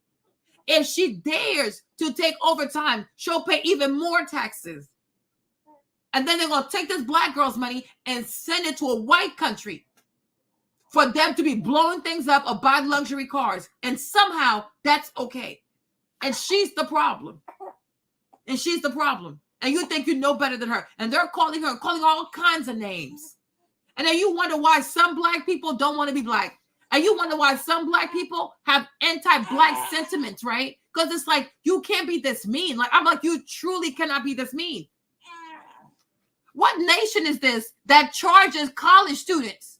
If she dares to take overtime, she'll pay even more taxes. And then they're gonna take this Black girl's money and send it to a white country for them to be blowing things up or buy luxury cars. And somehow that's okay. And she's the problem. And she's the problem. And you think you know better than her. And they're calling all kinds of names. And then you wonder why some Black people don't want to be Black. And you wonder why some Black people have anti-Black sentiments, right? Because it's like, you can't be this mean. Like, I'm like, you truly cannot be this mean. What nation is this that charges college students?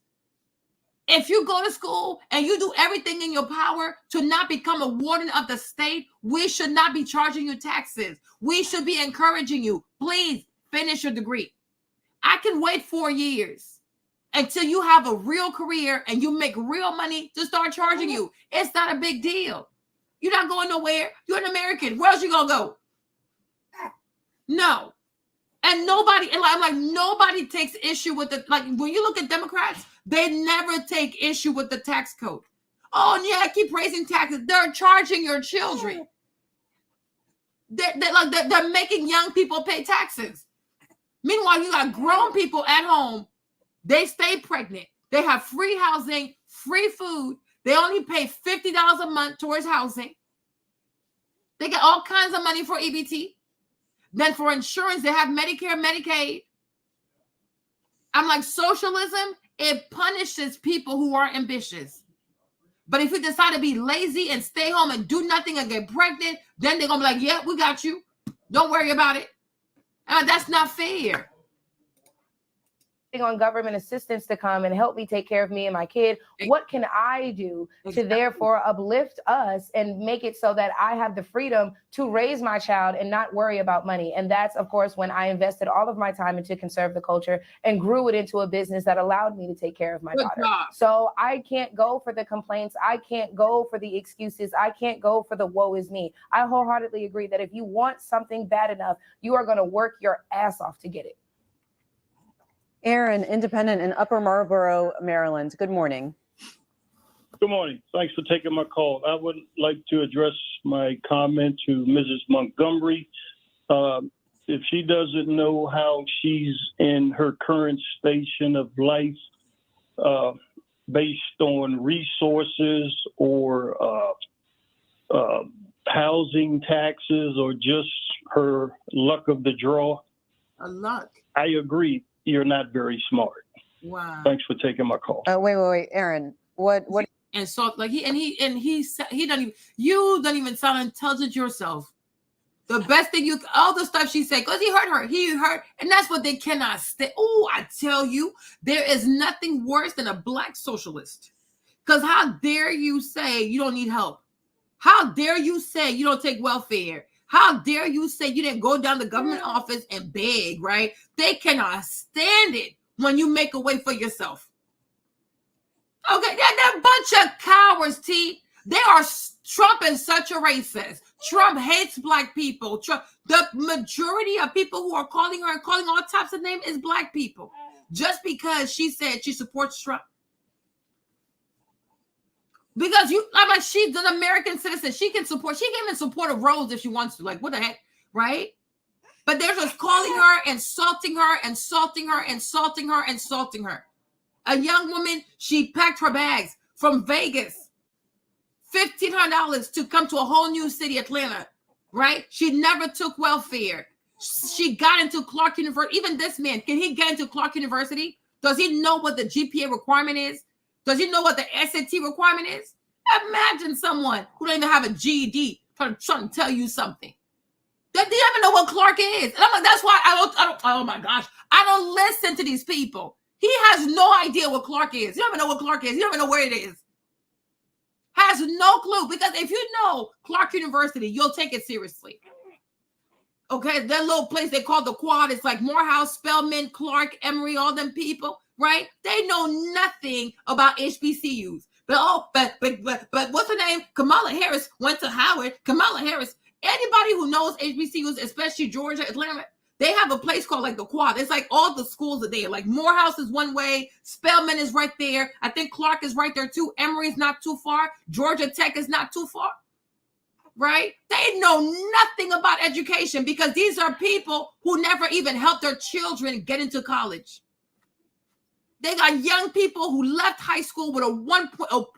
If you go to school and you do everything in your power to not become a warden of the state, we should not be charging you taxes. We should be encouraging you. Please finish your degree. I can wait 4 years until you have a real career and you make real money to start charging you. It's not a big deal. You're not going nowhere. You're an American. Where else you gonna go? No. And nobody, and I'm like, nobody takes issue with it. Like when you look at Democrats, they never take issue with the tax code. Oh yeah, keep raising taxes. They're charging your children. They're making young people pay taxes. Meanwhile, you got grown people at home. They stay pregnant. They have free housing, free food. They only pay $50 a month towards housing. They get all kinds of money for EBT. Then for insurance, they have Medicare, Medicaid. I'm like, socialism, it punishes people who are ambitious. But if you decide to be lazy and stay home and do nothing and get pregnant, then they're going to be like, yeah, we got you. Don't worry about it. That's not fair. On government assistance to come and help me take care of me and my kid. What can I do to therefore uplift us and make it so that I have the freedom to raise my child and not worry about money? And that's, of course, when I invested all of my time into Conserve the Culture and grew it into a business that allowed me to take care of my daughter. So I can't go for the complaints. I can't go for the excuses. I can't go for the woe is me. I wholeheartedly agree that if you want something bad enough, you are going to work your ass off to get it. Aaron, independent in Upper Marlboro, Maryland. Good morning. Good morning. Thanks for taking my call. I would like to address my comment to Mrs. Montgomery. If she doesn't know how she's in her current station of life based on resources or housing taxes or just her luck of the draw, I agree. You're not very smart. Wow. Thanks for taking my call. Wait, Aaron. What? And so, like he doesn't even. You don't even sound intelligent yourself. The best thing all the stuff she said, because he hurt her. And that's what they cannot stay. Oh, I tell you, there is nothing worse than a black socialist. Because how dare you say you don't need help? How dare you say you don't take welfare? How dare you say you didn't go down to government office and beg, right? They cannot stand it when you make a way for yourself. Okay, they're a bunch of cowards, T. They are. Trump is such a racist. Trump hates black people. The majority of people who are calling her and calling all types of names is black people. Just because she said she supports Trump. Because she's an American citizen. She can even support a Rose if she wants to. Like, what the heck, right? But they're just calling her, insulting her. A young woman, she packed her bags from Vegas, $1,500 to come to a whole new city, Atlanta, right? She never took welfare. She got into Clark University. Even this man, can he get into Clark University? Does he know what the GPA requirement is? Does he know what the SAT requirement is? Imagine someone who don't even have a GED trying to tell you something. They don't even know what Clark is. And I'm like, that's why I don't, oh my gosh, I don't listen to these people. He has no idea what Clark is. You don't even know what Clark is. You don't even know where it is. Has no clue. Because if you know Clark University, you'll take it seriously. Okay, that little place they call the Quad, it's like Morehouse, Spelman, Clark, Emory, all them people, right? They know nothing about HBCUs. But what's her name? Kamala Harris went to Howard. Kamala Harris, anybody who knows HBCUs, especially Georgia, Atlanta, they have a place called like the Quad. It's like all the schools are there. Like Morehouse is one way. Spelman is right there. I think Clark is right there too. Emory is not too far. Georgia Tech is not too far. Right? They know nothing about education because these are people who never even helped their children get into college. They got young people who left high school with a 1.0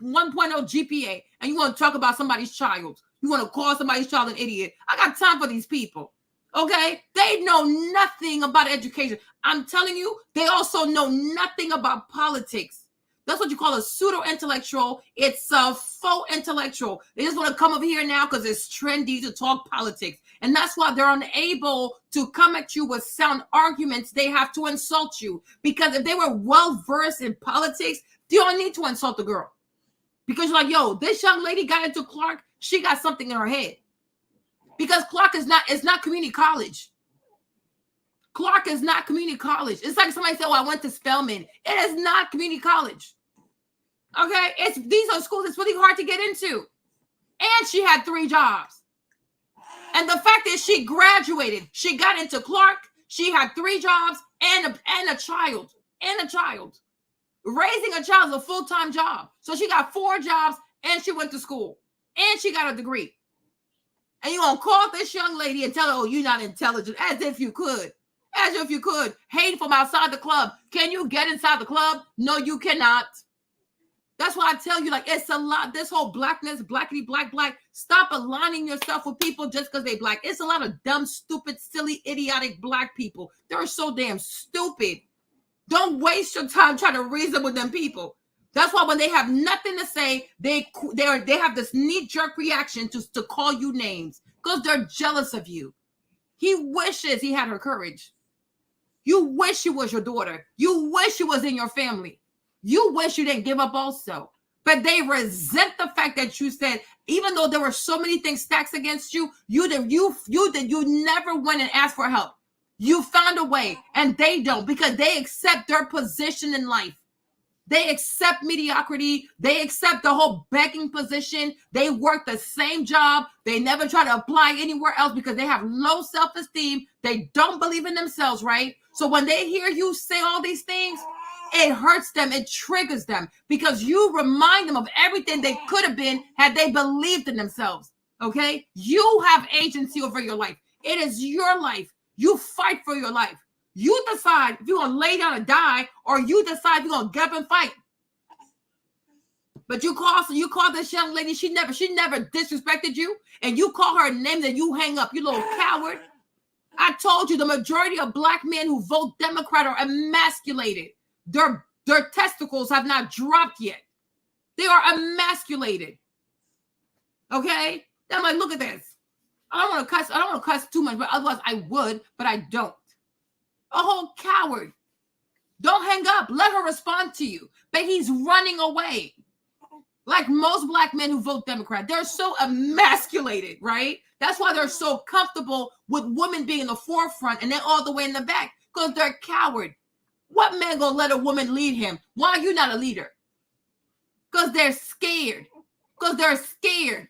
GPA, and you want to talk about somebody's child. You want to call somebody's child an idiot. I got time for these people. Okay? They know nothing about education. I'm telling you, they also know nothing about politics. That's what you call a pseudo-intellectual. It's a faux intellectual. They just want to come over here now because it's trendy to talk politics. And that's why they're unable to come at you with sound arguments. They have to insult you. Because if they were well-versed in politics, you don't need to insult the girl. Because you're like, yo, this young lady got into Clark. She got something in her head. Because Clark is not community college. Clark is not community college. It's like somebody said, "Oh, I went to Spelman." It is not community college. Okay, these are schools it's really hard to get into. And she had 3 jobs. And the fact is, she graduated. She got into Clark. She had 3 jobs and a child. And a child. Raising a child is a full-time job. So she got 4 jobs and she went to school. And she got a degree. And you're going to call this young lady and tell her, "Oh, you're not intelligent," as if you could. As if you could. Hate from outside the club. Can you get inside the club? No, you cannot. That's why I tell you, like, it's a lot. This whole blackness, blackity, black. Stop aligning yourself with people just because they black. It's a lot of dumb, stupid, silly, idiotic black people. They're so damn stupid. Don't waste your time trying to reason with them people. That's why when they have nothing to say, they have this knee-jerk reaction to call you names because they're jealous of you. He wishes he had her courage. You wish she was your daughter. You wish she was in your family. You wish you didn't give up also. But they resent the fact that you said, even though there were so many things stacked against you, you never went and asked for help. You found a way, and they don't, because they accept their position in life. They accept mediocrity. They accept the whole begging position. They work the same job. They never try to apply anywhere else because they have low self-esteem. They don't believe in themselves, right? So when they hear you say all these things, it hurts them. It triggers them because you remind them of everything they could have been had they believed in themselves, okay? You have agency over your life. It is your life. You fight for your life. You decide if you're going to lay down and die, or you decide you're going to get up and fight. But you call this young lady, she never disrespected you, and you call her a name, then you hang up, you little coward. I told you the majority of black men who vote Democrat are emasculated. Their testicles have not dropped yet. They are emasculated. Okay? I'm like, look at this. I don't want to cuss too much, but otherwise I would, but I don't. A whole coward. Don't hang up. Let her respond to you. But he's running away. Like most black men who vote Democrat. They're so emasculated, right? That's why they're so comfortable with women being in the forefront and then all the way in the back. Because they're a coward. What man gonna let a woman lead him? Why are you not a leader? Because they're scared. Because they're scared.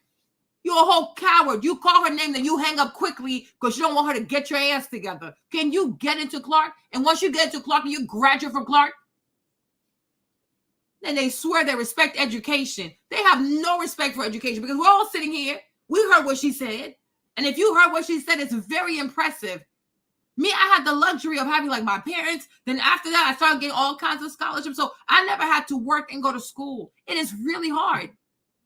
You're a whole coward. You call her name, then you hang up quickly because you don't want her to get your ass together. Can you get into Clark? And once you get into Clark and you graduate from Clark, then they swear they respect education. They have no respect for education because we're all sitting here. We heard what she said. And if you heard what she said, it's very impressive. Me, I had the luxury of having like my parents. Then after that, I started getting all kinds of scholarships. So I never had to work and go to school. It is really hard.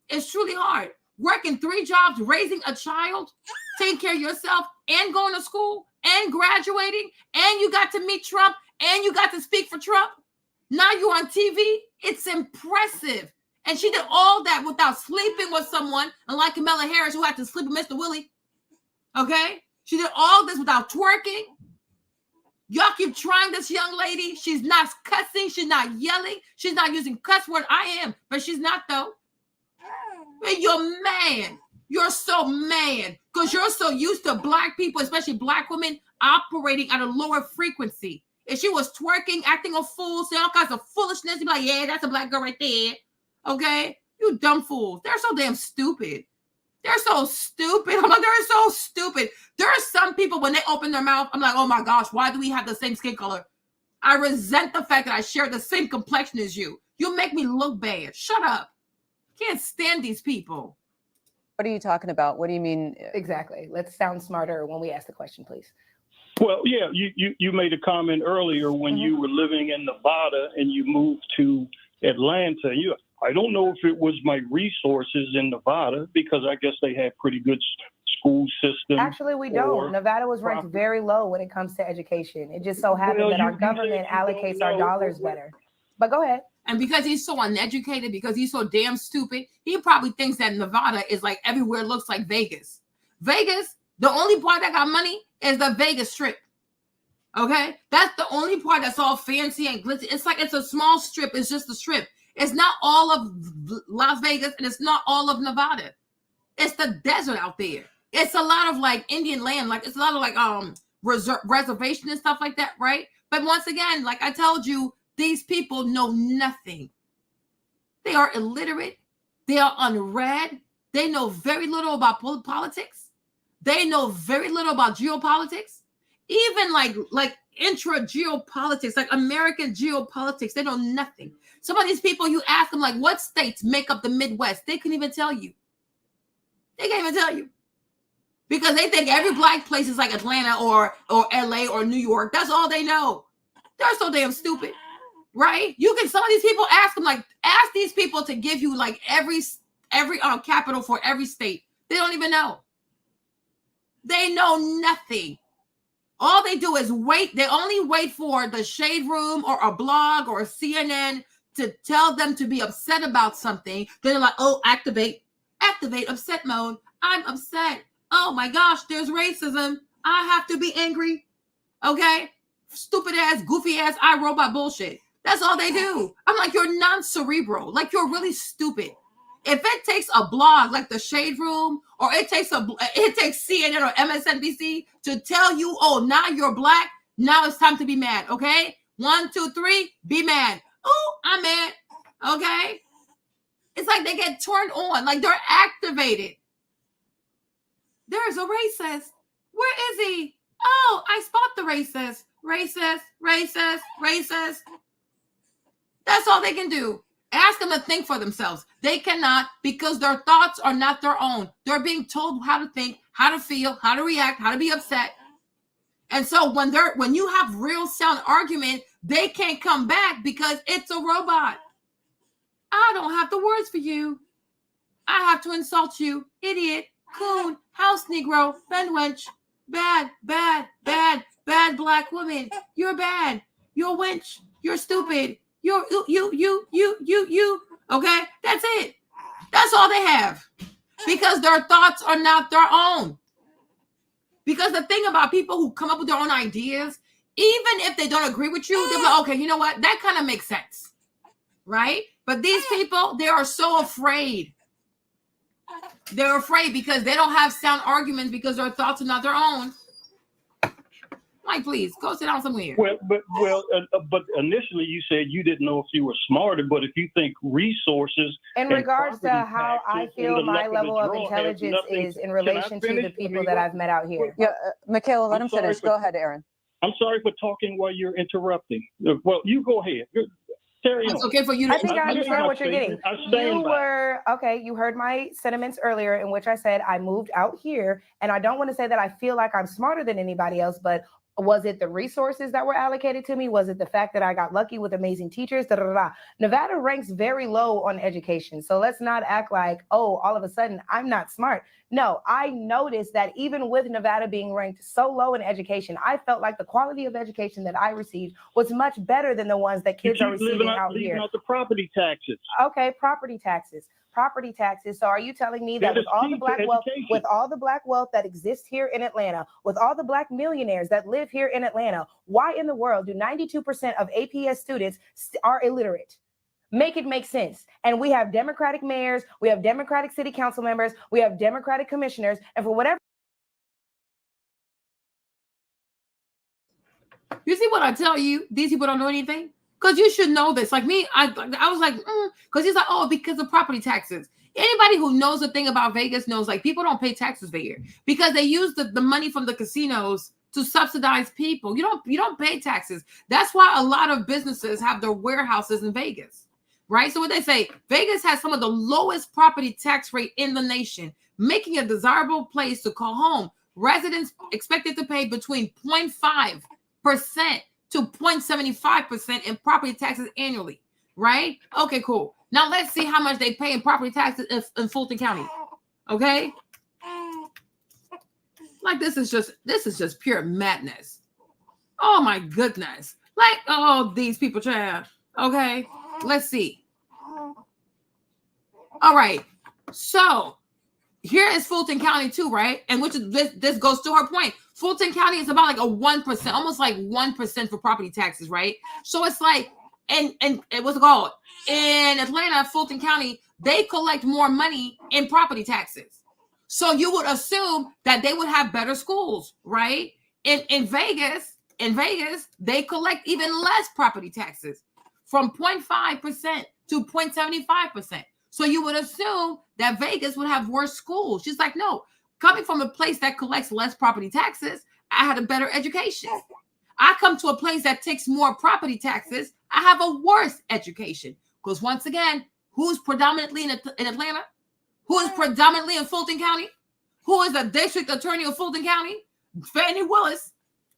It's truly hard. Working 3 jobs, raising a child, taking care of yourself, and going to school, and graduating, and you got to meet Trump, and you got to speak for Trump. Now you're on TV. It's impressive. And she did all that without sleeping with someone, unlike Kamala Harris, who had to sleep with Mr. Willie. Okay? She did all this without twerking. Y'all keep trying this young lady. She's not cussing. She's not yelling. She's not using cuss word. I am, but she's not, though. And you're mad. You're so mad because you're so used to black people, especially black women, operating at a lower frequency. If she was twerking, acting a fool, saying all kinds of foolishness, you'd be like, yeah, that's a black girl right there. Okay? You dumb fools. They're so damn stupid. They're so stupid. I'm like, they're so stupid. There are some people, when they open their mouth, I'm like, oh my gosh, why do we have the same skin color? I resent the fact that I share the same complexion as you. You make me look bad. Shut up. Can't stand these people. What are you talking about? What do you mean? Exactly. Let's sound smarter when we ask the question, please. Well, yeah, you made a comment earlier when you were living in Nevada and you moved to Atlanta. I don't know if it was my resources in Nevada because I guess they have pretty good school system. Actually, we don't. Nevada was ranked very low when it comes to education. It just so happened that our government allocates our dollars better. But go ahead. And because he's so uneducated, because he's so damn stupid, he probably thinks that Nevada is like everywhere looks like Vegas. Vegas, the only part that got money is the Vegas Strip. Okay? That's the only part that's all fancy and glitzy. It's like it's a small strip. It's just a strip. It's not all of Las Vegas and it's not all of Nevada. It's the desert out there. It's a lot of like Indian land. Like it's a lot of like reservation and stuff like that, right? But once again, like I told you, these people know nothing. They are illiterate. They are unread. They know very little about politics. They know very little about geopolitics. Even like intra geopolitics, like American geopolitics, they know nothing. Some of these people, you ask them like, what states make up the Midwest? They can't even tell you. They can't even tell you. Because they think every black place is like Atlanta or LA or New York. That's all they know. They're so damn stupid, right? Some of these people ask these people to give you like every capital for every state. They don't even know. They know nothing. All they do is wait. They only wait for the Shade Room or a blog or a CNN to tell them to be upset about something. Then they're like, oh, activate upset mode. I'm upset. Oh my gosh, there's racism. I have to be angry. Okay? Stupid ass, goofy ass, iRobot bullshit. That's all they do. I'm like, you're non-cerebral. Like, you're really stupid. If it takes a blog like the Shade Room, or it takes CNN or MSNBC to tell you, oh, now you're black, now it's time to be mad, okay? 1, 2, 3, be mad. Oh, I'm mad, okay? It's like they get turned on, like they're activated. There's a racist. Where is he? Oh, I spot the racist. Racist. That's all they can do. Ask them to think for themselves. They cannot, because their thoughts are not their own. They're being told how to think, how to feel, how to react, how to be upset. And so when you have real sound argument, they can't come back because it's a robot. I don't have the words for you. I have to insult you. Idiot, coon, house Negro, bend wench, bad black woman. You're bad. You're wench. You're stupid. You. Okay, that's it. That's all they have, because their thoughts are not their own. Because the thing about people who come up with their own ideas, even if they don't agree with you, they're like, okay, you know what? That kind of makes sense, right? But these people, they are so afraid. They're afraid because they don't have sound arguments, because their thoughts are not their own. Mike, please go sit down somewhere. But initially you said you didn't know if you were smarter, but if you think resources in regards to how I feel my level of intelligence is in relation to the people that I've met out here. Yeah, Michaela, let him finish. Go ahead, Aaron. I'm sorry for talking while you're interrupting. Well, you go ahead. It's okay for you to. I think I understand what you're getting. You heard my sentiments earlier, in which I said I moved out here, and I don't want to say that I feel like I'm smarter than anybody else, but was it the resources that were allocated to me? Was it the fact that I got lucky with amazing teachers? Nevada ranks very low on education. So let's not act like, oh, all of a sudden I'm not smart. No, I noticed that even with Nevada being ranked so low in education, I felt like the quality of education that I received was much better than the ones that kids are receiving out here. Out the property taxes. Okay, property taxes. So are you telling me that with all the black wealth that exists here in Atlanta, with all the black millionaires that live here in Atlanta, why in the world do 92% of APS students are illiterate? Make it make sense. And we have Democratic mayors, we have Democratic city council members, we have Democratic commissioners, and for whatever. You see what I tell you? These people don't know anything. Because you should know this. Like me, I was like, because he's like, oh, because of property taxes. Anybody who knows a thing about Vegas knows, like, people don't pay taxes there because they use the money from the casinos to subsidize people. You don't pay taxes. That's why a lot of businesses have their warehouses in Vegas, right? So what they say, Vegas has some of the lowest property tax rate in the nation, making a desirable place to call home. Residents expected to pay between 0.5% to 0.75% in property taxes annually, right? Okay, cool. Now let's see how much they pay in property taxes in Fulton County. Okay, like this is just pure madness. Oh my goodness! Like, oh, these people, child. Okay, let's see. All right, so here is Fulton County too, right? And which is this goes to her point. Fulton County is about like a 1%, almost like 1% for property taxes, right? So it's like, and what's it called? In Atlanta, Fulton County, they collect more money in property taxes. So you would assume that they would have better schools, right? In Vegas, they collect even less property taxes, from 0.5% to 0.75%. So you would assume that Vegas would have worse schools. She's like, no, coming from a place that collects less property taxes, I had a better education. I come to a place that takes more property taxes, I have a worse education. Because once again, who's predominantly in Atlanta? Who is predominantly in Fulton County? Who is the district attorney of Fulton County? Fannie Willis.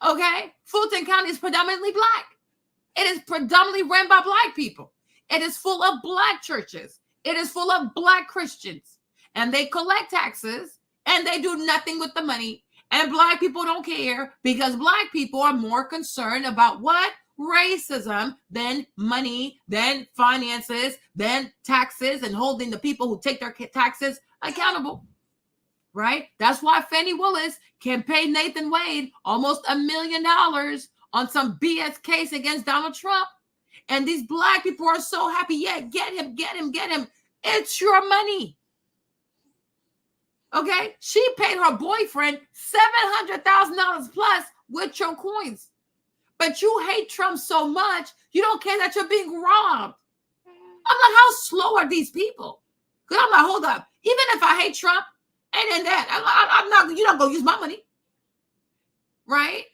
Okay? Fulton County is predominantly Black. It is predominantly ran by Black people. It is full of Black churches. It is full of Black Christians. And they collect taxes and they do nothing with the money. And Black people don't care because Black people are more concerned about what? Racism than money, than finances, than taxes, and holding the people who take their taxes accountable. Right? That's why Fannie Willis can pay Nathan Wade almost $1 million on some BS case against Donald Trump. And these Black people are so happy. Yeah, get him. It's your money. Okay? She paid her boyfriend $700,000 plus with your coins. But you hate Trump so much, you don't care that you're being robbed. I'm like, how slow are these people? Because I'm like, hold up. Even if I hate Trump, and then that, you're not going to use my money. Right?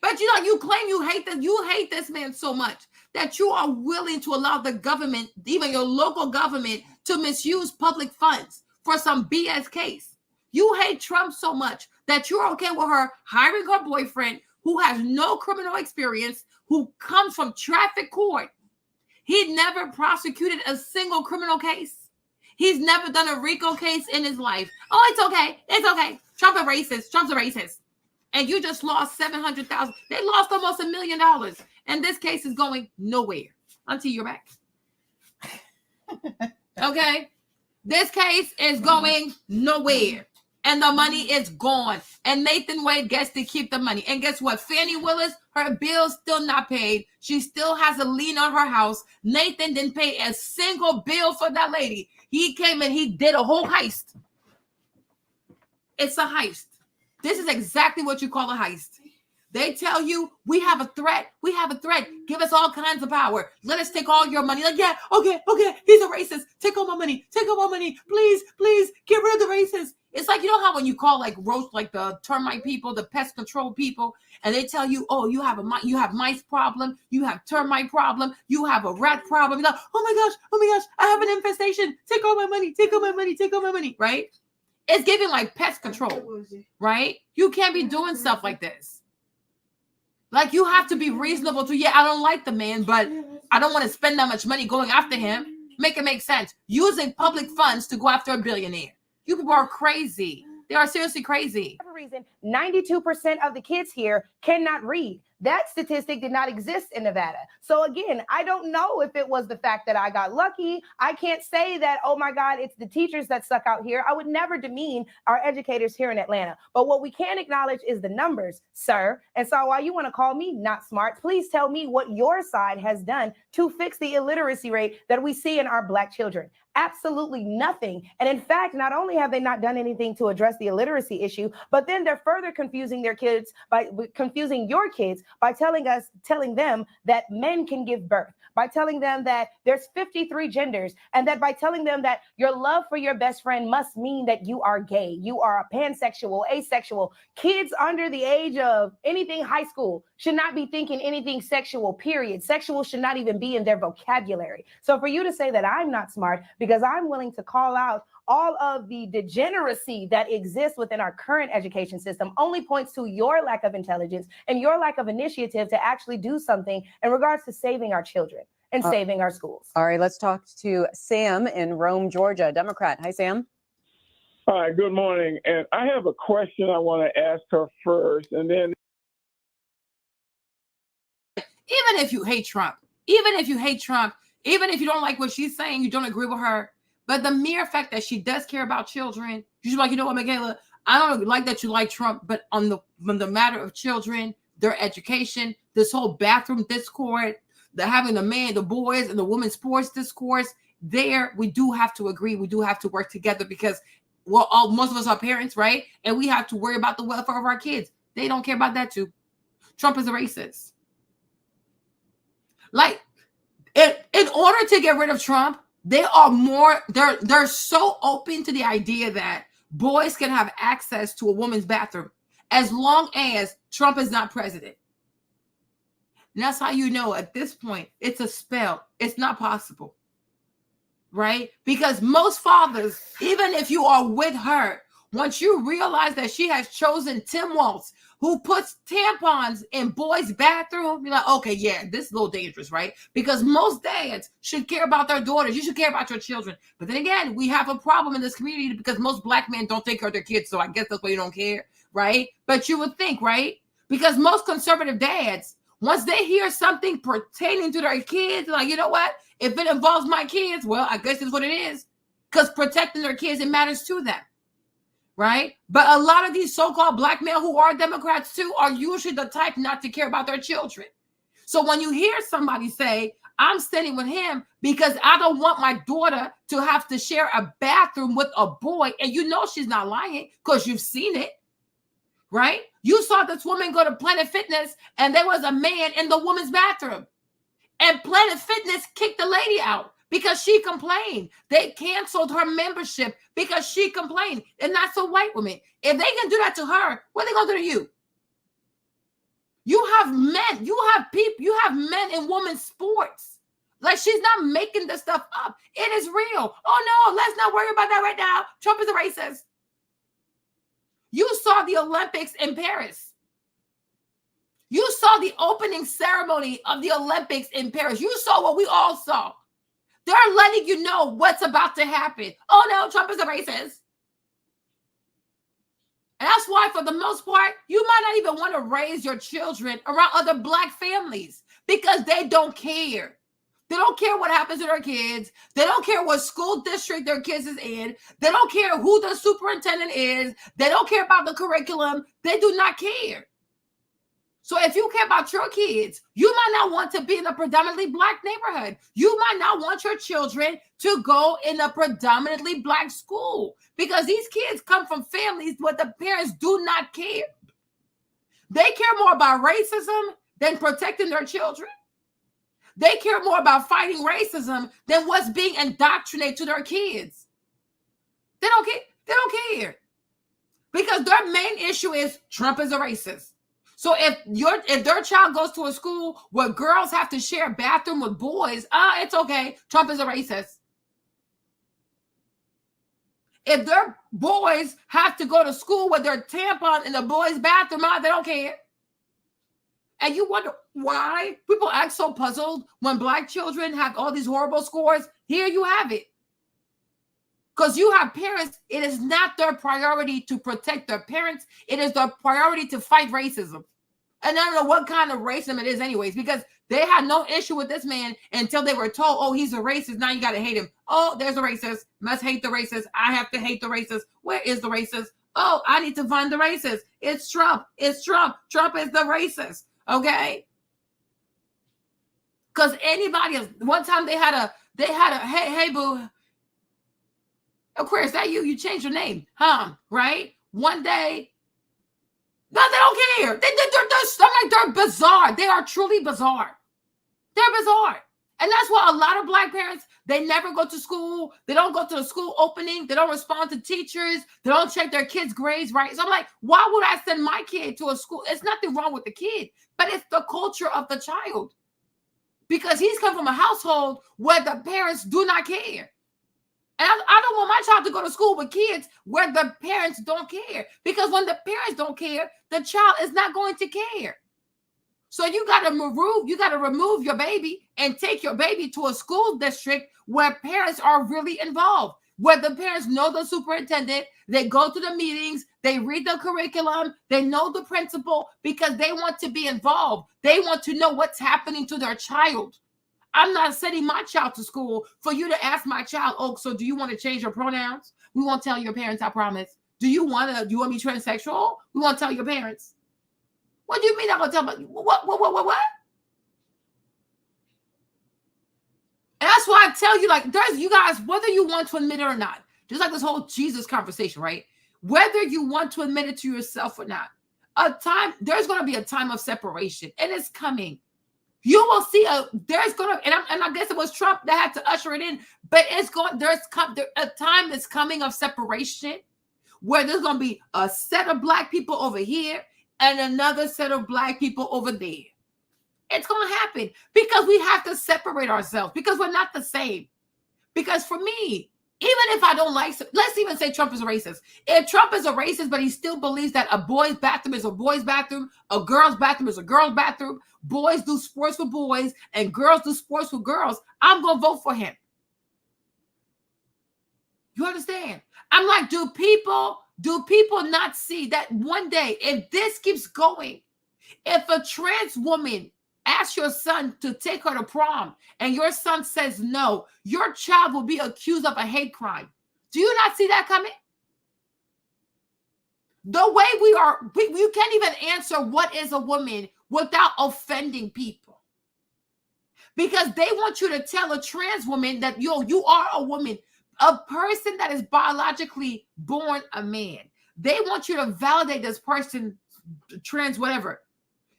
But you claim you hate this man so much that you are willing to allow the government, even your local government, to misuse public funds for some BS case. You hate Trump so much that you're okay with her hiring her boyfriend who has no criminal experience, who comes from traffic court. He never prosecuted a single criminal case. He's never done a RICO case in his life. Oh, it's okay. It's okay. Trump's a racist. And you just lost $700,000. They lost almost $1 million. And this case is going nowhere until you're back. Okay? This case is going nowhere. And the money is gone. And Nathan Wade gets to keep the money. And guess what? Fannie Willis, her bill's still not paid. She still has a lien on her house. Nathan didn't pay a single bill for that lady. He came and he did a whole heist. It's a heist. This is exactly what you call a heist. They tell you, we have a threat. Give us all kinds of power. Let us take all your money. Like, yeah, okay. He's a racist. Take all my money. Please, get rid of the racist. It's like, you know how when you call like the termite people, the pest control people, and they tell you, oh, you have mice problem, you have termite problem, you have a rat problem. You're like, oh my gosh, I have an infestation. Take all my money, right? It's giving like pest control, right? You can't be doing stuff like this. Like, you have to be reasonable to, I don't like the man, but I don't want to spend that much money going after him. Make it make sense. Using public funds to go after a billionaire. You people are crazy. They are seriously crazy. For reason, 92% of the kids here cannot read. That statistic did not exist in Nevada. So again, I don't know if it was the fact that I got lucky. I can't say that, oh my God, it's the teachers that suck out here. I would never demean our educators here in Atlanta. But what we can acknowledge is the numbers, sir. And so while you want to call me not smart, please tell me what your side has done to fix the illiteracy rate that we see in our Black children. Absolutely nothing. And in fact, not only have they not done anything to address the illiteracy issue, but then they're further confusing your kids by telling them that men can give birth, by telling them that there's 53 genders, and that by telling them that your love for your best friend must mean that you are gay, you are a pansexual, asexual. Kids under the age of anything high school should not be thinking anything sexual, period. Sexual should not even be in their vocabulary. So for you to say that I'm not smart because I'm willing to call out all of the degeneracy that exists within our current education system only points to your lack of intelligence and your lack of initiative to actually do something in regards to saving our children and saving our schools. All right, let's talk to Sam in Rome, Georgia, Democrat. Hi, Sam. Hi, good morning. And I have a question I want to ask her first, and then even if you hate Trump, even if you don't like what she's saying, you don't agree with her, but the mere fact that she does care about children, you're like, you know what, Michaela, I don't like that you like Trump, but on the matter of children, their education, this whole bathroom discourse, having the boys and the women's sports discourse, we do have to agree. We do have to work together because most of us are parents, right? And we have to worry about the welfare of our kids. They don't care about that too. Trump is a racist. Like, in order to get rid of Trump, they're so open to the idea that boys can have access to a woman's bathroom as long as Trump is not president. And that's how you know at this point, it's a spell. It's not possible, right? Because most fathers, even if you are with her, once you realize that she has chosen Tim Walz, who puts tampons in boys' bathroom, you're like, okay, yeah, this is a little dangerous, right? Because most dads should care about their daughters. You should care about your children. But then again, we have a problem in this community because most black men don't take care of their kids. So I guess that's why you don't care, right? But you would think, right? Because most conservative dads, once they hear something pertaining to their kids, like, you know what? If it involves my kids, well, I guess it's what it is. Because protecting their kids, it matters to them, right? But a lot of these so-called black men who are Democrats too are usually the type not to care about their children. So when you hear somebody say, I'm standing with him because I don't want my daughter to have to share a bathroom with a boy, and you know she's not lying because you've seen it, right? You saw this woman go to Planet Fitness and there was a man in the woman's bathroom. And Planet Fitness kicked the lady out because she complained. They canceled her membership because she complained. And that's a white woman. If they can do that to her, what are they going to do to you? You have men. You have people. You have men in women's sports. Like, she's not making this stuff up. It is real. Oh, no, let's not worry about that right now. Trump is a racist. You saw the Olympics in Paris. You saw the opening ceremony of the Olympics in Paris. You saw what we all saw. They're letting you know what's about to happen. Oh, no, Trump is a racist. And that's why, for the most part, you might not even want to raise your children around other black families because they don't care. They don't care what happens to their kids. They don't care what school district their kids is in. They don't care who the superintendent is. They don't care about the curriculum. They do not care. So if you care about your kids, you might not want to be in a predominantly black neighborhood. You might not want your children to go in a predominantly black school because these kids come from families where the parents do not care. They care more about racism than protecting their children. They care more about fighting racism than what's being indoctrinated to their kids. They don't care. They don't care. Because their main issue is Trump is a racist. So if their child goes to a school where girls have to share a bathroom with boys, it's okay. Trump is a racist. If their boys have to go to school with their tampon in the boys' bathroom, they don't care. And you wonder why people act so puzzled when black children have all these horrible scores. Here you have it. Because you have parents, it is not their priority to protect their parents. It is their priority to fight racism. And I don't know what kind of racism it is anyways, because they had no issue with this man until they were told, oh, he's a racist. Now you got to hate him. Oh, there's a racist. Must hate the racist. I have to hate the racist. Where is the racist? Oh, I need to find the racist. It's Trump. It's Trump. Trump is the racist. Okay? Because anybody else, one time they had a, hey, boo. Aquarius, that you? You changed your name, right? One day, no, they don't care. They're bizarre. They are truly bizarre. They're bizarre. And that's why a lot of black parents, they never go to school. They don't go to the school opening. They don't respond to teachers. They don't check their kids' grades, right? So I'm like, why would I send my kid to a school? It's nothing wrong with the kid, but it's the culture of the child. Because he's come from a household where the parents do not care. And I don't want my child to go to school with kids where the parents don't care. Because when the parents don't care, the child is not going to care. So you got to remove your baby and take your baby to a school district where parents are really involved, where the parents know the superintendent, they go to the meetings, they read the curriculum, they know the principal because they want to be involved. They want to know what's happening to their child. I'm not sending my child to school for you to ask my child, oh, so do you want to change your pronouns? We won't tell your parents, I promise. Do you want to be transsexual? We won't tell your parents. What do you mean I'm going to tell them? What? And that's why I tell you, like, there's you guys, whether you want to admit it or not, just like this whole Jesus conversation, right? Whether you want to admit it to yourself or not, there's going to be a time of separation, and it's coming. You will see there's going to, and I guess it was Trump that had to usher it in, but there's a time that's coming of separation where there's going to be a set of black people over here and another set of black people over there. It's going to happen because we have to separate ourselves because we're not the same. Because for me, even if I don't like, let's even say Trump is a racist. If Trump is a racist, but he still believes that a boy's bathroom is a boy's bathroom, a girl's bathroom is a girl's bathroom, boys do sports with boys, and girls do sports with girls, I'm going to vote for him. You understand? I'm like, do people not see that one day, if this keeps going, if a trans woman asks your son to take her to prom and your son says no, your child will be accused of a hate crime. Do you not see that coming? The way you can't even answer what is a woman without offending people. Because they want you to tell a trans woman that you are a woman, a person that is biologically born a man. They want you to validate this person, trans, whatever,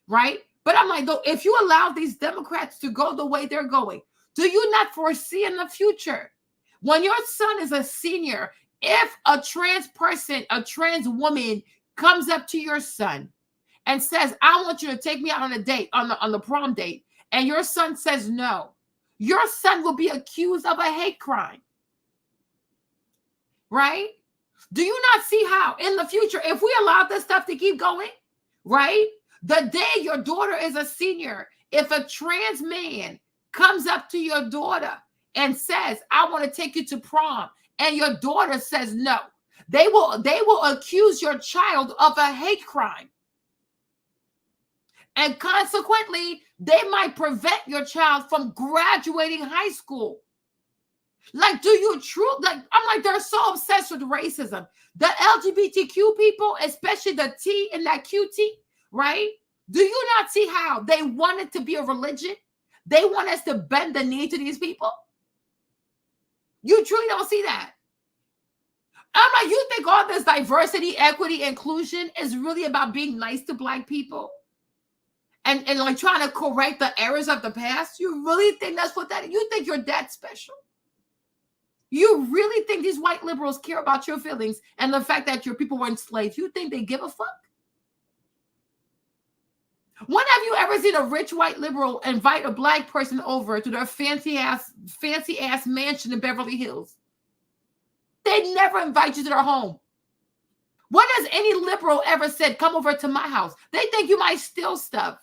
right? But I'm like, though, if you allow these Democrats to go the way they're going, do you not foresee in the future, when your son is a senior, if a trans person, a trans woman comes up to your son and says, I want you to take me out on a date, on the prom date, and your son says no, your son will be accused of a hate crime. Right? Do you not see how in the future, if we allow this stuff to keep going, right? The day your daughter is a senior, if a trans man comes up to your daughter and says, I want to take you to prom, and your daughter says no, they will accuse your child of a hate crime. And consequently, they might prevent your child from graduating high school. Like, do you I'm like, they're so obsessed with racism. The LGBTQ people, especially the T in that QT, right? Do you not see how they want it to be a religion? They want us to bend the knee to these people. You truly don't see that. I'm like, you think all this diversity, equity, inclusion is really about being nice to black people? And like trying to correct the errors of the past? You really think that's what that is? You think you're that special? You really think these white liberals care about your feelings and the fact that your people were enslaved? You think they give a fuck? When have you ever seen a rich white liberal invite a black person over to their fancy ass mansion in Beverly Hills? They never invite you to their home. When has any liberal ever said, come over to my house? They think you might steal stuff.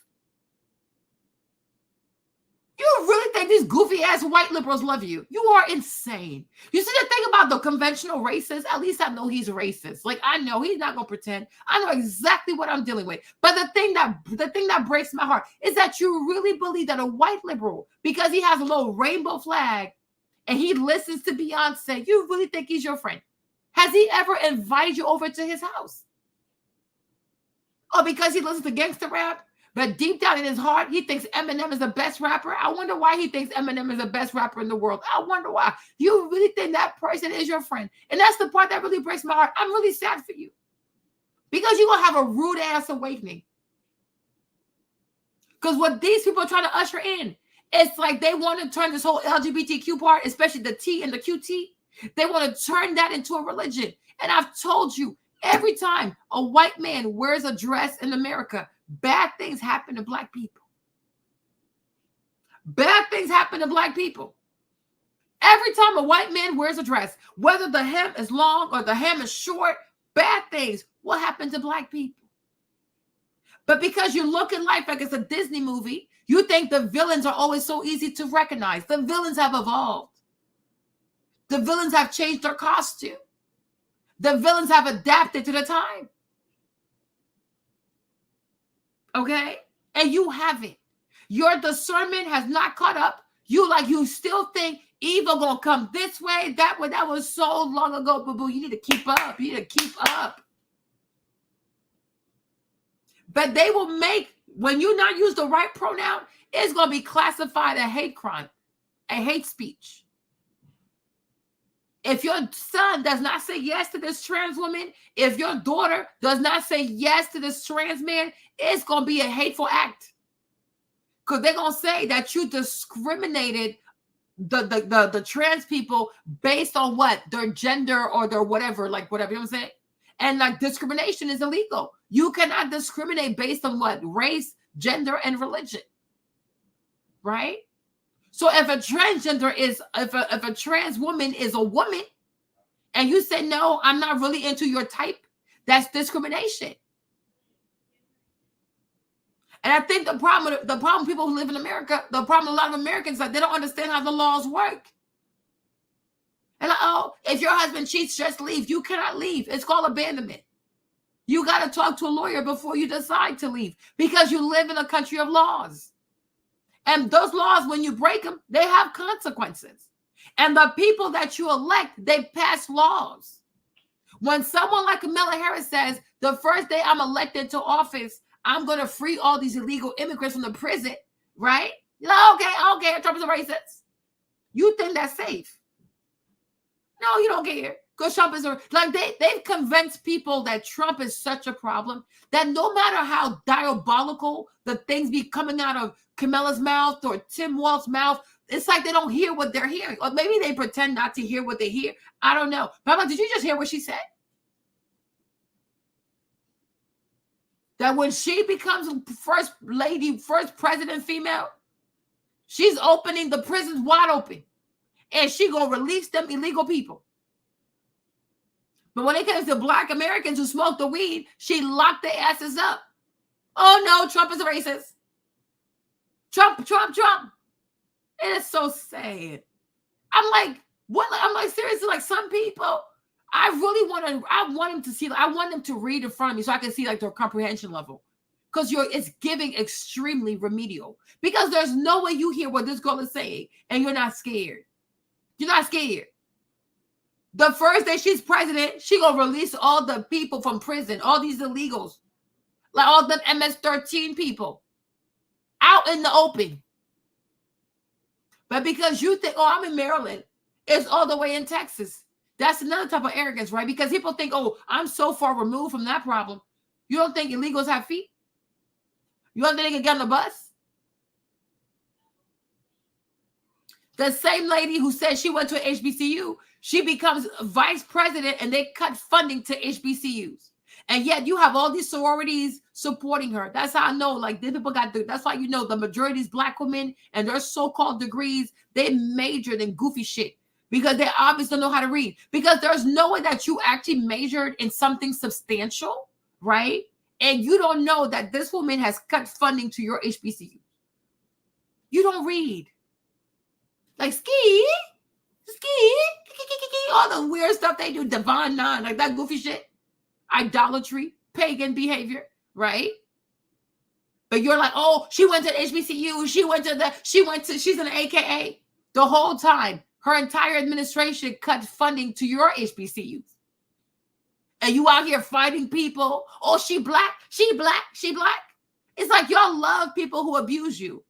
You really think these goofy ass white liberals love you? You are insane. You see the thing about the conventional racist? At least I know he's racist. Like, I know he's not gonna pretend. I know exactly what I'm dealing with. But the thing that breaks my heart is that you really believe that a white liberal, because he has a little rainbow flag and he listens to Beyonce, you really think he's your friend? Has he ever invited you over to his house? Oh, because he listens to gangster rap? But deep down in his heart, he thinks Eminem is the best rapper. I wonder why he thinks Eminem is the best rapper in the world. I wonder why. You really think that person is your friend? And that's the part that really breaks my heart. I'm really sad for you. Because you're going to have a rude ass awakening. Because what these people are trying to usher in, it's like they want to turn this whole LGBTQ part, especially the T and the QT, they want to turn that into a religion. And I've told you, every time a white man wears a dress in America, bad things happen to black people. Bad things happen to black people. Every time a white man wears a dress, whether the hem is long or the hem is short, bad things will happen to black people. But because you look at life like it's a Disney movie, you think the villains are always so easy to recognize. The villains have evolved. The villains have changed their costume. The villains have adapted to the time. Okay? And you haven't. Your discernment has not caught up. You still think evil gonna come this way, that way. That was so long ago, boo-boo. You need to keep up. You need to keep up. But they will make, when you not use the right pronoun, it's gonna be classified a hate crime, a hate speech. If your son does not say yes to this trans woman, if your daughter does not say yes to this trans man, it's going to be a hateful act. Because they're going to say that you discriminated the trans people based on what? Their gender or their whatever, like whatever, you know what I'm saying? And like discrimination is illegal. You cannot discriminate based on what? Race, gender, and religion. Right? So if a transgender is, if a trans woman is a woman, and you say, no, I'm not really into your type, that's discrimination. And I think the problem people who live in America, the problem a lot of Americans, like they don't understand how the laws work. And like, oh, if your husband cheats, just leave. You cannot leave. It's called abandonment. You got to talk to a lawyer before you decide to leave, because you live in a country of laws. And those laws, when you break them, they have consequences. And the people that you elect, they pass laws. When someone like Kamala Harris says, the first day I'm elected to office, I'm going to free all these illegal immigrants from the prison, right? You're like, okay, Trump is a racist. You think that's safe? No, you don't care. Because Trump is they've convinced people that Trump is such a problem that no matter how diabolical the things be coming out of Kamala's mouth or Tim Walz's mouth, it's like they don't hear what they're hearing. Or maybe they pretend not to hear what they hear. I don't know. Mama, did you just hear what she said? That when she becomes first lady, first president female, she's opening the prisons wide open. And she gonna release them illegal people. But when it comes to Black Americans who smoke the weed, she locked their asses up. Oh no, Trump is a racist. Trump. And it's so sad. I'm like, what? I'm like, seriously, like some people, I want them to see, I want them to read in front of me so I can see like their comprehension level. Because it's giving extremely remedial. Because there's no way you hear what this girl is saying and you're not scared. You're not scared. The first day she's president, she gonna release all the people from prison, all these illegals, like all the MS-13 people out in the open. But because you think, oh, I'm in Maryland, it's all the way in Texas. That's another type of arrogance, right? Because people think, oh, I'm so far removed from that problem. You don't think illegals have feet? You don't think they can get on the bus? The same lady who said she went to an HBCU, she becomes vice president and they cut funding to HBCUs. And yet you have all these sororities supporting her. That's how I know, like, these people that's why you know the majority of these Black women and their so-called degrees, they majored in goofy shit because they obviously don't know how to read. Because there's no way that you actually majored in something substantial, right? And you don't know that this woman has cut funding to your HBCU. You don't read. Like ski, all the weird stuff they do, divine nine, like that goofy shit, idolatry, pagan behavior, right? But you're like, oh, she went to HBCU, she's an AKA. The whole time, her entire administration cut funding to your HBCUs. And you out here fighting people. Oh, she black. It's like y'all love people who abuse you.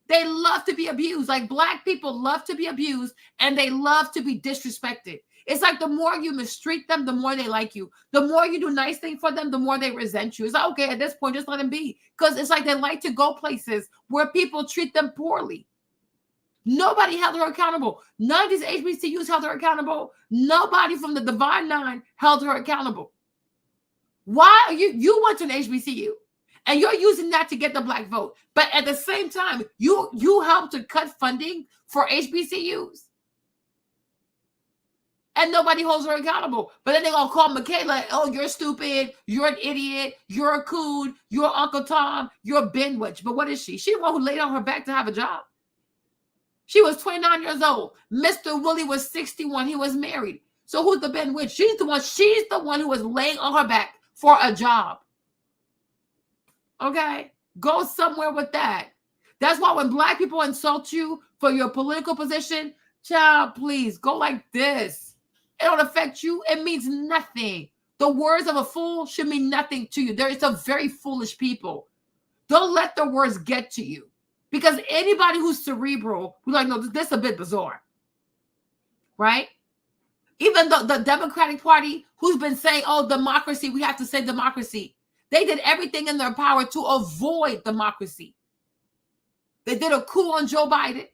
They love to be abused. Like Black people love to be abused and they love to be disrespected. It's like the more you mistreat them, the more they like you. The more you do nice things for them, the more they resent you. It's like, okay, at this point, just let them be. Because it's like they like to go places where people treat them poorly. Nobody held her accountable. None of these HBCUs held her accountable. Nobody from the Divine Nine held her accountable. Why? You went to an HBCU. And you're using that to get the Black vote. But at the same time, you helped to cut funding for HBCUs. And nobody holds her accountable. But then they're going to call Michaela, oh, you're stupid, you're an idiot, you're a coon, you're Uncle Tom, you're a Benwich. But what is she? She's the one who laid on her back to have a job. She was 29 years old. Mr. Willie was 61. He was married. So who's the Benwich? She's the one who was laying on her back for a job. Okay, go somewhere with that. That's why when Black people insult you for your political position, child, please go like this. It don't affect you. It means nothing. The words of a fool should mean nothing to you. There is some very foolish people. Don't let the words get to you. Because anybody who's cerebral, who's like, no, this is a bit bizarre. Right? Even the Democratic Party, who's been saying, oh, democracy, we have to say democracy. They did everything in their power to avoid democracy. They did a coup on Joe Biden.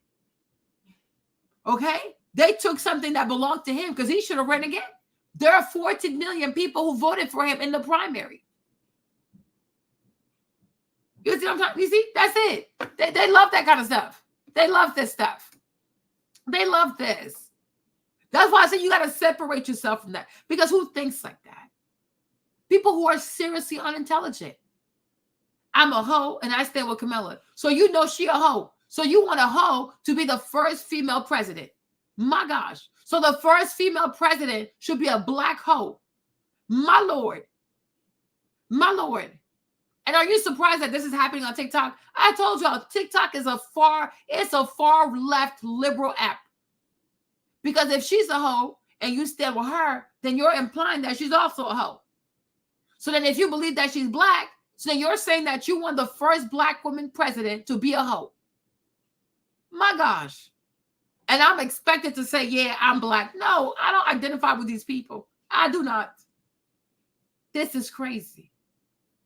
Okay? They took something that belonged to him because he should have run again. There are 14 million people who voted for him in the primary. You see what I'm talking? You see? That's it. They love that kind of stuff. They love this stuff. They love this. That's why I say you got to separate yourself from that. Because who thinks like that? People who are seriously unintelligent. I'm a hoe and I stand with Camilla. So you know she a hoe. So you want a hoe to be the first female president. My gosh. So the first female president should be a black hoe. My Lord. My Lord. And are you surprised that this is happening on TikTok? I told y'all, TikTok is a far left liberal app. Because if she's a hoe and you stand with her, then you're implying that she's also a hoe. So then if you believe that she's black, so then you're saying that you want the first black woman president to be a hoe. My gosh. And I'm expected to say, yeah, I'm black. No, I don't identify with these people. I do not. This is crazy.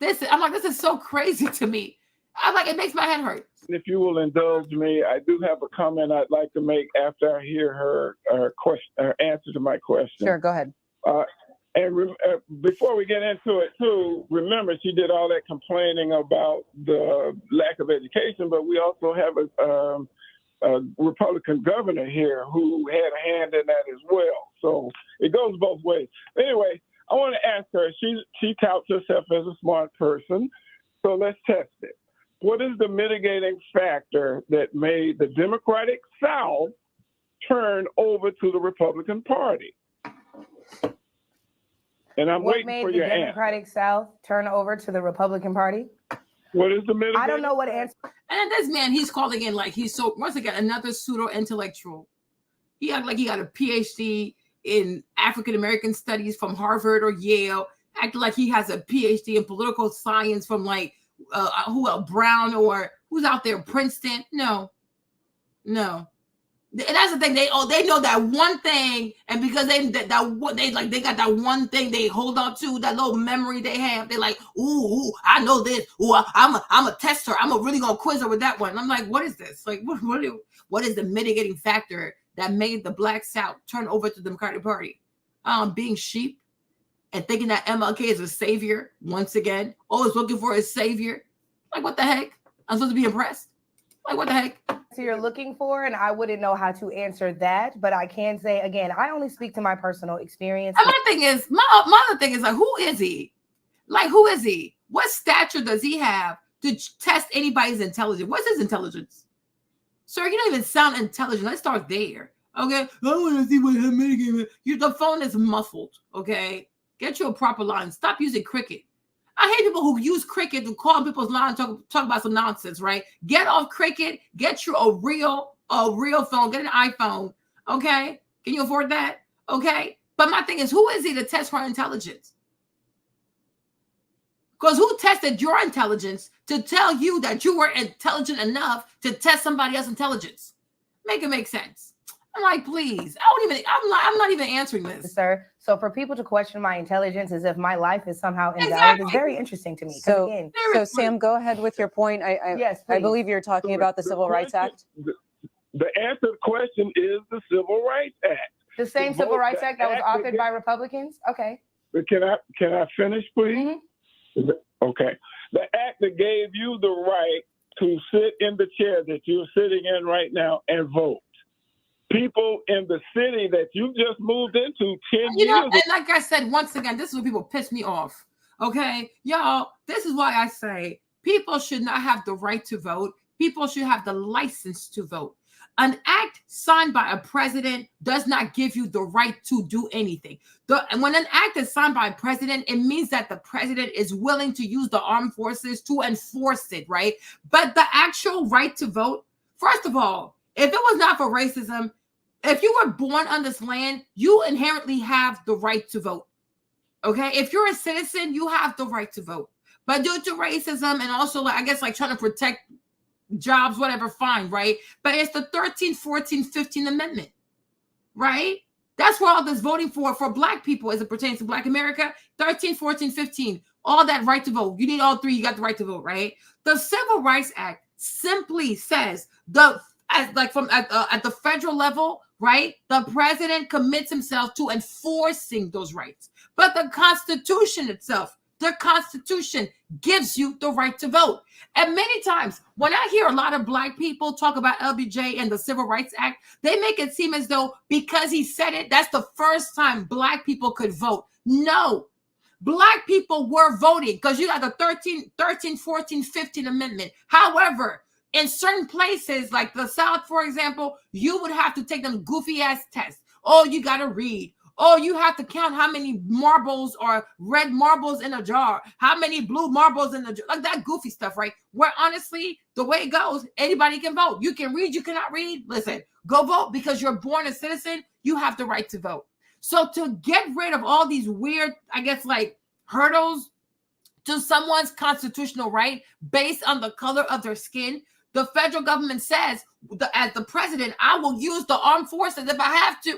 I'm like, this is so crazy to me. I'm like, it makes my head hurt. If you will indulge me, I do have a comment I'd like to make after I hear her question, her answer to my question. Sure, go ahead. Before we get into it, too, remember she did all that complaining about the lack of education, but we also have a Republican governor here who had a hand in that as well. So it goes both ways. Anyway, I want to ask her, she touts herself as a smart person, so let's test it. What is the mitigating factor that made the Democratic South turn over to the Republican Party? And I'm waiting for your answer. What made the Democratic South turn over to the Republican Party? What is the mitigating? I don't know what answer. And this man, he's calling in like he's so, once again, another pseudo-intellectual. He act like he got a PhD in African-American studies from Harvard or Yale, acting like he has a PhD in political science from like, Brown or who's out there, Princeton. No. And that's the thing. They know that one thing, and because they got that one thing they hold on to, that little memory they have. They're like, ooh, I know this. Ooh, I'm a test her. I'm really gonna quiz her with that one. And I'm like, what is this? Like, what is the mitigating factor that made the Black South turn over to the Democratic Party? Being sheep and thinking that MLK is a savior once again. Always looking for a savior. Like, what the heck? I'm supposed to be impressed. Like, what the heck? So you're looking for, and I wouldn't know how to answer that, but I can say again, I only speak to my personal experience. And my thing is, my other thing is like, who is he? Like, who is he? What stature does he have to test anybody's intelligence? What's his intelligence? Sir, you don't even sound intelligent. Let's start there. Okay. I want to see what his mitigating. The phone is muffled. Okay. Get you a proper line. Stop using Cricket. I hate people who use Cricket to call people's line, talk about some nonsense, right? Get off Cricket. Get you a real phone. Get an iPhone. Okay? Can you afford that? Okay? But my thing is, who is he to test her intelligence? Because who tested your intelligence to tell you that you were intelligent enough to test somebody else's intelligence? Make it make sense. I'm like, please. I'm not even answering this. Sir. So for people to question my intelligence as if my life is somehow invalid is very interesting to me. So Sam, go ahead with your point. Yes, I believe you're talking about the Civil Rights Act. The answer to the question is the Civil Rights Act. The same Civil Rights Act that was authored by Republicans? Okay. Can I finish, please? Mm-hmm. Okay. The act that gave you the right to sit in the chair that you're sitting in right now and vote. People in the city that you just moved into 10 years ago. And like I said, once again, this is where people piss me off. Okay? Y'all, this is why I say people should not have the right to vote. People should have the license to vote. An act signed by a president does not give you the right to do anything. And when an act is signed by a president, it means that the president is willing to use the armed forces to enforce it, right? But the actual right to vote, first of all, if it was not for racism, if you were born on this land, you inherently have the right to vote. Okay? If you're a citizen, you have the right to vote. But due to racism and also, I guess, like trying to protect jobs, whatever, fine, right? But it's the 13th, 14th, 15th Amendment, right? That's where all this voting for black people as it pertains to Black America, 13, 14, 15, all that right to vote. You need all three, you got the right to vote, right? The Civil Rights Act simply says at the federal level, right? The president commits himself to enforcing those rights. But the Constitution itself, the Constitution gives you the right to vote. And many times when I hear a lot of Black people talk about LBJ and the Civil Rights Act, they make it seem as though because he said it, that's the first time Black people could vote. No. Black people were voting because you got the 13, 14, 15 Amendment. However, in certain places like the South, for example, you would have to take them goofy ass tests. Oh, you got to read. Oh, you have to count how many marbles or red marbles in a jar, how many blue marbles in the jar, like that goofy stuff, right? Where honestly, the way it goes, anybody can vote. You can read, you cannot read. Listen, go vote because you're born a citizen. You have the right to vote. So to get rid of all these weird, I guess, like hurdles to someone's constitutional right based on the color of their skin, the federal government says, as the president, I will use the armed forces if I have to.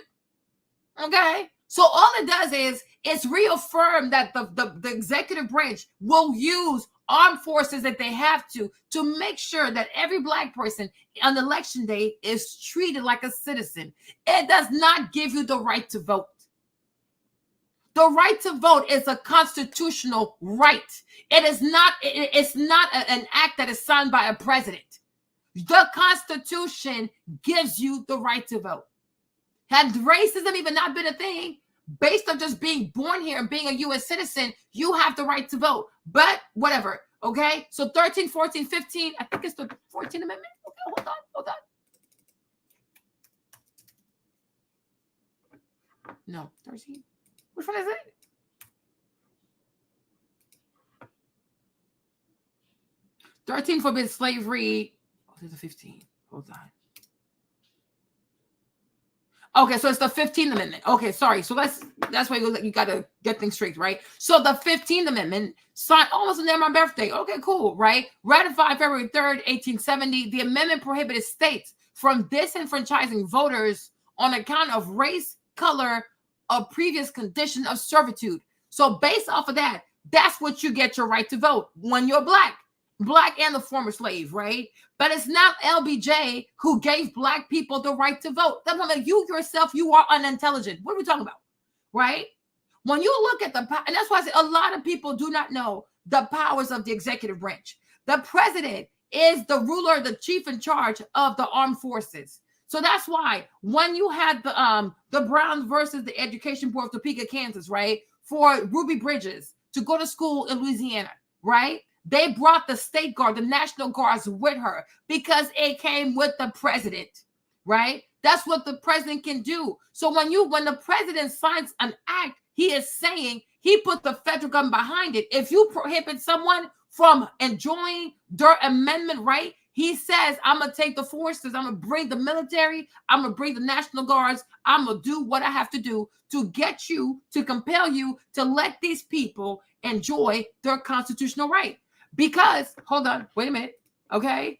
Okay, so all it does is it's reaffirm that the executive branch will use armed forces if they have to make sure that every Black person on election day is treated like a citizen. It does not give you the right to vote. The right to vote is a constitutional right. It is not. It's not an act that is signed by a president. The Constitution gives you the right to vote. Had racism even not been a thing, based on just being born here and being a U.S. citizen, you have the right to vote. But whatever, okay? So 13, 14, 15, I think it's the 14th Amendment. Okay, hold on. No, 13. Which one is it? "13 forbids slavery." Oh, there's a 15. Hold on. Okay, so it's the 15th Amendment. Okay, sorry. So that's why you got to get things straight, right? So the 15th Amendment, signed almost near my birthday. Okay, cool, right? Ratified February 3rd, 1870. The amendment prohibited states from disenfranchising voters on account of race, color, or previous condition of servitude. So based off of that, that's what you get your right to vote when you're Black and the former slave, right? But it's not LBJ who gave Black people the right to vote. That's like you yourself, you are unintelligent. What are we talking about, right? When you look at and that's why I say a lot of people do not know the powers of the executive branch. The president is the ruler, the chief in charge of the armed forces. So that's why when you had the Browns versus the Education Board of Topeka, Kansas, right, for Ruby Bridges to go to school in Louisiana, right? They brought the state guard, the National Guards with her because it came with the president, right? That's what the president can do. So when the president signs an act, he is saying he put the federal government behind it. If you prohibit someone from enjoying their amendment right, he says, I'm going to take the forces, I'm going to bring the military, I'm going to bring the National Guards, I'm going to do what I have to do to get you, to compel you to let these people enjoy their constitutional right. Because, hold on, wait a minute, okay?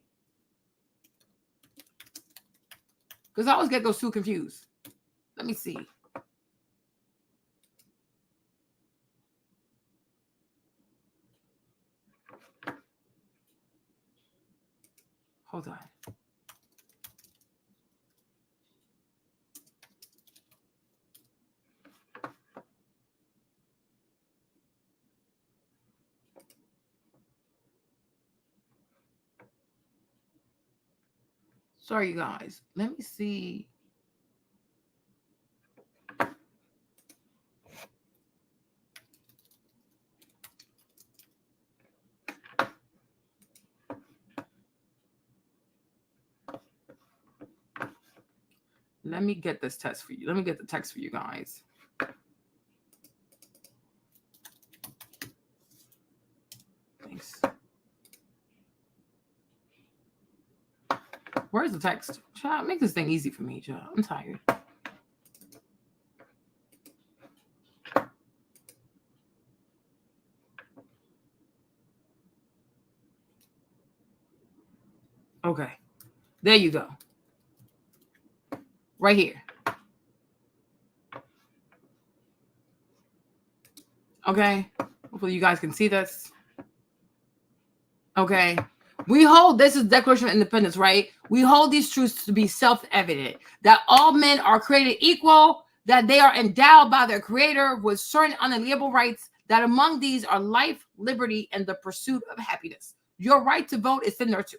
Because I always get those two confused. Let me see. Hold on. Sorry, you guys. Let me see. Let me get this test for you. Let me get the text for you guys. Thanks. Where's the text? Child, make this thing easy for me, child. I'm tired. Okay. There you go. Right here. Okay. Hopefully you guys can see this. Okay. We hold, this is Declaration of Independence, right? We hold these truths to be self-evident, that all men are created equal, that they are endowed by their creator with certain unalienable rights, that among these are life, liberty, and the pursuit of happiness. Your right to vote is in there too.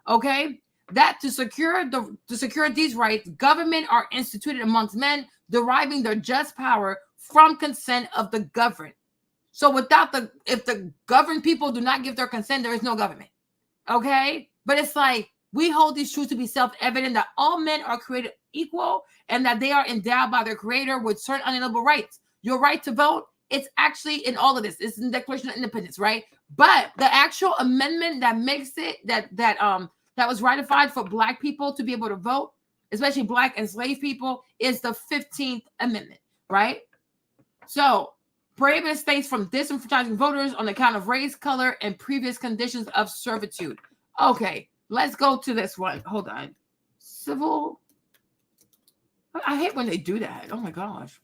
Okay? That to secure these rights, government are instituted amongst men, deriving their just power from consent of the governed. So if the governed people do not give their consent, there is no government. Okay? But it's like, we hold these truths to be self-evident, that all men are created equal and that they are endowed by their creator with certain unalienable rights. Your right to vote, it's actually in all of this. It's in the Declaration of Independence, right? But the actual amendment that makes it, that was ratified for Black people to be able to vote, especially Black enslaved people, is the 15th Amendment, right? So, prohibits states from disenfranchising voters on account of race, color, and previous conditions of servitude. Okay, let's go to this one. Hold on. Civil. I hate when they do that. Oh my gosh.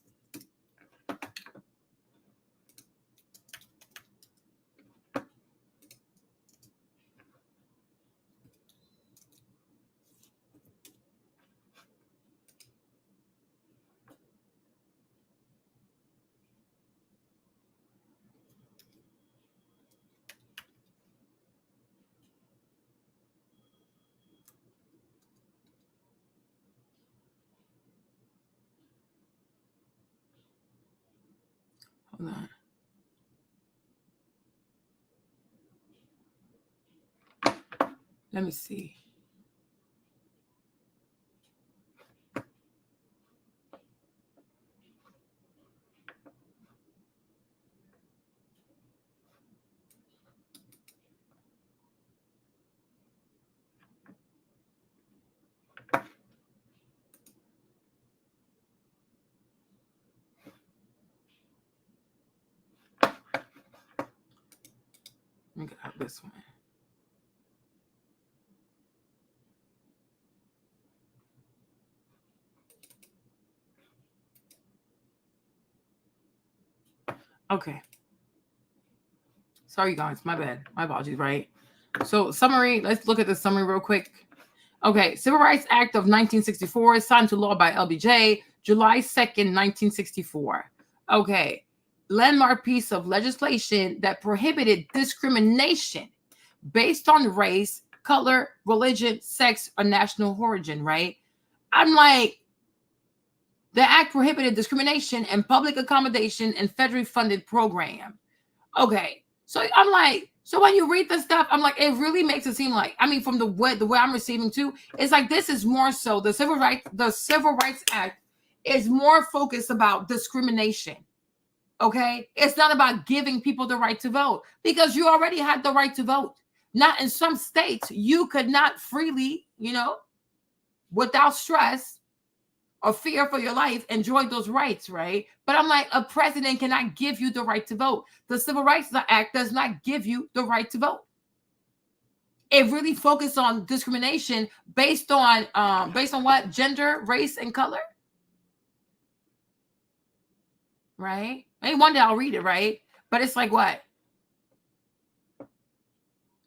Hold on. Let me see. Let me get out this one. Okay. Sorry, guys. My bad. My apologies, right? So, summary. Let's look at the summary real quick. Okay. Civil Rights Act of 1964 signed to law by LBJ, July 2nd, 1964. Okay. Landmark piece of legislation that prohibited discrimination based on race, color, religion, sex, or national origin, right? I'm like, the act prohibited discrimination and public accommodation and federally funded program. Okay. So I'm like, so when you read this stuff, I'm like, it really makes it seem like, I mean, from the way I'm receiving too, it's like this is more so the Civil Rights Act is more focused about discrimination. Okay. It's not about giving people the right to vote because you already had the right to vote. Not in some states, you could not freely, without stress or fear for your life, enjoy those rights, right? But I'm like, a president cannot give you the right to vote. The Civil Rights Act does not give you the right to vote. It really focuses on discrimination based on what? Gender, race, and color, right? Maybe one day I'll read it, right? But it's like what?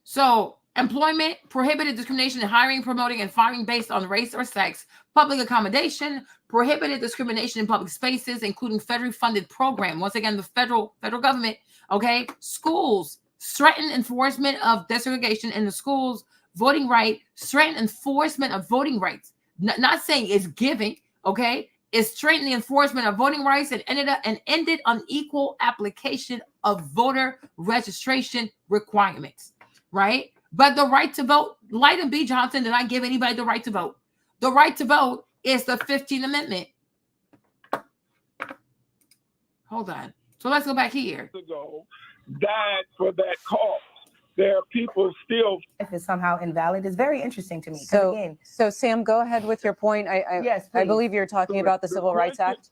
So, employment, prohibited discrimination in hiring, promoting, and firing based on race or sex. Public accommodation, prohibited discrimination in public spaces, including federally funded program. Once again, the federal government. Okay, schools, threatened enforcement of desegregation in the schools. Voting right, threatened enforcement of voting rights. Not saying it's giving. Okay, it's threatened the enforcement of voting rights and ended unequal application of voter registration requirements. Right? But the right to vote, Lyndon B. Johnson did not give anybody the right to vote. The right to vote is the 15th Amendment. Hold on. So let's go back here. Ago, died for that cause. There are people still. If it's somehow invalid, it's very interesting to me. So Sam, go ahead with your point. Yes, I believe you're talking about the Civil Rights Act.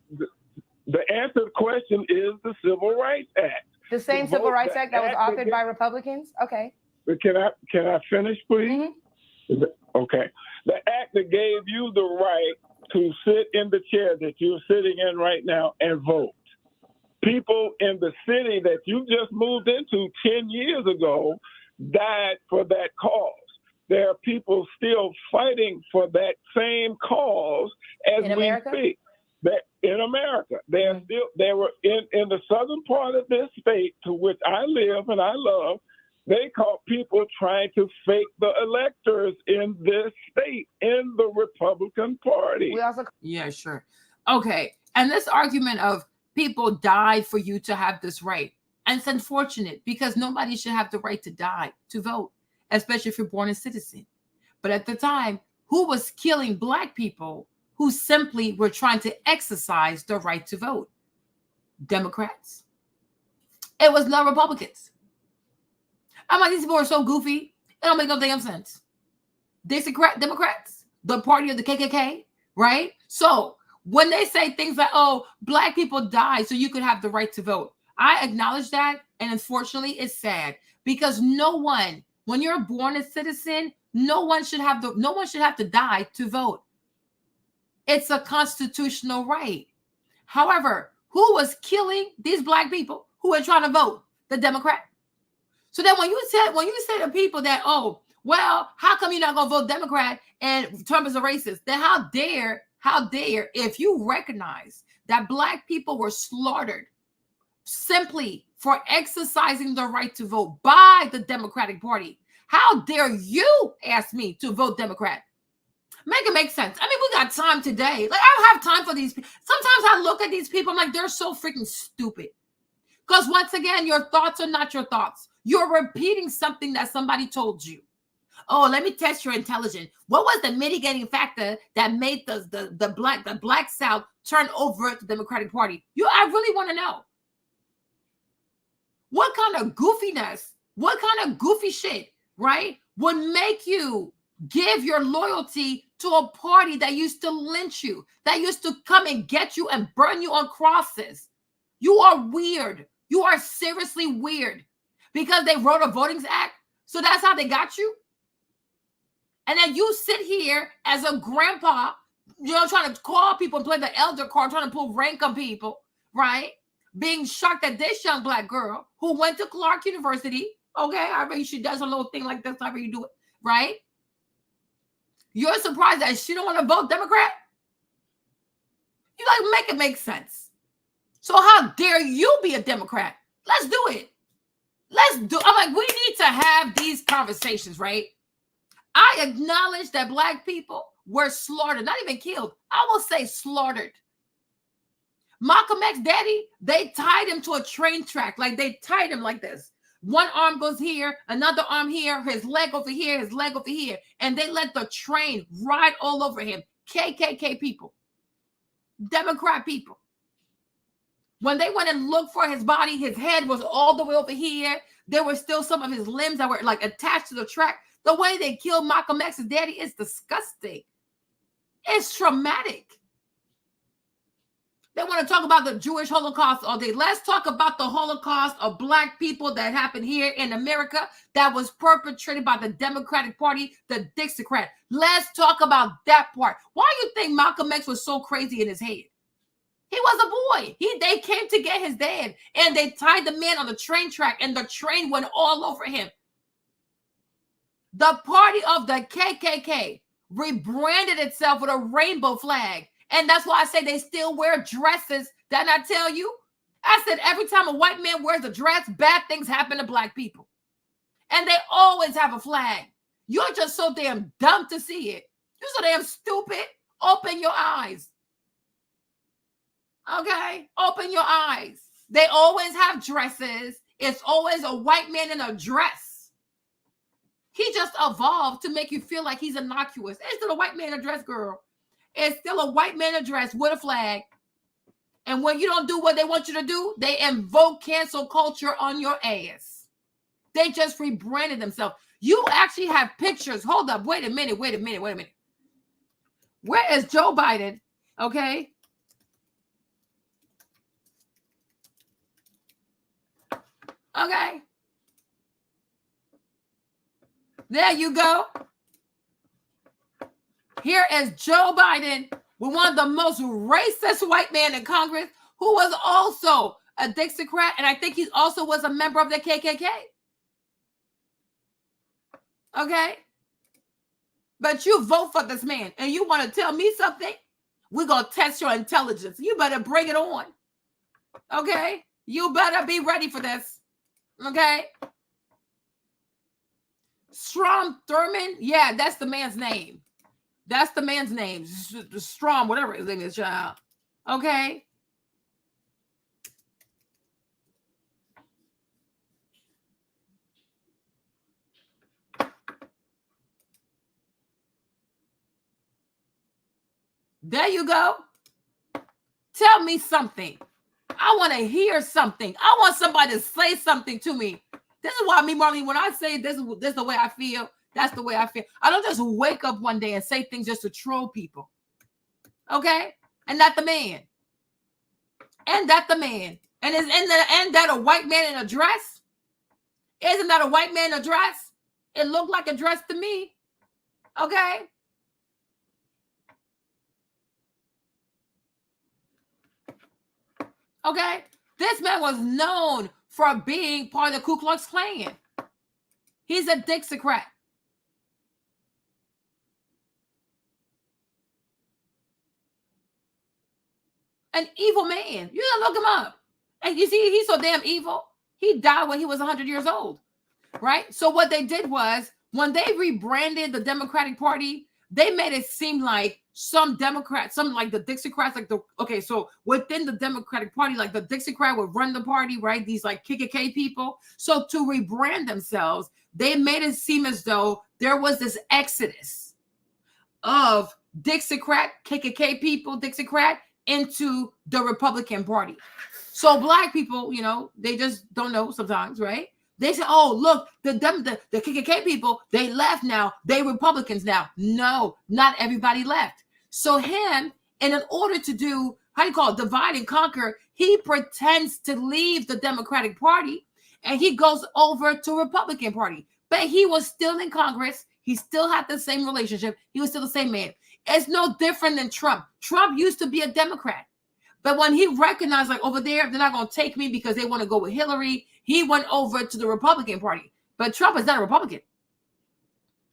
The answer to the question is the Civil Rights Act. The same Civil Rights Act that was authored by Republicans? Okay. Can I finish, please? Mm-hmm. Okay. The act that gave you the right to sit in the chair that you're sitting in right now and vote. people in the city that you just moved into 10 years ago died for that cause. There are people still fighting for that same cause as we speak. That in America, they were in the southern part of this state to which I live and I love. They caught people trying to fake the electors in this state in the Republican Party. Yeah, sure. Okay. And this argument of people died for you to have this right. And it's unfortunate because nobody should have the right to die to vote, especially if you're born a citizen. But at the time, who was killing Black people who simply were trying to exercise the right to vote? Democrats. It was not Republicans. I'm like, these people are so goofy. It don't make no damn sense. Democrats, the party of the KKK, right? So when they say things like, oh, Black people died so you could have the right to vote, I acknowledge that. And unfortunately, it's sad because no one, when you're born a citizen, no one should have to die to vote. It's a constitutional right. However, who was killing these Black people who were trying to vote? The Democrat. So then when you say to people that, oh, well, how come you're not going to vote Democrat and Trump is a racist? Then how dare, if you recognize that Black people were slaughtered simply for exercising the right to vote by the Democratic Party, how dare you ask me to vote Democrat? Make it make sense. I mean, we got time today. Like, I don't have time for these people. Sometimes I look at these people, I'm like, they're so freaking stupid. Because once again, your thoughts are not your thoughts. You're repeating something that somebody told you. Oh, let me test your intelligence. What was the mitigating factor that made the Black South turn over to the Democratic Party? I really want to know. What kind of goofiness, what kind of goofy shit, right, would make you give your loyalty to a party that used to lynch you, that used to come and get you and burn you on crosses? You are weird. You are seriously weird because they wrote a Voting Act. So that's how they got you. And then you sit here as a grandpa, trying to call people and play the elder card, trying to pull rank on people, right? Being shocked that this young Black girl who went to Clark University, okay, I mean, she does a little thing like this, however you do it, right? You're surprised that she don't want to vote Democrat? You like, make it make sense. So how dare you be a Democrat? Let's do it. I'm like, we need to have these conversations, right? I acknowledge that Black people were slaughtered, not even killed. I will say slaughtered. Malcolm X's daddy, they tied him to a train track. Like they tied him like this. One arm goes here, another arm here, his leg over here, his leg over here. And they let the train ride all over him. KKK people. Democrat people. When they went and looked for his body, his head was all the way over here. There were still some of his limbs that were like attached to the track. The way they killed Malcolm X's daddy is disgusting. It's traumatic. They want to talk about the Jewish Holocaust all day. Let's talk about the Holocaust of Black people that happened here in America that was perpetrated by the Democratic Party, the Dixiecrat. Let's talk about that part. Why do you think Malcolm X was so crazy in his head? He was a boy. They came to get his dad, and they tied the man on the train track, and the train went all over him. The party of the KKK rebranded itself with a rainbow flag. And that's why I say they still wear dresses. Didn't I tell you? I said every time a white man wears a dress, bad things happen to Black people. And they always have a flag. You're just so damn dumb to see it. You're so damn stupid. Open your eyes. Okay? Open your eyes. They always have dresses. It's always a white man in a dress. He just evolved to make you feel like he's innocuous. It's still a white man in a dress, girl. It's still a white man in a dress with a flag. And when you don't do what they want you to do, they invoke cancel culture on your ass. They just rebranded themselves. You actually have pictures. Hold up. Wait a minute. Where is Joe Biden? Okay. Okay. There you go. Here is Joe Biden with one of the most racist white men in Congress who was also a Dixiecrat, and I think he also was a member of the KKK. Okay? But you vote for this man, and you want to tell me something? We're going to test your intelligence. You better bring it on. Okay? You better be ready for this. Okay? Strom Thurmond? Yeah, that's the man's name. That's the man's name. Strom, whatever his name is, child. Okay? There you go. Tell me something. I want to hear something. I want somebody to say something to me. This is why me, Marlene, when I say this is the way I feel, that's the way I feel. I don't just wake up one day and say things just to troll people. Okay? And that the man. And that the man. And that a white man in a dress? Isn't that a white man in a dress? It looked like a dress to me. Okay? Okay? This man was known for being part of the Ku Klux Klan. He's a Dixiecrat. An evil man. You gotta look him up. And you see, he's so damn evil. He died when he was 100 years old. Right? So what they did was, when they rebranded the Democratic Party, they made it seem like some Democrats, some like the Dixiecrats, so within the Democratic Party, like the Dixiecrat would run the party, right? These like KKK people. So to rebrand themselves, they made it seem as though there was this exodus of Dixiecrat, KKK people, Dixiecrat, into the Republican Party. So black people, they just don't know sometimes, right? They say, oh, look, the KKK people, they left now. They Republicans now. No, not everybody left. So him, and in order to do, divide and conquer, he pretends to leave the Democratic Party and he goes over to Republican Party. But he was still in Congress. He still had the same relationship. He was still the same man. It's no different than Trump. Trump used to be a Democrat. But when he recognized, like, over there, they're not going to take me because they want to go with Hillary, he went over to the Republican Party. But Trump is not a Republican.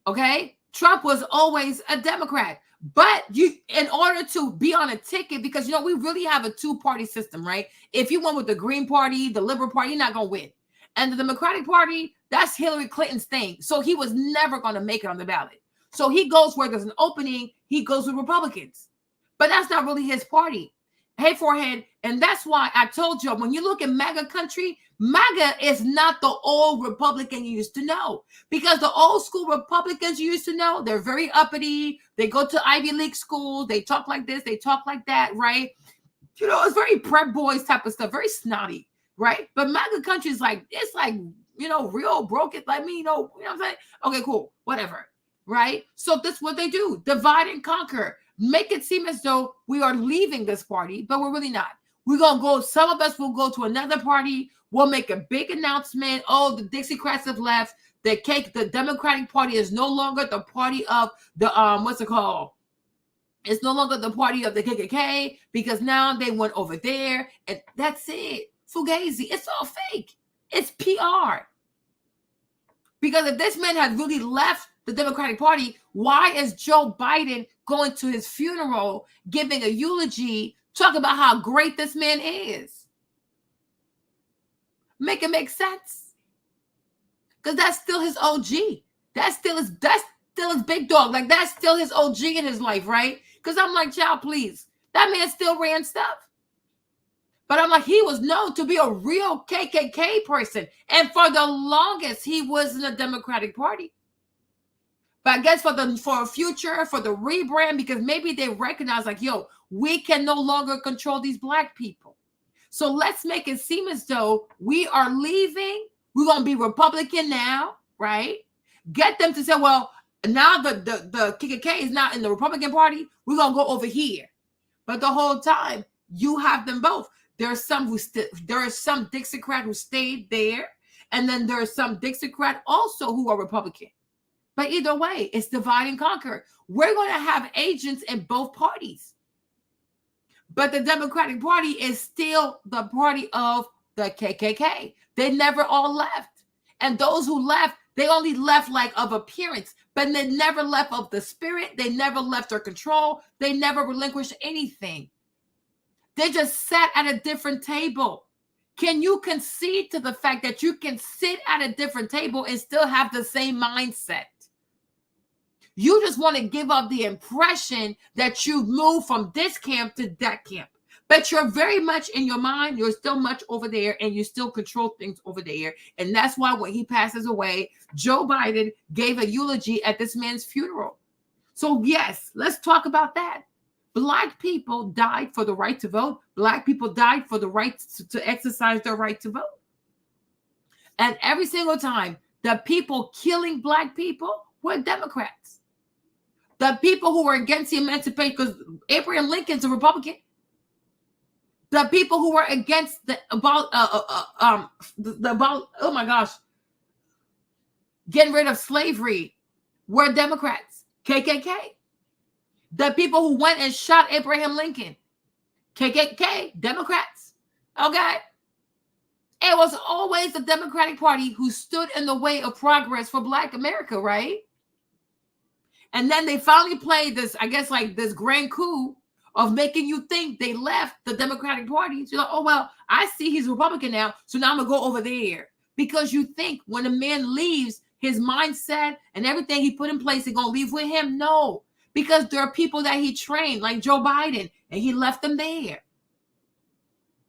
Okay? Trump was always a Democrat. But in order to be on a ticket, because, we really have a two-party system, right? If you went with the Green Party, the Liberal Party, you're not going to win. And the Democratic Party, that's Hillary Clinton's thing. So he was never going to make it on the ballot. So he goes where there's an opening, he goes with Republicans. But that's not really his party. Hey, forehead. And that's why I told you, when you look at MAGA country, MAGA is not the old Republican you used to know. Because the old school Republicans you used to know, they're very uppity. They go to Ivy League schools. They talk like this. They talk like that, right? It's very prep boys type of stuff. Very snotty, right? But MAGA country is like, it's like, real broken. Like me, you know what I'm saying? Okay, cool. Whatever, right? So that's what they do. Divide and conquer. Make it seem as though we are leaving this party, but we're really not. We're going to go, some of us will go to another party. We'll make a big announcement. Oh, the Dixiecrats have left. The Democratic Party is no longer the party of the, what's it called? It's no longer the party of the KKK because now they went over there and that's it. Fugazi. It's all fake. It's PR. Because if this man had really left the Democratic Party, why is Joe Biden going to his funeral, giving a eulogy, talking about how great this man is? Make it make sense. Because that's still his OG. That's still his big dog. Like, that's still his OG in his life, right? Because I'm like, child, please. That man still ran stuff. But I'm like, he was known to be a real KKK person. And for the longest, he was in the Democratic Party. But I guess for a future, for the rebrand, because maybe they recognize, like, yo, we can no longer control these black people. So let's make it seem as though we are leaving. We're going to be Republican now, right? Get them to say, well, now the KKK is not in the Republican Party. We're going to go over here. But the whole time, you have them both. There are some Dixiecrat who stayed there, and then there are some Dixiecrat also who are Republican. But either way, it's divide and conquer. We're going to have agents in both parties. But the Democratic Party is still the party of the KKK. They never all left. And those who left, they only left like of appearance, but they never left of the spirit. They never left their control. They never relinquished anything. They just sat at a different table. Can you concede to the fact that you can sit at a different table and still have the same mindset? You just want to give up the impression that you've moved from this camp to that camp. But you're very much in your mind, you're still much over there, and you still control things over there. And that's why when he passes away, Joe Biden gave a eulogy at this man's funeral. So yes, let's talk about that. Black people died for the right to vote. Black people died for the right to exercise their right to vote. And every single time, the people killing Black people were Democrats. The people who were against the emancipation, because Abraham Lincoln's a Republican. The people who were against oh my gosh, getting rid of slavery were Democrats, KKK. The people who went and shot Abraham Lincoln, KKK, Democrats. Okay. It was always the Democratic Party who stood in the way of progress for Black America, right? And then they finally played this, I guess, like this grand coup of making you think they left the Democratic Party. So you're like, oh, well, I see he's a Republican now, so now I'm going to go over there. Because you think when a man leaves, his mindset and everything he put in place is going to leave with him. No, because there are people that he trained, like Joe Biden, and he left them there.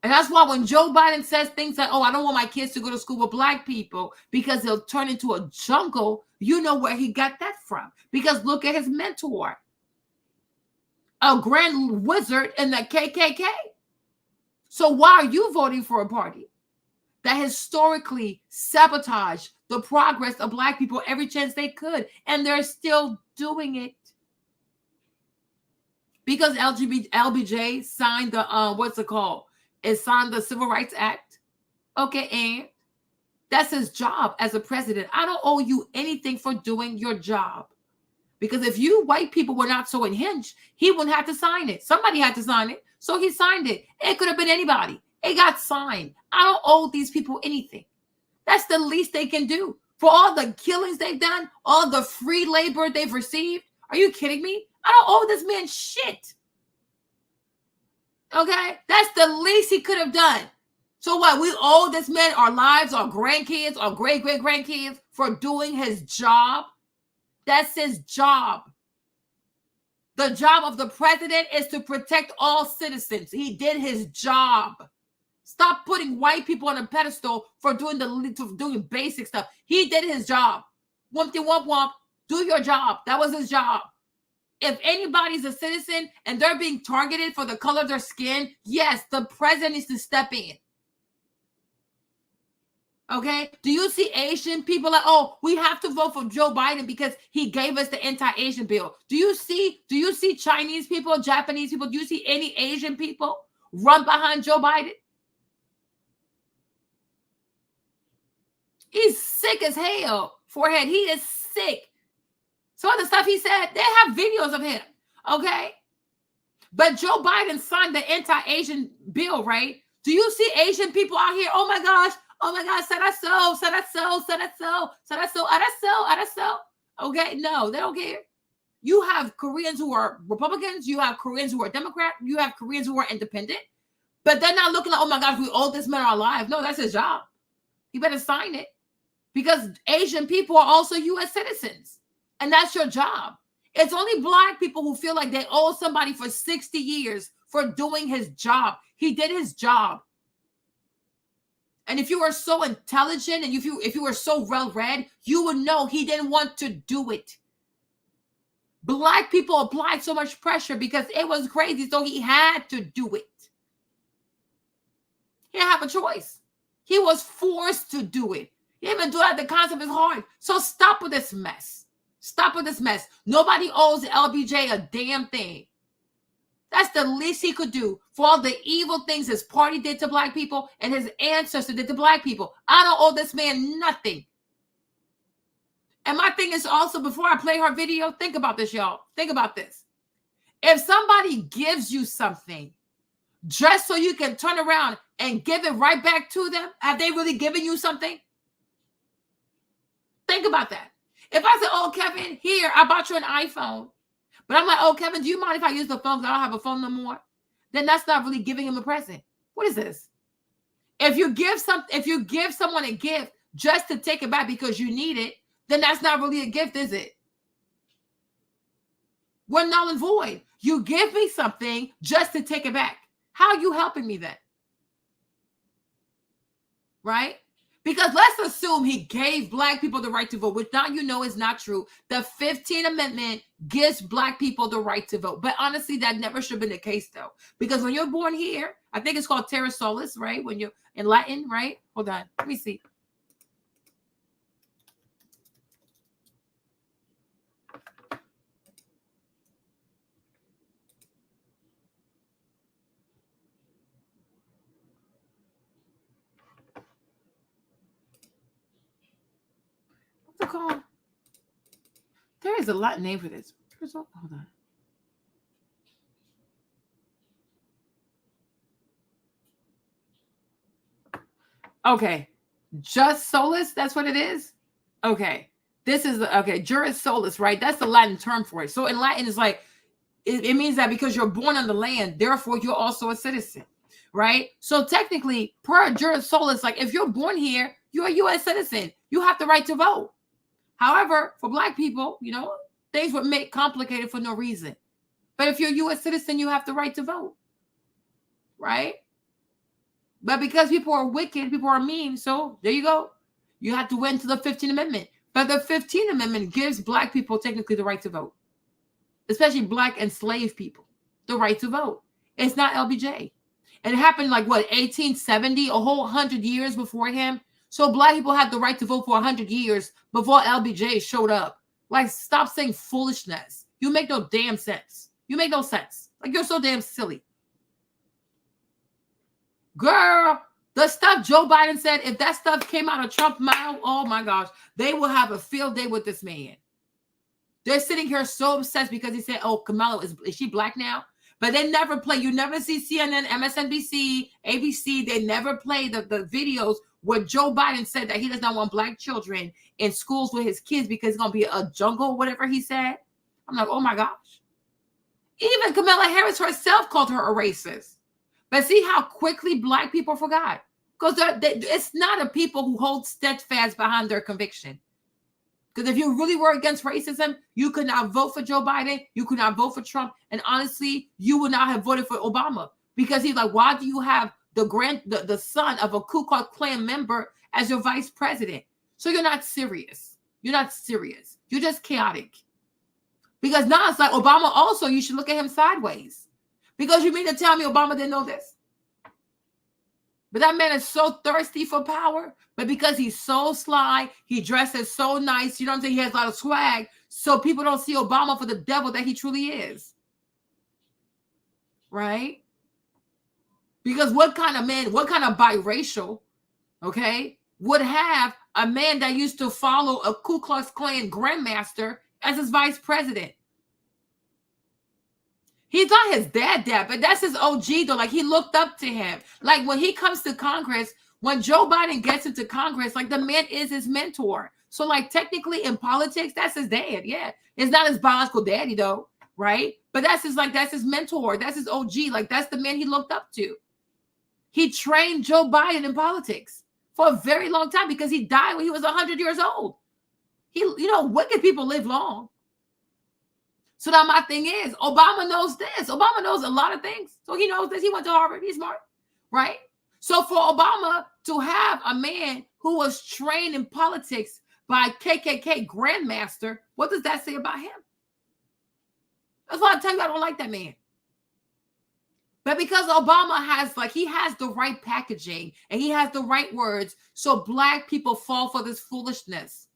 And that's why when Joe Biden says things like, oh, I don't want my kids to go to school with Black people because they'll turn into a jungle, you know where he got that from. Because look at his mentor, a grand wizard in the KKK. So why are you voting for a party that historically sabotaged the progress of Black people every chance they could? And they're still doing it. Because LBJ signed the, what's it called? It signed the Civil Rights Act. Okay, and that's his job as a president. I don't owe you anything for doing your job. Because if you white people were not so unhinged, he wouldn't have to sign it. Somebody had to sign it. So he signed it. It could have been anybody. It got signed. I don't owe these people anything. That's the least they can do. For all the killings they've done, all the free labor they've received. Are you kidding me? I don't owe this man shit. Okay? That's the least he could have done. So what? We owe this man our lives, our grandkids, our great-great-grandkids for doing his job? That's his job. The job of the president is to protect all citizens. He did his job. Stop putting white people on a pedestal for doing basic stuff. He did his job. Wumpty wump wump. Do your job. That was his job. If anybody's a citizen and they're being targeted for the color of their skin, yes, the president needs to step in. Okay? Do you see Asian people like, oh, we have to vote for Joe Biden because he gave us the anti-Asian bill? Do you see Chinese people, Japanese people? Do you see any Asian people run behind Joe Biden? He's sick as hell. Forehead. He is sick. Some of the stuff he said, they have videos of him. Okay? But Joe Biden signed the anti-Asian bill, right? Do you see Asian people out here? Oh my gosh, Saraso. Okay, no, they don't care. You have Koreans who are Republicans, you have Koreans who are Democrat, you have Koreans who are independent, but they're not looking like, oh my gosh, we owe this man our lives. No, that's his job. He better sign it because Asian people are also U.S. citizens. And that's your job. It's only Black people who feel like they owe somebody for 60 years for doing his job. He did his job. And if you were so intelligent and if you were so well-read, you would know he didn't want to do it. Black people applied so much pressure because it was crazy, so he had to do it. He didn't have a choice. He was forced to do it. He didn't even do it at the cost of his heart. So stop with this mess. Stop with this mess. Nobody owes LBJ a damn thing. That's the least he could do for all the evil things his party did to Black people and his ancestors did to Black people. I don't owe this man nothing. And my thing is also, before I play her video, think about this, y'all. Think about this. If somebody gives you something, just so you can turn around and give it right back to them? Have they really given you something? Think about that. If I say, oh, Kevin, here, I bought you an iPhone. But I'm like, oh, Kevin, do you mind if I use the phone because I don't have a phone no more? Then that's not really giving him a present. What is this? If you give someone a gift just to take it back because you need it, then that's not really a gift, is it? We're null and void. You give me something just to take it back. How are you helping me then? Right? Because let's assume he gave black people the right to vote, which now you know is not true. The 15th Amendment gives black people the right to vote. But honestly, that never should have been the case, though. Because when you're born here, I think it's called terra solis, right? When you're in Latin, right? Hold on. Let me see. What's it called? There is a Latin name for this. Hold on. Okay. Just solus, that's what it is? Okay. This is, okay, juris solus, right? That's the Latin term for it. So in Latin, it's like, it means that because you're born on the land, therefore you're also a citizen, right? So technically, per juris solus, like if you're born here, you're a U.S. citizen. You have the right to vote. However, for black people, you know, things would make complicated for no reason. But if you're a U.S. citizen, you have the right to vote, right? But because people are wicked, people are mean, so there you go. You have to went to the 15th Amendment. But the 15th Amendment gives black people technically the right to vote, especially black enslaved people, the right to vote. It's not LBJ. And it happened like, what, 1870, a whole 100 years before him? So black people had the right to vote for 100 years before LBJ showed up. Like, stop saying foolishness. You make no damn sense. You make no sense. Like, you're so damn silly. Girl, the stuff Joe Biden said, if that stuff came out of Trump's mouth, oh my gosh, they will have a field day with this man. They're sitting here so obsessed because he said, oh, Kamala, is she black now? But they never play. You never see CNN, MSNBC, ABC. They never play the videos where Joe Biden said that he does not want black children in schools with his kids because it's going to be a jungle, whatever he said. I'm like, oh my gosh. Even Kamala Harris herself called her a racist. But see how quickly black people forgot. Because it's not a people who hold steadfast behind their conviction. Because if you really were against racism, you could not vote for Joe Biden. You could not vote for Trump. And honestly, you would not have voted for Obama. Because he's like, why do you have the son of a Ku Klux Klan member as your vice president? So you're not serious. You're not serious. You're just chaotic. Because now it's like Obama also, you should look at him sideways. Because you mean to tell me Obama didn't know this? But that man is so thirsty for power. But because he's so sly, he dresses so nice, you know what I'm saying? He has a lot of swag. So people don't see Obama for the devil that he truly is. Right? Because what kind of man, what kind of biracial, okay, would have a man that used to follow a Ku Klux Klan grandmaster as his vice president? He's not his dad, but that's his OG, though. Like, he looked up to him. Like, when he comes to Congress, when Joe Biden gets into Congress, like, the man is his mentor. So, like, technically in politics, that's his dad. Yeah. It's not his biological daddy, though. Right? But that's his mentor. That's his OG. Like, that's the man he looked up to. He trained Joe Biden in politics for a very long time because he died when he was 100 years old. Wicked people live long. So now my thing is, Obama knows this. Obama knows a lot of things. So he knows this. He went to Harvard. He's smart, right? So for Obama to have a man who was trained in politics by KKK grandmaster, what does that say about him? That's why I tell you I don't like that man. But because Obama he has the right packaging and he has the right words, so black people fall for this foolishness.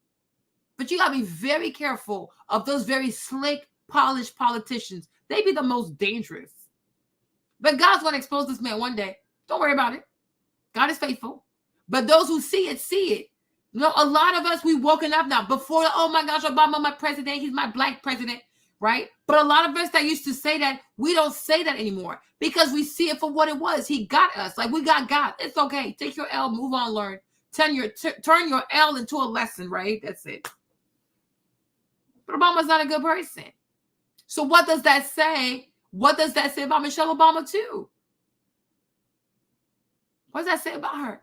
But you got to be very careful of those very slick, polished politicians. They be the most dangerous. But God's going to expose this man one day. Don't worry about it. God is faithful. But those who see it, see it. You know, a lot of us, we woken up now before, oh my gosh, Obama, my president, he's my black president, right? But a lot of us that used to say that, we don't say that anymore because we see it for what it was. He got us. Like, we got God. It's okay. Take your L, move on, learn. Turn your L into a lesson, right? That's it. But Obama's not a good person. So what does that say? What does that say about Michelle Obama too? What does that say about her?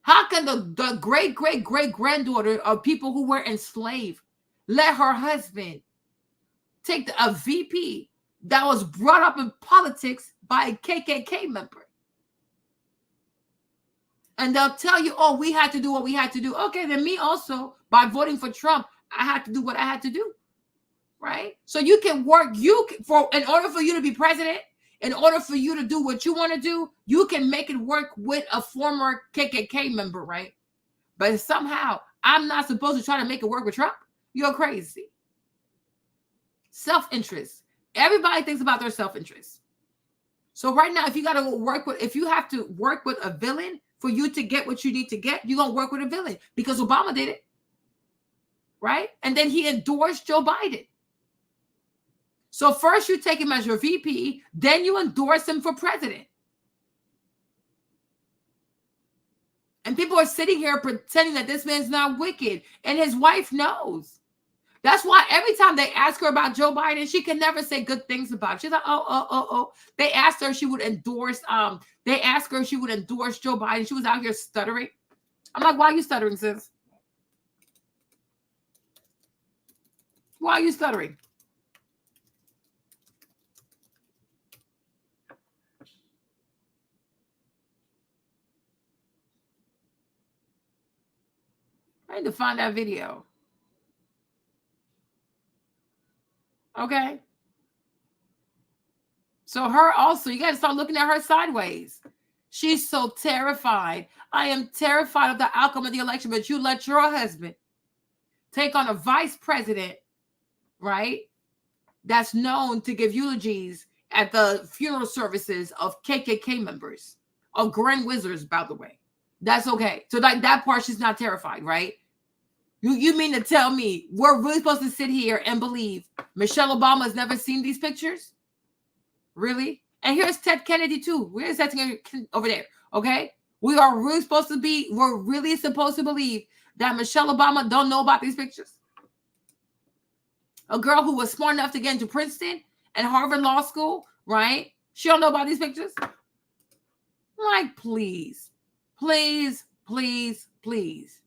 How can the great-great-great-granddaughter of people who were enslaved let her husband take a VP that was brought up in politics by a KKK member? And they'll tell you, oh, we had to do what we had to do. Okay, then me also, by voting for Trump, I had to do what I had to do, right? So you can work, in order for you to be president, in order for you to do what you want to do, you can make it work with a former KKK member, right? But somehow, I'm not supposed to try to make it work with Trump? You're crazy. Self-interest. Everybody thinks about their self-interest. So right now, if you have to work with a villain for you to get what you need to get, you're going to work with a villain because Obama did it, right? And then he endorsed Joe Biden. So first you take him as your VP, then you endorse him for president. And people are sitting here pretending that this man's not wicked, and his wife knows. That's why every time they ask her about Joe Biden, she can never say good things about him. She's like, oh. They asked her if she would endorse, Joe Biden. She was out here stuttering. I'm like, why are you stuttering, sis? Why are you stuttering? I need to find that video. Okay. So her also, you got to start looking at her sideways. She's so terrified. I am terrified of the outcome of the election, but you let your husband take on a vice president, right? That's known to give eulogies at the funeral services of KKK members, of Grand Wizards, by the way. That's okay. So like that part, she's not terrified, right? You mean to tell me we're really supposed to sit here and believe Michelle Obama has never seen these pictures? Really? And here's Ted Kennedy too. Where's Ted Kennedy over there? Okay. We're really supposed to believe that Michelle Obama don't know about these pictures. A girl who was smart enough to get into Princeton and Harvard Law School, right? She don't know about these pictures? Like, please. Please, please, please.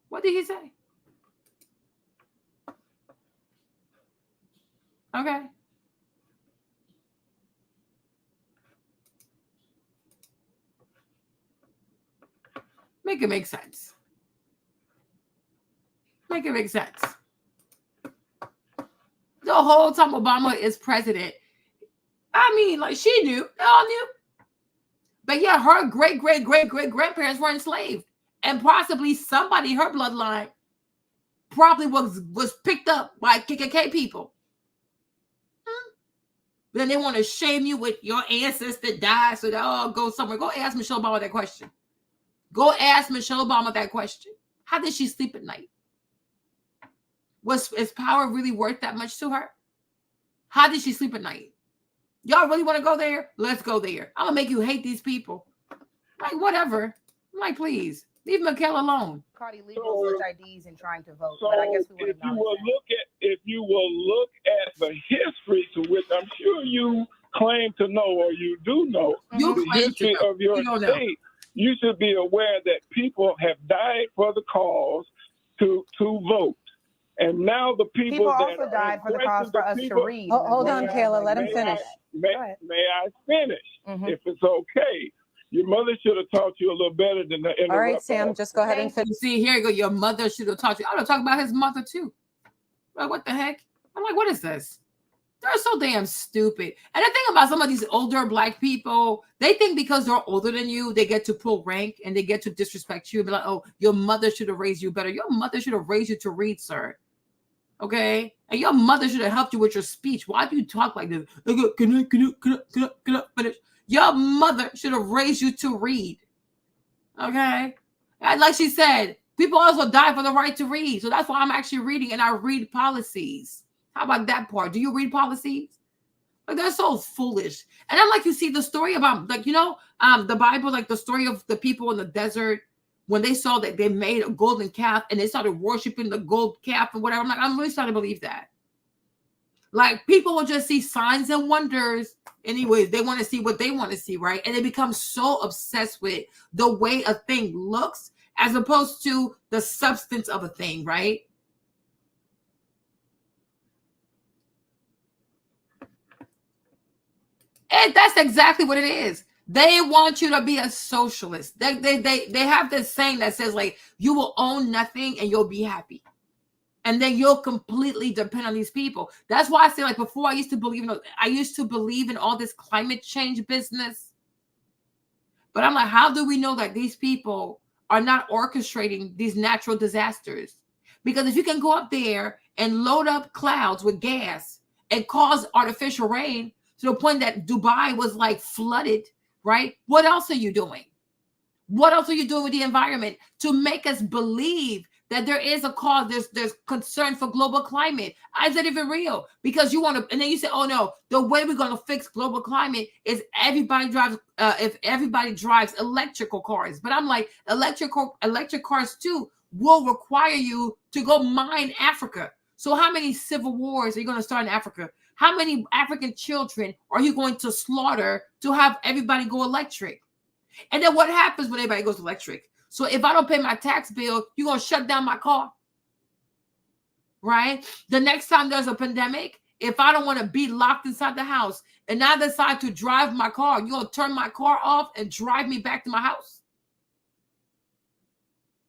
What did he say? Okay. Make it make sense. Make it make sense. The whole time Obama is president, I mean, like, she knew. They all knew. But yeah, her great-great-great-great-grandparents were enslaved. And possibly somebody, her bloodline, probably was picked up by KKK people. Then they want to shame you with your ancestor died, so they'll all go somewhere. Go ask Michelle Obama that question. Go ask Michelle Obama that question. How did she sleep at night? Is power really worth that much to her? How did she sleep at night? Y'all really want to go there? Let's go there. I'm going to make you hate these people. Like, whatever. I'm like, please. Leave Michaela alone. Cardi legal search IDs and trying to vote. But I guess we if you will look at the history to which I'm sure you claim to know or you do know the history of your state, you should be aware that people have died for the cause to vote. And now the people that also died for the cause for us to read. Hold on, Kayla. Let him finish. May I finish, if it's okay? Your mother should have taught you a little better than the interrupt. All right, Sam, just go ahead and finish. See, here you go. Your mother should have taught you. I'm going to talk about his mother, too. Like, what the heck? I'm like, what is this? They're so damn stupid. And the thing about some of these older Black people, they think because they're older than you, they get to pull rank and they get to disrespect you and be like, oh, your mother should have raised you better. Your mother should have raised you to read, sir. Okay? And your mother should have helped you with your speech. Why do you talk like this? Can I finish? Your mother should have raised you to read. Okay? And like she said, People also die for the right to read. So that's why I'm actually reading, and I read policies. How about that part? Do you read policies? Like, they're so foolish. And I'm like, you see the story about, like, the Bible, like the story of the people in the desert when they saw that they made a golden calf and they started worshiping the gold calf and whatever. I'm like, I'm really starting to believe that. Like, people will just see signs and wonders. Anyways, they want to see what they want to see, right? And they become so obsessed with the way a thing looks as opposed to the substance of a thing, right? And that's exactly what it is. They want you to be a socialist. They have this saying that says, like, you will own nothing and you'll be happy. And then you'll completely depend on these people. That's why I say, like, before I used to believe in all this climate change business. But I'm like, how do we know that these people are not orchestrating these natural disasters? Because if you can go up there and load up clouds with gas and cause artificial rain to the point that Dubai was like flooded, right? What else are you doing? What else are you doing with the environment to make us believe that there is a cause, there's concern for global climate? Is that even real? Because you want to, and then you say, oh no, the way we're going to fix global climate is everybody drives, if everybody drives electrical cars. But I'm like, electric cars too will require you to go mine Africa. So how many civil wars are you going to start in Africa? How many African children are you going to slaughter to have everybody go electric? And then what happens when everybody goes electric? So if I don't pay my tax bill, you're going to shut down my car, right? The next time there's a pandemic, if I don't want to be locked inside the house and I decide to drive my car, you're going to turn my car off and drive me back to my house.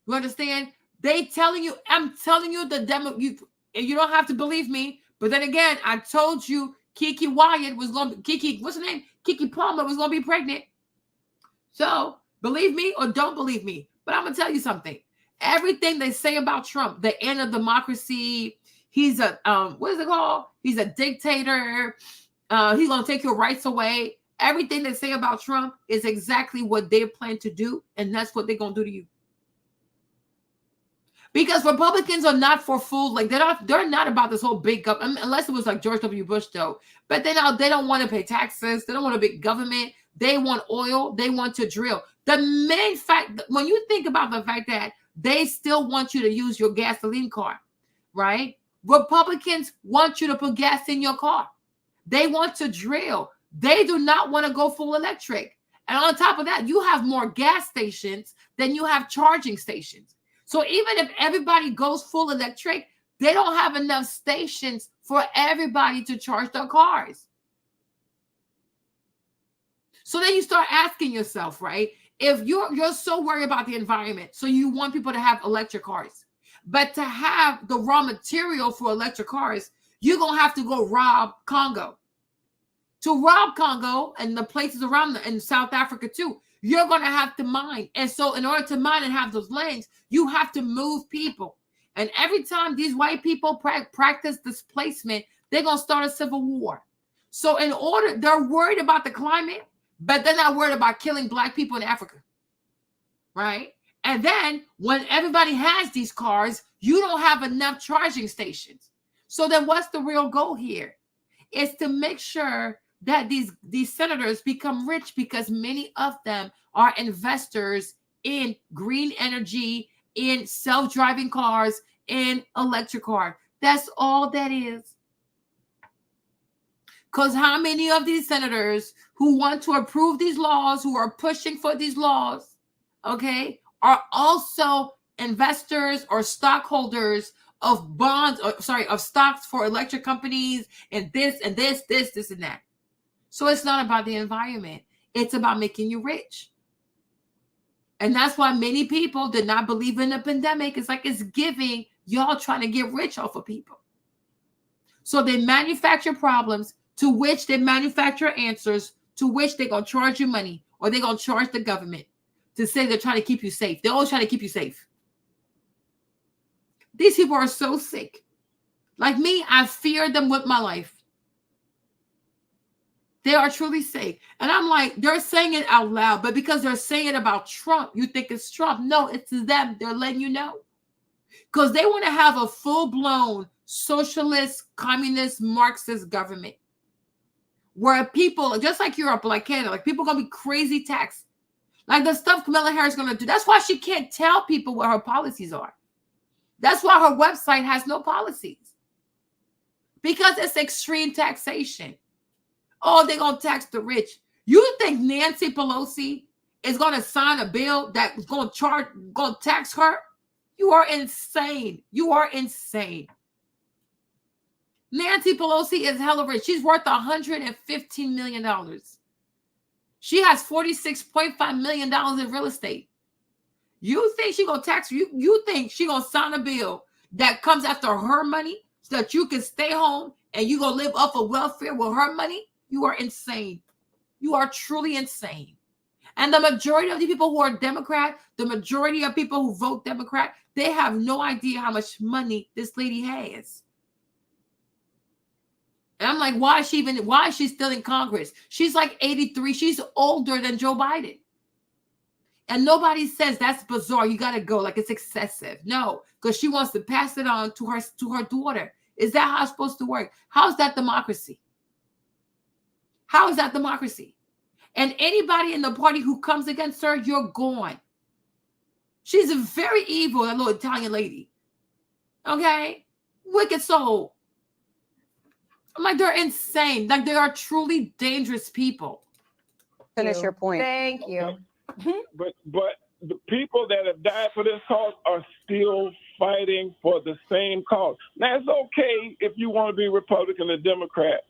You understand? I'm telling you the demo, you don't have to believe me. But then again, I told you Kiki Wyatt was going to, what's her name? Kiki Palmer was going to be pregnant. So believe me or don't believe me. But I'm going to tell you something. Everything they say about Trump, the end of democracy, he's a, what is it called? He's a dictator. He's going to take your rights away. Everything they say about Trump is exactly what they plan to do. And that's what they're going to do to you. Because Republicans are not for fools. Like, they're not about this whole big government, unless it was like George W. Bush, though. But they don't want to pay taxes. They don't want a big government. They want oil. They want to drill. The main fact, when you think about the fact that they still want you to use your gasoline car, right? Republicans want you to put gas in your car. They want to drill. They do not want to go full electric. And on top of that, you have more gas stations than you have charging stations. So even if everybody goes full electric, they don't have enough stations for everybody to charge their cars. So then you start asking yourself, right? If you're so worried about the environment, so you want people to have electric cars, but to have the raw material for electric cars, you're going to have to go rob Congo. To rob Congo and the places around in South Africa too, you're going to have to mine. And so in order to mine and have those lands, you have to move people. And every time these white people practice displacement, they're going to start a civil war. So they're worried about the climate, but they're not worried about killing Black people in Africa, right? And then when everybody has these cars, you don't have enough charging stations. So then what's the real goal here? It's to make sure that these senators become rich, because many of them are investors in green energy, in self-driving cars, in electric cars. That's all that is. Because how many of these senators who want to approve these laws, who are pushing for these laws, okay, are also investors or stockholders of bonds, of stocks for electric companies and this and this and that. So it's not about the environment. It's about making you rich. And that's why many people did not believe in the pandemic. It's like it's giving y'all trying to get rich off of people. So they manufacture problems to which they manufacture answers to which they're going to charge you money, or they're going to charge the government to say they're trying to keep you safe. They're always trying to keep you safe. These people are so sick. Like me, I fear them with my life. They are truly safe. And I'm like, they're saying it out loud, but because they're saying it about Trump, you think it's Trump. No, it's them. They're letting you know. Because they want to have a full-blown socialist, communist, Marxist government where people, just like Europe, like Canada, like people are going to be crazy taxed. Like the stuff Kamala Harris is going to do. That's why she can't tell people what her policies are. That's why her website has no policies. Because it's extreme taxation. Oh, they're going to tax the rich. You think Nancy Pelosi is going to sign a bill that's going to tax her? You are insane. You are insane. Nancy Pelosi is hella rich. She's worth $115 million. She has $46.5 million in real estate. You think she's going to tax you? You think she's going to sign a bill that comes after her money so that you can stay home and you're going to live off of welfare with her money? You are insane. You are truly insane. And the majority of the people who are Democrat, the majority of people who vote Democrat, they have no idea how much money this lady has. And I'm like, why is she still in Congress? She's like 83. She's older than Joe Biden. And nobody says that's bizarre. You got to go, like it's excessive. No, because she wants to pass it on to her daughter. Is that how it's supposed to work? How is that democracy? How is that democracy? And anybody in the party who comes against her, you're gone. She's a very evil, that little Italian lady. Okay? Wicked soul. I'm like, they're insane. Like, they are truly dangerous people. Finish your point. Thank you. But the people that have died for this cause are still fighting for the same cause. Now, it's okay if you want to be Republican or Democrat,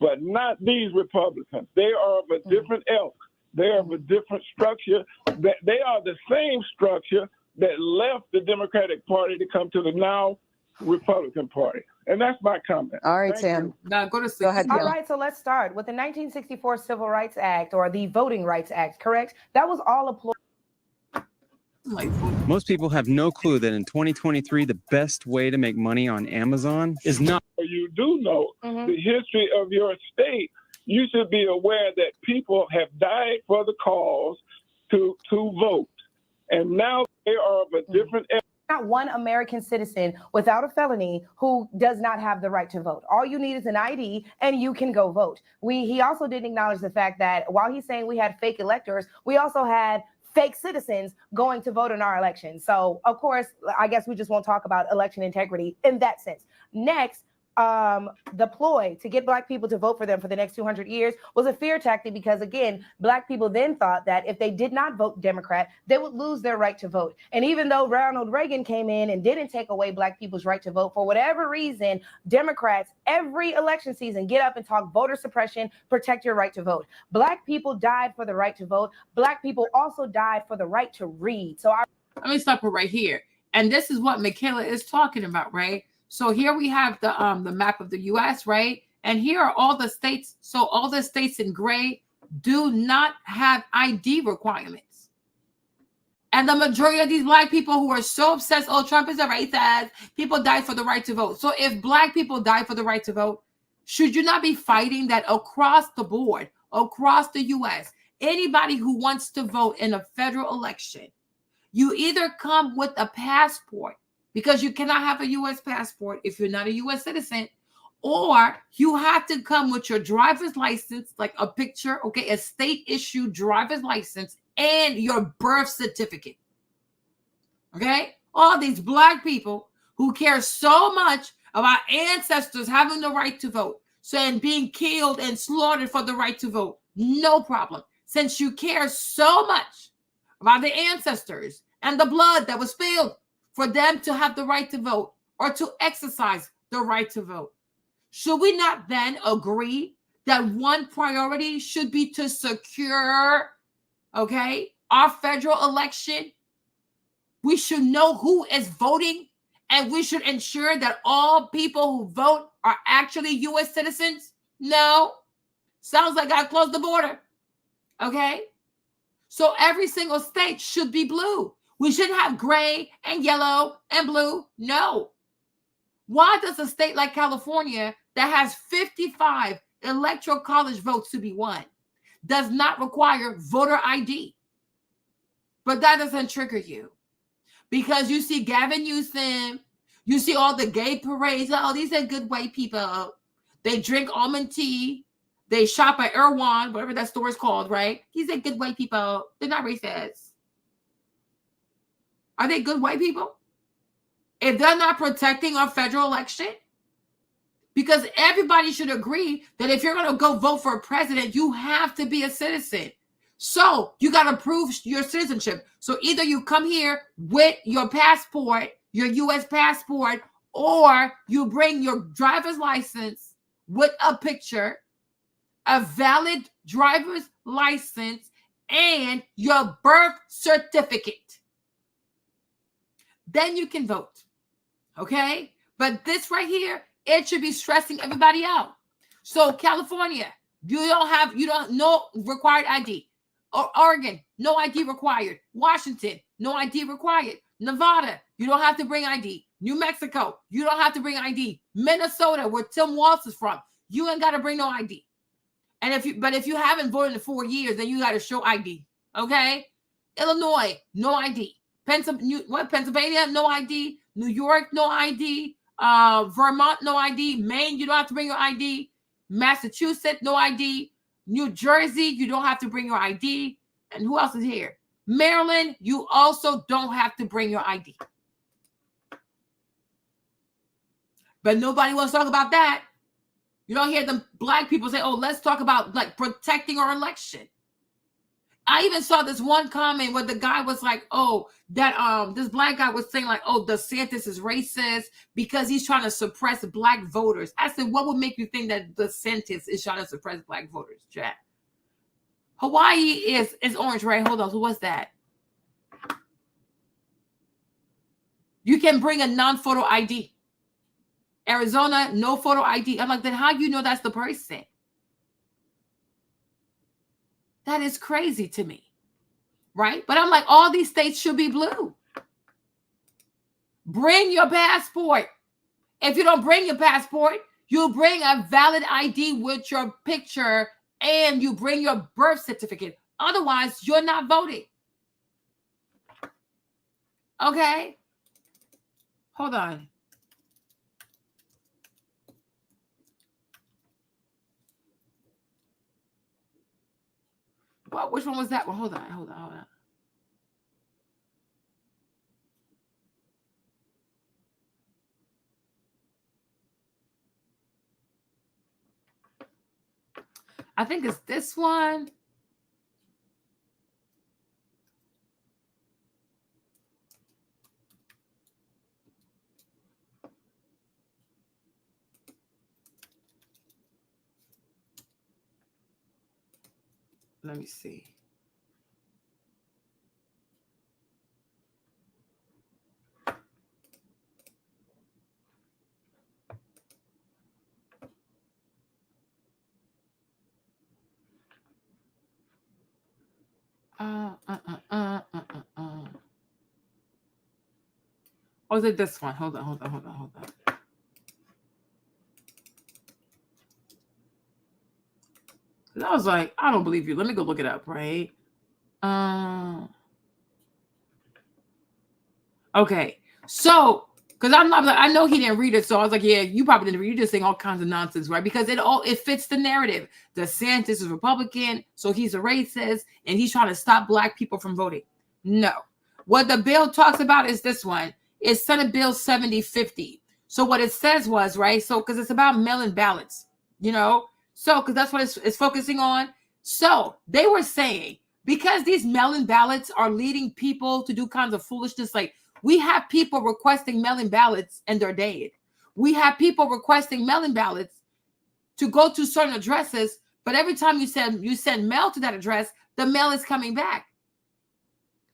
but not these Republicans. They are of a different ilk. They are of a different structure. They are the same structure that left the Democratic Party to come to the now Republican Party. And that's my comment. All right, Sam. Now go ahead. All right, so let's start with the 1964 Civil Rights Act, or the Voting Rights Act, correct? That was all a ploy. Most people have no clue that in 2023, the best way to make money on Amazon is not. You do know the history of your state. You should be aware that people have died for the cause to vote. And now they are of a different era. Not one American citizen without a felony who does not have the right to vote. All you need is an ID and you can go vote. He also didn't acknowledge the fact that while he's saying we had fake electors, we also had fake citizens going to vote in our election. So, of course, I guess we just won't talk about election integrity in that sense. Next, the ploy to get Black people to vote for them for the next 200 years was a fear tactic because, again, Black people then thought that if they did not vote Democrat, they would lose their right to vote. And even though Ronald Reagan came in and didn't take away Black people's right to vote, for whatever reason, Democrats every election season get up and talk voter suppression, protect your right to vote. Black people died for the right to vote. Black people also died for the right to read. So let me stop it right here. And this is what Michaela is talking about, right? So here we have the map of the U.S., right? And here are all the states. So all the states in gray do not have ID requirements. And the majority of these Black people who are so obsessed, oh, Trump is a racist, people died for the right to vote. So if Black people die for the right to vote, should you not be fighting that across the board, across the U.S., anybody who wants to vote in a federal election, you either come with a passport, because you cannot have a U.S. passport if you're not a U.S. citizen, or you have to come with your driver's license, like a picture, okay, a state-issued driver's license, and your birth certificate, okay? All these Black people who care so much about ancestors having the right to vote, so and being killed and slaughtered for the right to vote, no problem. Since you care so much about the ancestors and the blood that was spilled for them to have the right to vote or to exercise the right to vote, should we not then agree that one priority should be to secure, okay, our federal election? We should know who is voting, and we should ensure that all people who vote are actually U.S. citizens? No. Sounds like I closed the border, okay? So every single state should be blue. We shouldn't have gray and yellow and blue. No. Why does a state like California that has 55 electoral college votes to be won. Does not require voter ID. But that doesn't trigger you. Because you see Gavin Newsom, you see all the gay parades. Oh, these are good white people. They drink almond tea. They shop at Erewhon, whatever that store is called, right? These are good white people. They're not racist. Are they good white people? If they're not protecting our federal election? Because everybody should agree that if you're going to go vote for a president, you have to be a citizen. So you got to prove your citizenship. So either you come here with your passport, your U.S. passport, or you bring your driver's license with a picture, a valid driver's license, and your birth certificate. Then you can vote. Okay? But this right here, it should be stressing everybody out. So California, no required ID. Or Oregon, no ID required. Washington, no ID required. Nevada, you don't have to bring ID. New Mexico, you don't have to bring ID. Minnesota, where Tim Walz is from, you ain't got to bring no ID. And if you haven't voted in 4 years, then you got to show ID. Okay? Illinois, no ID. Pennsylvania, no ID. New York, no ID. Vermont, no ID. Maine, you don't have to bring your ID. Massachusetts, no ID. New Jersey, you don't have to bring your ID. And who else is here? Maryland, you also don't have to bring your ID. But nobody wants to talk about that. You don't hear them black people say, oh, let's talk about like protecting our election. I even saw this one comment where the guy was like, oh, that this black guy was saying like, oh, DeSantis is racist because he's trying to suppress black voters. I said, what would make you think that DeSantis is trying to suppress black voters, Jack? Hawaii is orange, right? Hold on. So what's that? You can bring a non-photo ID. Arizona, no photo ID. I'm like, then how do you know that's the person? That is crazy to me, right? But I'm like, all these states should be blue. Bring your passport. If you don't bring your passport, you bring a valid ID with your picture and you bring your birth certificate. Otherwise, you're not voting. Okay? Hold on. Well, which one was that one? Hold on. I think it's this one. Let me see. Or is it this one? Hold on. I was like, I don't believe you. Let me go look it up, right? Okay. So, because I know he didn't read it, so I was like, yeah, you probably didn't read it. You're just saying all kinds of nonsense, right? Because it fits the narrative. DeSantis is Republican, so he's a racist, and he's trying to stop black people from voting. No. What the bill talks about is this one. It's Senate Bill 7050. So what it says was, right? So, because it's about mail-in ballots, So, because that's what it's focusing on. So they were saying, because these mail-in ballots are leading people to do kinds of foolishness, like we have people requesting mail-in ballots and they're dead. We have people requesting mail-in ballots to go to certain addresses, but every time you send mail to that address, the mail is coming back.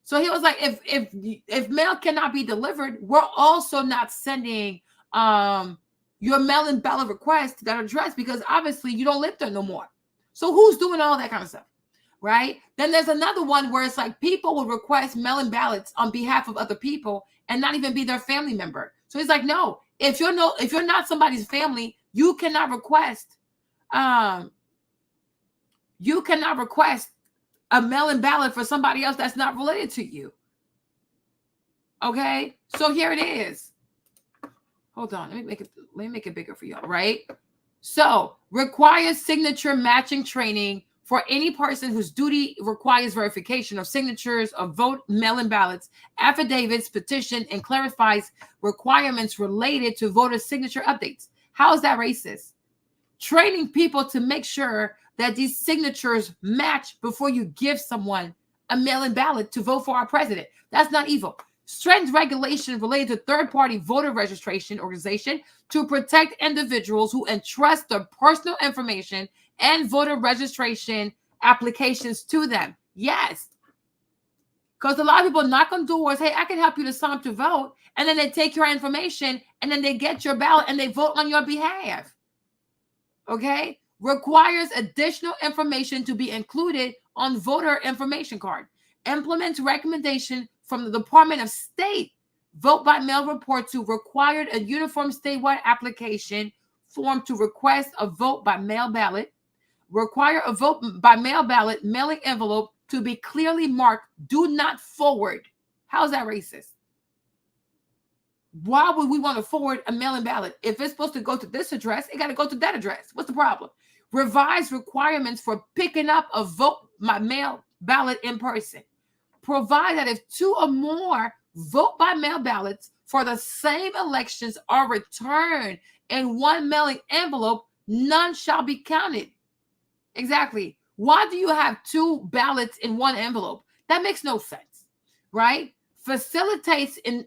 So he was like, if mail cannot be delivered, we're also not sending your mail-in ballot request to that address because obviously you don't live there no more. So who's doing all that kind of stuff, right? Then there's another one where it's like people will request mail-in ballots on behalf of other people and not even be their family member. So he's like, no, if you're not somebody's family, you cannot request You cannot request a mail-in ballot for somebody else that's not related to you. Okay, so here it is. Hold on, let me make it bigger for y'all, right? So, requires signature matching training for any person whose duty requires verification of signatures of vote mail-in ballots, affidavits, petition, and clarifies requirements related to voter signature updates. How is that racist? Training people to make sure that these signatures match before you give someone a mail-in ballot to vote for our president. That's not evil. Strength regulation related to third-party voter registration organization to protect individuals who entrust their personal information and voter registration applications to them. Yes. Because a lot of people knock on doors, hey, I can help you to sign up to vote, and then they take your information, and then they get your ballot, and they vote on your behalf. Okay? Requires additional information to be included on voter information card. Implements recommendation from the Department of State vote by mail report to required a uniform statewide application form to request a vote by mail ballot. Require a vote by mail ballot mailing envelope to be clearly marked do not forward. How is that racist? Why would we want to forward a mail-in ballot? If it's supposed to go to this address, it got to go to that address. What's the problem? Revise requirements for picking up a vote by mail ballot in person. Provide that if 2 or more vote by mail ballots for the same elections are returned in one mailing envelope, none shall be counted. Exactly. Why do you have 2 ballots in one envelope? That makes no sense, right? Facilitates an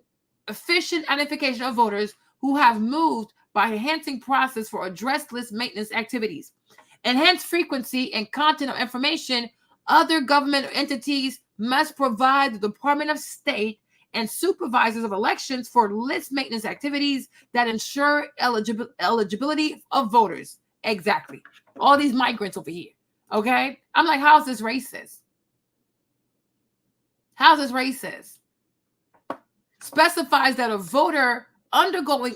efficient identification of voters who have moved by enhancing process for address list maintenance activities. Enhance frequency and content of information. Other government entities must provide the Department of State and supervisors of elections for list maintenance activities that ensure eligibility of voters. Exactly. All these migrants over here. Okay? I'm like, how's this racist? How's this racist? Specifies that a voter undergoing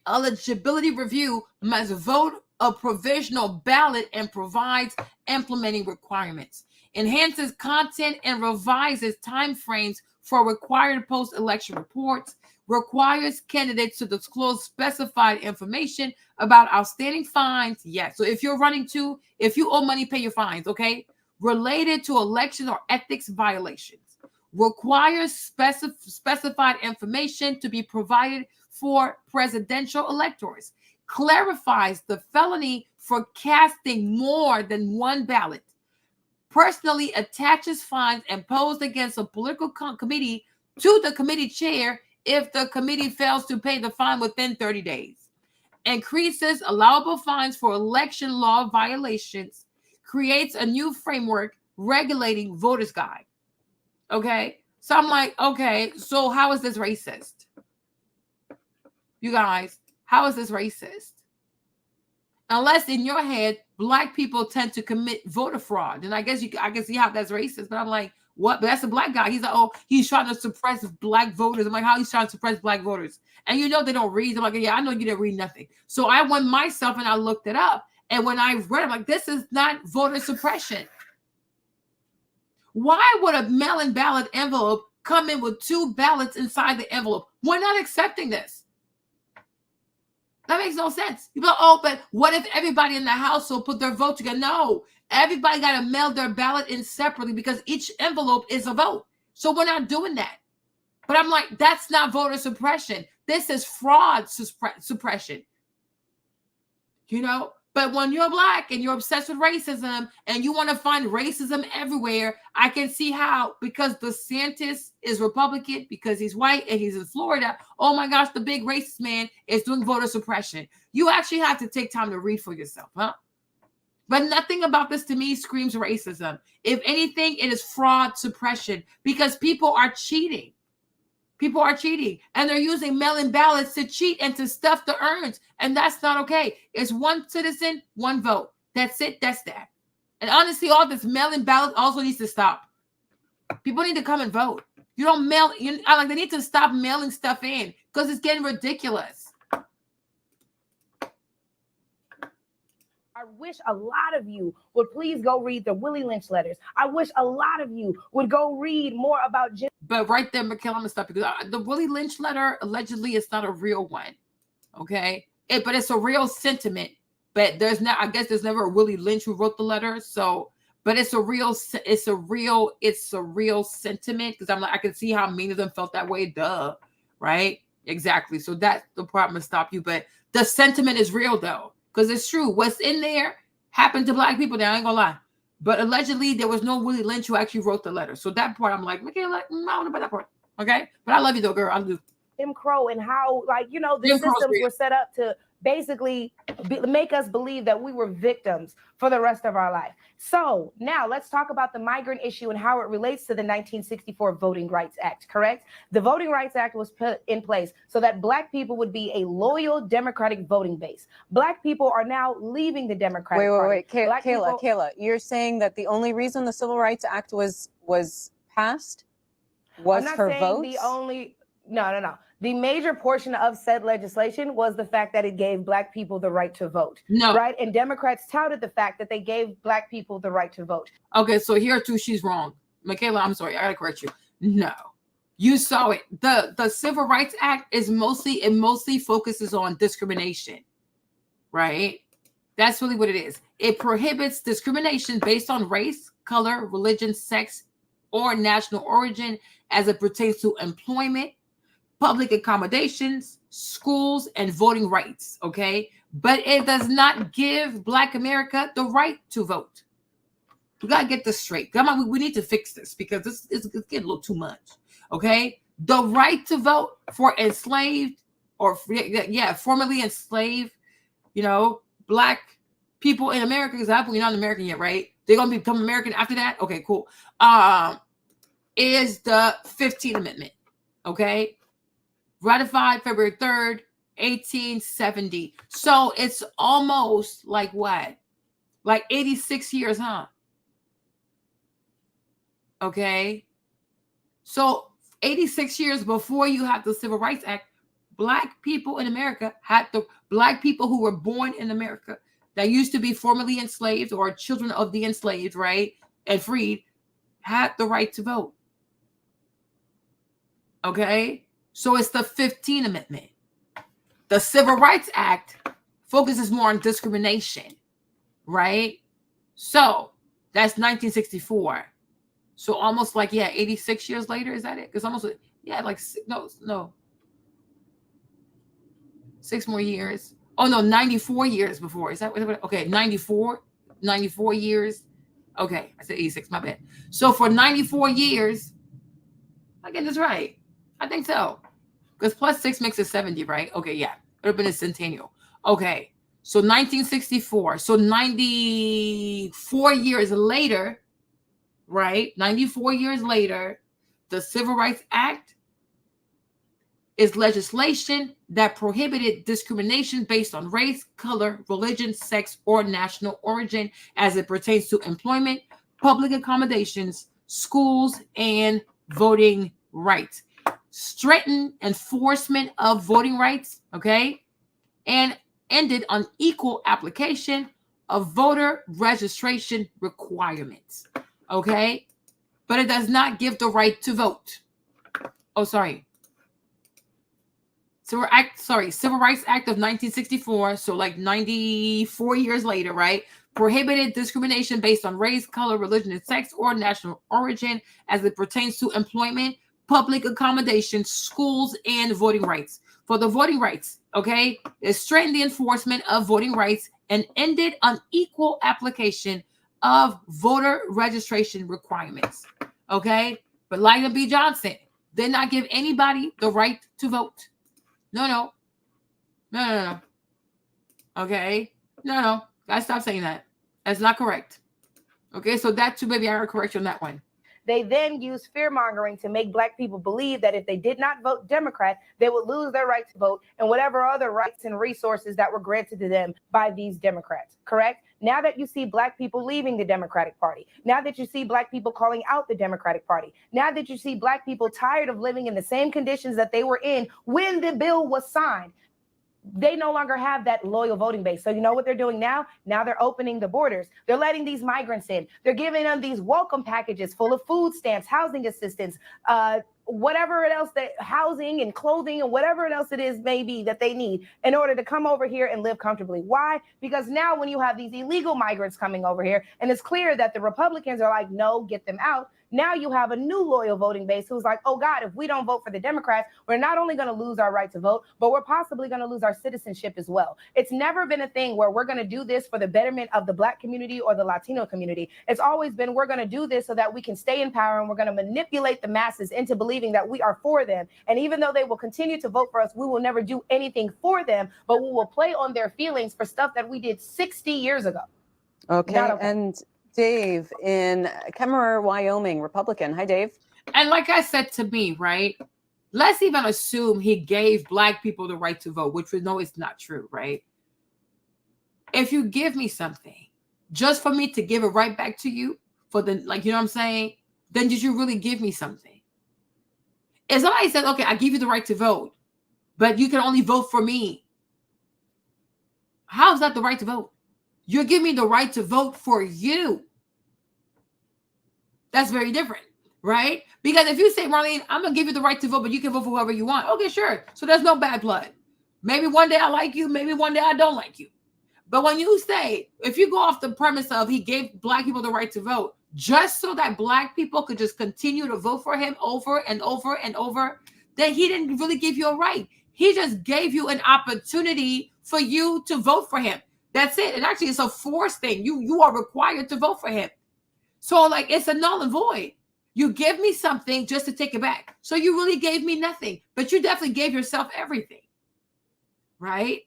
eligibility review must vote a provisional ballot and provides implementing requirements. Enhances content and revises timeframes for required post-election reports. Requires candidates to disclose specified information about outstanding fines. Yes. So if you're running too, if you owe money, pay your fines. Okay. Related to election or ethics violations. Requires specified information to be provided for presidential electors. Clarifies the felony for casting more than one ballot. Personally attaches fines imposed against a political committee to the committee chair if the committee fails to pay the fine within 30 days. Increases allowable fines for election law violations. Creates a new framework regulating voters' guide. Okay, so I'm like, okay, so how is this racist? You guys, how is this racist? Unless in your head, Black people tend to commit voter fraud, then I guess I can see how that's racist. But I'm like, what? But that's a Black guy. He's like, oh, he's trying to suppress Black voters. I'm like, how he's trying to suppress Black voters? And you know they don't read. I'm like, yeah, I know you didn't read nothing. So I went myself and I looked it up. And when I read, I'm like, this is not voter suppression. Why would a mail-in ballot envelope come in with 2 ballots inside the envelope? We're not accepting this. That makes no sense. People are, oh, but what if everybody in the household put their vote together? No, everybody got to mail their ballot in separately because each envelope is a vote. So we're not doing that. But I'm like, that's not voter suppression. This is fraud suppression. You know? But when you're Black and you're obsessed with racism and you want to find racism everywhere, I can see how, because DeSantis is Republican, because he's white and he's in Florida, oh my gosh, the big racist man is doing voter suppression. You actually have to take time to read for yourself, huh? But nothing about this to me screams racism. If anything, it is fraud suppression because people are cheating. People are cheating and they're using mail-in ballots to cheat and to stuff the urns. And that's not okay. It's one citizen, one vote. That's it. That's that. And honestly, all this mail-in ballot also needs to stop. People need to come and vote. You don't mail. Like they need to stop mailing stuff in because it's getting ridiculous. I I wish a lot of you would please go read the Willie Lynch letters. I wish a lot of you would go read more about Jim. But right there, Michaela, I'm gonna stop because the Willie Lynch letter allegedly is not a real one. Okay, but it's a real sentiment. But I guess there's never a Willie Lynch who wrote the letter. So, but it's a real sentiment because I can see how many of them felt that way. Duh, right? Exactly. So that's the part I'm gonna stop you. But the sentiment is real though, because it's true. What's in there happened to Black people. Now I ain't gonna lie. But allegedly, there was no Willie Lynch who actually wrote the letter. So that part, I'm like, Michaela, I don't know about that part. Okay? But I love you, though, girl. I do. Jim Crow and how, the systems were set up to basically make us believe that we were victims for the rest of our life. So now let's talk about the migrant issue and how it relates to the 1964 Voting Rights Act, correct? The Voting Rights Act was put in place so that Black people would be a loyal Democratic voting base. Black people are now leaving the Democratic Party. Kayla, you're saying that the only reason the Civil Rights Act was passed was for votes? No. The major portion of said legislation was the fact that it gave Black people the right to vote. No. Right? And Democrats touted the fact that they gave Black people the right to vote. Okay, so here too, she's wrong. Michaela, I'm sorry. I gotta correct you. No. You saw it. The Civil Rights Act mostly focuses on discrimination. Right? That's really what it is. It prohibits discrimination based on race, color, religion, sex, or national origin as it pertains to employment, public accommodations, schools, and voting rights, okay? But it does not give Black America the right to vote. We got to get this straight. Come on, we need to fix this because this is getting a little too much, okay? The right to vote for enslaved or, formerly enslaved, Black people in America, because you're not an American yet, right? They're going to become American after that? Okay, cool. Is the 15th Amendment, okay? Ratified February 3rd, 1870. So it's almost like what? Like 86 years, huh? Okay. So 86 years before you have the Civil Rights Act, Black people in America Black people who were born in America that used to be formerly enslaved or children of the enslaved, right? And freed, had the right to vote. Okay. So it's the 15th Amendment. The Civil Rights Act focuses more on discrimination, right? So that's 1964. So almost 86 years later, is that it? Because almost, no. 6 more years. Oh, no, 94 years before. Is that what? Okay, 94 years. Okay, I said 86, my bad. So for 94 years, I get this right. I think so. Because plus 6 makes it 70, right? Okay, yeah. It would have been a centennial. Okay. So 1964. So 94 years later, right? 94 years later, the Civil Rights Act is legislation that prohibited discrimination based on race, color, religion, sex, or national origin as it pertains to employment, public accommodations, schools, and voting rights. Strengthened enforcement of voting rights, okay, and ended on equal application of voter registration requirements, okay, but it does not give the right to vote. Oh, sorry. Civil Rights Act of 1964, so 94 years later, right, prohibited discrimination based on race, color, religion, and sex, or national origin as it pertains to employment, public accommodations, schools, and voting rights. For the voting rights, okay, it strengthened the enforcement of voting rights and ended unequal application of voter registration requirements, okay? But Lyndon B. Johnson did not give anybody the right to vote. No. Okay? No. Guys, stop saying that. That's not correct. Okay, so that too, maybe I got correct on that one. They then used fear-mongering to make Black people believe that if they did not vote Democrat, they would lose their right to vote and whatever other rights and resources that were granted to them by these Democrats, correct? Now that you see Black people leaving the Democratic Party, now that you see Black people calling out the Democratic Party, now that you see Black people tired of living in the same conditions that they were in when the bill was signed, they no longer have that loyal voting base. So you know what they're doing now? Now they're opening the borders. They're letting these migrants in. They're giving them these welcome packages full of food stamps, housing assistance, whatever else, that housing and clothing and whatever else it is maybe that they need in order to come over here and live comfortably. Why? Because now when you have these illegal migrants coming over here, and it's clear that the Republicans are like, no, get them out. Now you have a new loyal voting base who's like, oh God, if we don't vote for the Democrats, we're not only going to lose our right to vote, but we're possibly going to lose our citizenship as well. It's never been a thing where we're going to do this for the betterment of the Black community or the Latino community. It's always been, we're going to do this so that we can stay in power, and we're going to manipulate the masses into believing that we are for them. And even though they will continue to vote for us, we will never do anything for them, but we will play on their feelings for stuff that we did 60 years ago. Okay. And Dave in Kemmerer, Wyoming, Republican. Hi, Dave. And like I said to me, right? Let's even assume he gave Black people the right to vote, which we know is not true, right? If you give me something just for me to give it right back to you for the, like, you know what I'm saying? Then did you really give me something? If somebody says, okay, I give you the right to vote, but you can only vote for me. How is that the right to vote? You're giving me the right to vote for you. That's very different, right? Because if you say, Marlene, I'm going to give you the right to vote, but you can vote for whoever you want. Okay, sure. So there's no bad blood. Maybe one day I like you. Maybe one day I don't like you. But when you say, if you go off the premise of he gave Black people the right to vote, just so that Black people could just continue to vote for him over and over and over, then he didn't really give you a right. He just gave you an opportunity for you to vote for him. That's it. And actually, it's a forced thing. You are required to vote for him. So, like, it's a null and void. You give me something just to take it back. So you really gave me nothing, but you definitely gave yourself everything, right?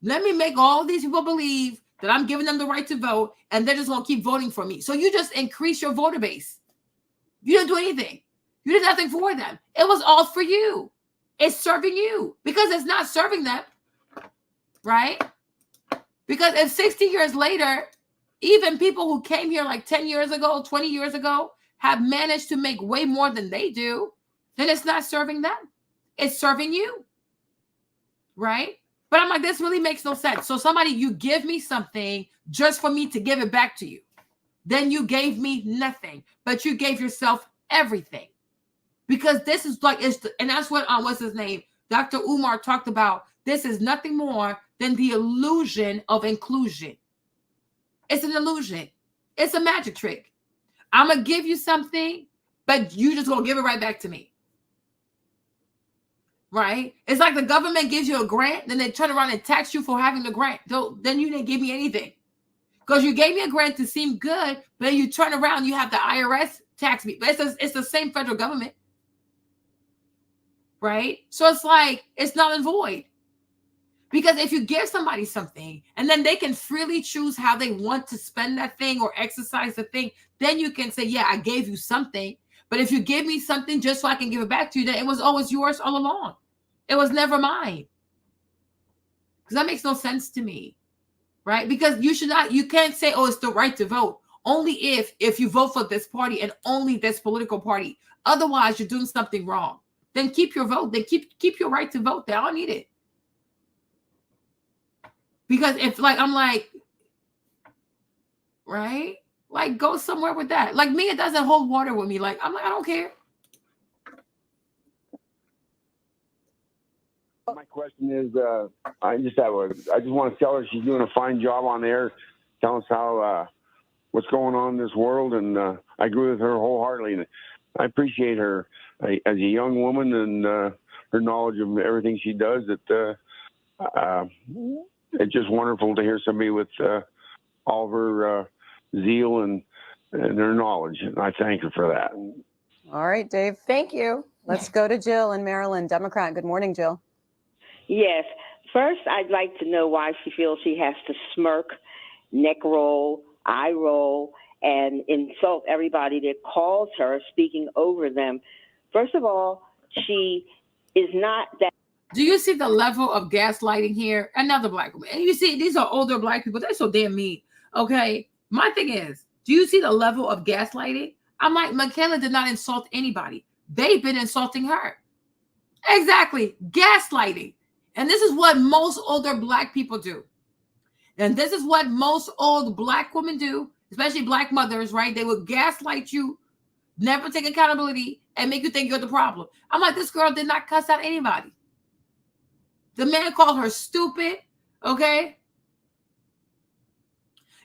Let me make all these people believe that I'm giving them the right to vote, and they're just going to keep voting for me. So you just increase your voter base. You didn't do anything. You did nothing for them. It was all for you. It's serving you because it's not serving them. Right? Because if 60 years later, even people who came here like 10 years ago, 20 years ago, have managed to make way more than they do, then it's not serving them. It's serving you. Right? But I'm like, this really makes no sense. So somebody, you give me something just for me to give it back to you. Then you gave me nothing, but you gave yourself everything. Because this is like, and that's what, what's his name? Dr. Umar talked about. This is nothing more than the illusion of inclusion. It's an illusion. It's a magic trick. I'm going to give you something, but you just going to give it right back to me. Right? It's like the government gives you a grant, then they turn around and tax you for having the grant. Then you didn't give me anything. Because you gave me a grant to seem good, but then you turn around, you have the IRS tax me. But it's the same federal government. Right? So it's like, it's null and void. Because if you give somebody something and then they can freely choose how they want to spend that thing or exercise the thing, then you can say, yeah, I gave you something. But if you give me something just so I can give it back to you, then it was always yours all along. It was never mine. Because that makes no sense to me. Right? Because you can't say, oh, it's the right to vote. Only if you vote for this party and only this political party. Otherwise, you're doing something wrong. Then keep your vote. Then keep your right to vote. They all need it. Because if I'm like, right? Like, go somewhere with that. Like me, it doesn't hold water with me. Like, I'm like, I don't care. My question is, I just want to tell her she's doing a fine job on there. Tell us how, what's going on in this world. And I agree with her wholeheartedly. And I appreciate her as a young woman and her knowledge of everything she does. It's just wonderful to hear somebody with all of her zeal and her knowledge. And I thank her for that. All right, Dave. Thank you. Let's go to Jill in Maryland, Democrat. Good morning, Jill. Yes. First, I'd like to know why she feels she has to smirk, neck roll, eye roll, and insult everybody that calls her, speaking over them. First of all, she is not that. Do you see the level of gaslighting here? Another Black woman. And you see, these are older Black people. They're so damn mean. Okay. My thing is, do you see the level of gaslighting? I'm like, Michaela did not insult anybody. They've been insulting her. Exactly. Gaslighting. And this is what most older Black people do. And this is what most old Black women do, especially Black mothers, right? They will gaslight you, never take accountability, and make you think you're the problem. I'm like, this girl did not cuss out anybody. The man called her stupid, okay?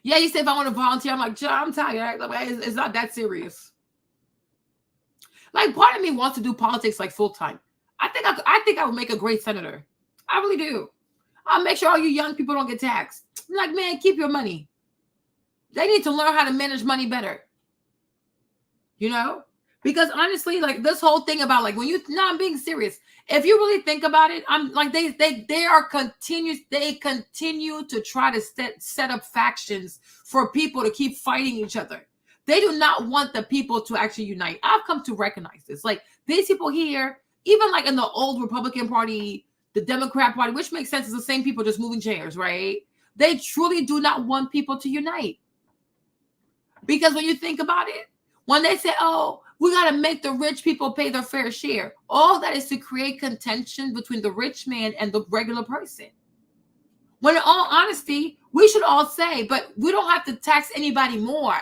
Yeah, he said if I want to volunteer, I'm like, John, I'm tired. It's not that serious. Like, part of me wants to do politics like full time. I think I would make a great senator. I really do. I'll make sure all you young people don't get taxed. I'm like, man, keep your money. They need to learn how to manage money better. You know? Because honestly, like this whole thing about like when you I'm being serious. If you really think about it, I'm like they continue to try to set up factions for people to keep fighting each other. They do not want the people to actually unite. I've come to recognize this. Like these people here, even like in the old Republican Party, the Democrat Party, which makes sense, is the same people just moving chairs, right? They truly do not want people to unite. Because when you think about it, when they say, oh, we got to make the rich people pay their fair share, all that is to create contention between the rich man and the regular person. When in all honesty, we should all say, but we don't have to tax anybody more.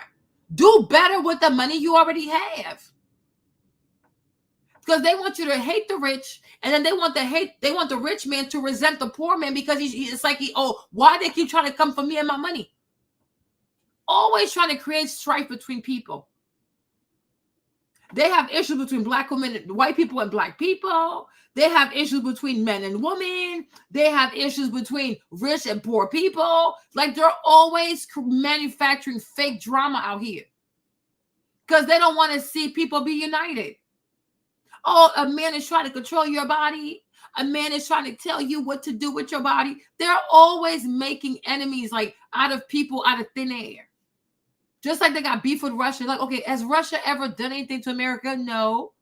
Do better with the money you already have. Because they want you to hate the rich, and then they want the rich man to resent the poor man because it's like, why they keep trying to come for me and my money? Always trying to create strife between people. They have issues between Black women and white people and Black people. They have issues between men and women. They have issues between rich and poor people. Like they're always manufacturing fake drama out here because they don't want to see people be united. Oh, a man is trying to control your body. A man is trying to tell you what to do with your body. They're always making enemies like out of people out of thin air. Just like they got beef with Russia. Like, okay, has Russia ever done anything to America? No.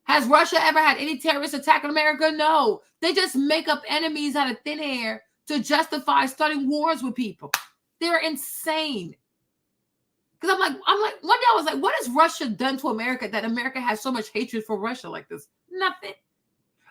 Has Russia ever had any terrorist attack on America? No. They just make up enemies out of thin air to justify starting wars with people. They're insane. Because I'm like, one day I was like, what has Russia done to America that America has so much hatred for Russia like this? Nothing.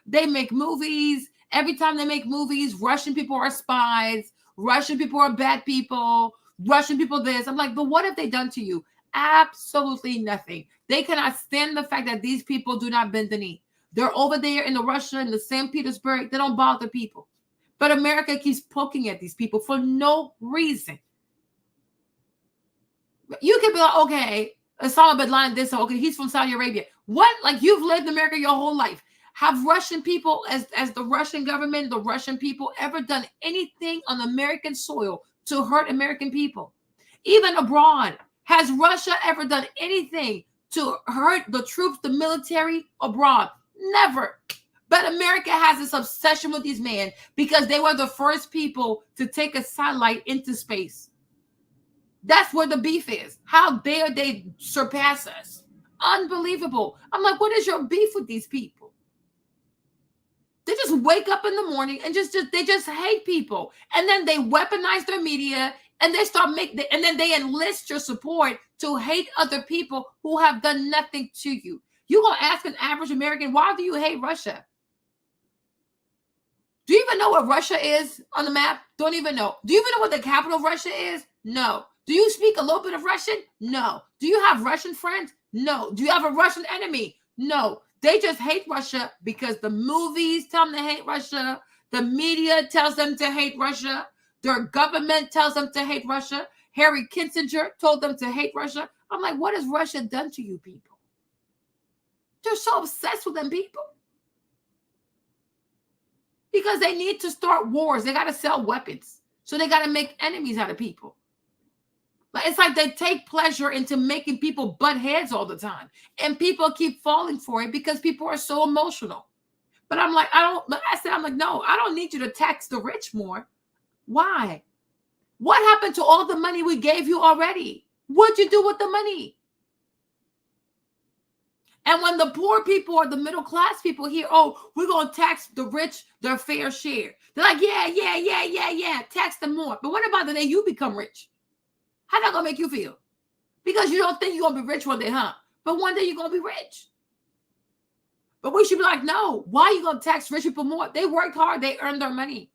They make movies. Every time they make movies, Russian people are spies. Russian people are bad people. Russian people this. I'm like, but what have they done to you? Absolutely nothing. They cannot stand the fact that these people do not bend the knee. They're over there in Russia, in the St. Petersburg. They don't bother people. But America keeps poking at these people for no reason. You can be like, okay, Osama bin Laden this, okay, he's from Saudi Arabia. What? Like you've lived in America your whole life. Have Russian people, as the Russian government, the Russian people ever done anything on American soil to hurt American people? Even abroad, has Russia ever done anything to hurt the troops, the military abroad? Never. But America has this obsession with these men because they were the first people to take a satellite into space. That's where the beef is. How dare they surpass us? Unbelievable. I'm like, what is your beef with these people? They just wake up in the morning and they just hate people. And then they weaponize their media and they and then they enlist your support to hate other people who have done nothing to you. You're going to ask an average American, why do you hate Russia? Do you even know what Russia is on the map? Don't even know. Do you even know what the capital of Russia is? No. Do you speak a little bit of Russian? No. Do you have Russian friends? No. Do you have a Russian enemy? No. They just hate Russia because the movies tell them to hate Russia. The media tells them to hate Russia. Their government tells them to hate Russia. Harry Kissinger told them to hate Russia. I'm like, what has Russia done to you people? They're so obsessed with them people. Because they need to start wars. They got to sell weapons. So they got to make enemies out of people. Like it's like they take pleasure into making people butt heads all the time. And people keep falling for it because people are so emotional. But I'm like, I'm like, no, I don't need you to tax the rich more. Why? What happened to all the money we gave you already? What'd you do with the money? And when the poor people or the middle class people hear, oh, we're going to tax the rich their fair share. They're like, yeah, tax them more. But what about the day you become rich? How's that going to make you feel? Because you don't think you're going to be rich one day, huh? But one day you're going to be rich. But we should be like, no, why are you going to tax rich people more? They worked hard. They earned their money.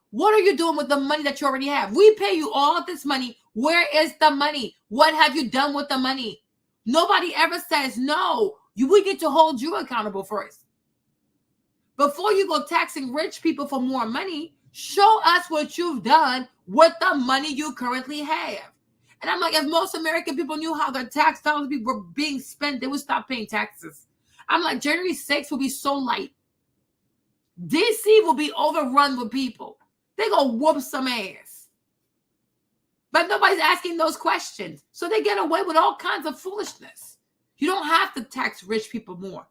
What are you doing with the money that you already have? We pay you all this money. Where is the money? What have you done with the money? Nobody ever says, no, we need to hold you accountable first. Before you go taxing rich people for more money, show us what you've done with the money you currently have. And I'm like, if most American people knew how their tax dollars were being spent, they would stop paying taxes. I'm like, January 6th will be so light. DC will be overrun with people. They're going to whoop some ass. But nobody's asking those questions. So they get away with all kinds of foolishness. You don't have to tax rich people more.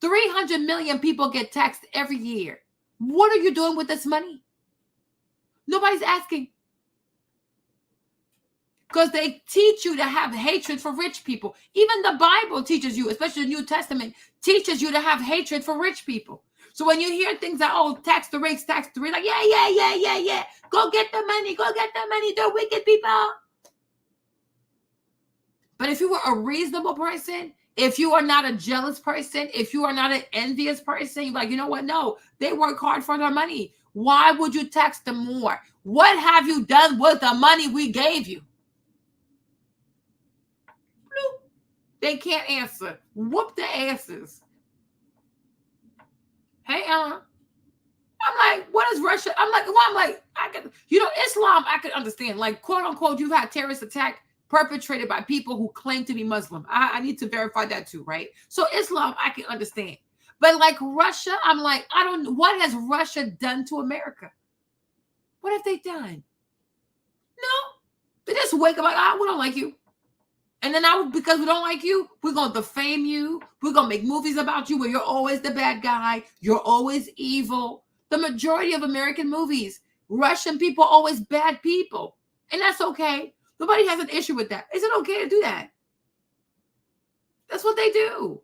300 million people get taxed every year. What are you doing with this money? Nobody's asking. Because they teach you to have hatred for rich people. Even the Bible teaches you, especially the New Testament, teaches you to have hatred for rich people. So when you hear things like, oh, tax the rich, like, yeah. Go get the money, they're wicked people. But if you were a reasonable person, if you are not a jealous person, if you are not an envious person, you're like, you know what? No, they work hard for their money. Why would you tax them more? What have you done with the money we gave you? They can't answer. Whoop their asses. Hey, I'm like, what is Russia? I'm like, I could, Islam, I could understand. Like, quote unquote, you've had terrorist attack perpetrated by people who claim to be Muslim. I need to verify that too, right? So Islam, I can understand. But like Russia, I'm like, what has Russia done to America? What have they done? No. They just wake up like, we don't like you. And then because we don't like you, we're going to defame you. We're going to make movies about you where you're always the bad guy. You're always evil. The majority of American movies, Russian people are always bad people. And that's okay. Nobody has an issue with that. Is it okay to do that? That's what they do.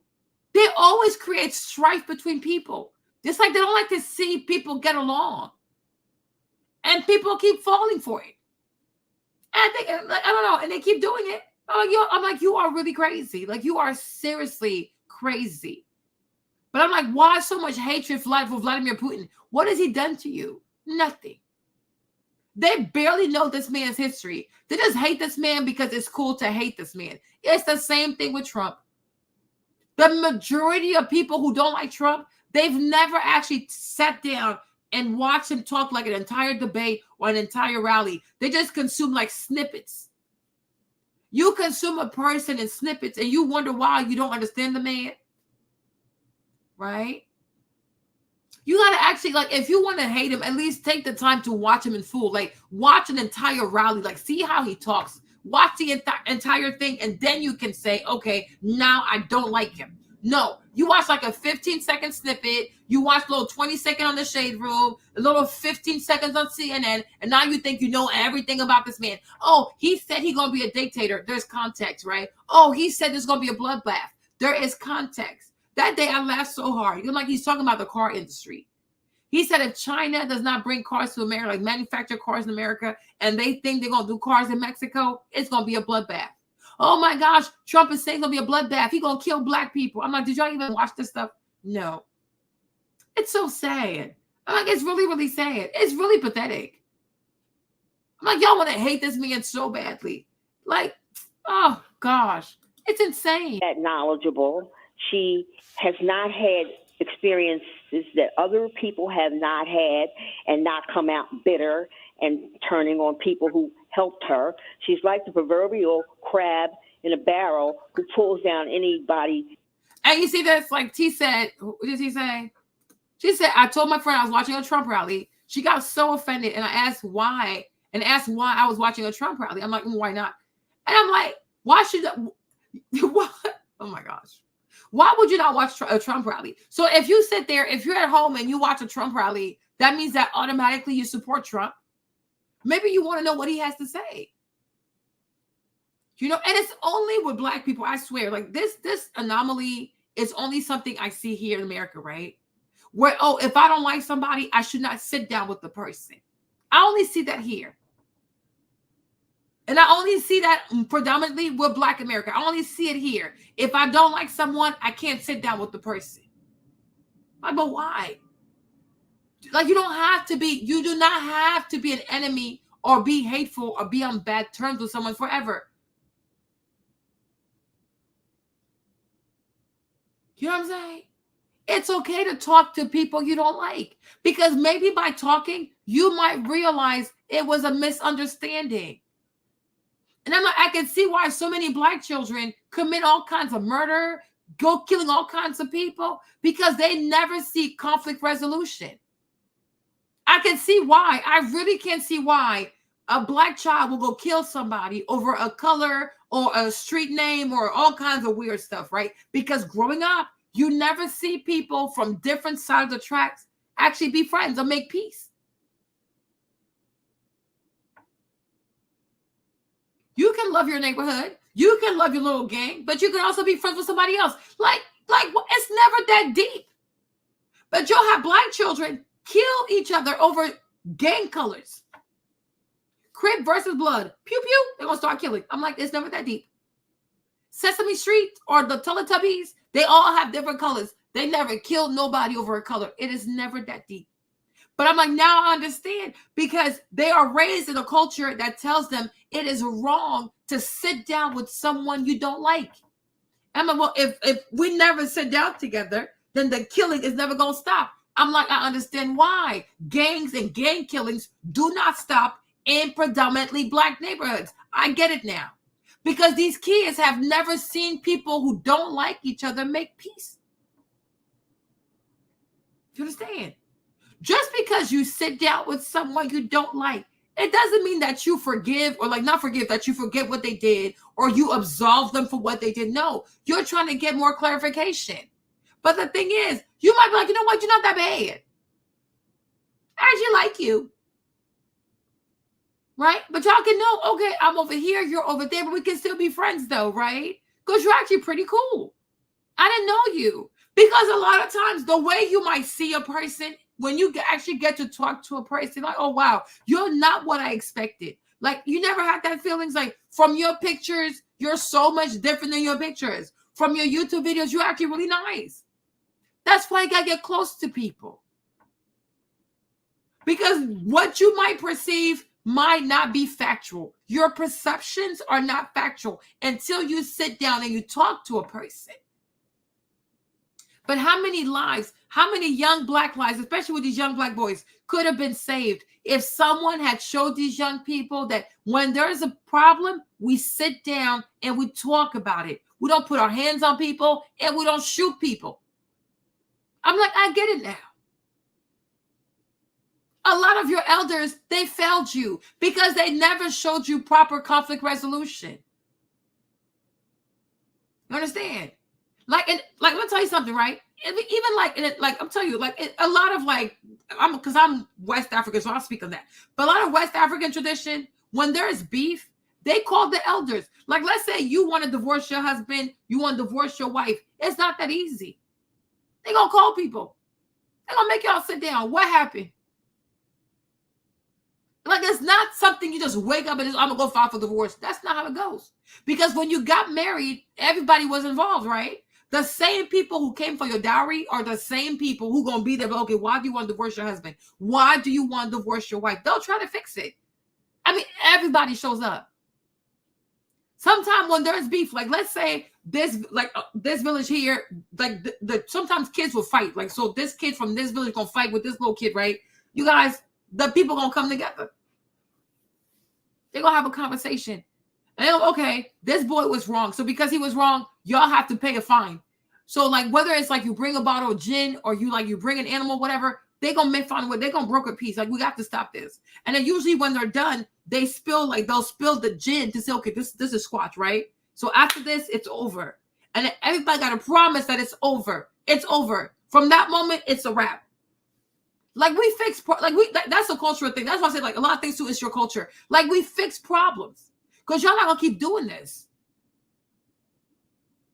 They always create strife between people. Just like they don't like to see people get along. And people keep falling for it. And I don't know. And they keep doing it. I'm like, you are really crazy. Like, you are seriously crazy. But I'm like, why so much hatred for Vladimir Putin? What has he done to you? Nothing. They barely know this man's history. They just hate this man because it's cool to hate this man. It's the same thing with Trump. The majority of people who don't like Trump, they've never actually sat down and watched him talk like an entire debate or an entire rally. They just consume like snippets. You consume a person in snippets and you wonder why you don't understand the man. Right? You got to actually, like, if you want to hate him, at least take the time to watch him in full. Like, watch an entire rally. Like, see how he talks. Watch the entire thing. And then you can say, okay, now I don't like him. No, you watch like a 15-second snippet. You watch a little 20-second on the Shade Room, a little 15 seconds on CNN, and now you think you know everything about this man. Oh, he said he's going to be a dictator. There's context, right? Oh, he said there's going to be a bloodbath. There is context. That day I laughed so hard. You're like, he's talking about the car industry. He said if China does not bring cars to America, like manufacture cars in America, and they think they're going to do cars in Mexico, it's going to be a bloodbath. Oh my gosh, Trump is saying it's going to be a bloodbath. He's going to kill black people. I'm like, did y'all even watch this stuff? No. It's so sad. I'm like, it's really, really sad. It's really pathetic. I'm like, y'all want to hate this man so badly. Like, oh gosh, it's insane. That knowledgeable. She has not had experiences that other people have not had and not come out bitter and turning on people who helped her. She's like the proverbial crab in a barrel who pulls down anybody. And you see that's like T said, what did he say? She said, I told my friend I was watching a Trump rally. She got so offended and I asked why I was watching a Trump rally. I'm like, why not? And I'm like, why should what? Oh my gosh. Why would you not watch a Trump rally? So if you sit there, if you're at home and you watch a Trump rally, that means that automatically you support Trump. Maybe you want to know what he has to say. You know, and it's only with black people, I swear, like this anomaly is only something I see here in America, right? Where, oh, if I don't like somebody, I should not sit down with the person. I only see that here. And I only see that predominantly with Black America. I only see it here. If I don't like someone, I can't sit down with the person. Like, but why? Like, you do not have to be an enemy or be hateful or be on bad terms with someone forever. You know what I'm saying? It's okay to talk to people you don't like, because maybe by talking, you might realize it was a misunderstanding. And I can see why so many Black children commit all kinds of murder, go killing all kinds of people, because they never see conflict resolution. I can see why. I really can see why a Black child will go kill somebody over a color or a street name or all kinds of weird stuff, right? Because growing up, you never see people from different sides of the tracks actually be friends or make peace. You can love your neighborhood. You can love your little gang, but you can also be friends with somebody else. Like it's never that deep. But you'll have Black children kill each other over gang colors. Crip versus blood. Pew, pew. They're going to start killing. I'm like, it's never that deep. Sesame Street or the Teletubbies, they all have different colors. They never killed nobody over a color. It is never that deep. But I'm like, now I understand, because they are raised in a culture that tells them it is wrong to sit down with someone you don't like. I'm like, well, if we never sit down together, then the killing is never going to stop. I'm like, I understand why gangs and gang killings do not stop in predominantly Black neighborhoods. I get it now. Because these kids have never seen people who don't like each other make peace. You understand? Just because you sit down with someone you don't like, it doesn't mean that you forgive, or like not forgive, that you forget what they did or you absolve them for what they did. No, you're trying to get more clarification. But the thing is, you might be like, you know what? You're not that bad. I actually like you. Right? But y'all can know, okay, I'm over here, you're over there, but we can still be friends though, right? Because you're actually pretty cool. I didn't know you. Because a lot of times the way you might see a person, when you actually get to talk to a person, like, oh, wow, you're not what I expected. Like, you never had that feelings like from your pictures, you're so much different than your pictures. From your YouTube videos, you're actually really nice. That's why you got to get close to people. Because what you might perceive might not be factual. Your perceptions are not factual until you sit down and you talk to a person. But how many lives, how many young Black lives, especially with these young Black boys, could have been saved if someone had showed these young people that when there's a problem, we sit down and we talk about it. We don't put our hands on people and we don't shoot people. I'm like, I get it now. A lot of your elders, they failed you because they never showed you proper conflict resolution. You understand? Like, let me tell you something, right? Even I'm telling you, a lot of because I'm West African, so I'll speak on that. But a lot of West African tradition, when there's beef, they call the elders. Like, let's say you want to divorce your husband, you want to divorce your wife. It's not that easy. They're going to call people. They're going to make y'all sit down. What happened? Like, it's not something you just wake up and I'm going to go file for divorce. That's not how it goes. Because when you got married, everybody was involved, right? The same people who came for your dowry are the same people who going to be there. But, okay, why do you want to divorce your husband? Why do you want to divorce your wife? They'll try to fix it. I mean, everybody shows up. Sometimes when there's beef, like let's say this village here, like sometimes kids will fight. Like, so this kid from this village going to fight with this little kid, right? You guys, the people going to come together. They're going to have a conversation. And okay, this boy was wrong. So because he was wrong, y'all have to pay a fine. So like whether it's like you bring a bottle of gin or you bring an animal, whatever, they're going to make fun of it. They're going to broker peace. Like, we got to stop this. And then usually when they're done, they'll spill the gin to say, okay, this is squash, right? So after this, it's over. And then everybody got to promise that it's over. It's over. From that moment, it's a wrap. Like we fix, that's a cultural thing. That's why I say like a lot of things too is your culture. Like we fix problems because y'all not gonna keep doing this,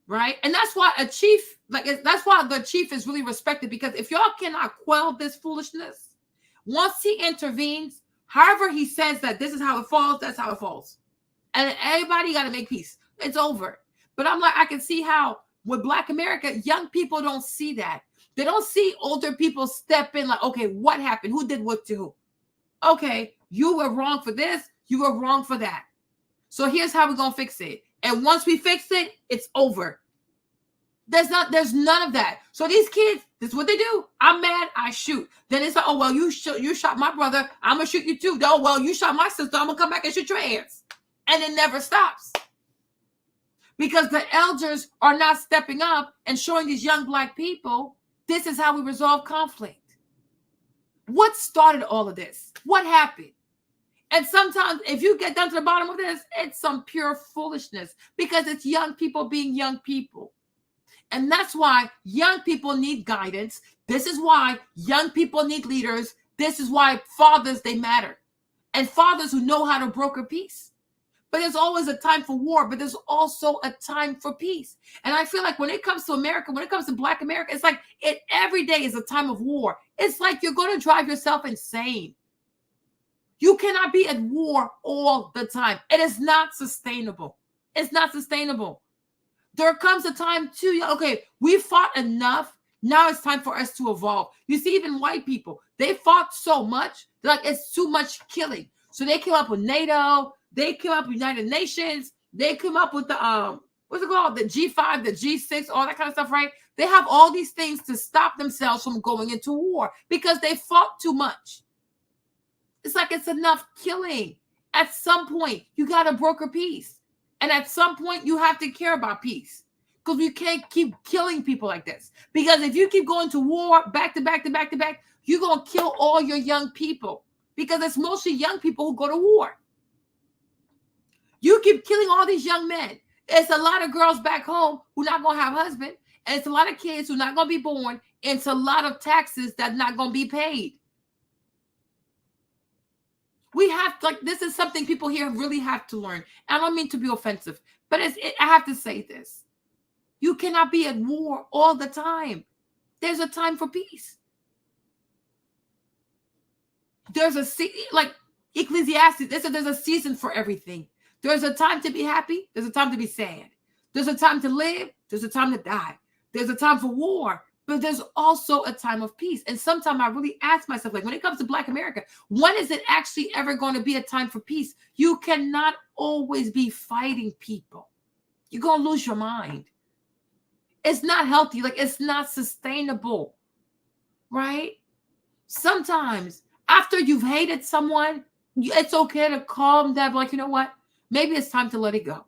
right? And that's why a chief, that's why the chief is really respected, because if y'all cannot quell this foolishness, once he intervenes, however he says that this is how it falls, that's how it falls. And everybody got to make peace. It's over. But I'm like, I can see how with Black America, young people don't see that. They don't see older people step in like, okay, what happened? Who did what to who? Okay, you were wrong for this. You were wrong for that. So here's how we're going to fix it. And once we fix it, it's over. There's none of that. So these kids, this is what they do. I'm mad, I shoot. Then it's like, oh, well, you shot my brother. I'm going to shoot you too. Oh, well, you shot my sister. I'm going to come back and shoot your ass. And it never stops. Because the elders are not stepping up and showing these young Black people, this is how we resolve conflict. What started all of this? What happened? And sometimes if you get down to the bottom of this, it's some pure foolishness because it's young people being young people. And that's why young people need guidance. This is why young people need leaders. This is why fathers, they matter. And fathers who know how to broker peace. But there's always a time for war, but there's also a time for peace. And I feel like when it comes to America, when it comes to Black America, it's like every day is a time of war. It's like you're going to drive yourself insane. You cannot be at war all the time. It is not sustainable. It's not sustainable. There comes a time too, okay, we fought enough. Now it's time for us to evolve. You see, even white people, they fought so much, like it's too much killing. So they came up with NATO, they came up with United Nations, they came up with the, what's it called? The G5, the G6, all that kind of stuff, right? They have all these things to stop themselves from going into war because they fought too much. It's like it's enough killing. At some point, you got to broker peace. And at some point, you have to care about peace because you can't keep killing people like this. Because if you keep going to war back to back to back to back, you're going to kill all your young people because it's mostly young people who go to war. You keep killing all these young men. It's a lot of girls back home who are not going to have husband. And it's a lot of kids who are not going to be born. And it's a lot of taxes that's not going to be paid. We have to, like, this is something people here really have to learn. I don't mean to be offensive, but I have to say this. You cannot be at war all the time. There's a time for peace. There's like Ecclesiastes, there's a season for everything. There's a time to be happy. There's a time to be sad. There's a time to live. There's a time to die. There's a time for war. But there's also a time of peace. And sometimes I really ask myself, like, when it comes to Black America, when is it actually ever going to be a time for peace? You cannot always be fighting people. You're going to lose your mind. It's not healthy. Like, it's not sustainable, right? Sometimes after you've hated someone, it's okay to calm down. Like, you know what? Maybe it's time to let it go.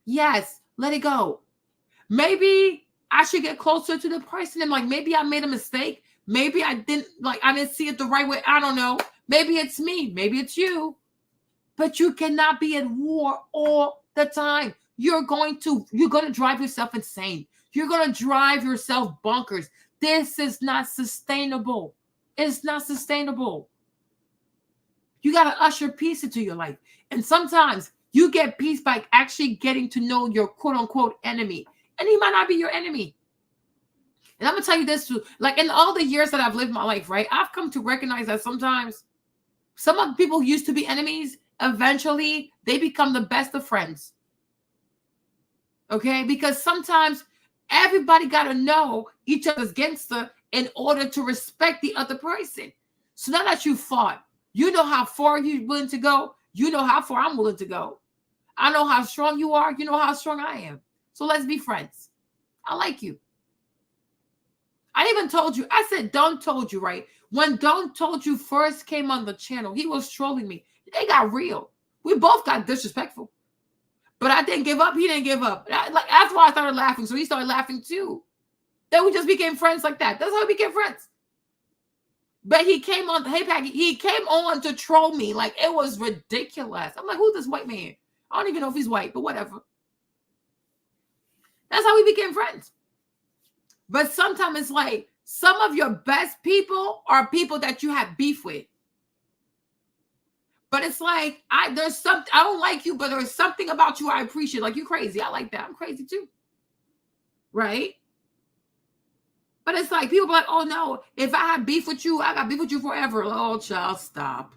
Yes, let it go. Maybe I should get closer to the person and like maybe I made a mistake. Maybe I didn't see it the right way. I don't know. Maybe it's me. Maybe it's you. But you cannot be at war all the time. You're going to drive yourself insane. You're going to drive yourself bonkers. This is not sustainable. It's not sustainable. You got to usher peace into your life. And sometimes you get peace by actually getting to know your quote unquote enemy. And he might not be your enemy. And I'm going to tell you this too. Like in all the years that I've lived my life, right? I've come to recognize that sometimes some of the people who used to be enemies, eventually they become the best of friends. Okay? Because sometimes everybody got to know each other's gangster in order to respect the other person. So now that you fought, you know how far you're willing to go. You know how far I'm willing to go. I know how strong you are. You know how strong I am. So let's be friends. I like you. I even told you, I said, Don told you, right? When Don told you first came on the channel, he was trolling me. They got real. We both got disrespectful. But I didn't give up. He didn't give up. That's why I started laughing. So he started laughing too. Then we just became friends like that. That's how we became friends. But he came on, hey, Paggy, he came on to troll me. Like, it was ridiculous. I'm like, who's this white man? I don't even know if he's white, but whatever. That's how we became friends. But sometimes it's like some of your best people are people that you have beef with. But it's like, I don't like you, but there's something about you I appreciate. Like, you crazy. I like that. I'm crazy too. Right? But it's like people are like, oh no, if I have beef with you, I got beef with you forever. Oh, child, stop.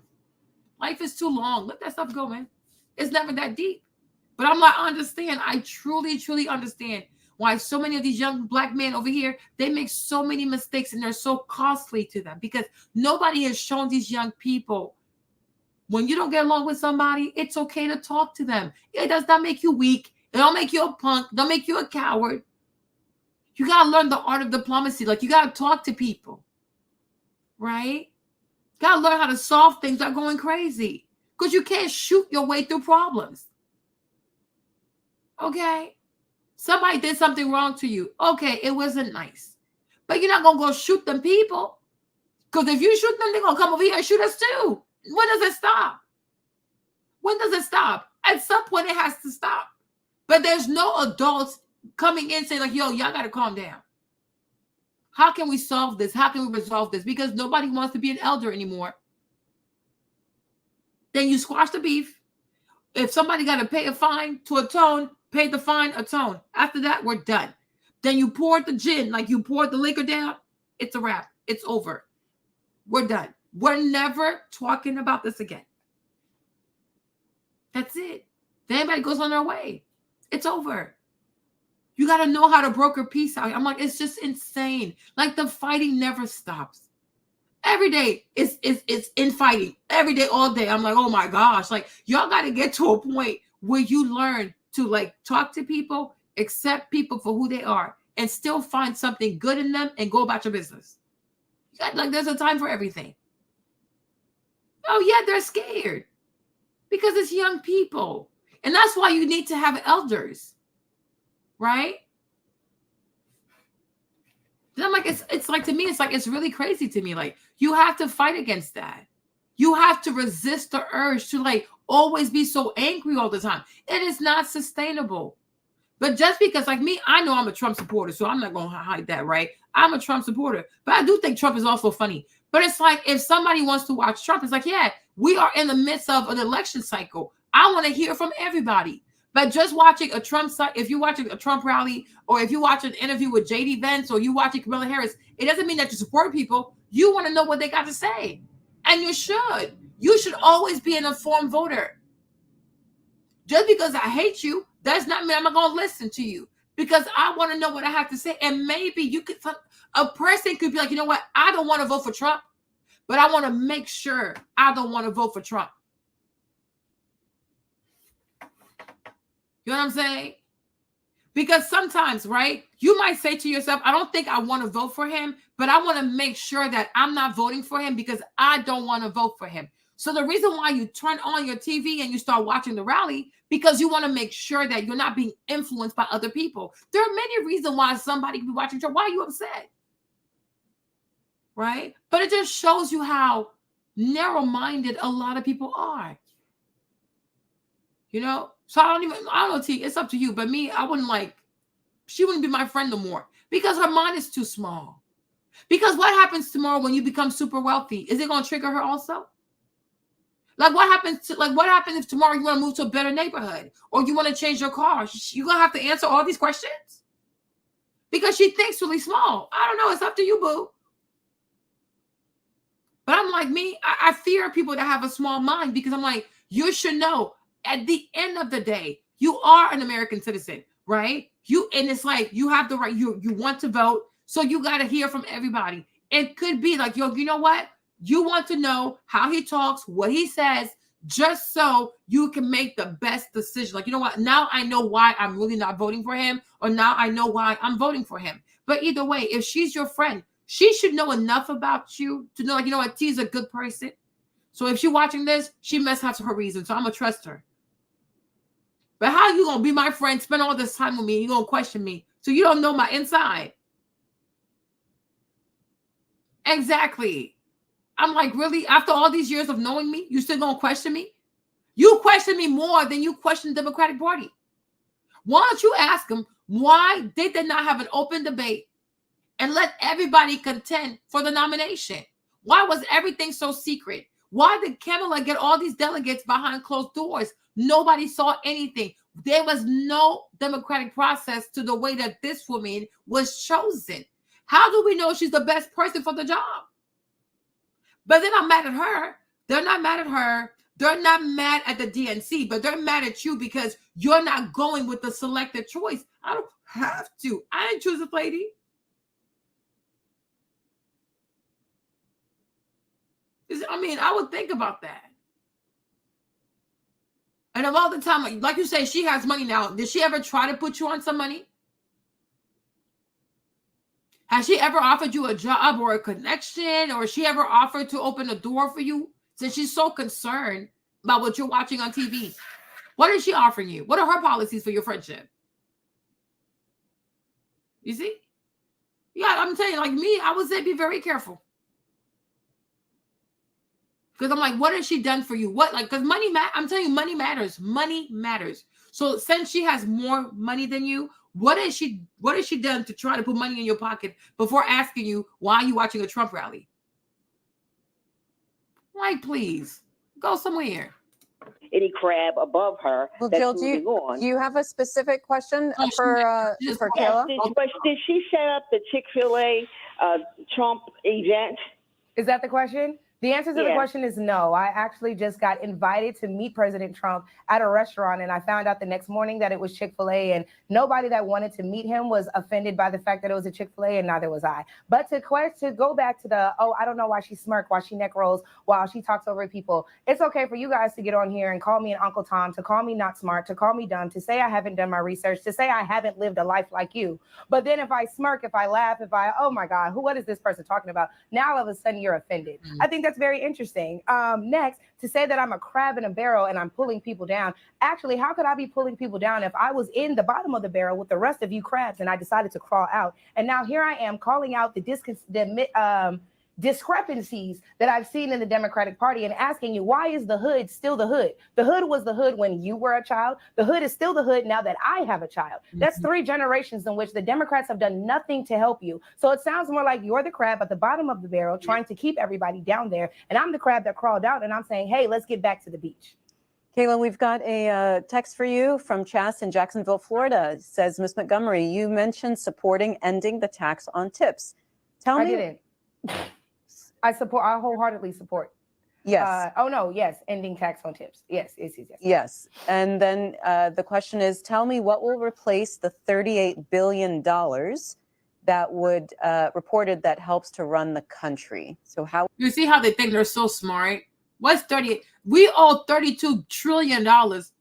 Life is too long. Let that stuff go, man. It's never that deep. But I'm like, I understand. I truly, truly understand why so many of these young black men over here, they make so many mistakes and they're so costly to them because nobody has shown these young people when you don't get along with somebody, it's okay to talk to them. It does not make you weak. It don't make you a punk. It don't make you a coward. You got to learn the art of diplomacy. Like, you got to talk to people, right? Got to learn how to solve things without going crazy because you can't shoot your way through problems. Okay? Somebody did something wrong to you. Okay, it wasn't nice. But you're not going to go shoot them people because if you shoot them, they're going to come over here and shoot us too. When does it stop? When does it stop? At some point, it has to stop. But there's no adults coming in saying like, yo, y'all got to calm down. How can we solve this? How can we resolve this? Because nobody wants to be an elder anymore. Then you squash the beef. If somebody got to pay a fine to atone, pay the fine, atone. After that, we're done. Then you poured the gin, like you poured the liquor down. It's a wrap. It's over. We're done. We're never talking about this again. That's it. Then everybody goes on their way. It's over. You got to know how to broker peace out. I'm like, it's just insane. Like the fighting never stops. Every day it's infighting. Every day, all day. I'm like, oh my gosh. Like, y'all got to get to a point where you learn to like talk to people, accept people for who they are, and still find something good in them and go about your business. Like, there's a time for everything. Oh yeah, they're scared because it's young people. And that's why you need to have elders, right? And I'm like, it's like, to me, it's like, it's really crazy to me. Like, you have to fight against that. You have to resist the urge to like always be so angry all the time. It is not sustainable. But just because, like me, I know I'm a Trump supporter, so I'm not going to hide that, right? I'm a Trump supporter, but I do think Trump is also funny. But it's like, if somebody wants to watch Trump, it's like, yeah, we are in the midst of an election cycle. I want to hear from everybody. But just watching a Trump, if you're watching a Trump rally, or if you watch an interview with JD Vance, or you watching Kamala Harris, it doesn't mean that you support people. You want to know what they got to say. And you should. You should always be an informed voter. Just because I hate you, does not mean I'm not going to listen to you. Because I want to know what I have to say. And maybe you could, a person could be like, you know what? I don't want to vote for Trump, but I want to make sure I don't want to vote for Trump. You know what I'm saying? Because sometimes, right, you might say to yourself, I don't think I want to vote for him, but I want to make sure that I'm not voting for him because I don't want to vote for him. So the reason why you turn on your TV and you start watching the rally, because you want to make sure that you're not being influenced by other people. There are many reasons why somebody can be watching Trump. Why are you upset? Right? But it just shows you how narrow-minded a lot of people are. You know? So I don't know, T, it's up to you. But me, she wouldn't be my friend no more because her mind is too small. Because what happens tomorrow when you become super wealthy? Is it going to trigger her also? Like, what happens if tomorrow you want to move to a better neighborhood or you want to change your car? You're going to have to answer all these questions because she thinks really small. I don't know. It's up to you, boo. But I'm like, me, I fear people that have a small mind because I'm like, you should know at the end of the day, you are an American citizen, right? And it's like, you have the right, you want to vote. So you got to hear from everybody. It could be like, yo, you know what? You want to know how he talks, what he says, just so you can make the best decision. Like, you know what? Now I know why I'm really not voting for him, or now I know why I'm voting for him. But either way, if she's your friend, she should know enough about you to know, like, you know what? T's a good person. So if she's watching this, she must have her reason. So I'm going to trust her. But how you going to be my friend, spend all this time with me, and you going to question me? So you don't know my inside. Exactly. I'm like, really? After all these years of knowing me, you still gonna question me? You question me more than you question the Democratic Party. Why don't you ask them why they did not have an open debate and let everybody contend for the nomination? Why was everything so secret? Why did Kamala get all these delegates behind closed doors? Nobody saw anything. There was no democratic process to the way that this woman was chosen. How do we know she's the best person for the job? But they're not mad at her. They're not mad at her. They're not mad at the DNC, but they're mad at you because you're not going with the selected choice. I don't have to. I didn't choose a lady. I mean, I would think about that. And of all the time, like you say, she has money now. Did she ever try to put you on some money? Has she ever offered you a job or a connection, or has she ever offered to open a door for you? Since she's so concerned about what you're watching on TV, what is she offering you? What are her policies for your friendship? You see? Yeah, I'm telling you, like me, I would say be very careful. Because I'm like, what has she done for you? What, like, because money, I'm telling you, money matters. Money matters. So since she has more money than you, what has she done to try to put money in your pocket before asking you, why are you watching a Trump rally? Like, please, go somewhere. Any crab above her. Well, that's Jill, moving do you have a specific question for Kayla? Did she set up the Chick-fil-A Trump event? Is that the question? The answer to the question is no. I actually just got invited to meet President Trump at a restaurant, and I found out the next morning that it was Chick-fil-A, and nobody that wanted to meet him was offended by the fact that it was a Chick-fil-A, and neither was I. But to go back to the, I don't know why she smirked, why she neck rolls, while she talks over people. It's okay for you guys to get on here and call me an Uncle Tom, to call me not smart, to call me dumb, to say I haven't done my research, to say I haven't lived a life like you. But then if I smirk, if I laugh, oh my God, what is this person talking about? Now all of a sudden you're offended. I think that's very interesting. Next, to say that I'm a crab in a barrel and I'm pulling people down. Actually, how could I be pulling people down if I was in the bottom of the barrel with the rest of you crabs and I decided to crawl out? And now here I am calling out the discrepancies that I've seen in the Democratic Party and asking you, why is the hood still the hood? The hood was the hood when you were a child. The hood is still the hood now that I have a child. That's 3 generations in which the Democrats have done nothing to help you. So it sounds more like you're the crab at the bottom of the barrel trying to keep everybody down there. And I'm the crab that crawled out and I'm saying, hey, let's get back to the beach. Kayla, we've got a text for you from Chas in Jacksonville, Florida. It says, Ms. Montgomery, you mentioned supporting ending the tax on tips. Tell me. I didn't. I wholeheartedly support. Yes. Ending tax on tips. Yes. Yes. And then the question is, tell me what will replace the $38 billion that would reported that helps to run the country. So how you see how they think they're so smart? What's 38? We owe $32 trillion.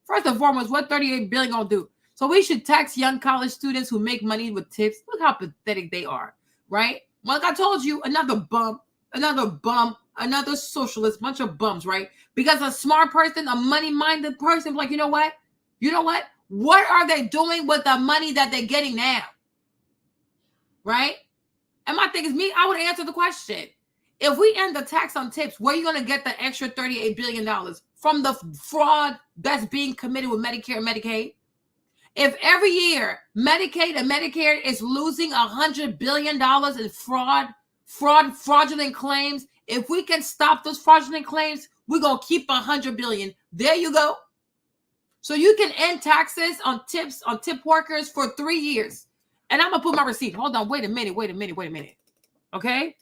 First and foremost, what $38 billion gonna do? So we should tax young college students who make money with tips. Look how pathetic they are, right? Like I told you, another bum, another socialist, bunch of bums, right? Because a smart person, a money-minded person, like, you know what? What are they doing with the money that they're getting now? Right? And my thing is, I would answer the question. If we end the tax on tips, where are you going to get the extra $38 billion? From the fraud that's being committed with Medicare and Medicaid? If every year Medicaid and Medicare is losing $100 billion in fraudulent claims, if we can stop those fraudulent claims, we're going to keep $100 billion. There you go. So you can end taxes on tips, on tip workers for 3 years. And I'm going to put my receipt. Hold on. Wait a minute. Okay.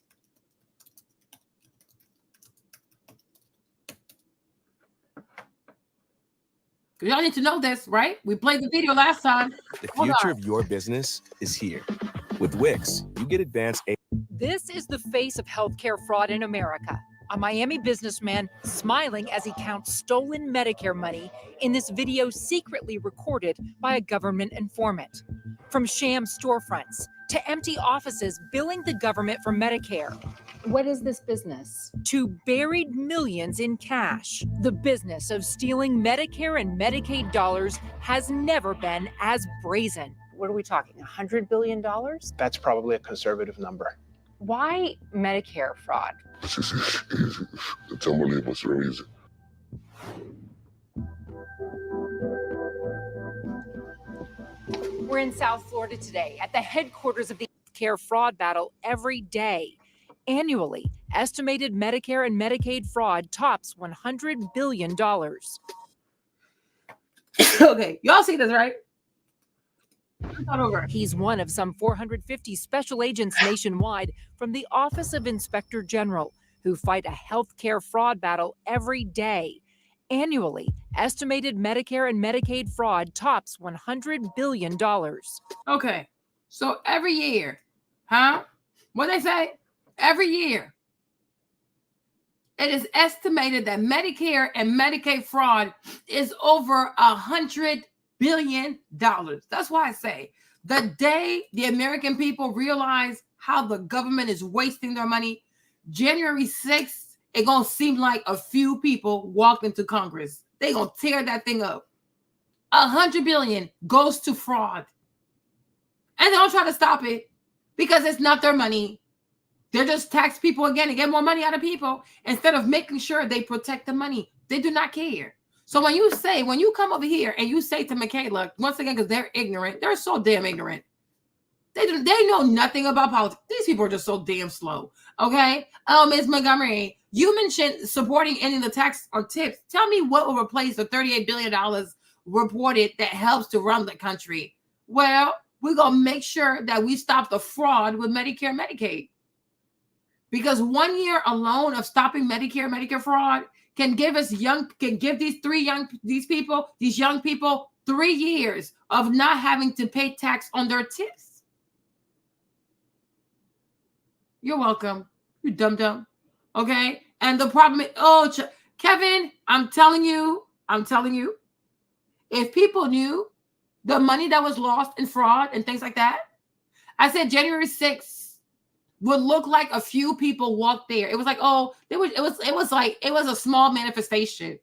Y'all need to know this, right? We played the video last time. The future of your business is here. With Wix, you get advanced. This is the face of healthcare fraud in America. A Miami businessman smiling as he counts stolen Medicare money in this video secretly recorded by a government informant. From sham storefronts to empty offices billing the government for Medicare. What is this business? To buried millions in cash. The business of stealing Medicare and Medicaid dollars has never been as brazen. What are we talking, $100 billion? That's probably a conservative number. Why Medicare fraud? It's easy. It's unbelievable. It's really easy. We're in South Florida today at the headquarters of the care fraud battle every day. Annually, estimated Medicare and Medicaid fraud tops $100 billion. Okay, y'all see this, right? He's one of some 450 special agents nationwide from the Office of Inspector General who fight a healthcare fraud battle every day. Annually, estimated Medicare and Medicaid fraud tops $100 billion. Okay, so every year, huh? What they say? Every year, it is estimated that Medicare and Medicaid fraud is over $100 billion. That's why I say the day the American people realize how the government is wasting their money, January 6th, it's going to seem like a few people walked into Congress. They're going to tear that thing up. $100 billion goes to fraud. And they don't try to stop it because it's not their money. They're just tax people again and get more money out of people instead of making sure they protect the money. They do not care. So when you come over here and you say to Michaela, once again, because they're ignorant, they're so damn ignorant. They know nothing about politics. These people are just so damn slow. Okay. Ms. Montgomery, you mentioned supporting ending the tax or tips. Tell me what will replace the $38 billion reported that helps to run the country. Well, we're going to make sure that we stop the fraud with Medicare and Medicaid. Because 1 year alone of stopping Medicare fraud can give these young people 3 years of not having to pay tax on their tips. You're welcome. You dumb. Okay. And the problem is, Kevin, I'm telling you, if people knew the money that was lost in fraud and things like that, I said January 6th would look like a few people walked there. It was like, it was a small manifestation.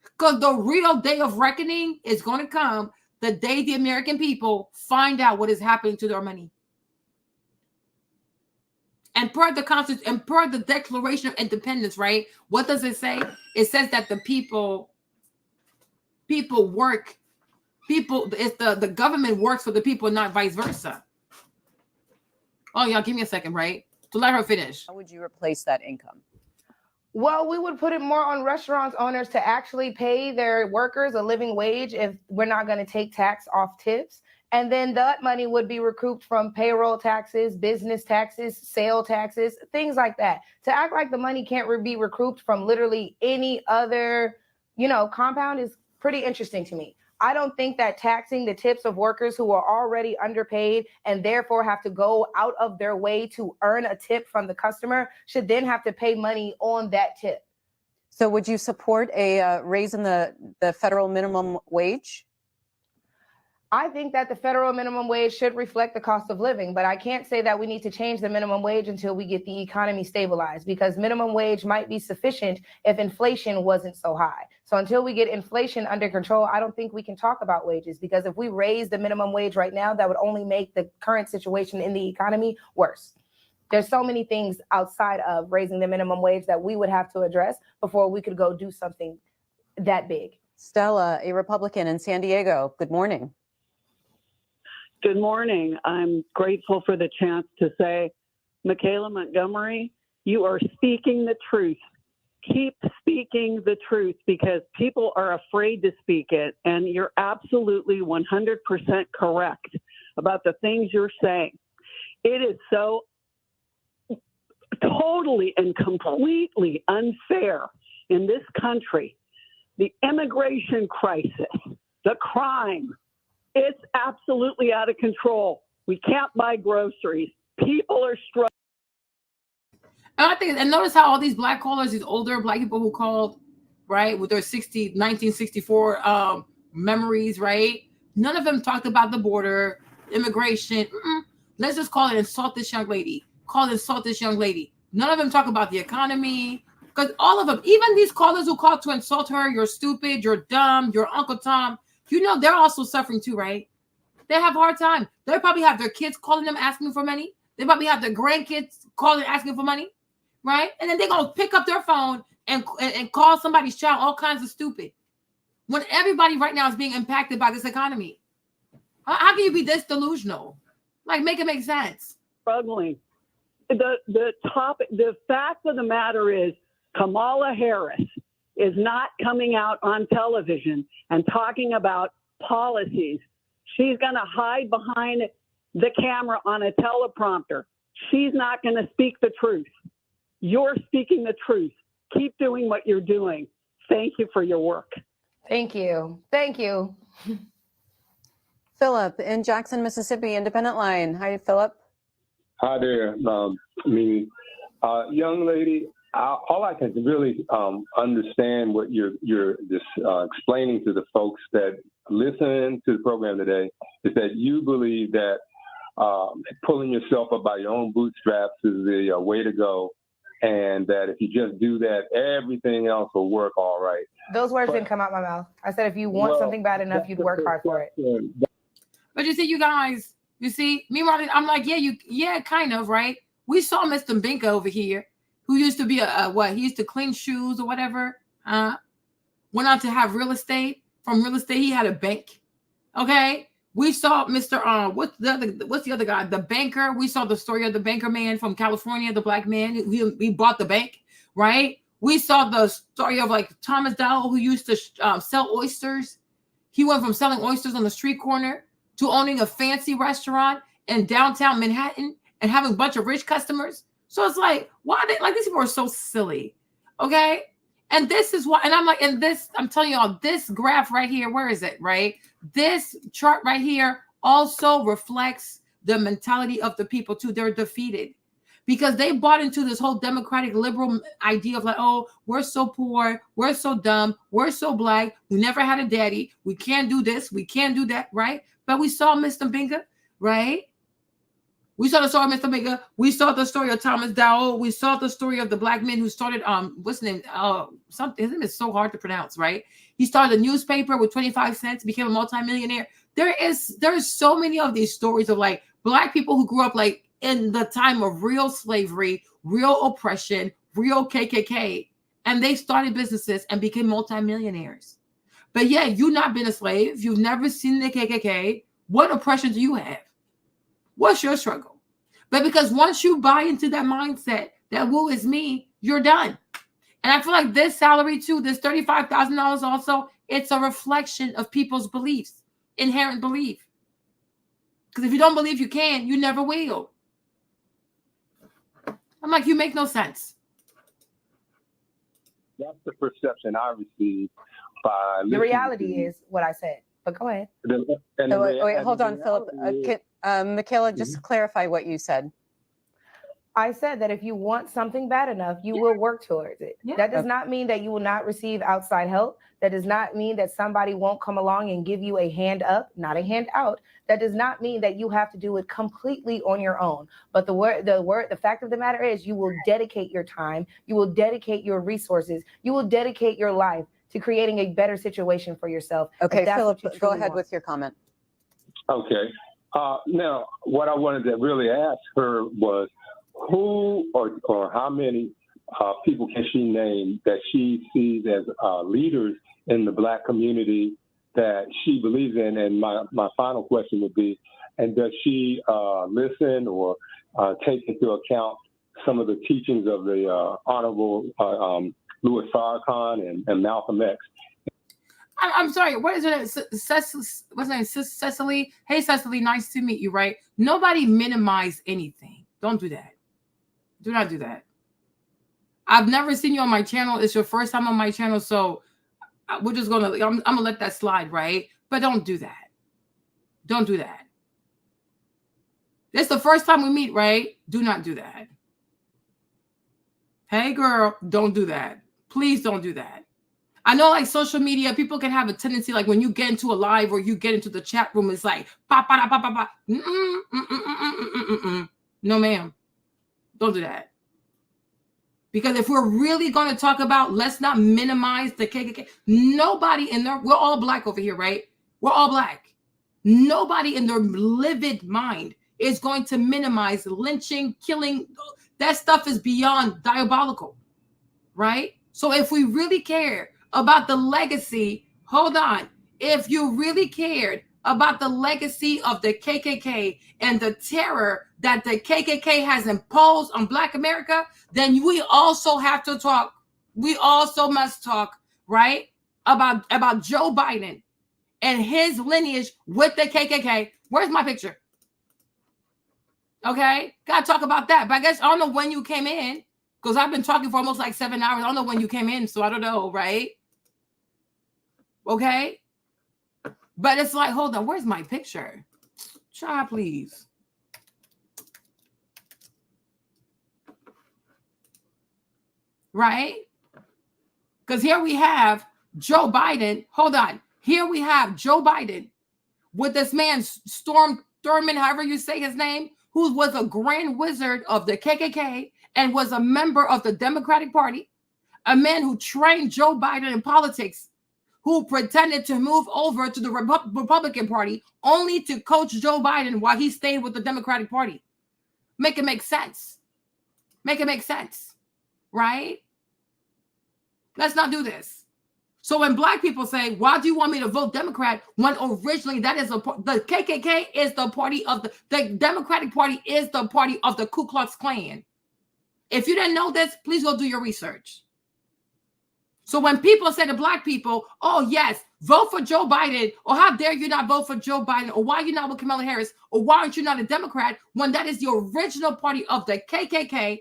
Because the real day of reckoning is going to come the day the American people find out what is happening to their money. And per the Constitution and per the Declaration of Independence, right? What does it say? It says that the people work. It's the government works for the people, not vice versa. Oh, y'all, give me a second, right? To let her finish. How would you replace that income? Well, we would put it more on restaurant owners to actually pay their workers a living wage if we're not going to take tax off tips. And then that money would be recouped from payroll taxes, business taxes, sale taxes, things like that. To act like the money can't be recouped from literally any other, compound is pretty interesting to me. I don't think that taxing the tips of workers who are already underpaid and therefore have to go out of their way to earn a tip from the customer should then have to pay money on that tip. So would you support a raise in the federal minimum wage? I think that the federal minimum wage should reflect the cost of living, but I can't say that we need to change the minimum wage until we get the economy stabilized, because minimum wage might be sufficient if inflation wasn't so high. So until we get inflation under control, I don't think we can talk about wages, because if we raise the minimum wage right now, that would only make the current situation in the economy worse. There's so many things outside of raising the minimum wage that we would have to address before we could go do something that big. Stella, a Republican in San Diego, good morning. Good morning. I'm grateful for the chance to say, Michaela Montgomery, you are speaking the truth. Keep speaking the truth, because people are afraid to speak it. And you're absolutely 100% correct about the things you're saying. It is so totally and completely unfair in this country. The immigration crisis, the crime, it's absolutely out of control. We can't buy groceries. People are struggling. And notice how all these black callers, these older black people who called, right, with their 1964 memories, right? None of them talked about the border, immigration. Let's just call it insult this young lady. None of them talk about the economy. Because all of them, even these callers who called to insult her, you're stupid, you're dumb, you're Uncle Tom, they're also suffering too, right? They have a hard time. They probably have their kids calling them asking for money. They probably have their grandkids calling asking for money, right? And then they're going to pick up their phone and call somebody's child all kinds of stupid. When everybody right now is being impacted by this economy. How can you be this delusional? Like, make it make sense. Struggling. The fact of the matter is, Kamala Harris is not coming out on television and talking about policies. She's going to hide behind the camera on a teleprompter. She's not going to speak the truth. You're speaking the truth. Keep doing what you're doing. Thank you for your work. Thank you. Thank you. Philip in Jackson, Mississippi, Independent Line. Hi, Philip. Hi there. Young lady, all I can really understand what you're just explaining to the folks that listen to the program today is that you believe that pulling yourself up by your own bootstraps is the way to go, and that if you just do that, everything else will work all right. Those words didn't come out my mouth. I said if you want something bad enough, you'd work hard for it. But you see, you guys, meanwhile, I'm like, yeah, kind of, right? We saw Mr. Binka over here, who used to be he used to clean shoes or whatever. Went on to have real estate. From real estate, he had a bank. Okay. We saw Mr. What's the other guy? The banker. We saw the story of the banker man from California, the black man. He bought the bank, right? We saw the story of like Thomas Dowell, who used to sell oysters. He went from selling oysters on the street corner to owning a fancy restaurant in downtown Manhattan and having a bunch of rich customers. So it's like, why are they like, these people are so silly. Okay. And this is why, and I'm like, and this, I'm telling y'all, this graph right here, where is it, right? This chart right here also reflects the mentality of the people too. They're defeated because they bought into this whole democratic liberal idea of like, oh, we're so poor, we're so dumb, we're so black, we never had a daddy, we can't do this, we can't do that, right? But we saw Mr. Binka, right? We saw the story of Mr. Binka. We saw the story of Thomas Dowell. We saw the story of the black man who started what's his name? Something. His name is so hard to pronounce, right? He started a newspaper with 25 cents, became a multimillionaire. There's so many of these stories of like black people who grew up like in the time of real slavery, real oppression, real KKK, and they started businesses and became multimillionaires. But yeah, you've not been a slave. You've never seen the KKK. What oppression do you have? What's your struggle? But because once you buy into that mindset that woe is me, you're done. And I feel like this salary too, this $35,000 also, it's a reflection of people's beliefs, inherent belief. Because if you don't believe you can, you never will. I'm like, you make no sense. That's the perception I received by The reality is what I said. But go ahead. Wait, hold on, Philip. Michaela, just clarify what you said. I said that if you want something bad enough, you will work towards it. Yeah. That does not mean that you will not receive outside help. That does not mean that somebody won't come along and give you a hand up, not a hand out. That does not mean that you have to do it completely on your own. But the fact of the matter is you will dedicate your time, you will dedicate your resources, you will dedicate your life to creating a better situation for yourself. Okay, Philip, go ahead with your comment. Okay. Now, what I wanted to really ask her was who or how many people can she name that she sees as leaders in the Black community that she believes in? And my final question would be, and does she listen or take into account some of the teachings of the Honorable Louis Farrakhan and Malcolm X? I'm sorry. What is her name? What's her name? Cecily. Hey, Cecily. Nice to meet you. Right? Nobody minimize anything. Don't do that. Do not do that. I've never seen you on my channel. It's your first time on my channel, so we're just gonna. I'm gonna let that slide, right? But don't do that. Don't do that. It's the first time we meet, right? Do not do that. Hey, girl, don't do that. Please don't do that. I know like social media, people can have a tendency like when you get into a live or you get into the chat room, it's like, no, ma'am. Don't do that. Because if we're really going to talk about, let's not minimize the KKK. Nobody in there, we're all Black over here, right? We're all Black. Nobody in their livid mind is going to minimize lynching, killing. That stuff is beyond diabolical, right? So if we really care about the legacy, hold on. If you really cared about the legacy of the KKK and the terror that the KKK has imposed on Black America, then we also have to talk. We also must talk, right, about Joe Biden and his lineage with the KKK. Where's my picture? Okay, gotta talk about that. But I guess I don't know when you came in, because I've been talking for almost like 7 hours. I don't know when you came in, so I don't know, right? Okay? But it's like, hold on, where's my picture? Child, please. Right? Because here we have Joe Biden. Hold on. Here we have Joe Biden with this man, Storm Thurmond, however you say his name, who was a grand wizard of the KKK and was a member of the Democratic Party, a man who trained Joe Biden in politics, who pretended to move over to the Republican Party only to coach Joe Biden while he stayed with the Democratic Party. Make it make sense. Make it make sense, right? Let's not do this. So when black people say, why do you want me to vote Democrat when originally that is the KKK is the party of the Democratic Party is the party of the Ku Klux Klan. If you didn't know this, please go do your research. So when people say to black people, oh yes, vote for Joe Biden, or how dare you not vote for Joe Biden, or why are you not with Kamala Harris, or why aren't you not a Democrat, when that is the original party of the KKK.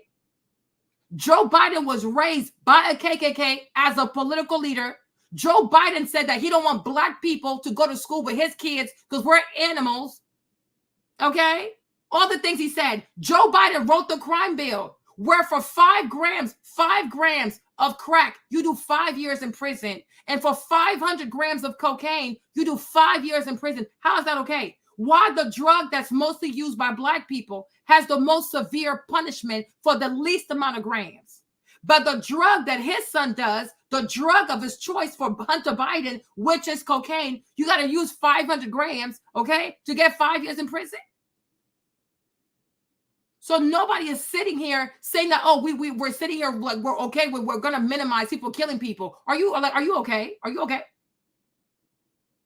Joe Biden was raised by a KKK as a political leader. Joe Biden said that he don't want black people to go to school with his kids because we're animals. Okay? All the things he said. Joe Biden wrote the crime bill where for 5 grams of crack, you do 5 years in prison. And for 500 grams of cocaine, you do 5 years in prison. How is that okay? Why the drug that's mostly used by black people has the most severe punishment for the least amount of grams. But the drug that his son does, the drug of his choice for Hunter Biden, which is cocaine, you got to use 500 grams, okay, to get 5 years in prison. So nobody is sitting here saying that, oh, we're sitting here like we're okay, we're going to minimize people killing people. Are you okay? Are you okay?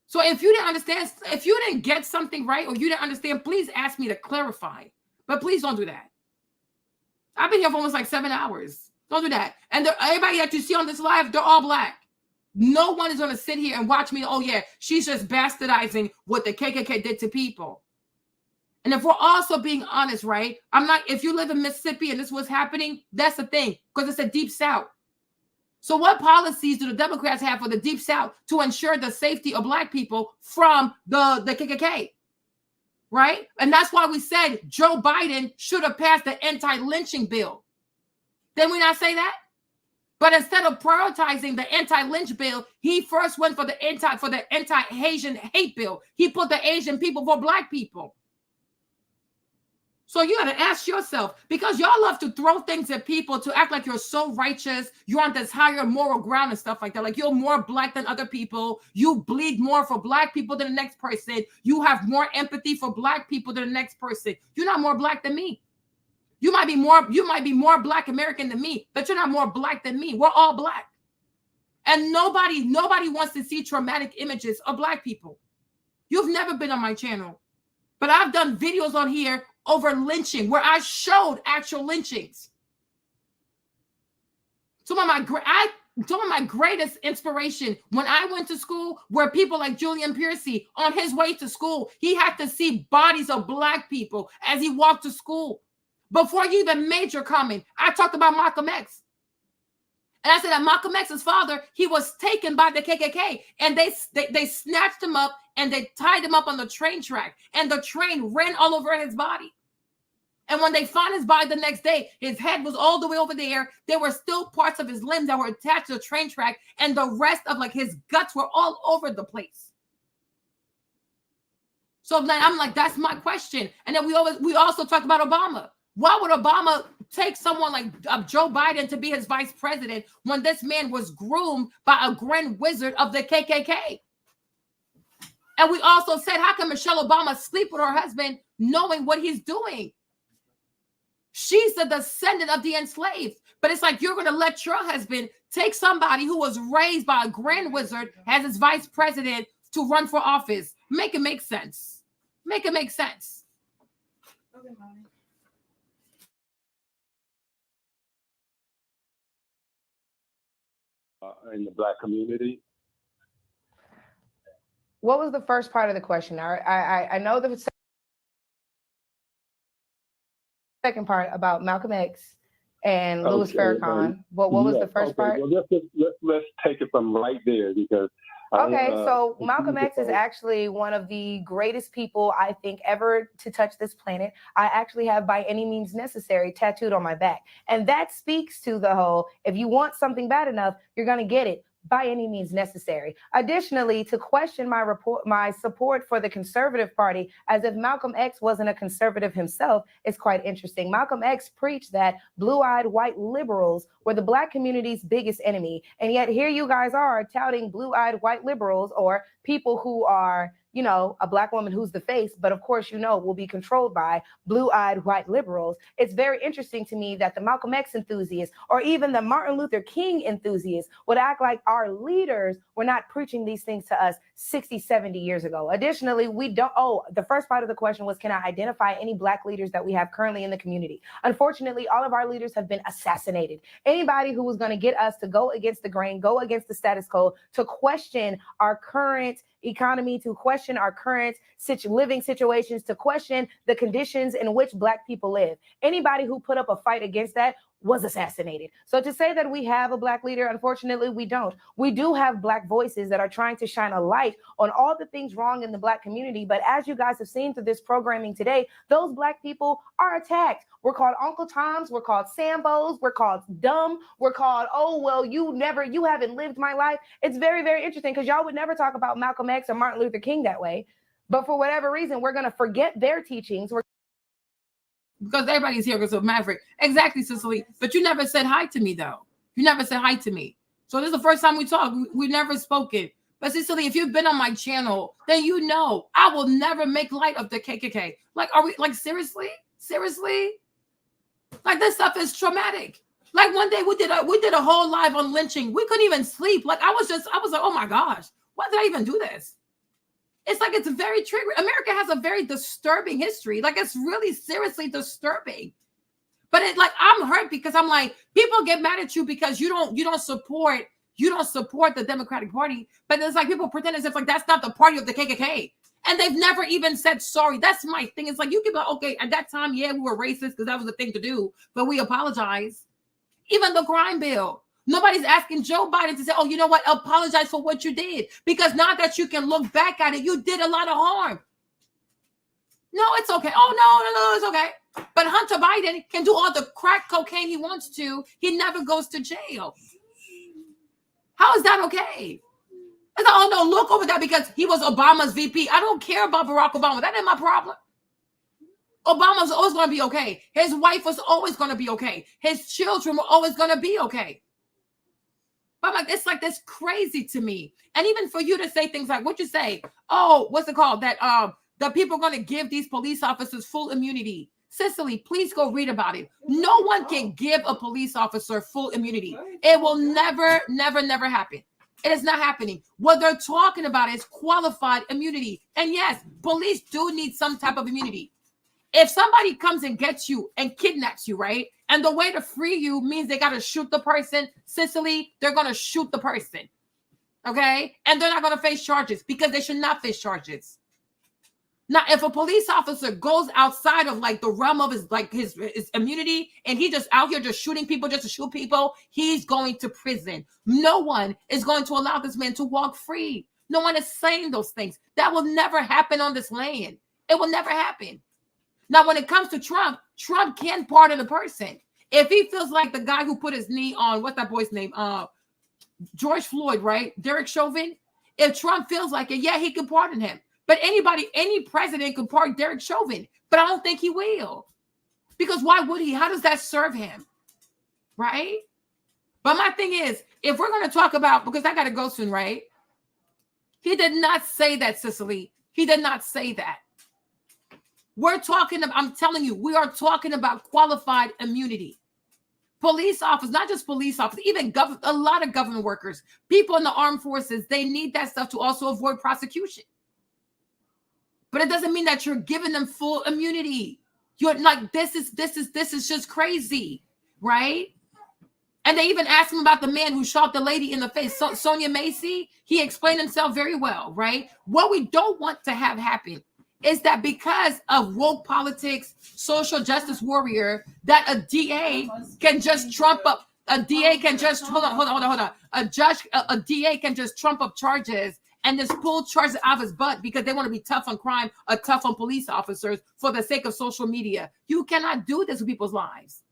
So if you didn't understand, if you didn't get something right or you didn't understand, please ask me to clarify. But please don't do that. I've been here for almost like 7 hours. Don't do that. And everybody that you see on this live, they're all black. No one is going to sit here and watch me. Oh, yeah, she's just bastardizing what the KKK did to people. And if we're also being honest, right? If you live in Mississippi and this was happening, that's the thing, because it's a deep South. So what policies do the Democrats have for the Deep South to ensure the safety of black people from the KKK, right? And that's why we said Joe Biden should have passed the anti-lynching bill. Didn't we not say that? But instead of prioritizing the anti-lynch bill, he first went for the anti-Asian hate bill. He put the Asian people for black people. So you got to ask yourself, because y'all love to throw things at people to act like you're so righteous, you're on this higher moral ground and stuff like that. Like you're more black than other people. You bleed more for black people than the next person. You have more empathy for black people than the next person. You're not more black than me. You might be more black American than me, but you're not more black than me. We're all black. And nobody wants to see traumatic images of black people. You've never been on my channel, but I've done videos on here over lynching, where I showed actual lynchings. Some of my greatest inspiration when I went to school were people like Julian Piercy. On his way to school, he had to see bodies of black people as he walked to school. Before you even made your comment, I talked about Malcolm X. And I said that Malcolm X's father, he was taken by the KKK, and they snatched him up and they tied him up on the train track, and the train ran all over his body. And when they found his body the next day, his head was all the way over there. There were still parts of his limbs that were attached to the train track, and the rest of like his guts were all over the place. So then I'm like, that's my question. And then we also talked about Obama. Why would Obama take someone like Joe Biden to be his vice president when this man was groomed by a grand wizard of the KKK? And we also said, how can Michelle Obama sleep with her husband knowing what he's doing? She's the descendant of the enslaved. But it's like you're going to let your husband take somebody who was raised by a grand wizard as his vice president to run for office. Make it make sense. Make it make sense. Okay, Mommy. In the black community. What was the first part of the question? I know the second part about Malcolm X and Louis Okay, Farrakhan. What was the first part? Well, let's take it from right there because. Okay, so Malcolm X is actually one of the greatest people I think ever to touch this planet. I actually have By Any Means Necessary tattooed on my back. And that speaks to the whole, if you want something bad enough, you're going to get it. By any means necessary. Additionally, to question my support for the Conservative Party as if Malcolm X wasn't a conservative himself is quite interesting. Malcolm X preached that blue-eyed white liberals were the Black community's biggest enemy, and yet here you guys are touting blue-eyed white liberals or people who are, you know, a Black woman who's the face, but of course, you know, will be controlled by blue-eyed white liberals. It's very interesting to me that the Malcolm X enthusiasts or even the Martin Luther King enthusiasts would act like our leaders were not preaching these things to us 60, 70 years ago. Additionally, the first part of the question was, can I identify any Black leaders that we have currently in the community? Unfortunately, all of our leaders have been assassinated. Anybody who was going to get us to go against the grain, go against the status quo, to question our current economy, to question our current living situations, to question the conditions in which Black people live. Anybody who put up a fight against that was assassinated. So to say that we have a Black leader, unfortunately, we don't. We do have Black voices that are trying to shine a light on all the things wrong in the Black community. But as you guys have seen through this programming today, those Black people are attacked. We're called Uncle Toms. We're called Sambos. We're called dumb. We're called, oh, well, you haven't lived my life. It's very, very interesting because y'all would never talk about Malcolm X or Martin Luther King that way. But for whatever reason, we're going to forget their teachings. Because everybody's here because of Maverick. Exactly, Cicely. But you never said hi to me, though. You never said hi to me. So this is the first time we talked. We never spoken. But Cicely, if you've been on my channel, then you know I will never make light of the KKK. Like, are we, like, seriously? Seriously? Like, this stuff is traumatic. Like, one day we did a whole live on lynching. We couldn't even sleep. Like, I was like, oh my gosh, why did I even do this? It's like, it's very triggering. America has a very disturbing history. Like, it's really seriously disturbing. But I'm hurt because I'm like, people get mad at you because you don't support the Democratic Party. But it's like people pretend as if like that's not the party of the KKK. And they've never even said sorry. That's my thing. It's like, you can be like, okay, at that time, yeah, we were racist because that was the thing to do, but we apologize. Even the crime bill. Nobody's asking Joe Biden to say, oh, you know what? Apologize for what you did. Because now that you can look back at it, you did a lot of harm. No, it's okay. Oh, no, it's okay. But Hunter Biden can do all the crack cocaine he wants to. He never goes to jail. How is that okay? It's like, oh, no, look over that because he was Obama's VP. I don't care about Barack Obama. That ain't my problem. Obama's always going to be okay. His wife was always going to be okay. His children were always going to be okay. But I'm like, it's like this crazy to me. And even for you to say things like what you say, oh, what's it called? That people are going to give these police officers full immunity. Cicely, please go read about it. No one can give a police officer full immunity. It will never, never, never happen. It is not happening. What they're talking about is qualified immunity. And yes, police do need some type of immunity. If somebody comes and gets you and kidnaps you, right? And the way to free you means they got to shoot the person. Cicely, they're going to shoot the person. Okay? And they're not going to face charges because they should not face charges. Now, if a police officer goes outside of like the realm of his immunity and he just out here just shooting people just to shoot people, he's going to prison. No one is going to allow this man to walk free. No one is saying those things. That will never happen on this land. It will never happen. Now, when it comes to Trump, Trump can pardon a person. If he feels like the guy who put his knee on, what's that boy's name? George Floyd, right? Derek Chauvin. If Trump feels like it, yeah, he can pardon him. But any president could pardon Derek Chauvin. But I don't think he will. Because why would he? How does that serve him? Right? But my thing is, if we're going to talk about, because I got to go soon, right? He did not say that, Cicely. He did not say that. We're talking about, I'm telling you, we are talking about qualified immunity. Police officers, not just police officers, even a lot of government workers, people in the armed forces, they need that stuff to also avoid prosecution. But it doesn't mean that you're giving them full immunity. You're like, this is just crazy, right? And they even asked him about the man who shot the lady in the face, Sonia Macy. He explained himself very well, right? What we don't want to have happen is that because of woke politics, social justice warrior, that a DA can just trump up, a DA can just, hold on. A DA can just trump up charges and just pull charges out of his butt because they want to be tough on crime or tough on police officers for the sake of social media. You cannot do this with people's lives.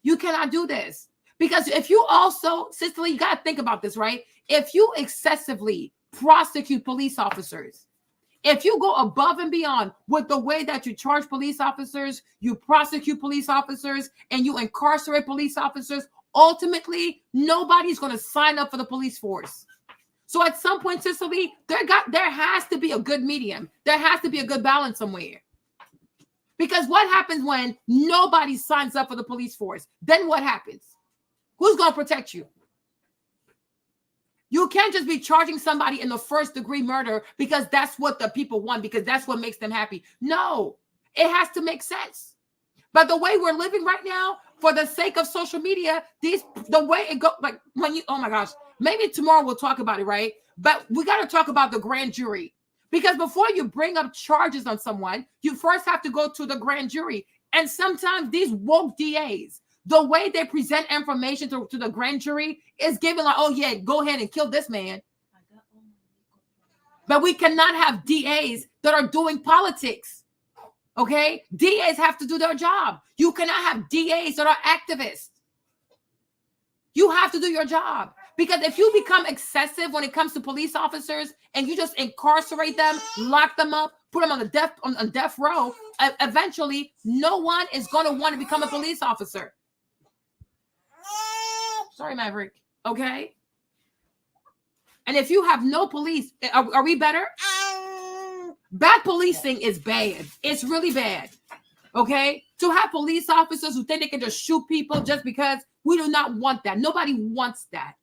You cannot do this. Because if you also, Cicely, you got to think about this, right? If you excessively prosecute police officers, if you go above and beyond with the way that you charge police officers, you prosecute police officers, and you incarcerate police officers, ultimately, nobody's going to sign up for the police force. So at some point, Cicely, there has to be a good medium. There has to be a good balance somewhere. Because what happens when nobody signs up for the police force? Then what happens? Who's going to protect you? You can't just be charging somebody in the first-degree murder because that's what the people want, because that's what makes them happy. No, it has to make sense. But the way we're living right now, for the sake of social media, the way it goes, like when you, oh my gosh, maybe tomorrow we'll talk about it, right? But we got to talk about the grand jury. Because before you bring up charges on someone, you first have to go to the grand jury. And sometimes these woke DAs, the way they present information to the grand jury is giving like, oh yeah, go ahead and kill this man. But we cannot have DAs that are doing politics. Okay? DAs have to do their job. You cannot have DAs that are activists. You have to do your job. Because if you become excessive when it comes to police officers and you just incarcerate them, lock them up, put them on death row, eventually no one is going to want to become a police officer. Sorry, Maverick. Okay? And if you have no police, are we better? Bad policing is bad. It's really bad. Okay? To have police officers who think they can just shoot people just because, we do not want that. Nobody wants that.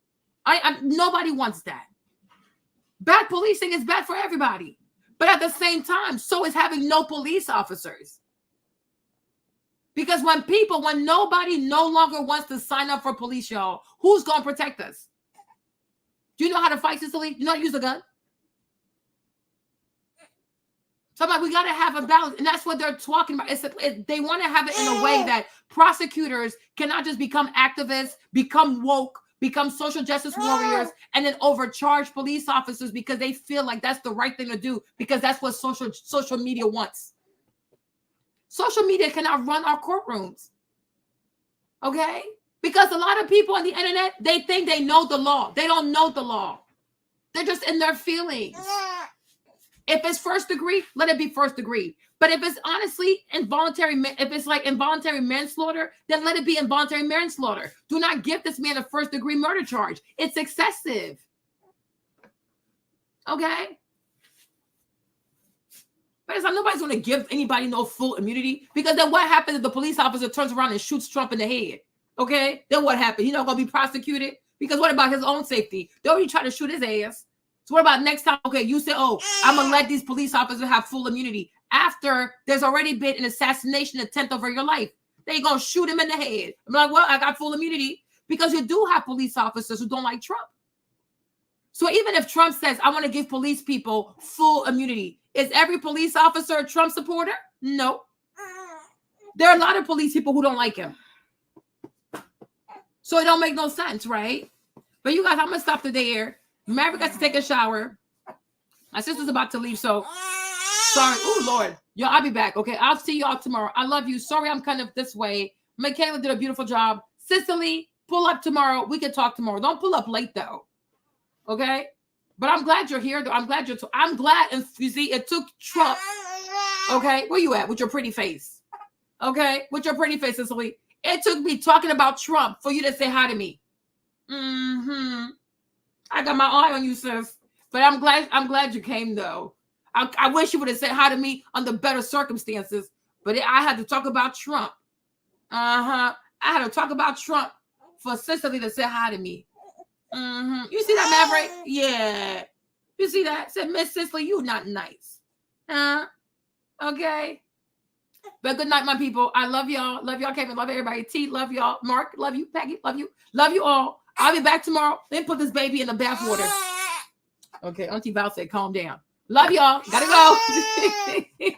Nobody wants that. Bad policing is bad for everybody. But at the same time, so is having no police officers. Because when nobody no longer wants to sign up for police, y'all, who's going to protect us? Do you know how to fight, Cicely? You know how to use a gun? Somebody, we got to have a balance. And that's what they're talking about. They want to have it in a way that prosecutors cannot just become activists, become woke, become social justice warriors, and then overcharge police officers because they feel like that's the right thing to do because that's what social media wants. Social media cannot run our courtrooms. Okay? Because a lot of people on the internet, they think they know the law. They don't know the law. They're just in their feelings. If it's first degree, let it be first degree. But if it's honestly involuntary, if it's like involuntary manslaughter, then let it be involuntary manslaughter. Do not give this man a first degree murder charge. It's excessive. Okay? But it's like nobody's going to give anybody no full immunity because then what happens if the police officer turns around and shoots Trump in the head? Okay? Then what happens? He's not going to be prosecuted? Because what about his own safety? They already try to shoot his ass. So what about next time? Okay, you say, oh, I'm going to let these police officers have full immunity after there's already been an assassination attempt over your life. They're going to shoot him in the head. I'm like, well, I got full immunity because you do have police officers who don't like Trump. So even if Trump says, I want to give police people full immunity, is every police officer a Trump supporter? No. There are a lot of police people who don't like him. So it don't make no sense, right? But you guys, I'm going to stop there. Maverick got to take a shower. My sister's about to leave, so sorry. Oh, Lord. Y'all, I'll be back, okay? I'll see y'all tomorrow. I love you. Sorry I'm kind of this way. Michaela did a beautiful job. Cicely, pull up tomorrow. We can talk tomorrow. Don't pull up late, though, okay? But I'm glad you're here, though. I'm glad I'm glad, and you see, it took Trump, okay? Where you at with your pretty face? Okay? With your pretty face, Cicely. It took me talking about Trump for you to say hi to me. I got my eye on you, sis. But I'm glad you came, though. I wish you would have said hi to me under better circumstances. But I had to talk about Trump. I had to talk about Trump for Cicely to say hi to me. You see that, Maverick? Yeah. You see that? Said, Miss Cicely, you not nice. Okay. But good night, my people. I love y'all. Love y'all, Kevin. Love everybody. T, love y'all. Mark, love you. Peggy, love you. Love you all. I'll be back tomorrow. Then put this baby in the bathwater. Okay, Auntie Val said, calm down. Love y'all. Gotta go.